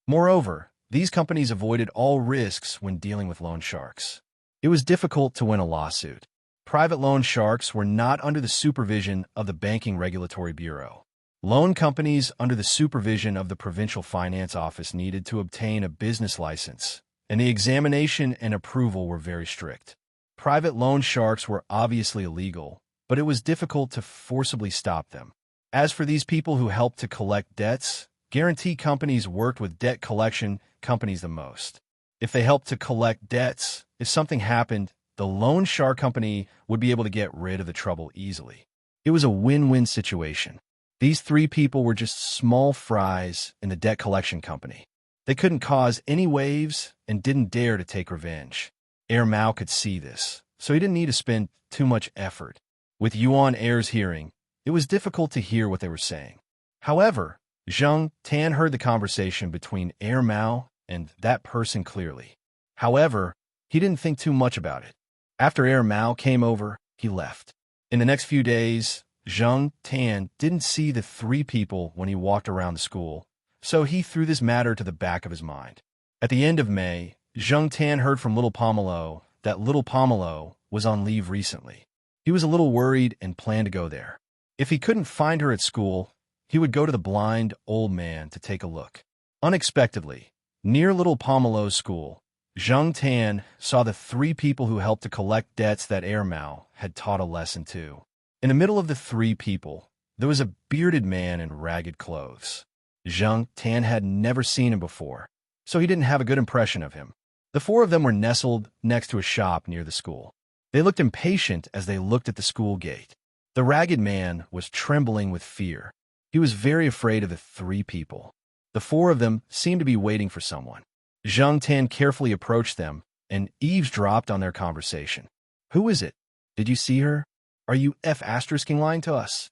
Moreover, these companies avoided all risks when dealing with loan sharks. It was difficult to win a lawsuit. Private loan sharks were not under the supervision of the Banking Regulatory Bureau. Loan companies under the supervision of the Provincial Finance Office needed to obtain a business license, and the examination and approval were very strict. Private loan sharks were obviously illegal, but it was difficult to forcibly stop them. As for these people who helped to collect debts, guarantee companies worked with debt collection companies the most. If they helped to collect debts, if something happened, the loan shark company would be able to get rid of the trouble easily. It was a win-win situation. These 3 people were just small fries in the debt collection company. They couldn't cause any waves and didn't dare to take revenge. Air Mao could see this, so he didn't need to spend too much effort. With Yuan Air's hearing, it was difficult to hear what they were saying. However, Zheng Tan heard the conversation between Air Mao and that person clearly. However, he didn't think too much about it. After Air Mao came over, he left. In the next few days, Zheng Tan didn't see the 3 people when he walked around the school, so he threw this matter to the back of his mind. At the end of May, Zheng Tan heard from little Pomelo that little Pomelo was on leave recently. He was a little worried and planned to go there. If he couldn't find her at school, he would go to the blind old man to take a look. Unexpectedly, near little Pomelo's school, Zheng Tan saw the three people who helped to collect debts that Mao had taught a lesson to. In the middle of the three people, there was a bearded man in ragged clothes. Zheng Tan had never seen him before, so he didn't have a good impression of him. The four of them were nestled next to a shop near the school. They looked impatient as they looked at the school gate. The ragged man was trembling with fear. He was very afraid of the three people. The four of them seemed to be waiting for someone. Zheng Tan carefully approached them and eavesdropped on their conversation. "Who is it? Did you see her? Are you lying to us?"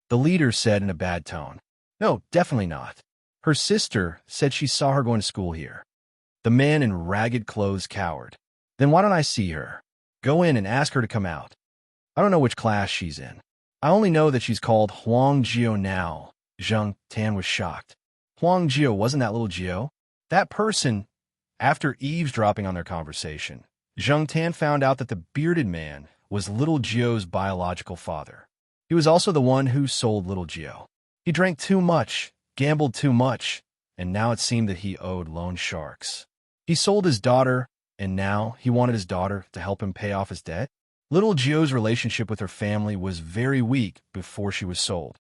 The leader said in a bad tone. "No, definitely not. Her sister said she saw her going to school here." The man in ragged clothes cowered. "Then why don't I see her? Go in and ask her to come out. I don't know which class she's in. I only know that she's called Huang Jio now." Zheng Tan was shocked. Huang Jio wasn't that little Jio? That person. After eavesdropping on their conversation, Zheng Tan found out that the bearded man was little Jio's biological father. He was also the one who sold little Jio. He drank too much, gambled too much, and now it seemed that he owed loan sharks. He sold his daughter, and now he wanted his daughter to help him pay off his debt. Little Jio's relationship with her family was very weak before she was sold.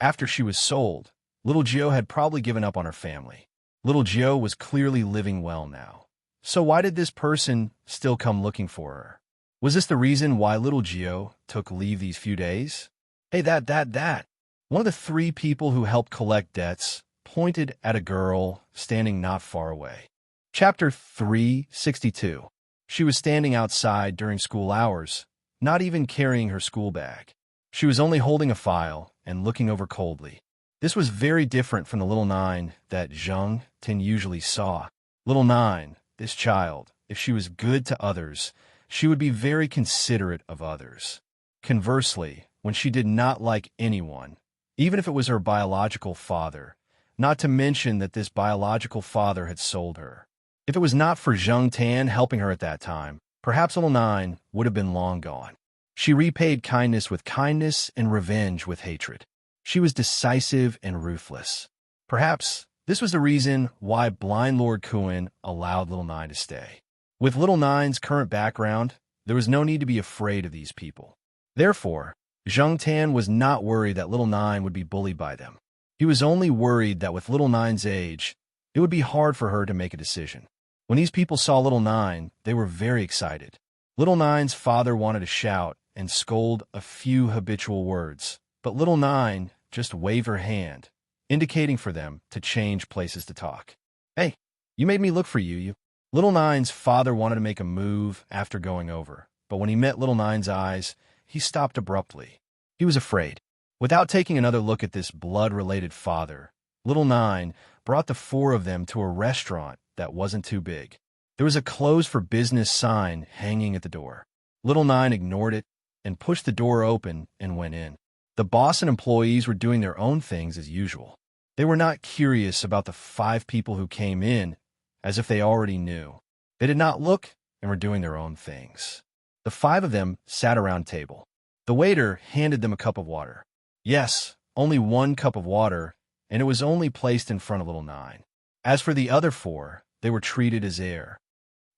After she was sold, little Jio had probably given up on her family. Little Jio was clearly living well now. So why did this person still come looking for her? Was this the reason why little Jio took leave these few days? Hey, that. One of the three people who helped collect debts pointed at a girl standing not far away. Chapter 362. She was standing outside during school hours, not even carrying her school bag. She was only holding a file and looking over coldly. This was very different from the little Nine that Zheng Tan usually saw. Little Nine, this child, if she was good to others, she would be very considerate of others. Conversely, when she did not like anyone, even if it was her biological father, not to mention that this biological father had sold her. If it was not for Zheng Tan helping her at that time, perhaps little Nine would have been long gone. She repaid kindness with kindness and revenge with hatred. She was decisive and ruthless. Perhaps this was the reason why blind Lord Kuan allowed little Nine to stay. With little Nine's current background, there was no need to be afraid of these people. Therefore, Zheng Tan was not worried that little Nine would be bullied by them. He was only worried that with little Nine's age, it would be hard for her to make a decision. When these people saw little Nine, they were very excited. Little Nine's father wanted to shout and scold a few habitual words, but little Nine just waved her hand, indicating for them to change places to talk. "Hey, you made me look for you. Little Nine's father wanted to make a move after going over, but when he met little Nine's eyes, he stopped abruptly. He was afraid. Without taking another look at this blood-related father, little Nine brought the four of them to a restaurant that wasn't too big. There was a closed for business sign hanging at the door. Little Nine ignored it and pushed the door open and went in. The boss and employees were doing their own things as usual. They were not curious about the 5 people who came in, as if they already knew. They did not look and were doing their own things. The 5 of them sat around a table. The waiter handed them a cup of water. Yes, only 1 cup of water, and it was only placed in front of little Nine. As for the other 4, they were treated as air.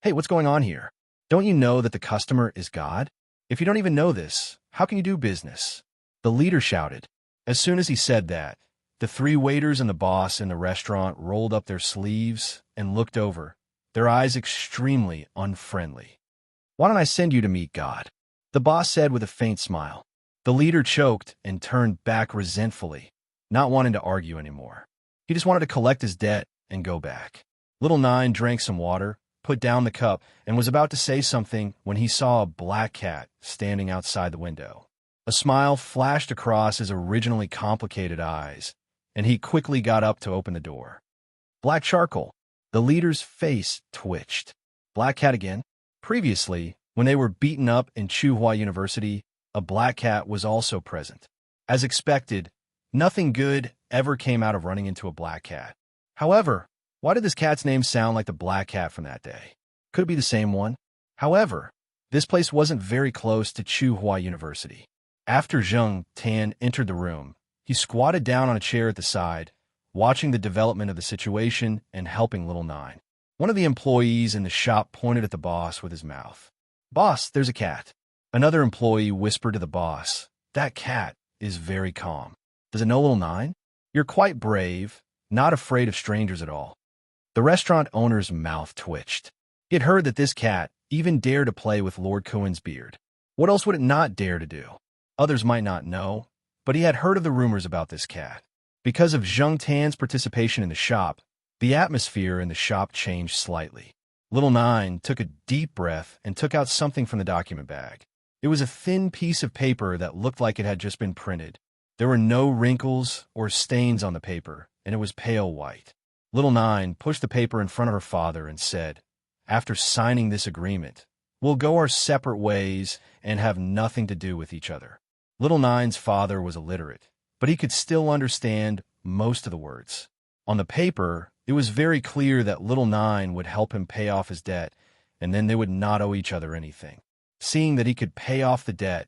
"Hey, what's going on here? Don't you know that the customer is God? If you don't even know this, how can you do business?" The leader shouted. As soon as he said that, the 3 waiters and the boss in the restaurant rolled up their sleeves and looked over, their eyes extremely unfriendly. "Why don't I send you to meet God?" the boss said with a faint smile. The leader choked and turned back resentfully, not wanting to argue anymore. He just wanted to collect his debt and go back. Little Nine drank some water, put down the cup, and was about to say something when he saw a black cat standing outside the window. A smile flashed across his originally complicated eyes, and he quickly got up to open the door. "Black charcoal." The leader's face twitched. Black cat again? Previously, when they were beaten up in Chuhua University, a black cat was also present. As expected, nothing good ever came out of running into a black cat. However, why did this cat's name sound like the black cat from that day? Could it be the same one? However, This place wasn't very close to Chuhua University. After Zheng Tan entered the room, he squatted down on a chair at the side, watching the development of the situation and helping Little Nine. One of the employees in the shop pointed at the boss with his mouth. "Boss, there's a cat." Another employee whispered to the boss, "That cat is very calm. Does it know Little Nine? You're quite brave, not afraid of strangers at all." The restaurant owner's mouth twitched. He had heard that this cat even dared to play with Lord Kuen's beard. What else would it not dare to do? Others might not know, but he had heard of the rumors about this cat. Because of Zheng Tan's participation in the shop, the atmosphere in the shop changed slightly. Little Nine took a deep breath and took out something from the document bag. It was a thin piece of paper that looked like it had just been printed. There were no wrinkles or stains on the paper, and it was pale white. Little Nine pushed the paper in front of her father and said, "After signing this agreement, we'll go our separate ways and have nothing to do with each other." Little Nine's father was illiterate, but he could still understand most of the words. On the paper, it was very clear that Little Nine would help him pay off his debt, and then they would not owe each other anything. Seeing that he could pay off the debt,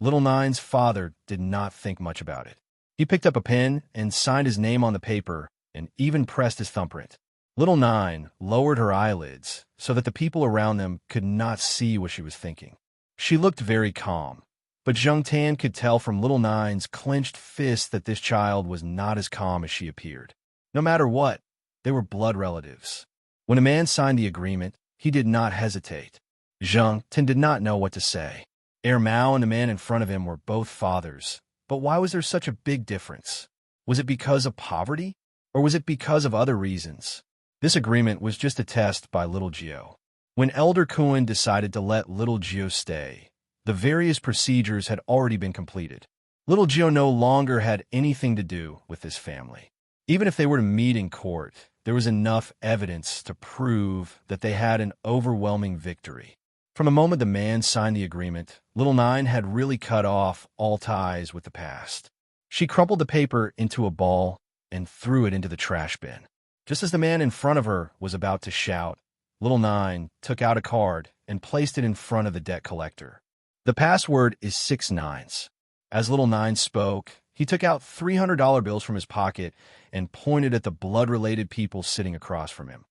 Little Nine's father did not think much about it. He picked up a pen and signed his name on the paper and even pressed his thumbprint. Little Nine lowered her eyelids so that the people around them could not see what she was thinking. She looked very calm, but Zheng Tan could tell from Little Nine's clenched fist that this child was not as calm as she appeared. No matter what, they were blood relatives. When a man signed the agreement, he did not hesitate. Zheng Tan did not know what to say. Mao and the man in front of him were both fathers, but why was there such a big difference? Was it because of poverty, or was it because of other reasons? This agreement was just a test by Little Gio. When Elder Kuen decided to let Little Gio stay, the various procedures had already been completed. Little Gio no longer had anything to do with this family. Even if they were to meet in court, there was enough evidence to prove that they had an overwhelming victory. From the moment the man signed the agreement, Little Nine had really cut off all ties with the past. She crumpled the paper into a ball and threw it into the trash bin. Just as the man in front of her was about to shout, Little Nine took out a card and placed it in front of the debt collector. "The password is 6 nines. As Little Nine spoke, he took out $300 bills from his pocket and pointed at the blood-related people sitting across from him.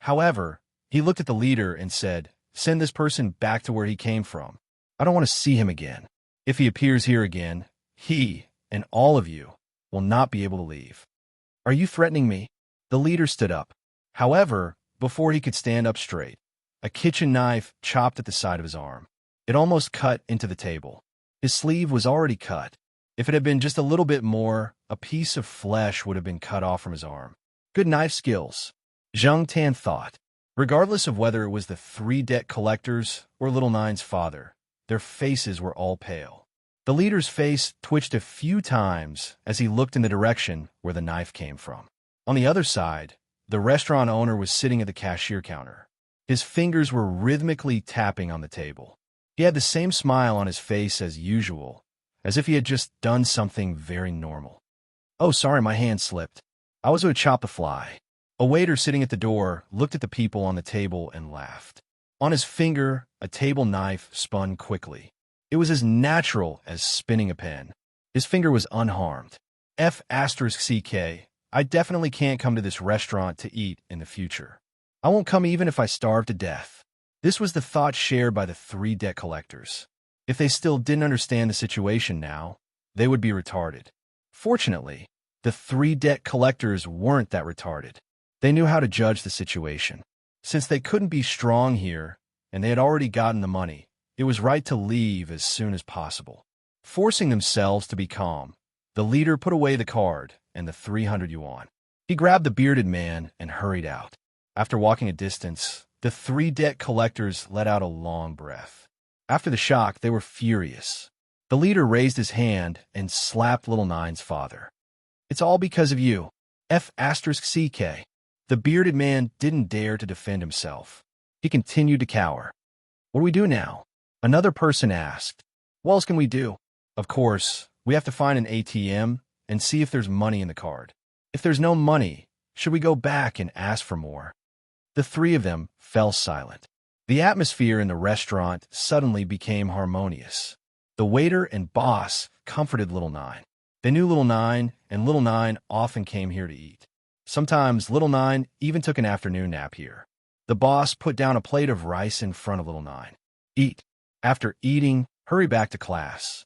However, he looked at the leader and said, "Send this person back to where he came from. I don't want to see him again. If he appears here again, he and all of you will not be able to leave." "Are you threatening me?" The leader stood up. However, before he could stand up straight, a kitchen knife chopped at the side of his arm. It almost cut into the table. His sleeve was already cut. If it had been just a little bit more, a piece of flesh would have been cut off from his arm. Good knife skills, Zheng Tan thought. Regardless of whether it was the 3 debt collectors or Little Nine's father, their faces were all pale. The leader's face twitched a few times as he looked in the direction where the knife came from. On the other side, the restaurant owner was sitting at the cashier counter. His fingers were rhythmically tapping on the table. He had the same smile on his face as usual, as if he had just done something very normal. "Oh, sorry, my hand slipped. I was going to chop the fly." A waiter sitting at the door looked at the people on the table and laughed. On his finger, a table knife spun quickly. It was as natural as spinning a pen. His finger was unharmed. F***CK, I definitely can't come to this restaurant to eat in the future. I won't come even if I starve to death. This was the thought shared by the 3 debt collectors. If they still didn't understand the situation now, they would be retarded. Fortunately, the 3 debt collectors weren't that retarded. They knew how to judge the situation. Since they couldn't be strong here, and they had already gotten the money, it was right to leave as soon as possible. Forcing themselves to be calm, the leader put away the card and the 300 yuan. He grabbed the bearded man and hurried out. After walking a distance, the 3 debt collectors let out a long breath. After the shock, they were furious. The leader raised his hand and slapped Little Nine's father. "It's all because of you. F***CK. The bearded man didn't dare to defend himself. He continued to cower. "What do we do now?" Another person asked. "What else can we do? Of course, we have to find an ATM and see if there's money in the card. If there's no money, should we go back and ask for more?" The 3 of them fell silent. The atmosphere in the restaurant suddenly became harmonious. The waiter and boss comforted Little Nine. They knew Little Nine, and Little Nine often came here to eat. Sometimes Little Nine even took an afternoon nap here. The boss put down a plate of rice in front of Little Nine. Eat. After eating, hurry back to class.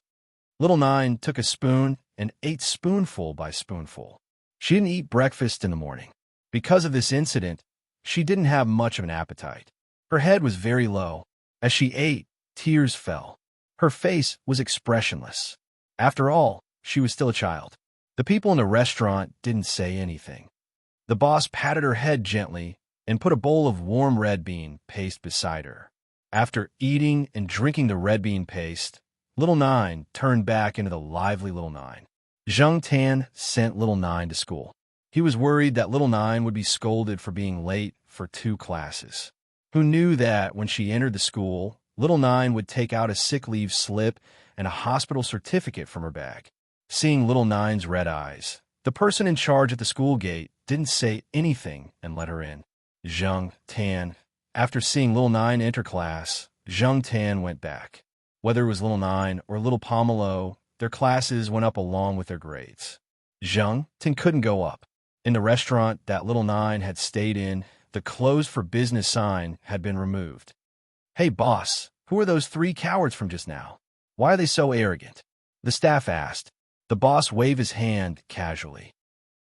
Little Nine took a spoon and ate spoonful by spoonful. She didn't eat breakfast in the morning. Because of this incident, she didn't have much of an appetite. Her head was very low. As she ate, tears fell. Her face was expressionless. After all, she was still a child. The people in the restaurant didn't say anything. The boss patted her head gently and put a bowl of warm red bean paste beside her. After eating and drinking the red bean paste, Little Nine turned back into the lively Little Nine. Zheng Tan sent Little Nine to school. He was worried that Little Nine would be scolded for being late for 2 classes. Who knew that when she entered the school, Little Nine would take out a sick leave slip and a hospital certificate from her bag. Seeing Little Nine's red eyes, the person in charge at the school gate didn't say anything and let her in. Zheng Tan. After seeing Little Nine enter class, Zheng Tan went back. Whether it was Little Nine or Little Pomelo, their classes went up along with their grades. Zheng Tan couldn't go up. In the restaurant that Little Nine had stayed in, the closed for business sign had been removed. "Hey, boss, who are those 3 cowards from just now? Why are they so arrogant?" The staff asked. The boss waved his hand casually.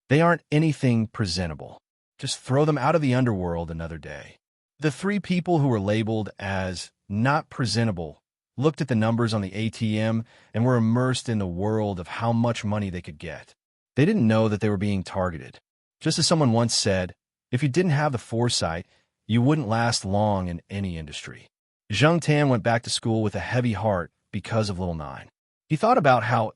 "They aren't anything presentable. Just throw them out of the underworld another day." The 3 people who were labeled as not presentable looked at the numbers on the ATM and were immersed in the world of how much money they could get. They didn't know that they were being targeted. Just as someone once said, if you didn't have the foresight, you wouldn't last long in any industry. Zheng Tan went back to school with a heavy heart because of Little Nine. He thought about how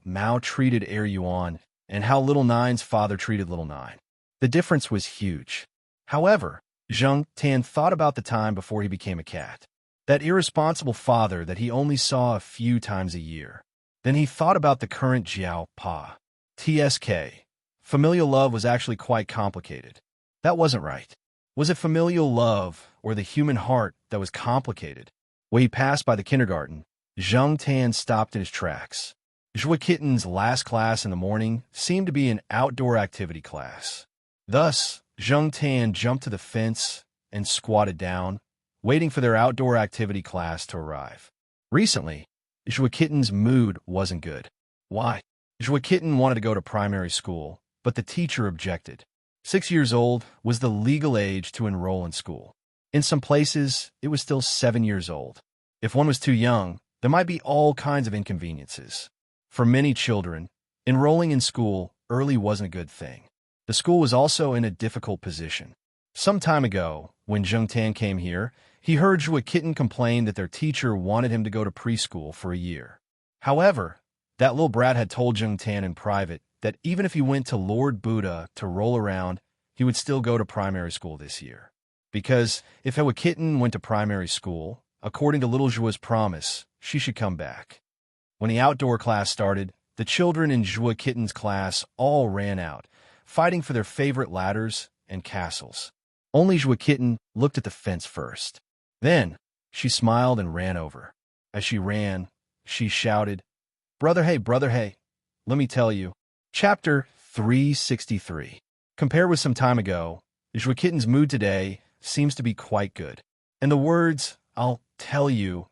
Mao treated Yuan and how Little Nine's father treated Little Nine. The difference was huge. However, Zheng Tan thought about the time before he became a cat. That irresponsible father that he only saw a few times a year. Then he thought about the current Jiao Pa. TSK. Familial love was actually quite complicated. That wasn't right. Was it familial love or the human heart that was complicated? When he passed by the kindergarten, Zheng Tan stopped in his tracks. Zhua Kitten's last class in the morning seemed to be an outdoor activity class. Thus, Zheng Tan jumped to the fence and squatted down, waiting for their outdoor activity class to arrive. Recently, Zhua Kitten's mood wasn't good. Why? Zhua Kitten wanted to go to primary school, but the teacher objected. 6 years old was the legal age to enroll in school. In some places, it was still 7 years old. If one was too young, there might be all kinds of inconveniences. For many children, enrolling in school early wasn't a good thing. The school was also in a difficult position. Some time ago, when Zheng Tan came here, he heard Zhua Kitten complain that their teacher wanted him to go to preschool for a year. However, that little brat had told Zheng Tan in private that even if he went to Lord Buddha to roll around, he would still go to primary school this year. Because if Zhua Kitten went to primary school, according to little Zhua's promise, she should come back. When the outdoor class started, the children in Zhua Kitten's class all ran out, fighting for their favorite ladders and castles. Only Zhua Kitten looked at the fence first. Then, she smiled and ran over. As she ran, she shouted, brother, hey, let me tell you." Chapter 363. Compared with some time ago, Zhua Kitten's mood today seems to be quite good. And the words, "I'll tell you,"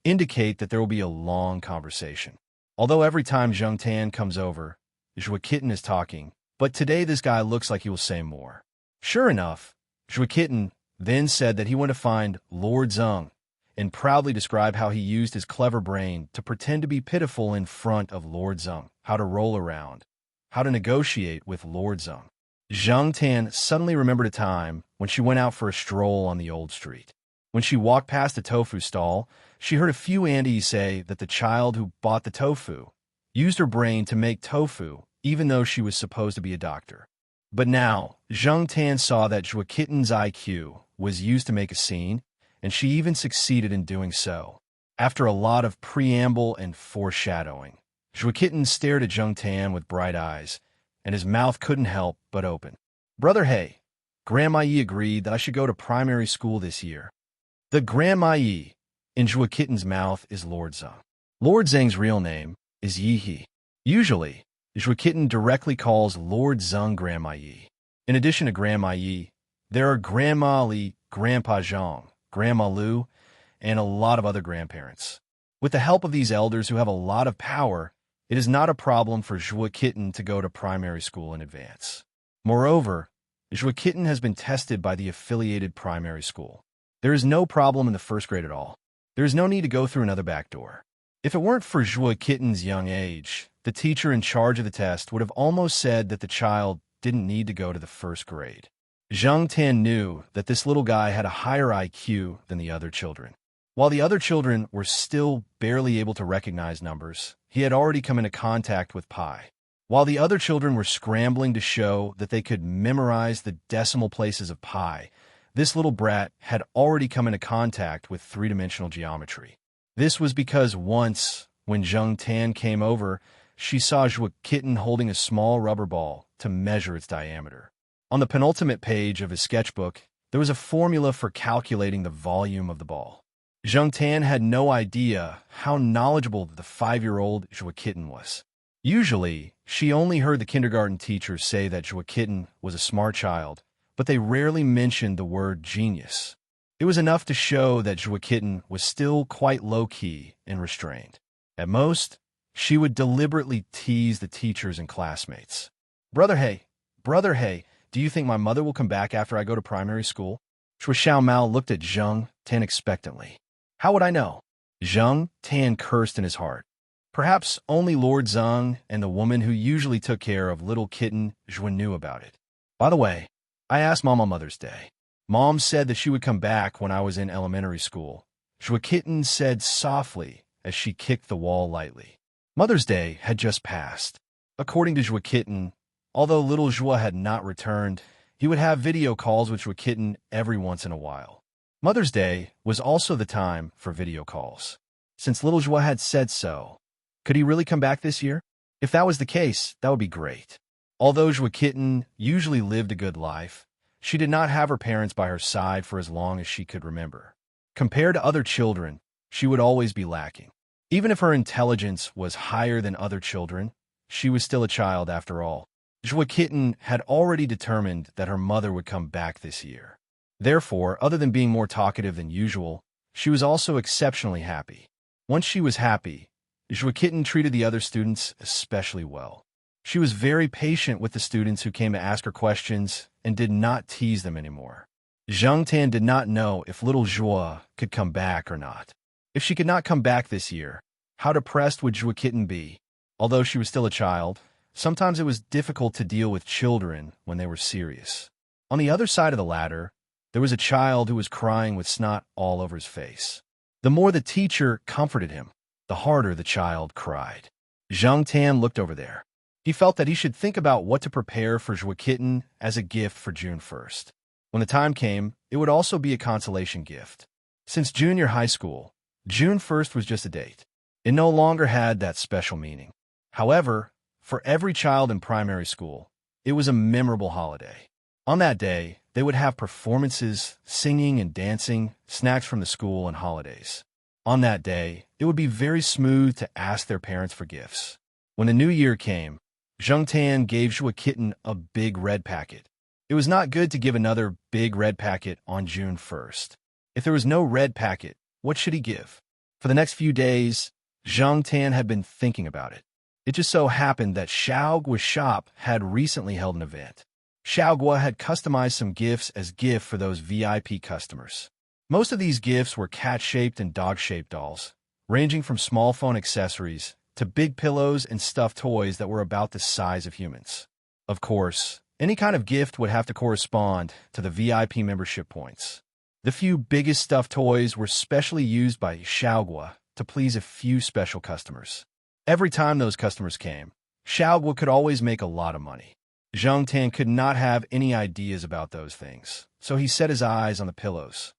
indicate that there will be a long conversation. Although every time Zheng Tan comes over, Zhua Kitten is talking, but today this guy looks like he will say more. Sure enough, Zhua Kitten then said that he went to find Lord Zeng and proudly described how he used his clever brain to pretend to be pitiful in front of Lord Zeng, how to roll around, how to negotiate with Lord Zeng. Zheng Tan suddenly remembered a time when she went out for a stroll on the old street. When she walked past a tofu stall, she heard a few Andes say that the child who bought the tofu used her brain to make tofu, even though she was supposed to be a doctor. But now, Zheng Tan saw that Zhua Kitten's IQ was used to make a scene, and she even succeeded in doing so. After a lot of preamble and foreshadowing, Zhua Kitten stared at Zheng Tan with bright eyes, and his mouth couldn't help but open. "Brother, hey, Grandma Yi agreed that I should go to primary school this year." The Grandma Yi in Zhua Kitten's mouth is Lord Zhang. Lord Zhang's real name is Yi He. Usually, Zhua Kitten directly calls Lord Zhang Grandma Yi. In addition to Grandma Yi, there are Grandma Li, Grandpa Zhang, Grandma Lu, and a lot of other grandparents. With the help of these elders who have a lot of power, it is not a problem for Zhua Kitten to go to primary school in advance. Moreover, Zhua Kitten has been tested by the affiliated primary school. There is no problem in the first grade at all. There is no need to go through another back door. If it weren't for Zhua Kitten's young age, the teacher in charge of the test would have almost said that the child didn't need to go to the first grade. Zhang Tan knew that this little guy had a higher IQ than the other children. While the other children were still barely able to recognize numbers, he had already come into contact with pi. While the other children were scrambling to show that they could memorize the decimal places of pi, this little brat had already come into contact with three-dimensional geometry. This was because once, when Zhang Tan came over, she saw Zhua Kitten holding a small rubber ball to measure its diameter. On the penultimate page of his sketchbook, there was a formula for calculating the volume of the ball. Zhang Tan had no idea how knowledgeable the 5-year-old Zhua Kitten was. Usually, she only heard the kindergarten teachers say that Zhua Kitten was a smart child, but they rarely mentioned the word genius. It was enough to show that Zhua Kitten was still quite low-key and restrained. At most, she would deliberately tease the teachers and classmates. Brother, hey, do you think my mother will come back after I go to primary school? Shui Xiaomao looked at Zhang Tan expectantly. How would I know? Zhang Tan cursed in his heart. Perhaps only Lord Zhang and the woman who usually took care of little kitten Zhua knew about it. By the way, I asked Mom on Mother's Day. Mom said that she would come back when I was in elementary school. Zhua Kitten said softly as she kicked the wall lightly. Mother's Day had just passed. According to Zhua Kitten, although little Zhua had not returned, he would have video calls with Zhua Kitten every once in a while. Mother's Day was also the time for video calls. Since little Zhua had said so, could he really come back this year? If that was the case, that would be great. Although Zhua Kitten usually lived a good life, she did not have her parents by her side for as long as she could remember. Compared to other children, she would always be lacking. Even if her intelligence was higher than other children, she was still a child after all. Zhua Kitten had already determined that her mother would come back this year. Therefore, other than being more talkative than usual, she was also exceptionally happy. Once she was happy, Zhua Kitten treated the other students especially well. She was very patient with the students who came to ask her questions and did not tease them anymore. Zhang Tan did not know if little Zhua could come back or not. If she could not come back this year, how depressed would Zhua Kitten be? Although she was still a child, sometimes it was difficult to deal with children when they were serious. On the other side of the ladder, there was a child who was crying with snot all over his face. The more the teacher comforted him, the harder the child cried. Zhang Tan looked over there. He felt that he should think about what to prepare for Zhua Kitten as a gift for June 1st. When the time came, it would also be a consolation gift. Since junior high school, June 1st was just a date. It no longer had that special meaning. However, for every child in primary school, it was a memorable holiday. On that day, they would have performances, singing and dancing, snacks from the school, and holidays. On that day, it would be very smooth to ask their parents for gifts. When the new year came, Zhang Tan gave Zhua Kitten a big red packet. It was not good to give another big red packet on June 1st. If there was no red packet, what should he give? For the next few days, Zhang Tan had been thinking about it. It just so happened that Xiaogua's shop had recently held an event. Xiaogua had customized some gifts as gift for those VIP customers. Most of these gifts were cat-shaped and dog-shaped dolls, ranging from small phone accessories to big pillows and stuffed toys that were about the size of humans. Of course, any kind of gift would have to correspond to the VIP membership points. The few biggest stuffed toys were specially used by Xiaogua to please a few special customers. Every time those customers came, Xiaogua could always make a lot of money. Zhang Tan could not have any ideas about those things, so he set his eyes on the pillows.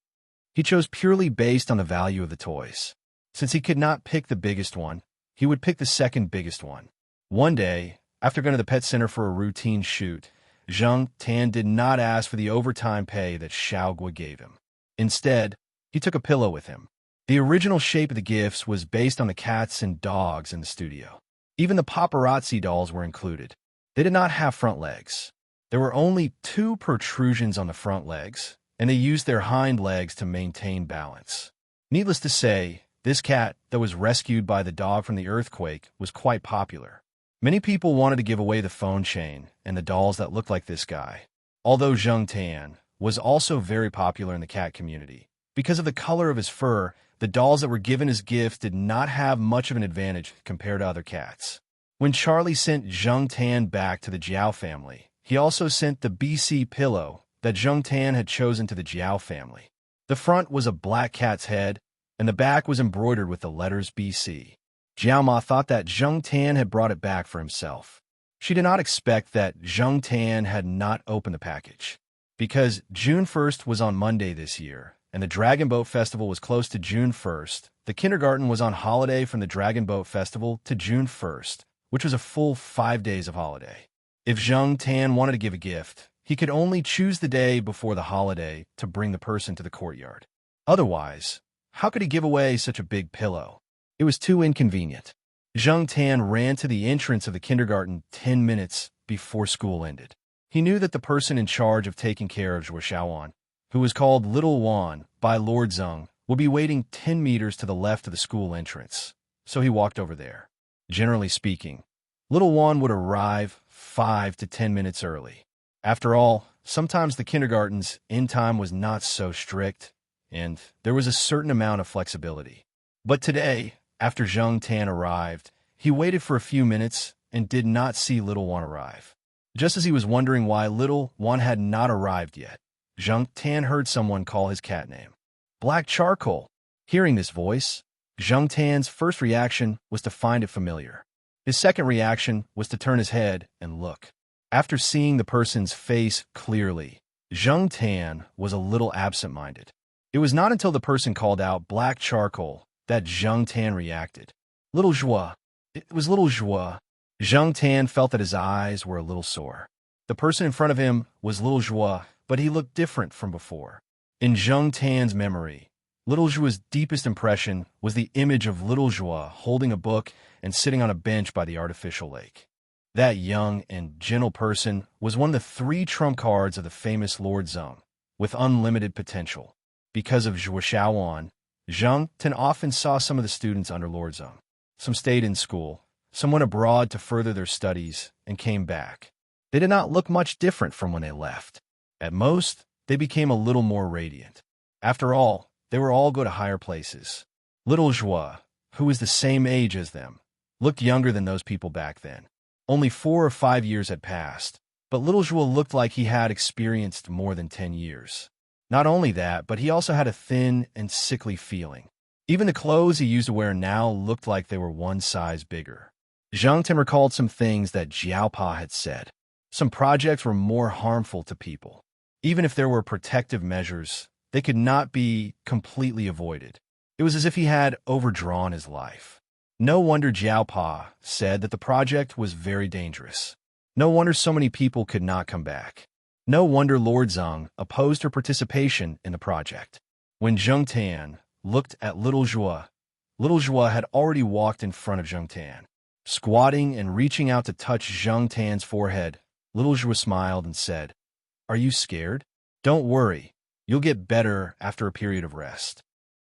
He chose purely based on the value of the toys. Since he could not pick the biggest one, he would pick the second biggest one. One day, after going to the pet center for a routine shoot, Zhang Tan did not ask for the overtime pay that Xiaogua gave him. Instead, he he took a pillow with him. The original shape of the gifts was based on the cats and dogs in the studio. Even the paparazzi dolls were included. They did not have front legs. There were only 2 protrusions on the front legs, and they used their hind legs to maintain balance. Needless to say, this cat that was rescued by the dog from the earthquake was quite popular. Many people wanted to give away the phone chain and the dolls that looked like this guy. Although Zheng Tan was also very popular in the cat community. Because of the color of his fur, the dolls that were given as gifts did not have much of an advantage compared to other cats. When Charlie sent Zheng Tan back to the Jiao family, he also sent the BC pillow that Zheng Tan had chosen to the Jiao family. The front was a black cat's head, and the back was embroidered with the letters BC. Jiao Ma thought that Zheng Tan had brought it back for himself. She did not expect that Zheng Tan had not opened the package. Because June 1st was on Monday this year, and the Dragon Boat Festival was close to June 1st, the kindergarten was on holiday from the Dragon Boat Festival to June 1st, which was a full 5 days of holiday. If Zheng Tan wanted to give a gift, he could only choose the day before the holiday to bring the person to the courtyard. Otherwise, how could he give away such a big pillow? It was too inconvenient. Zheng Tan ran to the entrance of the kindergarten 10 minutes before school ended. He knew that the person in charge of taking care of Zhuo Xiaowan, who was called Little Wan by Lord Zheng, would be waiting 10 meters to the left of the school entrance, so he walked over there. Generally speaking, Little Wan would arrive 5 to 10 minutes early. After all, sometimes the kindergarten's end time was not so strict, and there was a certain amount of flexibility. But today, after Zheng Tan arrived, he waited for a few minutes and did not see Little Wan arrive. Just as he was wondering why Little Wan had not arrived yet, Zheng Tan heard someone call his cat name. Black Charcoal. Hearing this voice, Zheng Tan's first reaction was to find it familiar. His second reaction was to turn his head and look. After seeing the person's face clearly, Zheng Tan was a little absent-minded. It was not until the person called out Black Charcoal that Zheng Tan reacted. Little Zhuo. It was Little Zhuo. Zheng Tan felt that his eyes were a little sore. The person in front of him was Little Zhuo, but he looked different from before. In Zheng Tan's memory, Little Zhuo's deepest impression was the image of Little Zhuo holding a book and sitting on a bench by the artificial lake. That young and gentle person was one of the 3 trump cards of the famous Lord Zheng, with unlimited potential. Because of Zhuo Xiaowan, Zheng Tan often saw some of the students under Lord Zheng. Some stayed in school. Some went abroad to further their studies and came back. They did not look much different from when they left. At most, they became a little more radiant. After all, they were all go to higher places. Little Zhuo, who was the same age as them, looked younger than those people back then. Only 4 or 5 years had passed, but Little Zhuo looked like he had experienced more than 10 years. Not only that, but he also had a thin and sickly feeling. Even the clothes he used to wear now looked like they were one size bigger. Zheng Tan recalled some things that Jiaopa had said. Some projects were more harmful to people. Even if there were protective measures, they could not be completely avoided. It was as if he had overdrawn his life. No wonder Jiaopa said that the project was very dangerous. No wonder so many people could not come back. No wonder Lord Zheng opposed her participation in the project. When Zheng Tan looked at Little Zhuo had already walked in front of Zheng Tan. Squatting and reaching out to touch Zheng Tan's forehead, Little Zhuo smiled and said, "Are you scared? Don't worry. You'll get better after a period of rest."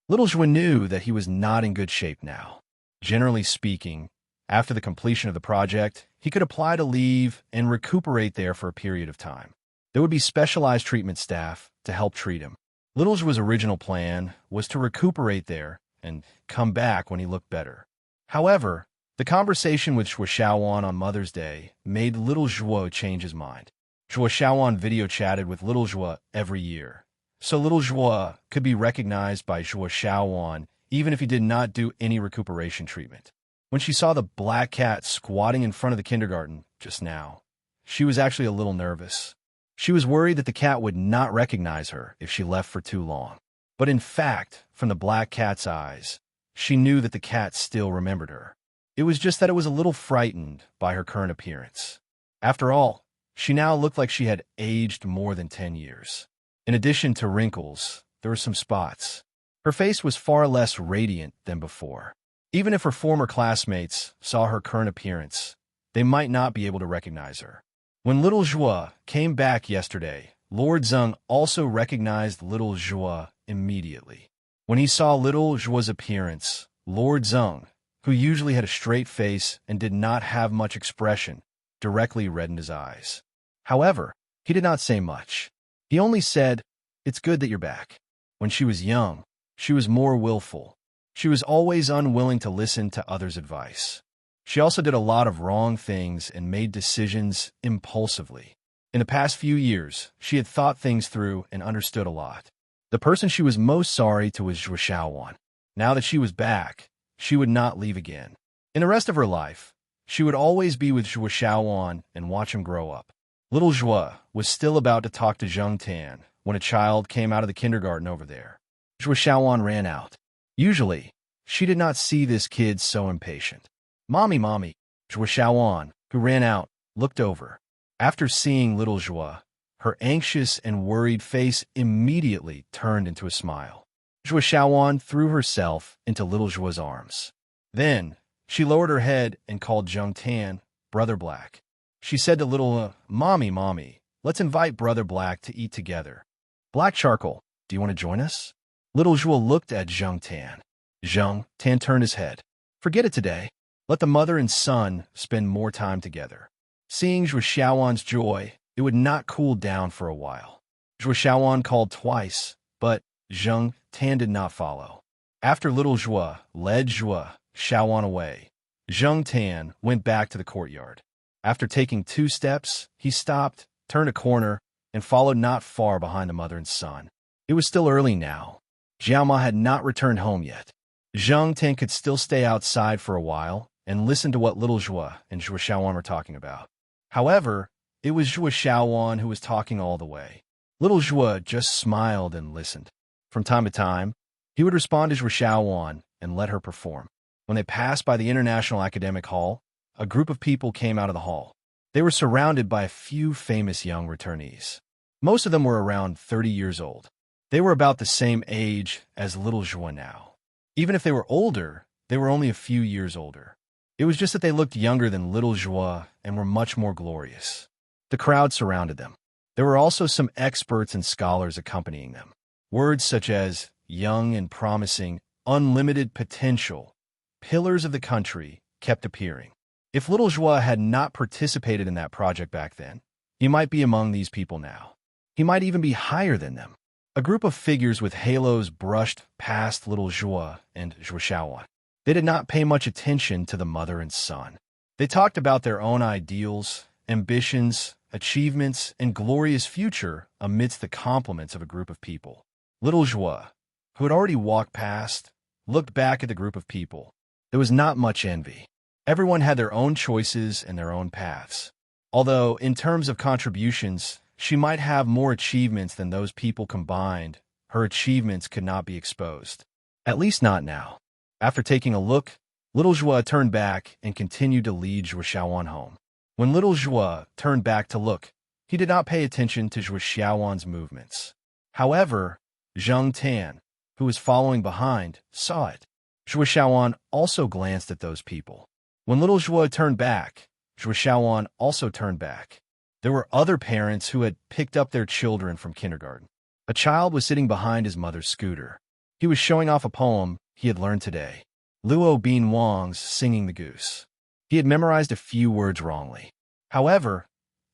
Little Zhuo knew that he was not in good shape now. Generally speaking, after the completion of the project, he could apply to leave and recuperate there for a period of time. There would be specialized treatment staff to help treat him. Little Zhuo's original plan was to recuperate there and come back when he looked better. However, the conversation with Zhuo Xiaowan on Mother's Day made Little Zhuo change his mind. Zhuo Xiaowan video chatted with Little Zhuo every year, so Little Zhuo could be recognized by Zhuo Xiaowan even if he did not do any recuperation treatment. When she saw the black cat squatting in front of the kindergarten just now, she was actually a little nervous. She was worried that the cat would not recognize her if she left for too long. But in fact, from the black cat's eyes, she knew that the cat still remembered her. It was just that it was a little frightened by her current appearance. After all, she now looked like she had aged more than 10 years. In addition to wrinkles, there were some spots. Her face was far less radiant than before. Even if her former classmates saw her current appearance, they might not be able to recognize her. When little Joie came back yesterday, Lord Zeng also recognized little Joie immediately. When he saw little Joie's appearance, Lord Zeng, who usually had a straight face and did not have much expression, directly reddened his eyes. However, he did not say much. He only said, "It's good that you're back." When she was young, she was more willful. She was always unwilling to listen to others' advice. She also did a lot of wrong things and made decisions impulsively. In the past few years, she had thought things through and understood a lot. The person she was most sorry to was Zhuo Xiaowan. Now that she was back, she would not leave again. In the rest of her life, she would always be with Zhuo Xiaowan and watch him grow up. Little Zhuo was still about to talk to Zheng Tan when a child came out of the kindergarten over there. Zhuo Xiaowan ran out. Usually, she did not see this kid so impatient. "Mommy, mommy." Zhuo Xiaowan, who ran out, looked over. After seeing little Zhuo, her anxious and worried face immediately turned into a smile. Zhuo Xiaowan threw herself into little Zhuo's arms. Then, she lowered her head and called Zheng Tan, Brother Black. She said to little Mommy, mommy, let's invite Brother Black to eat together. Black Charcoal, do you want to join us? Little Zhuo looked at Zheng Tan. Zheng Tan turned his head. Forget it today. Let the mother and son spend more time together. Seeing Zhuo Xiaowan's joy, it would not cool down for a while. Zhuo Xiaowan called twice, but Zheng Tan did not follow. After little Zhuo led Zhuo Xiaowan away, Zheng Tan went back to the courtyard. After taking 2 steps, he stopped, turned a corner, and followed not far behind the mother and son. It was still early now. Jiaoma had not returned home yet. Zheng Tan could still stay outside for a while and listen to what little Zhuo and Zhuo Xiaowan were talking about. However, it was Zhuo Xiaowan who was talking all the way. Little Zhuo just smiled and listened. From time to time, he would respond to Zhuo Xiaowan and let her perform. When they passed by the International Academic Hall, a group of people came out of the hall. They were surrounded by a few famous young returnees. Most of them were around 30 years old. They were about the same age as little Zhuo now. Even if they were older, they were only a few years older. It was just that they looked younger than little Zhuo and were much more glorious. The crowd surrounded them. There were also some experts and scholars accompanying them. Words such as young and promising, unlimited potential, pillars of the country kept appearing. If little Zhuo had not participated in that project back then, he might be among these people now. He might even be higher than them. A group of figures with halos brushed past little Zhuo and Zhuo Xiaowan. They did not pay much attention to the mother and son. They talked about their own ideals, ambitions, achievements, and glorious future amidst the compliments of a group of people. Little Zhuo, who had already walked past, looked back at the group of people. There was not much envy. Everyone had their own choices and their own paths. Although, in terms of contributions, she might have more achievements than those people combined, her achievements could not be exposed. At least not now. After taking a look, little Zhuo turned back and continued to lead Zhuo Xiaowan home. When little Zhuo turned back to look, he did not pay attention to Zhuo Xiaowan's movements. However, Zheng Tan, who was following behind, saw it. Zhuo Xiaowan also glanced at those people. When little Zhuo turned back, Zhuo Xiaowan also turned back. There were other parents who had picked up their children from kindergarten. A child was sitting behind his mother's scooter. He was showing off a poem he had learned today. Luo Bin Wang's Singing the Goose. He had memorized a few words wrongly. However,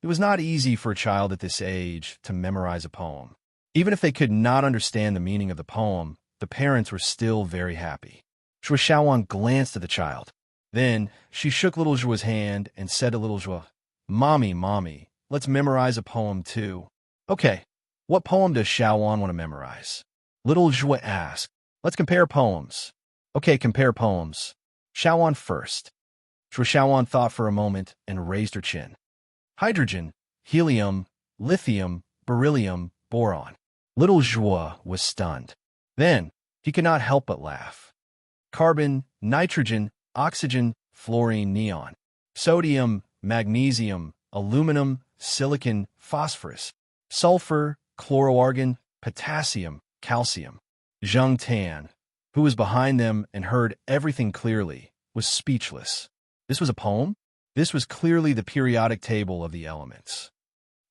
it was not easy for a child at this age to memorize a poem. Even if they could not understand the meaning of the poem, the parents were still very happy. Zhuo Xiaowan glanced at the child. Then, she shook little Zhuo's hand and said to little Zhuo, Mommy, mommy, let's memorize a poem too. Okay, what poem does Xiaowan want to memorize? Little Zhuo asked. Let's compare poems. Okay, compare poems. Xiaowan first. Zhuo Xiaowan thought for a moment and raised her chin. Hydrogen, helium, lithium, beryllium, boron. Little Zhuo was stunned. Then, he could not help but laugh. Carbon, nitrogen, oxygen, fluorine, neon. Sodium, magnesium, aluminum, silicon, phosphorus. Sulfur, chloroargon, potassium, calcium. Zhang Tan, who was behind them and heard everything clearly, was speechless. This was a poem? This was clearly the periodic table of the elements.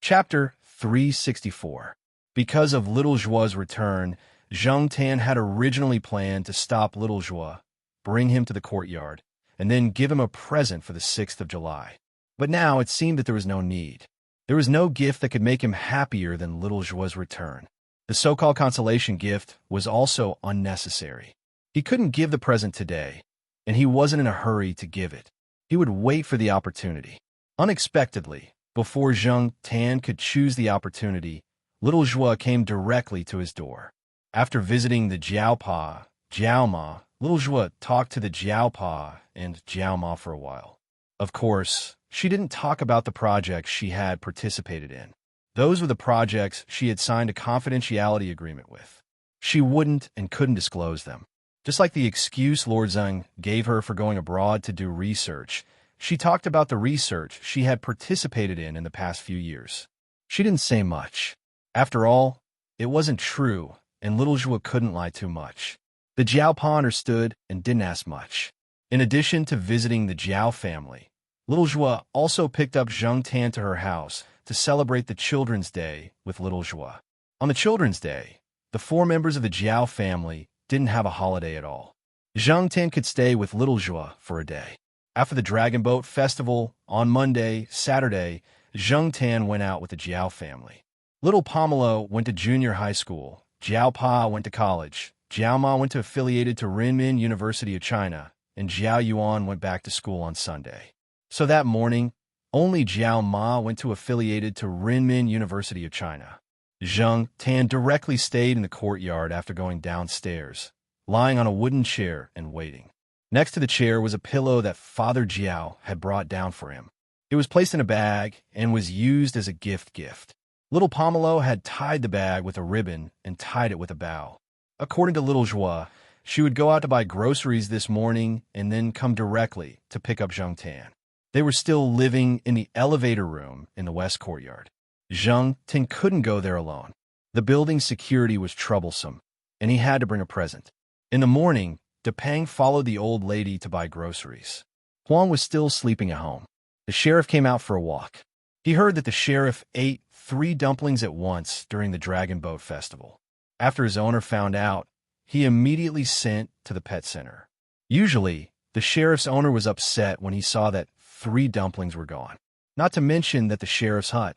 Chapter 364. Because of Little Zhuo's return, Zhang Tan had originally planned to stop Little Zhuo, bring him to the courtyard, and then give him a present for the 6th of July. But now it seemed that there was no need. There was no gift that could make him happier than Little Zhuo's return. The so-called consolation gift was also unnecessary. He couldn't give the present today, and he wasn't in a hurry to give it. He would wait for the opportunity. Unexpectedly, before Zhang Tan could choose the opportunity, Little Zhuo came directly to his door. After visiting the Jiaopa, Jiaoma, Little Zhuo talked to the Jiaopa and Jiaoma for a while. Of course, she didn't talk about the projects she had participated in. Those were the projects she had signed a confidentiality agreement with. She wouldn't and couldn't disclose them. Just like the excuse Lord Zeng gave her for going abroad to do research, she talked about the research she had participated in the past few years. She didn't say much. After all, it wasn't true, and Little Zhuo couldn't lie too much. The Jiaopa understood and didn't ask much. In addition to visiting the Jiao family, Little Zhuo also picked up Zhang Tan to her house to celebrate the Children's Day with Little Zhuo. On the Children's Day, the 4 members of the Jiao family didn't have a holiday at all. Zhang Tan could stay with Little Zhuo for a day. After the Dragon Boat Festival, on Monday, Saturday, Zhang Tan went out with the Jiao family. Little Pomelo went to junior high school, Jiao Pa went to college, Jiao Ma went to affiliated to Renmin University of China, and Jiao Yuan went back to school on Sunday. So that morning, only Jiao Ma went to affiliated to Renmin University of China. Zhang Tan directly stayed in the courtyard after going downstairs, lying on a wooden chair and waiting. Next to the chair was a pillow that Father Jiao had brought down for him. It was placed in a bag and was used as a gift. Little Pomelo had tied the bag with a ribbon and tied it with a bow. According to Little Zhuo, she would go out to buy groceries this morning and then come directly to pick up Zhang Tan. They were still living in the elevator room in the west courtyard. Zhang Tan couldn't go there alone. The building's security was troublesome, and he had to bring a present. In the morning, DePeng followed the old lady to buy groceries. Huang was still sleeping at home. The sheriff came out for a walk. He heard that the sheriff ate 3 dumplings at once during the Dragon Boat Festival. After his owner found out, he immediately sent to the pet center. Usually, the sheriff's owner was upset when he saw that 3 dumplings were gone. Not to mention that the sheriff's hut.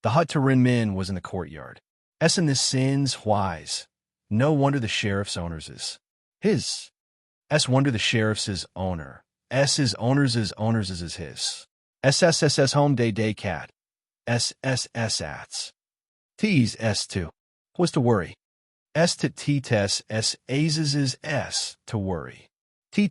The hut to Renmin was in the courtyard. In the sins wise. No wonder the sheriff's owner's is his. Wonder the sheriff's is owner. His owner's is his. SSSS home day cat. SSS ats. T's S2. Was to worry. S to T test S A's is S to worry. T.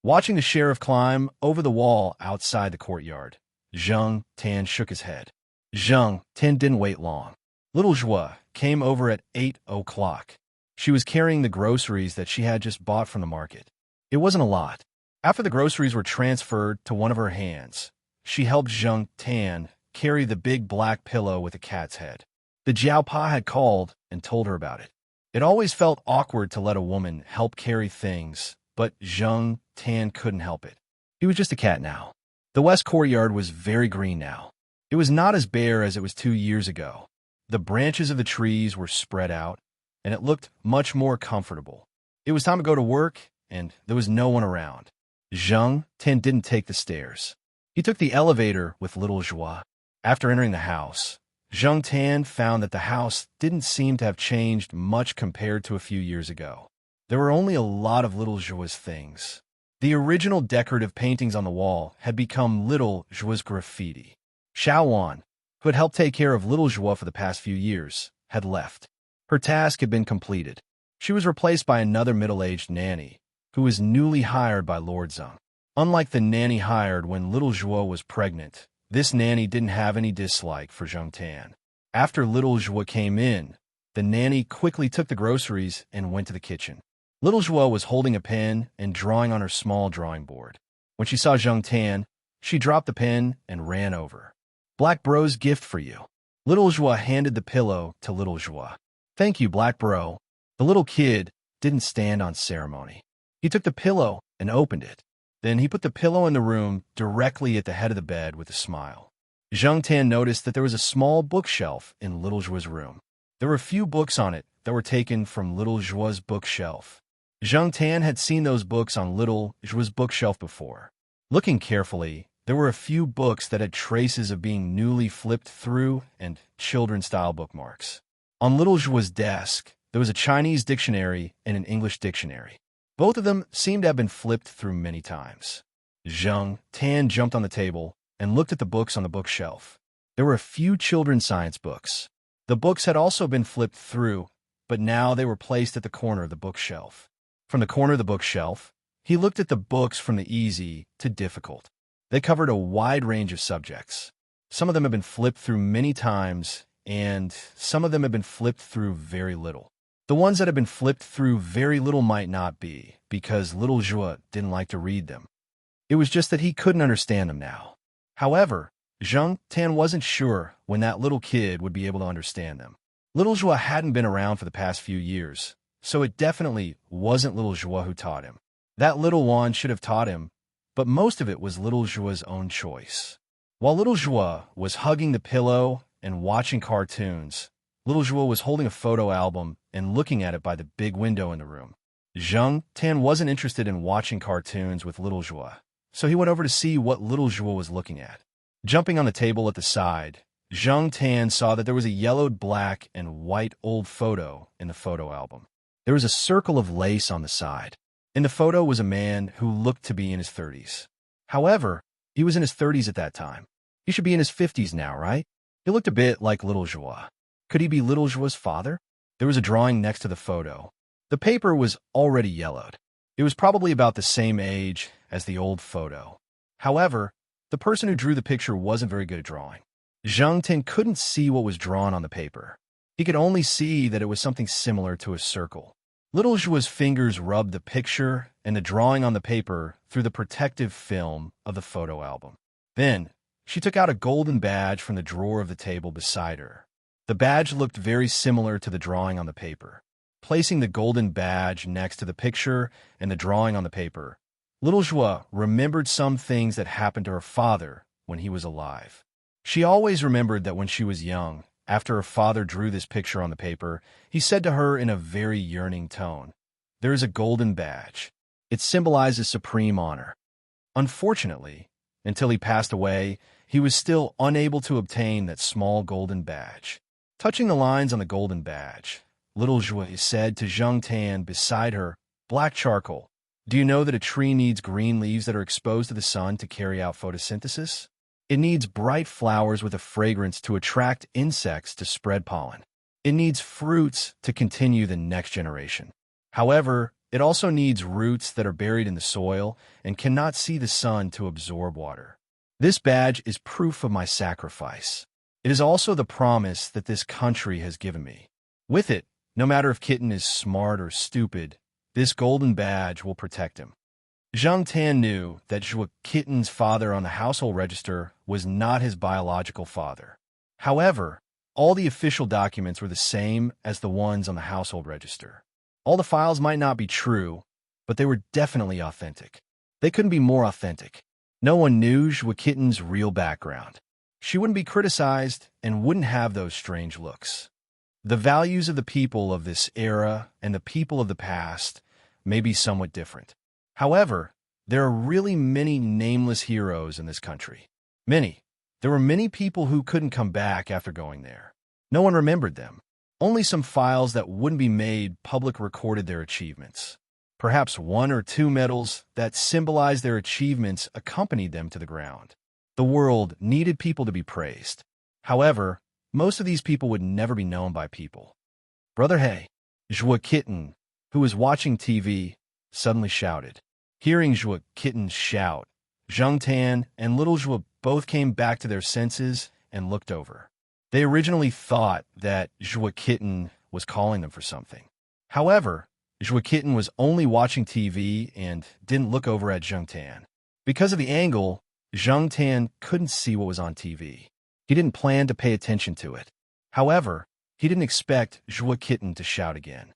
Watching the sheriff climb over the wall outside the courtyard, Zhang Tan shook his head. Zhang Tan didn't wait long. Little Zhuo came over at 8 o'clock. She was carrying the groceries that she had just bought from the market. It wasn't a lot. After the groceries were transferred to one of her hands, she helped Zhang Tan carry the big black pillow with a cat's head. The Jiaopa had called and told her about it. It always felt awkward to let a woman help carry things, but Zhang Tan couldn't help it. He was just a cat now. The west courtyard was very green now. It was not as bare as it was 2 years ago. The branches of the trees were spread out, and it looked much more comfortable. It was time to go to work, and there was no one around. Zhang Tan didn't take the stairs. He took the elevator with Little Zhuo. After entering the house, Zhang Tan found that the house didn't seem to have changed much compared to a few years ago. There were only a lot of Little Zhuo's things. The original decorative paintings on the wall had become Little Zhuo's graffiti. Xiaowan, who had helped take care of Little Zhuo for the past few years, had left. Her task had been completed. She was replaced by another middle-aged nanny, who was newly hired by Lord Zeng. Unlike the nanny hired when Little Zhuo was pregnant, this nanny didn't have any dislike for Zhang Tan. After Little Zhuo came in, the nanny quickly took the groceries and went to the kitchen. Little Zhuo was holding a pen and drawing on her small drawing board. When she saw Zhang Tan, she dropped the pen and ran over. "Black Bro's gift for you." Little Joie handed the pillow to Little Joie. "Thank you, Black Bro." The little kid didn't stand on ceremony. He took the pillow and opened it. Then he put the pillow in the room directly at the head of the bed with a smile. Zhang Tan noticed that there was a small bookshelf in Little Joie's room. There were a few books on it that were taken from Little Joie's bookshelf. Zhang Tan had seen those books on Little Joie's bookshelf before. Looking carefully, there were a few books that had traces of being newly flipped through and children-style bookmarks. On Little Joie's desk, there was a Chinese dictionary and an English dictionary. Both of them seemed to have been flipped through many times. Zhang Tan jumped on the table and looked at the books on the bookshelf. There were a few children's science books. The books had also been flipped through, but now they were placed at the corner of the bookshelf. From the corner of the bookshelf, he looked at the books from the easy to difficult. They covered a wide range of subjects. Some of them had been flipped through many times, and some of them had been flipped through very little. The ones that had been flipped through very little might not be, because Little Joie didn't like to read them. It was just that he couldn't understand them now. However, Zhang Tan wasn't sure when that little kid would be able to understand them. Little Joie hadn't been around for the past few years, so it definitely wasn't Little Joie who taught him. That little one should have taught him, but most of it was Little Joie's own choice. While Little Joie was hugging the pillow and watching cartoons, Little Joie was holding a photo album and looking at it by the big window in the room. Zhang Tan wasn't interested in watching cartoons with Little Joie, so he went over to see what Little Joie was looking at. Jumping on the table at the side, Zhang Tan saw that there was a yellowed black and white old photo in the photo album. There was a circle of lace on the side. In the photo was a man who looked to be in his 30s. However, he was in his 30s at that time. He should be in his 50s now, right? He looked a bit like Little Joie. Could he be Little Joie's father? There was a drawing next to the photo. The paper was already yellowed. It was probably about the same age as the old photo. However, the person who drew the picture wasn't very good at drawing. Zhang Tan couldn't see what was drawn on the paper. He could only see that it was something similar to a circle. Little Joie's fingers rubbed the picture and the drawing on the paper through the protective film of the photo album. Then, she took out a golden badge from the drawer of the table beside her. The badge looked very similar to the drawing on the paper. Placing the golden badge next to the picture and the drawing on the paper, Little Joie remembered some things that happened to her father when he was alive. She always remembered that when she was young, after her father drew this picture on the paper, he said to her in a very yearning tone, "There is a golden badge. It symbolizes supreme honor." Unfortunately, until he passed away, he was still unable to obtain that small golden badge. Touching the lines on the golden badge, Little Joie said to Zhang Tan beside her, "Black charcoal. Do you know that a tree needs green leaves that are exposed to the sun to carry out photosynthesis? It needs bright flowers with a fragrance to attract insects to spread pollen. It needs fruits to continue the next generation. However, it also needs roots that are buried in the soil and cannot see the sun to absorb water. This badge is proof of my sacrifice. It is also the promise that this country has given me. With it, no matter if Kitten is smart or stupid, this golden badge will protect him." Zhang Tan knew that Joie Kitten's father on the household register was not his biological father. However, all the official documents were the same as the ones on the household register. All the files might not be true, but they were definitely authentic. They couldn't be more authentic. No one knew Joie Kitten's real background. She wouldn't be criticized and wouldn't have those strange looks. The values of the people of this era and the people of the past may be somewhat different. However, there are really many nameless heroes in this country. Many. There were many people who couldn't come back after going there. No one remembered them. Only some files that wouldn't be made public recorded their achievements. Perhaps one or two medals that symbolized their achievements accompanied them to the ground. The world needed people to be praised. However, most of these people would never be known by people. "Brother Hey!" Joie Kitten, who was watching TV, suddenly shouted. Hearing Joie Kitten's shout, Zhang Tan and Little Joie both came back to their senses and looked over. They originally thought that Joie Kitten was calling them for something. However, Joie Kitten was only watching TV and didn't look over at Zhang Tan. Because of the angle, Zhang Tan couldn't see what was on TV. He didn't plan to pay attention to it. However, he didn't expect Zhua Kitten to shout again.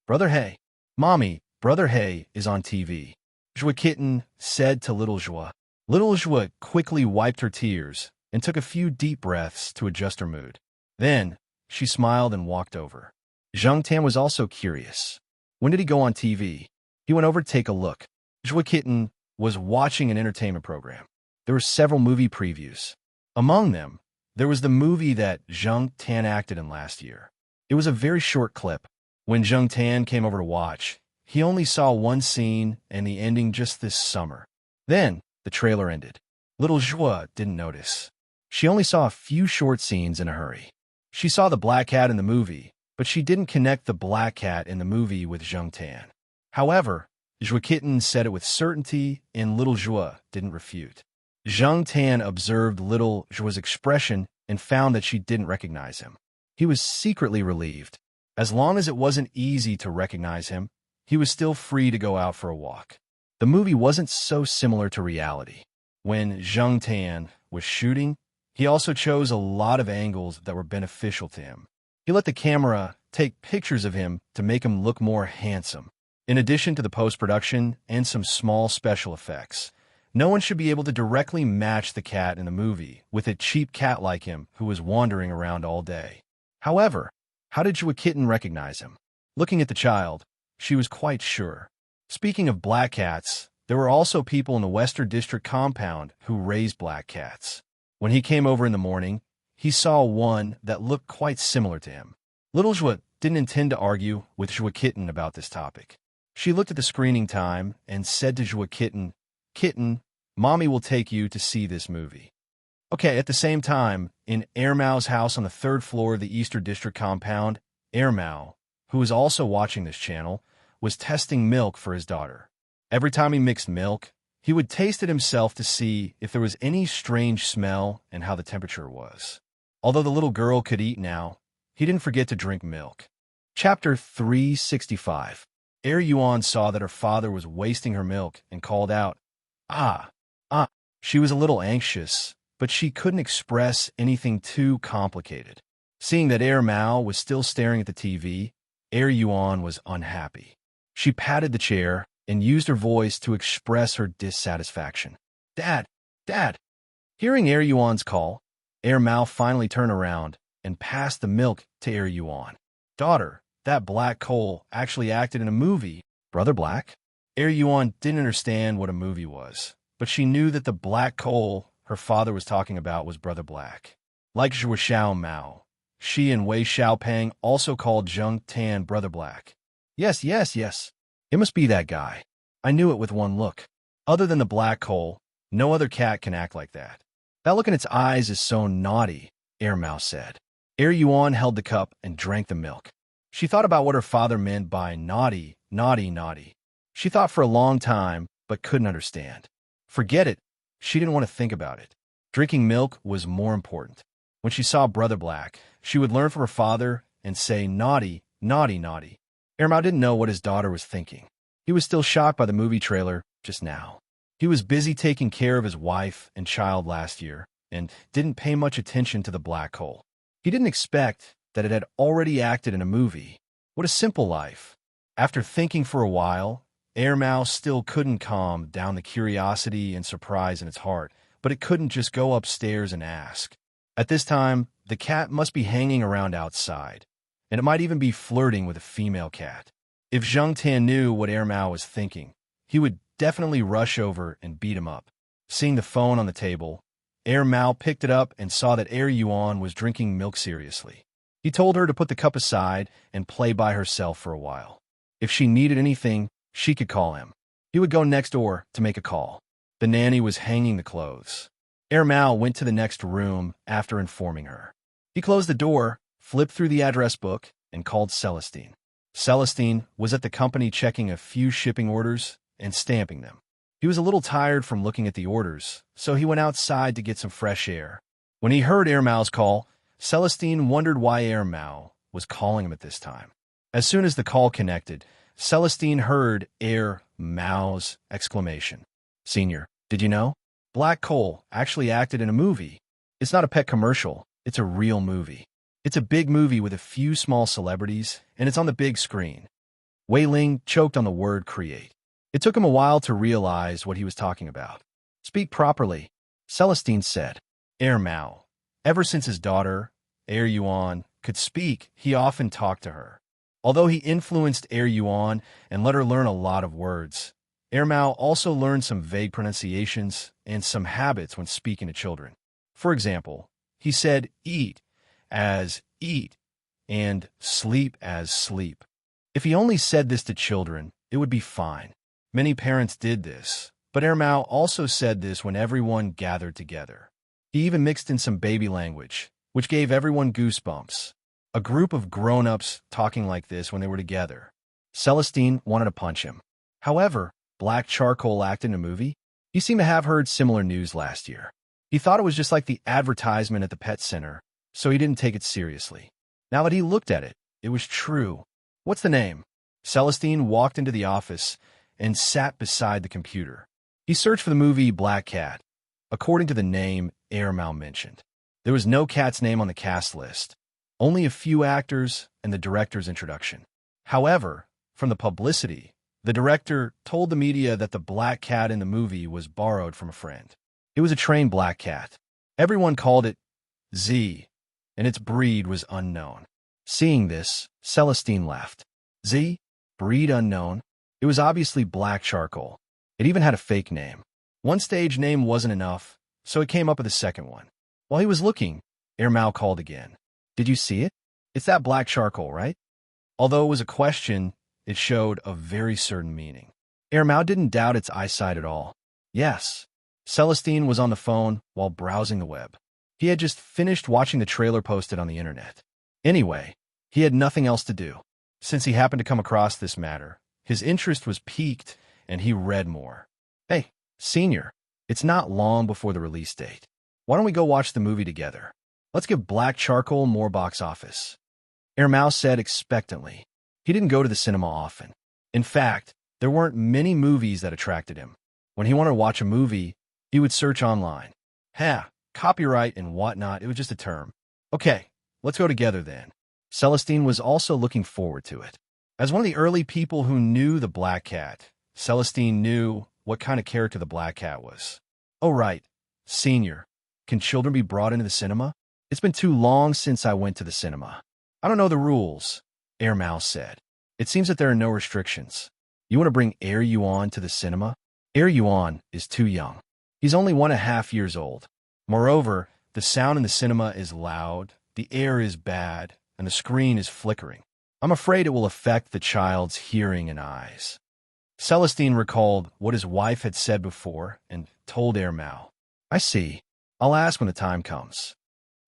"Brother Hey! Mommy, Brother Hey is on TV," Zhua Kitten said to little Zhua. Little Zhua quickly wiped her tears and took a few deep breaths to adjust her mood. Then, she smiled and walked over. Zhang Tan was also curious. When did he go on TV? He went over to take a look. Zhua Kitten was watching an entertainment program. There were several movie previews. Among them, there was the movie that Zhang Tan acted in last year. It was a very short clip. When Zhang Tan came over to watch, he only saw one scene and the ending just this summer. Then, the trailer ended. Little Zhua didn't notice. She only saw a few short scenes in a hurry. She saw the black cat in the movie, but she didn't connect the black cat in the movie with Zhang Tan. However, Zhua Kitten said it with certainty, and little Zhua didn't refute. Zhang Tan observed little Zhua's expression and found that she didn't recognize him. He was secretly relieved. As long as it wasn't easy to recognize him, he was still free to go out for a walk. The movie wasn't so similar to reality. When Zhang Tan was shooting, he also chose a lot of angles that were beneficial to him. He let the camera take pictures of him to make him look more handsome. In addition to the post-production and some small special effects, no one should be able to directly match the cat in the movie with a cheap cat like him who was wandering around all day. However, how did Zhua Kitten recognize him? Looking at the child, she was quite sure. Speaking of black cats, there were also people in the Western District compound who raised black cats. When he came over in the morning, he saw one that looked quite similar to him. Little Zhua didn't intend to argue with Zhua Kitten about this topic. She looked at the screening time and said to Zhua Kitten, "Kitten, Mommy will take you to see this movie." Okay, at the same time, in Mao's house on the 3rd floor of the Eastern District compound, Mao, who was also watching this channel, was testing milk for his daughter. Every time he mixed milk, he would taste it himself to see if there was any strange smell and how the temperature was. Although the little girl could eat now, he didn't forget to drink milk. Chapter 365. Yuan saw that her father was wasting her milk and called out, "Ah, ah." She was a little anxious, but she couldn't express anything too complicated. Seeing that Mao was still staring at the TV, Yuan was unhappy. She patted the chair and used her voice to express her dissatisfaction. "Dad, Dad!" Hearing Yuan's call, Mao finally turned around and passed the milk to Yuan. "Daughter, that black coal actually acted in a movie, Brother Black?" Yuan didn't understand what a movie was, but she knew that the black coal her father was talking about was Brother Black. Like Zhua Xiao Mao, she and Wei Xiaopeng also called Zhang Tan Brother Black. Yes. It must be that guy. I knew it with one look. Other than the black coal, no other cat can act like that. That look in its eyes is so naughty, Mao said. Yuan held the cup and drank the milk. She thought about what her father meant by naughty, naughty, naughty. She thought for a long time, but couldn't understand. Forget it. She didn't want to think about it. Drinking milk was more important. When she saw Brother Black, she would learn from her father and say naughty, naughty, naughty. Mao didn't know what his daughter was thinking. He was still shocked by the movie trailer just now. He was busy taking care of his wife and child last year and didn't pay much attention to the black hole. He didn't expect that it had already acted in a movie. What a simple life. After thinking for a while, Mao still couldn't calm down the curiosity and surprise in its heart, but it couldn't just go upstairs and ask. At this time, the cat must be hanging around outside, and it might even be flirting with a female cat. If Zhang Tan knew what Mao was thinking, he would definitely rush over and beat him up. Seeing the phone on the table, Mao picked it up and saw that Yuan was drinking milk seriously. He told her to put the cup aside and play by herself for a while. If she needed anything, she could call him. He would go next door to make a call. The nanny was hanging the clothes. Mao went to the next room after informing her. He closed the door, flipped through the address book, and called Celestine. Celestine was at the company checking a few shipping orders and stamping them. He was a little tired from looking at the orders, so he went outside to get some fresh air. When he heard Mao's call, Celestine wondered why Mao was calling him at this time. As soon as the call connected, Celestine heard Mao's exclamation. "Senior, did you know? Black Coal actually acted in a movie. It's not a pet commercial, it's a real movie." It's a big movie with a few small celebrities, and it's on the big screen. Wei Ling choked on the word create. It took him a while to realize what he was talking about. Speak properly, Celestine said. Mao. Ever since his daughter, Yuan, could speak, he often talked to her. Although he influenced Yuan and let her learn a lot of words, Mao also learned some vague pronunciations and some habits when speaking to children. For example, he said eat as eat and sleep as sleep. If he only said this to children, it would be fine. Many parents did this, but Mao also said this when everyone gathered together. He even mixed in some baby language, which gave everyone goosebumps. A group of grown-ups talking like this when they were together. Celestine wanted to punch him. However, Black Charcoal acted in a movie. He seemed to have heard similar news last year. He thought it was just like the advertisement at the pet center, so he didn't take it seriously. Now that he looked at it, it was true. What's the name? Celestine walked into the office and sat beside the computer. He searched for the movie Black Cat. According to the name Mao mentioned, there was no cat's name on the cast list, only a few actors and the director's introduction. However, from the publicity, the director told the media that the black cat in the movie was borrowed from a friend. It was a trained black cat. Everyone called it Z, and its breed was unknown. Seeing this, Celestine laughed. Z? Breed unknown? It was obviously Black Charcoal. It even had a fake name. One stage name wasn't enough, so it came up with a second one. While he was looking, Mao called again. Did you see it? It's that Black Charcoal, right? Although it was a question, it showed a very certain meaning. Mao didn't doubt its eyesight at all. Yes. Celestine was on the phone while browsing the web. He had just finished watching the trailer posted on the internet. Anyway, he had nothing else to do. Since he happened to come across this matter, his interest was piqued and he read more. Hey, Senior, it's not long before the release date. Why don't we go watch the movie together? Let's give Black Charcoal more box office. Mao said expectantly. He didn't go to the cinema often. In fact, there weren't many movies that attracted him. When he wanted to watch a movie, he would search online. Copyright and whatnot, it was just a term. Okay, let's go together then. Celestine was also looking forward to it. As one of the early people who knew the Black Cat, Celestine knew what kind of character the Black Cat was. Oh right, Senior, can children be brought into the cinema? It's been too long since I went to the cinema. I don't know the rules, Mao said. It seems that there are no restrictions. You want to bring Yuan to the cinema? Yuan is too young. He's only 1.5 years old. Moreover, the sound in the cinema is loud, the air is bad, and the screen is flickering. I'm afraid it will affect the child's hearing and eyes. Celestine recalled what his wife had said before and told Mao. I see. I'll ask when the time comes.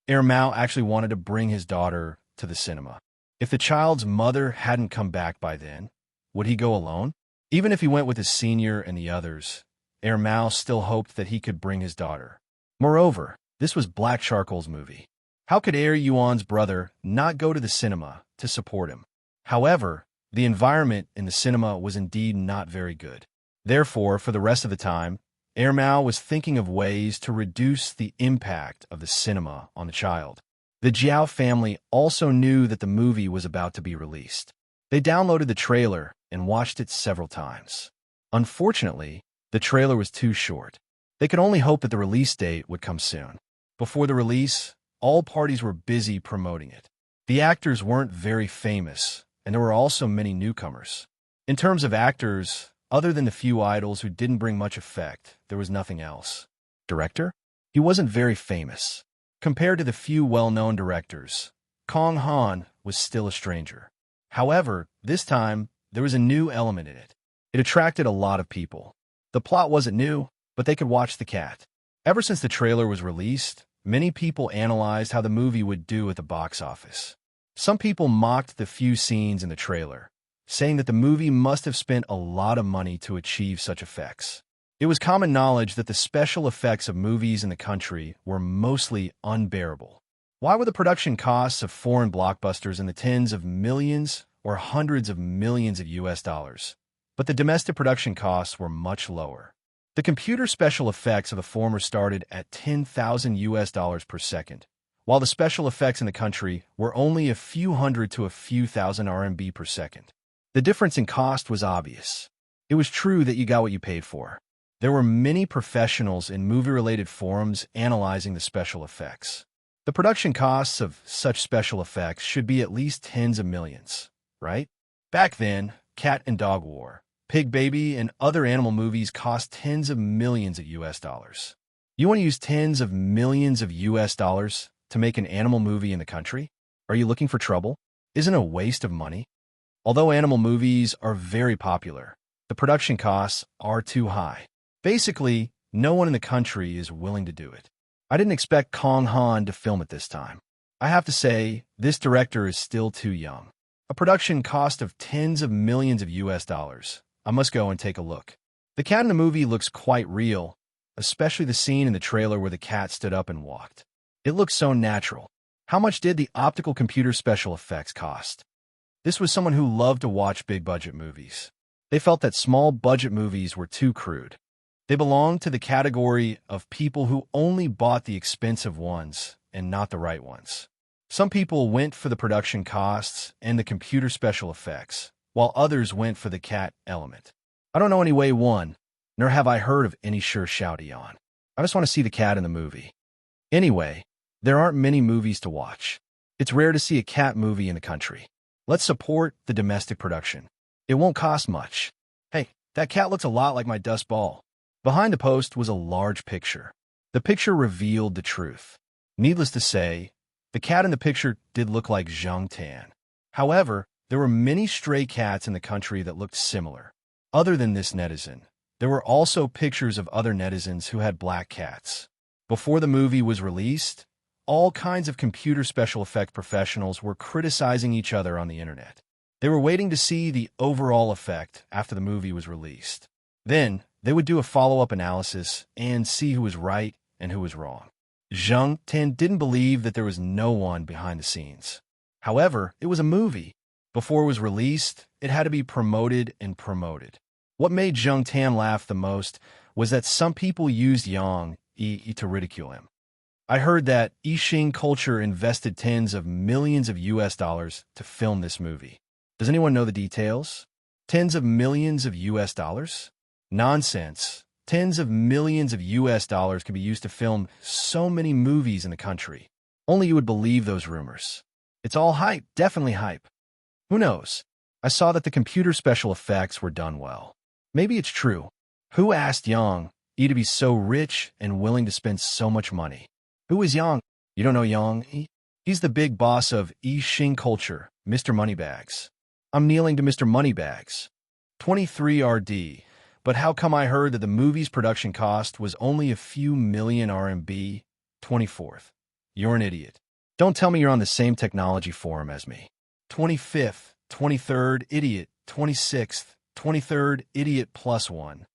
Mao actually wanted to bring his daughter to the cinema. If the child's mother hadn't come back by then, would he go alone? Even if he went with his senior and the others, Mao still hoped that he could bring his daughter. Moreover, this was Black Charcoal's movie. How could Yuan's brother not go to the cinema to support him? However, the environment in the cinema was indeed not very good. Therefore, for the rest of the time, Mao was thinking of ways to reduce the impact of the cinema on the child. The Jiao family also knew that the movie was about to be released. They downloaded the trailer and watched it several times. Unfortunately, the trailer was too short. They could only hope that the release date would come soon. Before the release, all parties were busy promoting it. The actors weren't very famous, and there were also many newcomers. In terms of actors, other than the few idols who didn't bring much effect, there was nothing else. Director? He wasn't very famous. Compared to the few well-known directors, Kong Han was still a stranger. However, this time, there was a new element in it. It attracted a lot of people. The plot wasn't new, but they could watch the cat. Ever since the trailer was released, many people analyzed how the movie would do at the box office. Some people mocked the few scenes in the trailer, saying that the movie must have spent a lot of money to achieve such effects. It was common knowledge that the special effects of movies in the country were mostly unbearable. Why were the production costs of foreign blockbusters in the tens of millions or hundreds of millions of US dollars? But the domestic production costs were much lower. The computer special effects of the former started at 10,000 US dollars per second, while the special effects in the country were only a few hundred to a few thousand RMB per second. The difference in cost was obvious. It was true that you got what you paid for. There were many professionals in movie-related forums analyzing the special effects. The production costs of such special effects should be at least tens of millions, right? Back then, Cat and Dog War, Pig Baby, and other animal movies cost tens of millions of US dollars. You want to use tens of millions of US dollars to make an animal movie in the country? Are you looking for trouble? Isn't it a waste of money? Although animal movies are very popular, the production costs are too high. Basically, no one in the country is willing to do it. I didn't expect Kong Han to film it this time. I have to say, this director is still too young. A production cost of tens of millions of US dollars. I must go and take a look. The cat in the movie looks quite real, especially the scene in the trailer where the cat stood up and walked. It looks so natural. How much did the optical computer special effects cost? This was someone who loved to watch big-budget movies. They felt that small-budget movies were too crude. They belonged to the category of people who only bought the expensive ones and not the right ones. Some people went for the production costs and the computer special effects, while others went for the cat element. I don't know any way one, nor have I heard of any sure shouty on. I just want to see the cat in the movie. Anyway, there aren't many movies to watch. It's rare to see a cat movie in the country. Let's support the domestic production. It won't cost much. Hey, that cat looks a lot like my dust ball. Behind the post was a large picture. The picture revealed the truth. Needless to say, the cat in the picture did look like Zhang Tan. However, there were many stray cats in the country that looked similar. Other than this netizen, there were also pictures of other netizens who had black cats. Before the movie was released, all kinds of computer special effect professionals were criticizing each other on the internet. They were waiting to see the overall effect after the movie was released. Then, they would do a follow-up analysis and see who was right and who was wrong. Zhang Tan didn't believe that there was no one behind the scenes. However, it was a movie. Before it was released, it had to be promoted and promoted. What made Zhang Tan laugh the most was that some people used Yang Yi to ridicule him. I heard that Yixing Culture invested tens of millions of US dollars to film this movie. Does anyone know the details? Tens of millions of US dollars? Nonsense. Tens of millions of US dollars could be used to film so many movies in the country. Only you would believe those rumors. It's all hype, definitely hype. Who knows? I saw that the computer special effects were done well. Maybe it's true. Who asked Yang Yi to be so rich and willing to spend so much money? Who is Yang? You don't know Yang Yi? He's the big boss of Yixing Culture, Mr. Moneybags. I'm kneeling to Mr. Moneybags. 23 RD. But how come I heard that the movie's production cost was only a few million RMB? 24th. You're an idiot. Don't tell me you're on the same technology forum as me. 25th, 23rd, idiot, 26th, 23rd, idiot +1.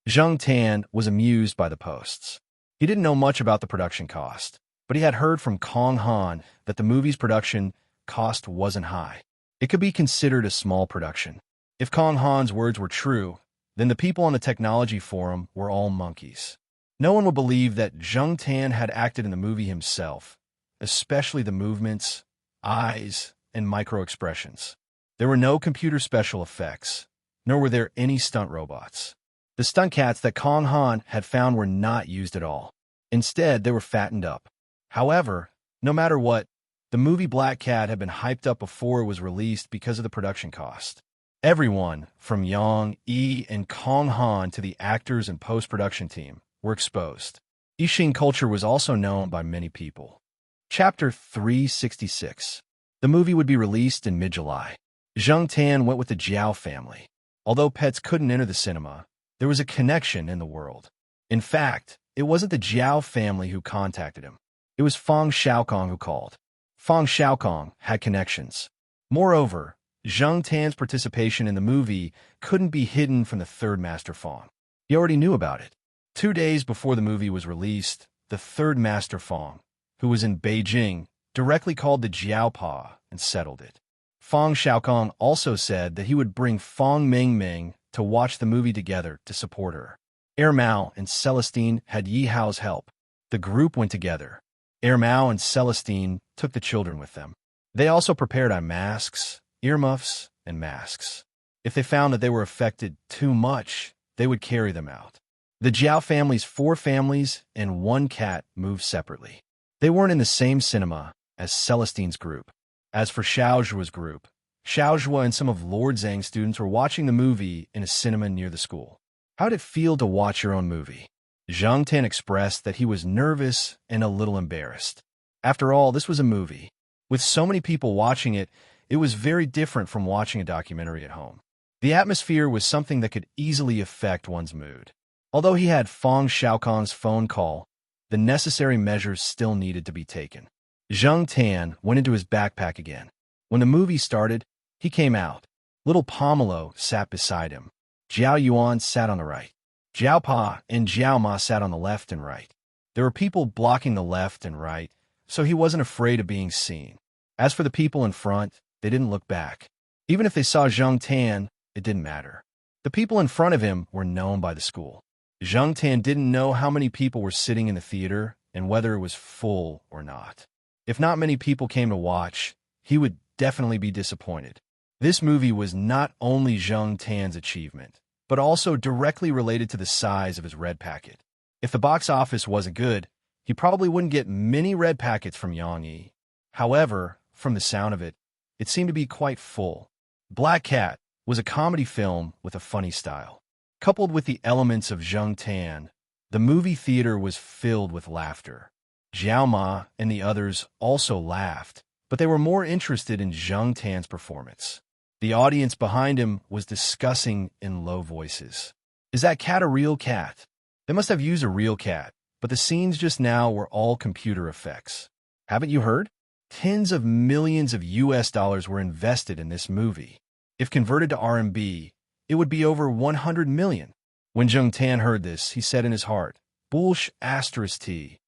Zhang Tan was amused by the posts. He didn't know much about the production cost, but he had heard from Kong Han that the movie's production cost wasn't high. It could be considered a small production. If Kong Han's words were true, then the people on the technology forum were all monkeys. No one would believe that Zhang Tan had acted in the movie himself, especially the movements, eyes, and micro-expressions. There were no computer special effects, nor were there any stunt robots. The stunt cats that Kong Han had found were not used at all. Instead, they were fattened up. However, no matter what, the movie Black Cat had been hyped up before it was released because of the production cost. Everyone, from Yang Yi and Kong Han to the actors and post-production team, were exposed. Yixing Culture was also known by many people. Chapter 366. The movie would be released in mid-July. Zhang Tan went with the Jiao family. Although pets couldn't enter the cinema, there was a connection in the world. In fact, it wasn't the Jiao family who contacted him. It was Fang Xiaokong who called. Fang Xiaokong had connections. Moreover, Zhang Tan's participation in the movie couldn't be hidden from the third Master Fang. He already knew about it. 2 days before the movie was released, the third Master Fang, who was in Beijing, directly called the Jiaopa and settled it. Fang Xiaokong also said that he would bring Fang Mingming to watch the movie together to support her. Mao and Celestine had Yi Hao's help. The group went together. Ermau and Celestine took the children with them. They also prepared eye masks, earmuffs, and masks. If they found that they were affected too much, they would carry them out. The Jiao family's 4 families and 1 cat moved separately. They weren't in the same cinema as Celestine's group. As for Xiaozhua's group, Xiaozhua and some of Lord Zhang's students were watching the movie in a cinema near the school. How did it feel to watch your own movie? Zhang Tan expressed that he was nervous and a little embarrassed. After all, this was a movie. With so many people watching it, it was very different from watching a documentary at home. The atmosphere was something that could easily affect one's mood. Although he had Feng Xiaokong's phone call, the necessary measures still needed to be taken. Zhang Tan went into his backpack again. When the movie started, he came out. Little Pomelo sat beside him. Jiao Yuan sat on the right. Jiao Pa and Jiao Ma sat on the left and right. There were people blocking the left and right, so he wasn't afraid of being seen. As for the people in front, they didn't look back. Even if they saw Zhang Tan, it didn't matter. The people in front of him were known by the school. Zhang Tan didn't know how many people were sitting in the theater and whether it was full or not. If not many people came to watch, he would definitely be disappointed. This movie was not only Zhang Tan's achievement, but also directly related to the size of his red packet. If the box office wasn't good, he probably wouldn't get many red packets from Yang Yi. However, from the sound of it, it seemed to be quite full. Black Cat was a comedy film with a funny style. Coupled with the elements of Zhang Tan, the movie theater was filled with laughter. Jiao Ma and the others also laughed, but they were more interested in Zhang Tan's performance. The audience behind him was discussing in low voices. Is that cat a real cat? They must have used a real cat, but the scenes just now were all computer effects. Haven't you heard? Tens of millions of US dollars were invested in this movie. If converted to RMB, it would be over 100 million. When Zhang Tan heard this, he said in his heart, Bullsh asterisk T.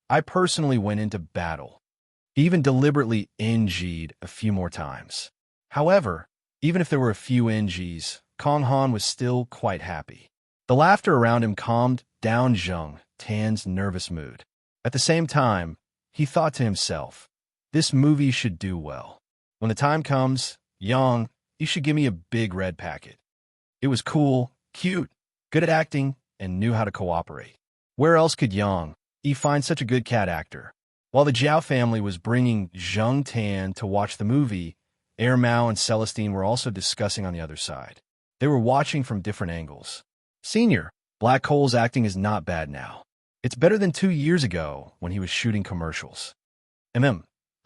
I personally went into battle. He even deliberately NG'd a few more times. However, even if there were a few NGs, Kong Han was still quite happy. The laughter around him calmed down Zhang Tan's nervous mood. At the same time, he thought to himself, this movie should do well. When the time comes, Yang, you should give me a big red packet. It was cool, cute, good at acting, and knew how to cooperate. Where else could Yang Yi find such a good cat actor? While the Jiao family was bringing Zhang Tan to watch the movie, Ermau and Celestine were also discussing on the other side. They were watching from different angles. Senior, Black Coal's acting is not bad now. It's better than 2 years ago when he was shooting commercials.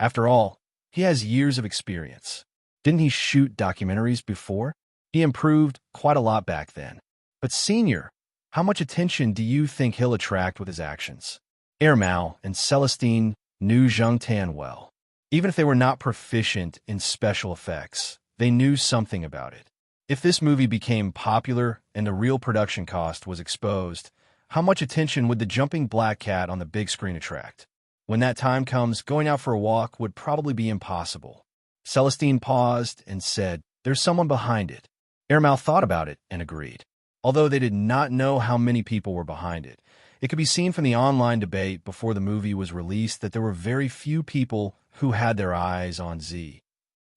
After all, he has years of experience. Didn't he shoot documentaries before? He improved quite a lot back then. But Senior, how much attention do you think he'll attract with his actions? Ermau and Celestine knew Zhang Tan well. Even if they were not proficient in special effects, they knew something about it. If this movie became popular and the real production cost was exposed, how much attention would the jumping black cat on the big screen attract? When that time comes, going out for a walk would probably be impossible. Celestine paused and said, there's someone behind it. Ermau thought about it and agreed. Although they did not know how many people were behind it, it could be seen from the online debate before the movie was released that there were very few people who had their eyes on Z.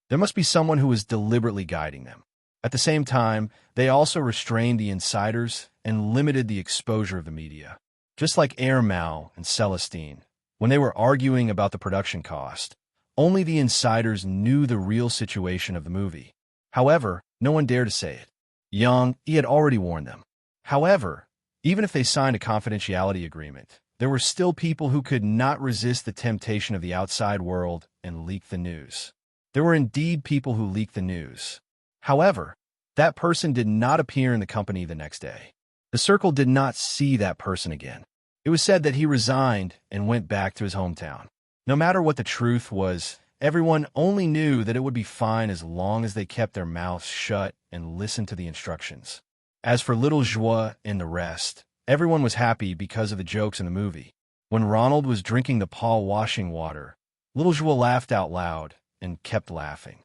There must be someone who was deliberately guiding them. At the same time, they also restrained the insiders and limited the exposure of the media. Just like Ermau and Celestine, when they were arguing about the production cost, only the insiders knew the real situation of the movie. However, no one dared to say it. Yang Yi had already warned them. However, even if they signed a confidentiality agreement, there were still people who could not resist the temptation of the outside world and leak the news. There were indeed people who leaked the news. However, that person did not appear in the company the next day. The circle did not see that person again. It was said that he resigned and went back to his hometown. No matter what the truth was, everyone only knew that it would be fine as long as they kept their mouths shut and listened to the instructions. As for Little Joie and the rest, everyone was happy because of the jokes in the movie. When Ronald was drinking the Paul washing water, Little Joie laughed out loud and kept laughing.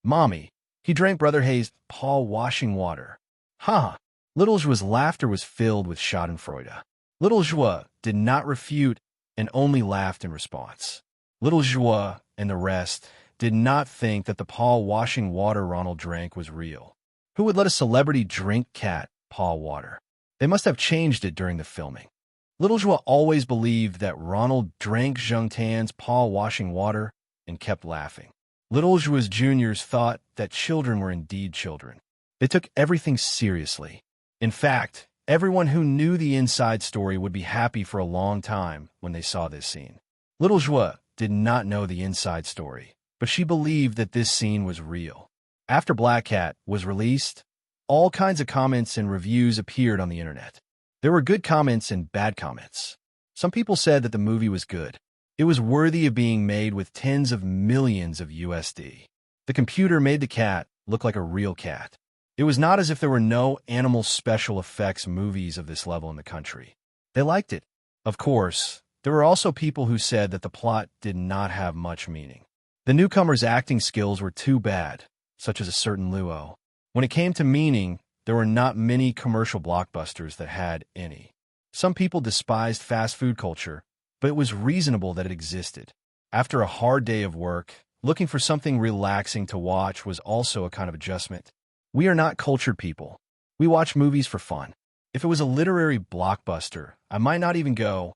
Mommy, he drank Brother Hayes' Paul washing water. Ha! Little Joie's laughter was filled with schadenfreude. Little Joie did not refute and only laughed in response. Little Joie and the rest did not think that the paw-washing water Ronald drank was real. Who would let a celebrity drink cat paw water? They must have changed it during the filming. Little Joie always believed that Ronald drank Zheng Tan's paw-washing water and kept laughing. Little Joie's juniors thought that children were indeed children. They took everything seriously. In fact, everyone who knew the inside story would be happy for a long time when they saw this scene. Little Joie did not know the inside story, but she believed that this scene was real. After Black Cat was released, all kinds of comments and reviews appeared on the internet. There were good comments and bad comments. Some people said that the movie was good. It was worthy of being made with tens of millions of USD. The computer made the cat look like a real cat. It was not as if there were no animal special effects movies of this level in the country. They liked it. Of course, there were also people who said that the plot did not have much meaning. The newcomer's acting skills were too bad, such as a certain Luo. When it came to meaning, there were not many commercial blockbusters that had any. Some people despised fast food culture, but it was reasonable that it existed. After a hard day of work, looking for something relaxing to watch was also a kind of adjustment. We are not cultured people. We watch movies for fun. If it was a literary blockbuster, I might not even go.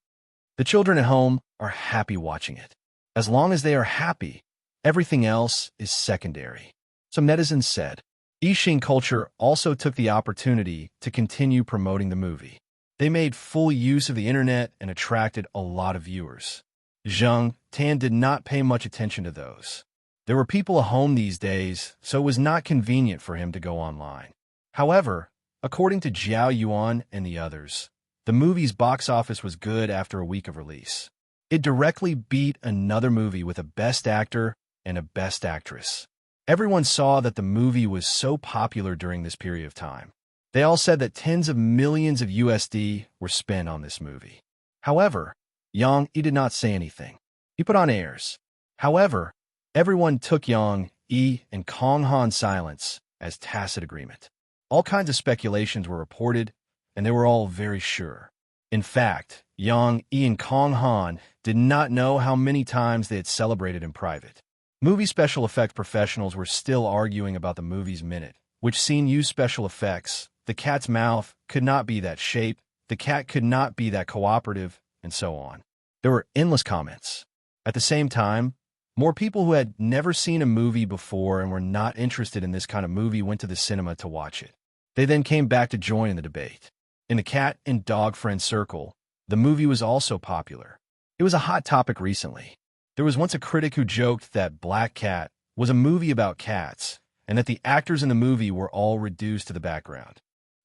The children at home are happy watching it. As long as they are happy, everything else is secondary. Some netizens said. Yixing Culture also took the opportunity to continue promoting the movie. They made full use of the internet and attracted a lot of viewers. Zheng Tan did not pay much attention to those. There were people at home these days, so it was not convenient for him to go online. However, according to Jiao Yuan and the others, the movie's box office was good after a week of release. It directly beat another movie with a Best Actor and a Best Actress. Everyone saw that the movie was so popular during this period of time. They all said that tens of millions of USD were spent on this movie. However, Yang Yi did not say anything. He put on airs. However, everyone took Yang Yi and Kong Han's silence as tacit agreement. All kinds of speculations were reported, and they were all very sure. In fact, Yang Yi and Kong Han did not know how many times they had celebrated in private. Movie special effects professionals were still arguing about the movie's minute, which scene used special effects. The cat's mouth could not be that shape, the cat could not be that cooperative, and so on. There were endless comments. At the same time, more people who had never seen a movie before and were not interested in this kind of movie went to the cinema to watch it. They then came back to join in the debate. In the cat and dog friend circle, the movie was also popular. It was a hot topic recently. There was once a critic who joked that Black Cat was a movie about cats and that the actors in the movie were all reduced to the background.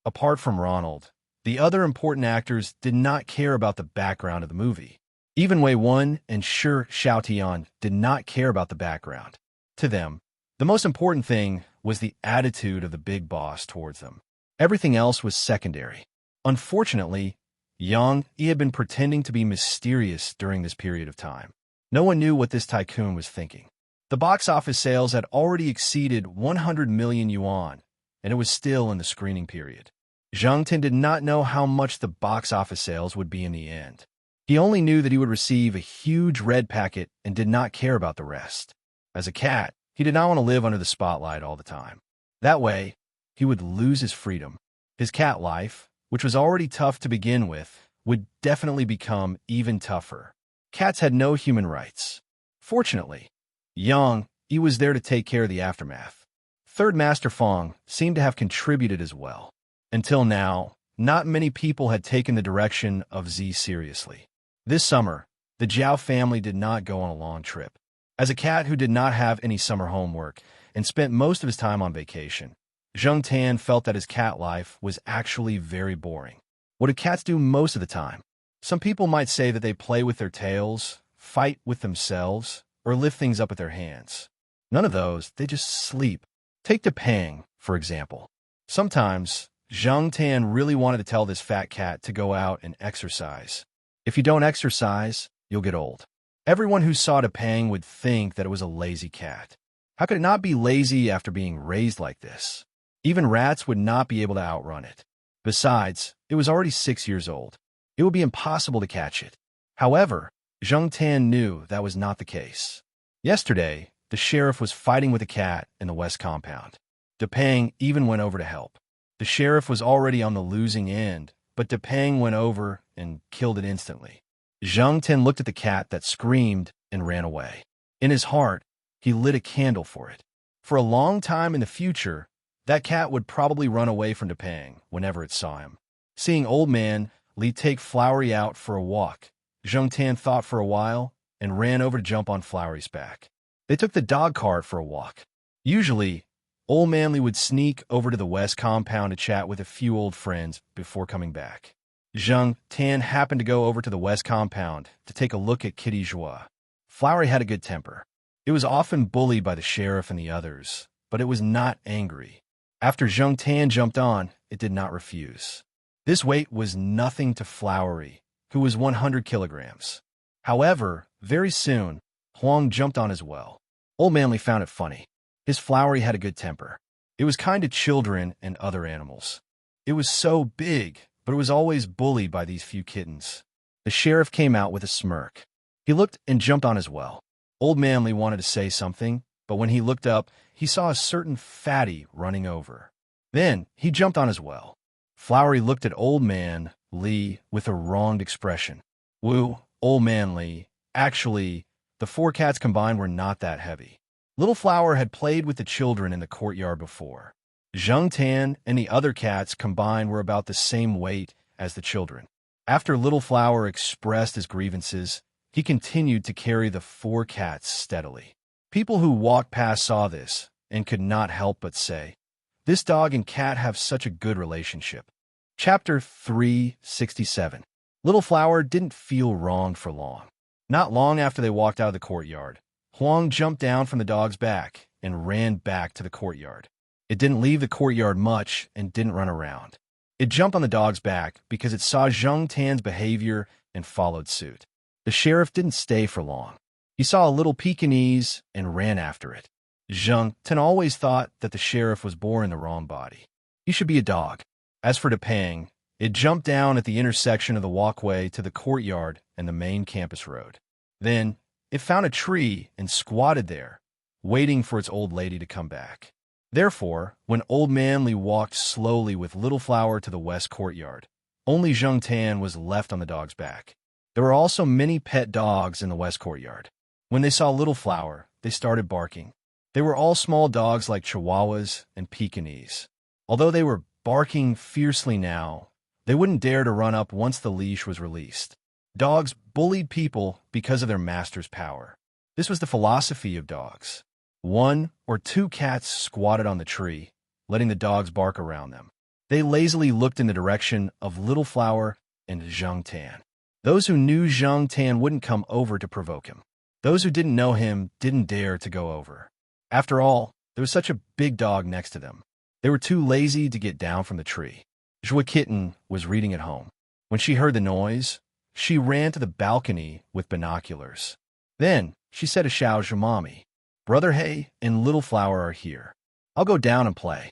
Apart from Ronald, the other important actors did not care about the background of the movie. Even Wei Wen and Shi Xiaotian did not care about the background. To them, the most important thing was the attitude of the big boss towards them. Everything else was secondary. Unfortunately, Yang Yi had been pretending to be mysterious during this period of time. No one knew what this tycoon was thinking. The box office sales had already exceeded 100 million yuan, and it was still in the screening period. Zheng Tan did not know how much the box office sales would be in the end. He only knew that he would receive a huge red packet and did not care about the rest. As a cat, he did not want to live under the spotlight all the time. That way, he would lose his freedom. His cat life, which was already tough to begin with, would definitely become even tougher. Cats had no human rights. Fortunately, Yang Yi was there to take care of the aftermath. Third Master Fong seemed to have contributed as well. Until now, not many people had taken the direction of Z seriously. This summer, the Zhao family did not go on a long trip. As a cat who did not have any summer homework and spent most of his time on vacation, Zheng Tan felt that his cat life was actually very boring. What do cats do most of the time? Some people might say that they play with their tails, fight with themselves, or lift things up with their hands. None of those, they just sleep. Take Pang, for example. Sometimes, Zheng Tan really wanted to tell this fat cat to go out and exercise. If you don't exercise, you'll get old. Everyone who saw Pang would think that it was a lazy cat. How could it not be lazy after being raised like this? Even rats would not be able to outrun it. Besides, it was already 6 years old. It would be impossible to catch it. However, Zheng Tan knew that was not the case. Yesterday, the sheriff was fighting with a cat in the west compound. Depang even went over to help. The sheriff was already on the losing end, but Depang went over and killed it instantly. Zheng Tan looked at the cat that screamed and ran away. In his heart, he lit a candle for it. For a long time in the future, that cat would probably run away from Depang whenever it saw him. Seeing Old Man Li take Flowery out for a walk, Zheng Tan thought for a while and ran over to jump on Flowery's back. They took the dog cart for a walk. Usually, Old Man Li would sneak over to the west compound to chat with a few old friends before coming back. Zheng Tan happened to go over to the west compound to take a look at Kitty Joie. Flowery had a good temper. It was often bullied by the sheriff and the others, but it was not angry. After Zheng Tan jumped on, it did not refuse. This weight was nothing to Flowery, who was 100 kilograms. However, very soon, Huang jumped on as well. Old Man Li found it funny. His Flowery had a good temper. It was kind to children and other animals. It was so big, but it was always bullied by these few kittens. The sheriff came out with a smirk. He looked and jumped on as well. Old Man Li wanted to say something, but when he looked up, he saw a certain fatty running over. Then he jumped on as well. Flowery looked at Old Man Li with a wronged expression. Woo, Old Man Li. Actually, the 4 cats combined were not that heavy. Little Flower had played with the children in the courtyard before. Zheng Tan and the other cats combined were about the same weight as the children. After Little Flower expressed his grievances, he continued to carry the 4 cats steadily. People who walked past saw this and could not help but say, "This dog and cat have such a good relationship." Chapter 367. Little Flower didn't feel wronged for long. Not long after they walked out of the courtyard, Huang jumped down from the dog's back and ran back to the courtyard. It didn't leave the courtyard much and didn't run around. It jumped on the dog's back because it saw Zheng Tan's behavior and followed suit. The sheriff didn't stay for long. He saw a little Pekingese and ran after it. Zheng Tan always thought that the sheriff was born in the wrong body. He should be a dog. As for Depang, it jumped down at the intersection of the walkway to the courtyard and the main campus road. Then, it found a tree and squatted there, waiting for its old lady to come back. Therefore, when Old Man Li walked slowly with Little Flower to the west courtyard, only Zheng Tan was left on the dog's back. There were also many pet dogs in the west courtyard. When they saw Little Flower, they started barking. They were all small dogs like Chihuahuas and Pekingese. Although they were barking fiercely now, they wouldn't dare to run up once the leash was released. Dogs bullied people because of their master's power. This was the philosophy of dogs. 1 or 2 cats squatted on the tree, letting the dogs bark around them. They lazily looked in the direction of Little Flower and Zheng Tan. Those who knew Zheng Tan wouldn't come over to provoke him. Those who didn't know him didn't dare to go over. After all, there was such a big dog next to them. They were too lazy to get down from the tree. Joie Kitten was reading at home. When she heard the noise, she ran to the balcony with binoculars. Then she said to Xiao Zhumami, "Brother Hay and Little Flower are here. I'll go down and play."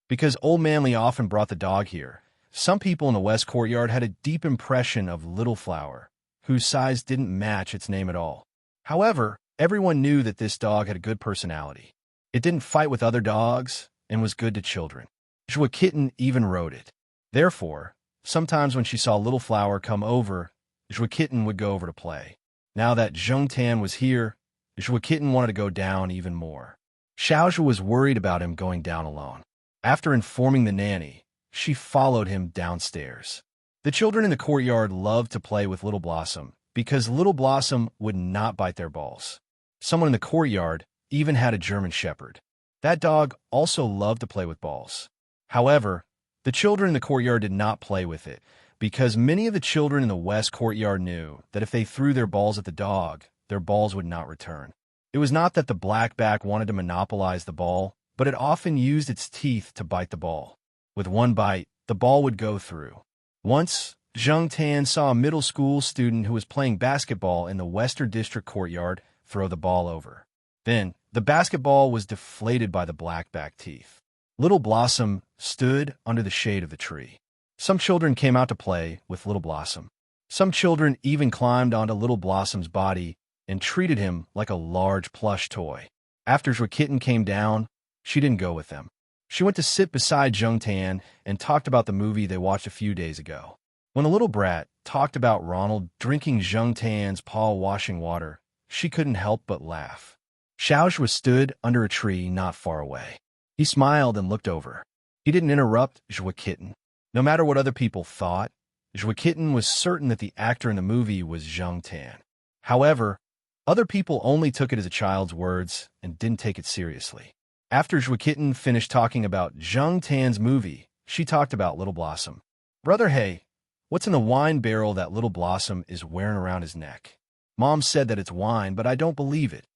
Because Old Man Li often brought the dog here, some people in the west courtyard had a deep impression of Little Flower, whose size didn't match its name at all. However, everyone knew that this dog had a good personality. It didn't fight with other dogs and was good to children. Joie Kitten even rode it. Therefore, sometimes when she saw Little Flower come over, Joie Kitten would go over to play. Now that Zheng Tan was here, Joie Kitten wanted to go down even more. Xiaozhu was worried about him going down alone. After informing the nanny, she followed him downstairs. The children in the courtyard loved to play with Little Blossom because Little Blossom would not bite their balls. Someone in the courtyard even had a German Shepherd. That dog also loved to play with balls. However, the children in the courtyard did not play with it because many of the children in the west courtyard knew that if they threw their balls at the dog, their balls would not return. It was not that the blackback wanted to monopolize the ball, but it often used its teeth to bite the ball. With one bite, the ball would go through. Once, Zheng Tan saw a middle school student who was playing basketball in the Western District courtyard throw the ball over. Then, the basketball was deflated by the blackback teeth. Little Blossom stood under the shade of the tree. Some children came out to play with Little Blossom. Some children even climbed onto Little Blossom's body and treated him like a large plush toy. After Jua Kitten came down, she didn't go with them. She went to sit beside Jung Tan and talked about the movie they watched a few days ago. When the little brat talked about Ronald drinking Jung Tan's paw-washing water, she couldn't help but laugh. Xiao stood under a tree not far away. He smiled and looked over. He didn't interrupt Jua Kitten. No matter what other people thought, Jua Kitten was certain that the actor in the movie was Jung Tan. However, other people only took it as a child's words and didn't take it seriously. After Jua Kitten finished talking about Jung Tan's movie, she talked about Little Blossom. Brother, hey, what's in the wine barrel that Little Blossom is wearing around his neck? Mom said that it's wine, but I don't believe it.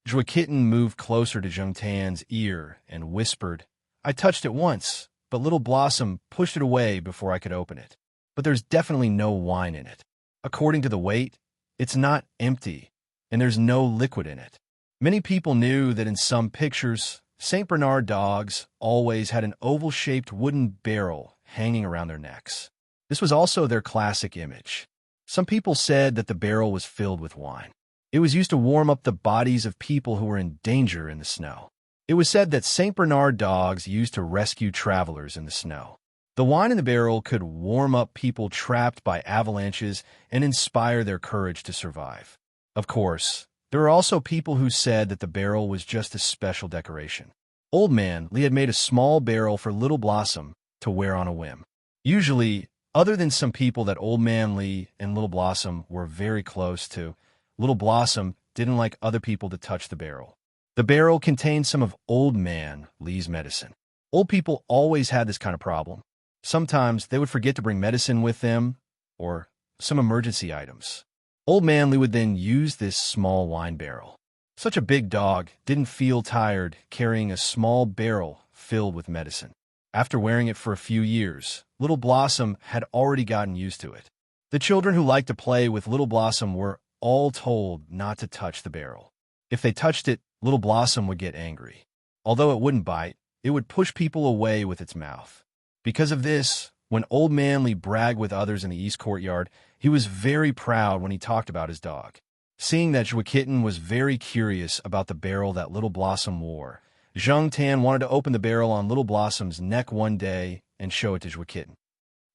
Jua Kitten moved closer to Jung Tan's ear and whispered, I touched it once, but Little Blossom pushed it away before I could open it. But there's definitely no wine in it. According to the weight, it's not empty, and there's no liquid in it. Many people knew that in some pictures, St. Bernard dogs always had an oval-shaped wooden barrel hanging around their necks. This was also their classic image. Some people said that the barrel was filled with wine. It was used to warm up the bodies of people who were in danger in the snow. It was said that St. Bernard dogs used to rescue travelers in the snow. The wine in the barrel could warm up people trapped by avalanches and inspire their courage to survive. Of course, there are also people who said that the barrel was just a special decoration. Old Man Lee had made a small barrel for Little Blossom to wear on a whim. Usually, other than some people that Old Man Lee and Little Blossom were very close to, Little Blossom didn't like other people to touch the barrel. The barrel contained some of Old Man Lee's medicine. Old people always had this kind of problem. Sometimes they would forget to bring medicine with them or some emergency items. Old Man Lee would then use this small wine barrel. Such a big dog didn't feel tired carrying a small barrel filled with medicine. After wearing it for a few years, Little Blossom had already gotten used to it. The children who liked to play with Little Blossom were all told not to touch the barrel. If they touched it, Little Blossom would get angry. Although it wouldn't bite, it would push people away with its mouth. Because of this, when Old Man Lee bragged with others in the East Courtyard, he was very proud when he talked about his dog. Seeing that Jua Kitten was very curious about the barrel that Little Blossom wore, Jung Tan wanted to open the barrel on Little Blossom's neck one day and show it to Jua Kitten.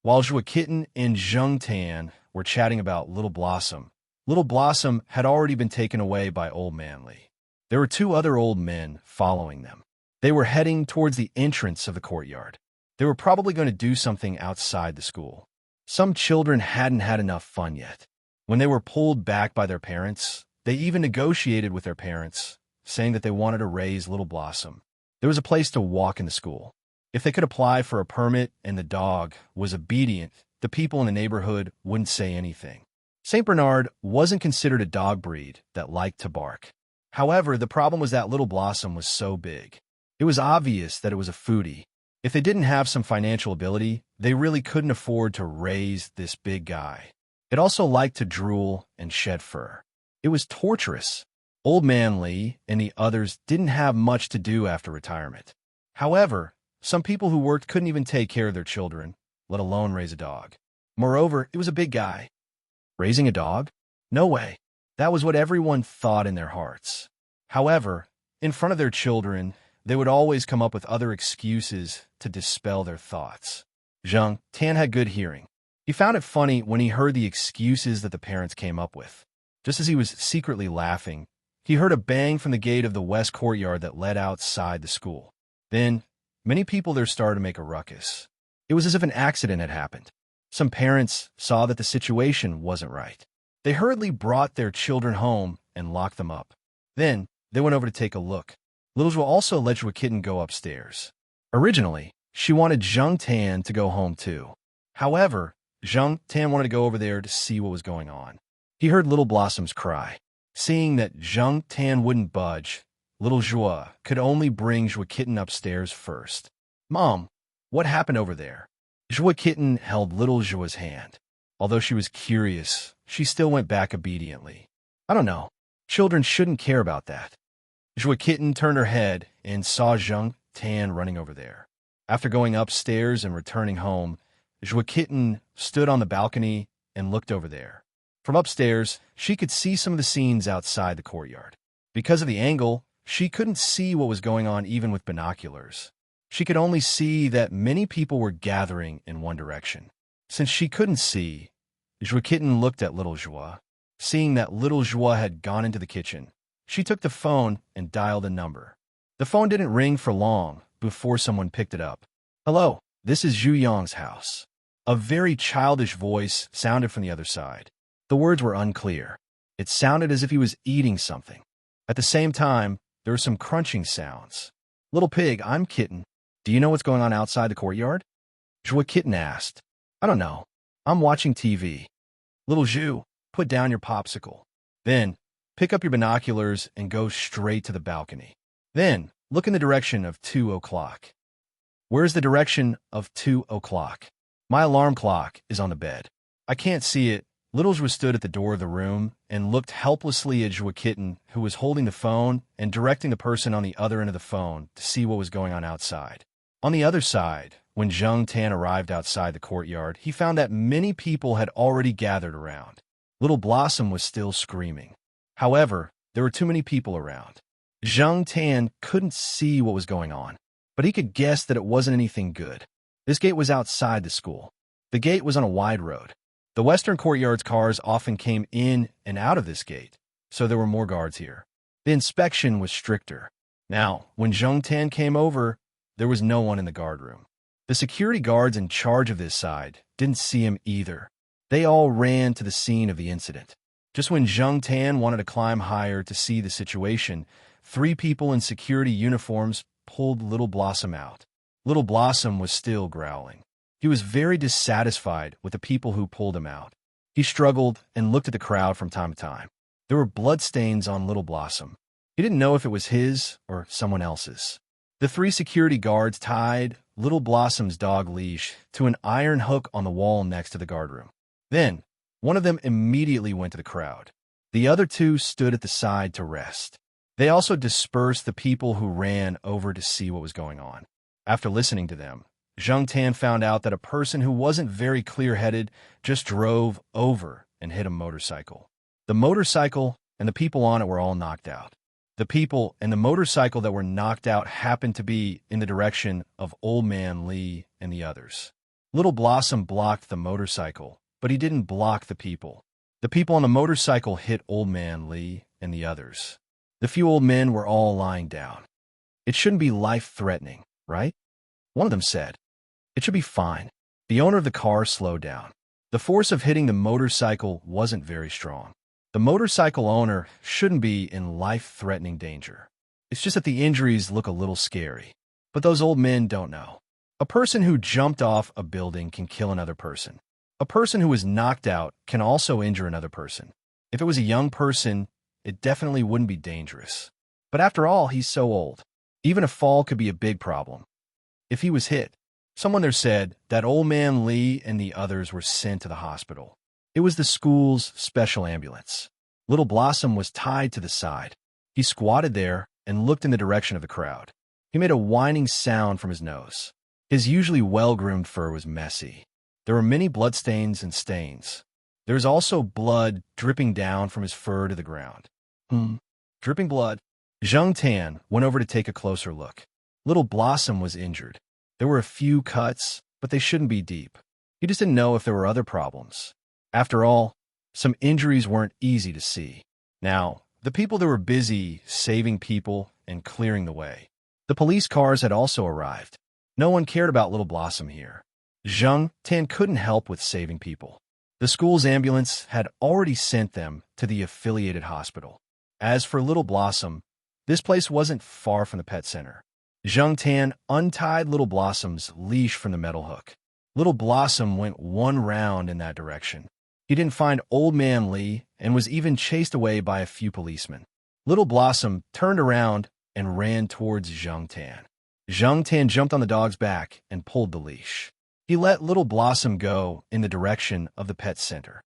While Jua Kitten and Jung Tan were chatting about Little Blossom had already been taken away by Old Man Lee. There were two other old men following them. They were heading towards the entrance of the courtyard. They were probably going to do something outside the school. Some children hadn't had enough fun yet. When they were pulled back by their parents, they even negotiated with their parents, saying that they wanted to raise Little Blossom. There was a place to walk in the school. If they could apply for a permit and the dog was obedient, the people in the neighborhood wouldn't say anything. St. Bernard wasn't considered a dog breed that liked to bark. However, the problem was that Little Blossom was so big. It was obvious that it was a foodie. If they didn't have some financial ability, they really couldn't afford to raise this big guy. It also liked to drool and shed fur. It was torturous. Old Man Lee and the others didn't have much to do after retirement. However, some people who worked couldn't even take care of their children, let alone raise a dog. Moreover, it was a big guy. Raising a dog? No way. That was what everyone thought in their hearts. However, in front of their children, they would always come up with other excuses to dispel their thoughts. Jung Tan had good hearing. He found it funny when he heard the excuses that the parents came up with. Just as he was secretly laughing, he heard a bang from the gate of the west courtyard that led outside the school. Then, many people there started to make a ruckus. It was as if an accident had happened. Some parents saw that the situation wasn't right. They hurriedly brought their children home and locked them up. Then, they went over to take a look. Little Jua also let Jua Kitten go upstairs. Originally, she wanted Jung Tan to go home too. However, Jung Tan wanted to go over there to see what was going on. He heard Little Blossom's cry. Seeing that Jung Tan wouldn't budge, Little Jua could only bring Jua Kitten upstairs first. Mom, what happened over there? Jua Kitten held Little Jua's hand. Although she was curious, she still went back obediently. I don't know. Children shouldn't care about that. Jua Kitten turned her head and saw Jung Tan running over there. After going upstairs and returning home, Jua Kitten stood on the balcony and looked over there. From upstairs, she could see some of the scenes outside the courtyard. Because of the angle, she couldn't see what was going on even with binoculars. She could only see that many people were gathering in one direction. Since she couldn't see, Joie looked at little Joie. Seeing that little Joie had gone into the kitchen, she took the phone and dialed a number. The phone didn't ring for long before someone picked it up. "Hello, this is Zhu Yang's house." A very childish voice sounded from the other side. The words were unclear. It sounded as if he was eating something. At the same time, there were some crunching sounds. "Little pig, I'm Kitten. Do you know what's going on outside the courtyard?" Joie asked. "I don't know. I'm watching TV." "Little Zhu, put down your popsicle. Then, pick up your binoculars and go straight to the balcony. Then, look in the direction of 2 o'clock. "Where's the direction of 2 o'clock? "My alarm clock is on the bed." "I can't see it." Little Joie stood at the door of the room and looked helplessly at Joie, who was holding the phone and directing the person on the other end of the phone to see what was going on outside. On the other side, when Zhang Tan arrived outside the courtyard, he found that many people had already gathered around. Little Blossom was still screaming. However, there were too many people around. Zhang Tan couldn't see what was going on, but he could guess that it wasn't anything good. This gate was outside the school. The gate was on a wide road. The western courtyard's cars often came in and out of this gate, so there were more guards here. The inspection was stricter. Now, when Zhang Tan came over, there was no one in the guard room. The security guards in charge of this side didn't see him either. They all ran to the scene of the incident. Just when Zhang Tan wanted to climb higher to see the situation, 3 people in security uniforms pulled Little Blossom out. Little Blossom was still growling. He was very dissatisfied with the people who pulled him out. He struggled and looked at the crowd from time to time. There were bloodstains on Little Blossom. He didn't know if it was his or someone else's. The 3 security guards tied Little Blossom's dog leash to an iron hook on the wall next to the guard room. Then, one of them immediately went to the crowd. The other 2 stood at the side to rest. They also dispersed the people who ran over to see what was going on. After listening to them, Zhang Tan found out that a person who wasn't very clear-headed just drove over and hit a motorcycle. The motorcycle and the people on it were all knocked out. The people and the motorcycle that were knocked out happened to be in the direction of Old Man Lee and the others. Little Blossom blocked the motorcycle, but he didn't block the people. The people on the motorcycle hit Old Man Lee and the others. The few old men were all lying down. "It shouldn't be life-threatening, right?" one of them said. "It should be fine." The owner of the car slowed down. The force of hitting the motorcycle wasn't very strong. The motorcycle owner shouldn't be in life-threatening danger. It's just that the injuries look a little scary. But those old men don't know. A person who jumped off a building can kill another person. A person who was knocked out can also injure another person. If it was a young person, it definitely wouldn't be dangerous. But after all, he's so old. Even a fall could be a big problem. If he was hit, someone there said that Old Man Lee and the others were sent to the hospital. It was the school's special ambulance. Little Blossom was tied to the side. He squatted there and looked in the direction of the crowd. He made a whining sound from his nose. His usually well-groomed fur was messy. There were many bloodstains and stains. There was also blood dripping down from his fur to the ground. Dripping blood. Zhang Tan went over to take a closer look. Little Blossom was injured. There were a few cuts, but they shouldn't be deep. He just didn't know if there were other problems. After all, some injuries weren't easy to see. Now, the people that were busy saving people and clearing the way. The police cars had also arrived. No one cared about Little Blossom here. Zhang Tan couldn't help with saving people. The school's ambulance had already sent them to the affiliated hospital. As for Little Blossom, this place wasn't far from the pet center. Zhang Tan untied Little Blossom's leash from the metal hook. Little Blossom went 1 round in that direction. He didn't find Old Man Lee and was even chased away by a few policemen. Little Blossom turned around and ran towards Zhang Tan. Zhang Tan jumped on the dog's back and pulled the leash. He let Little Blossom go in the direction of the pet center.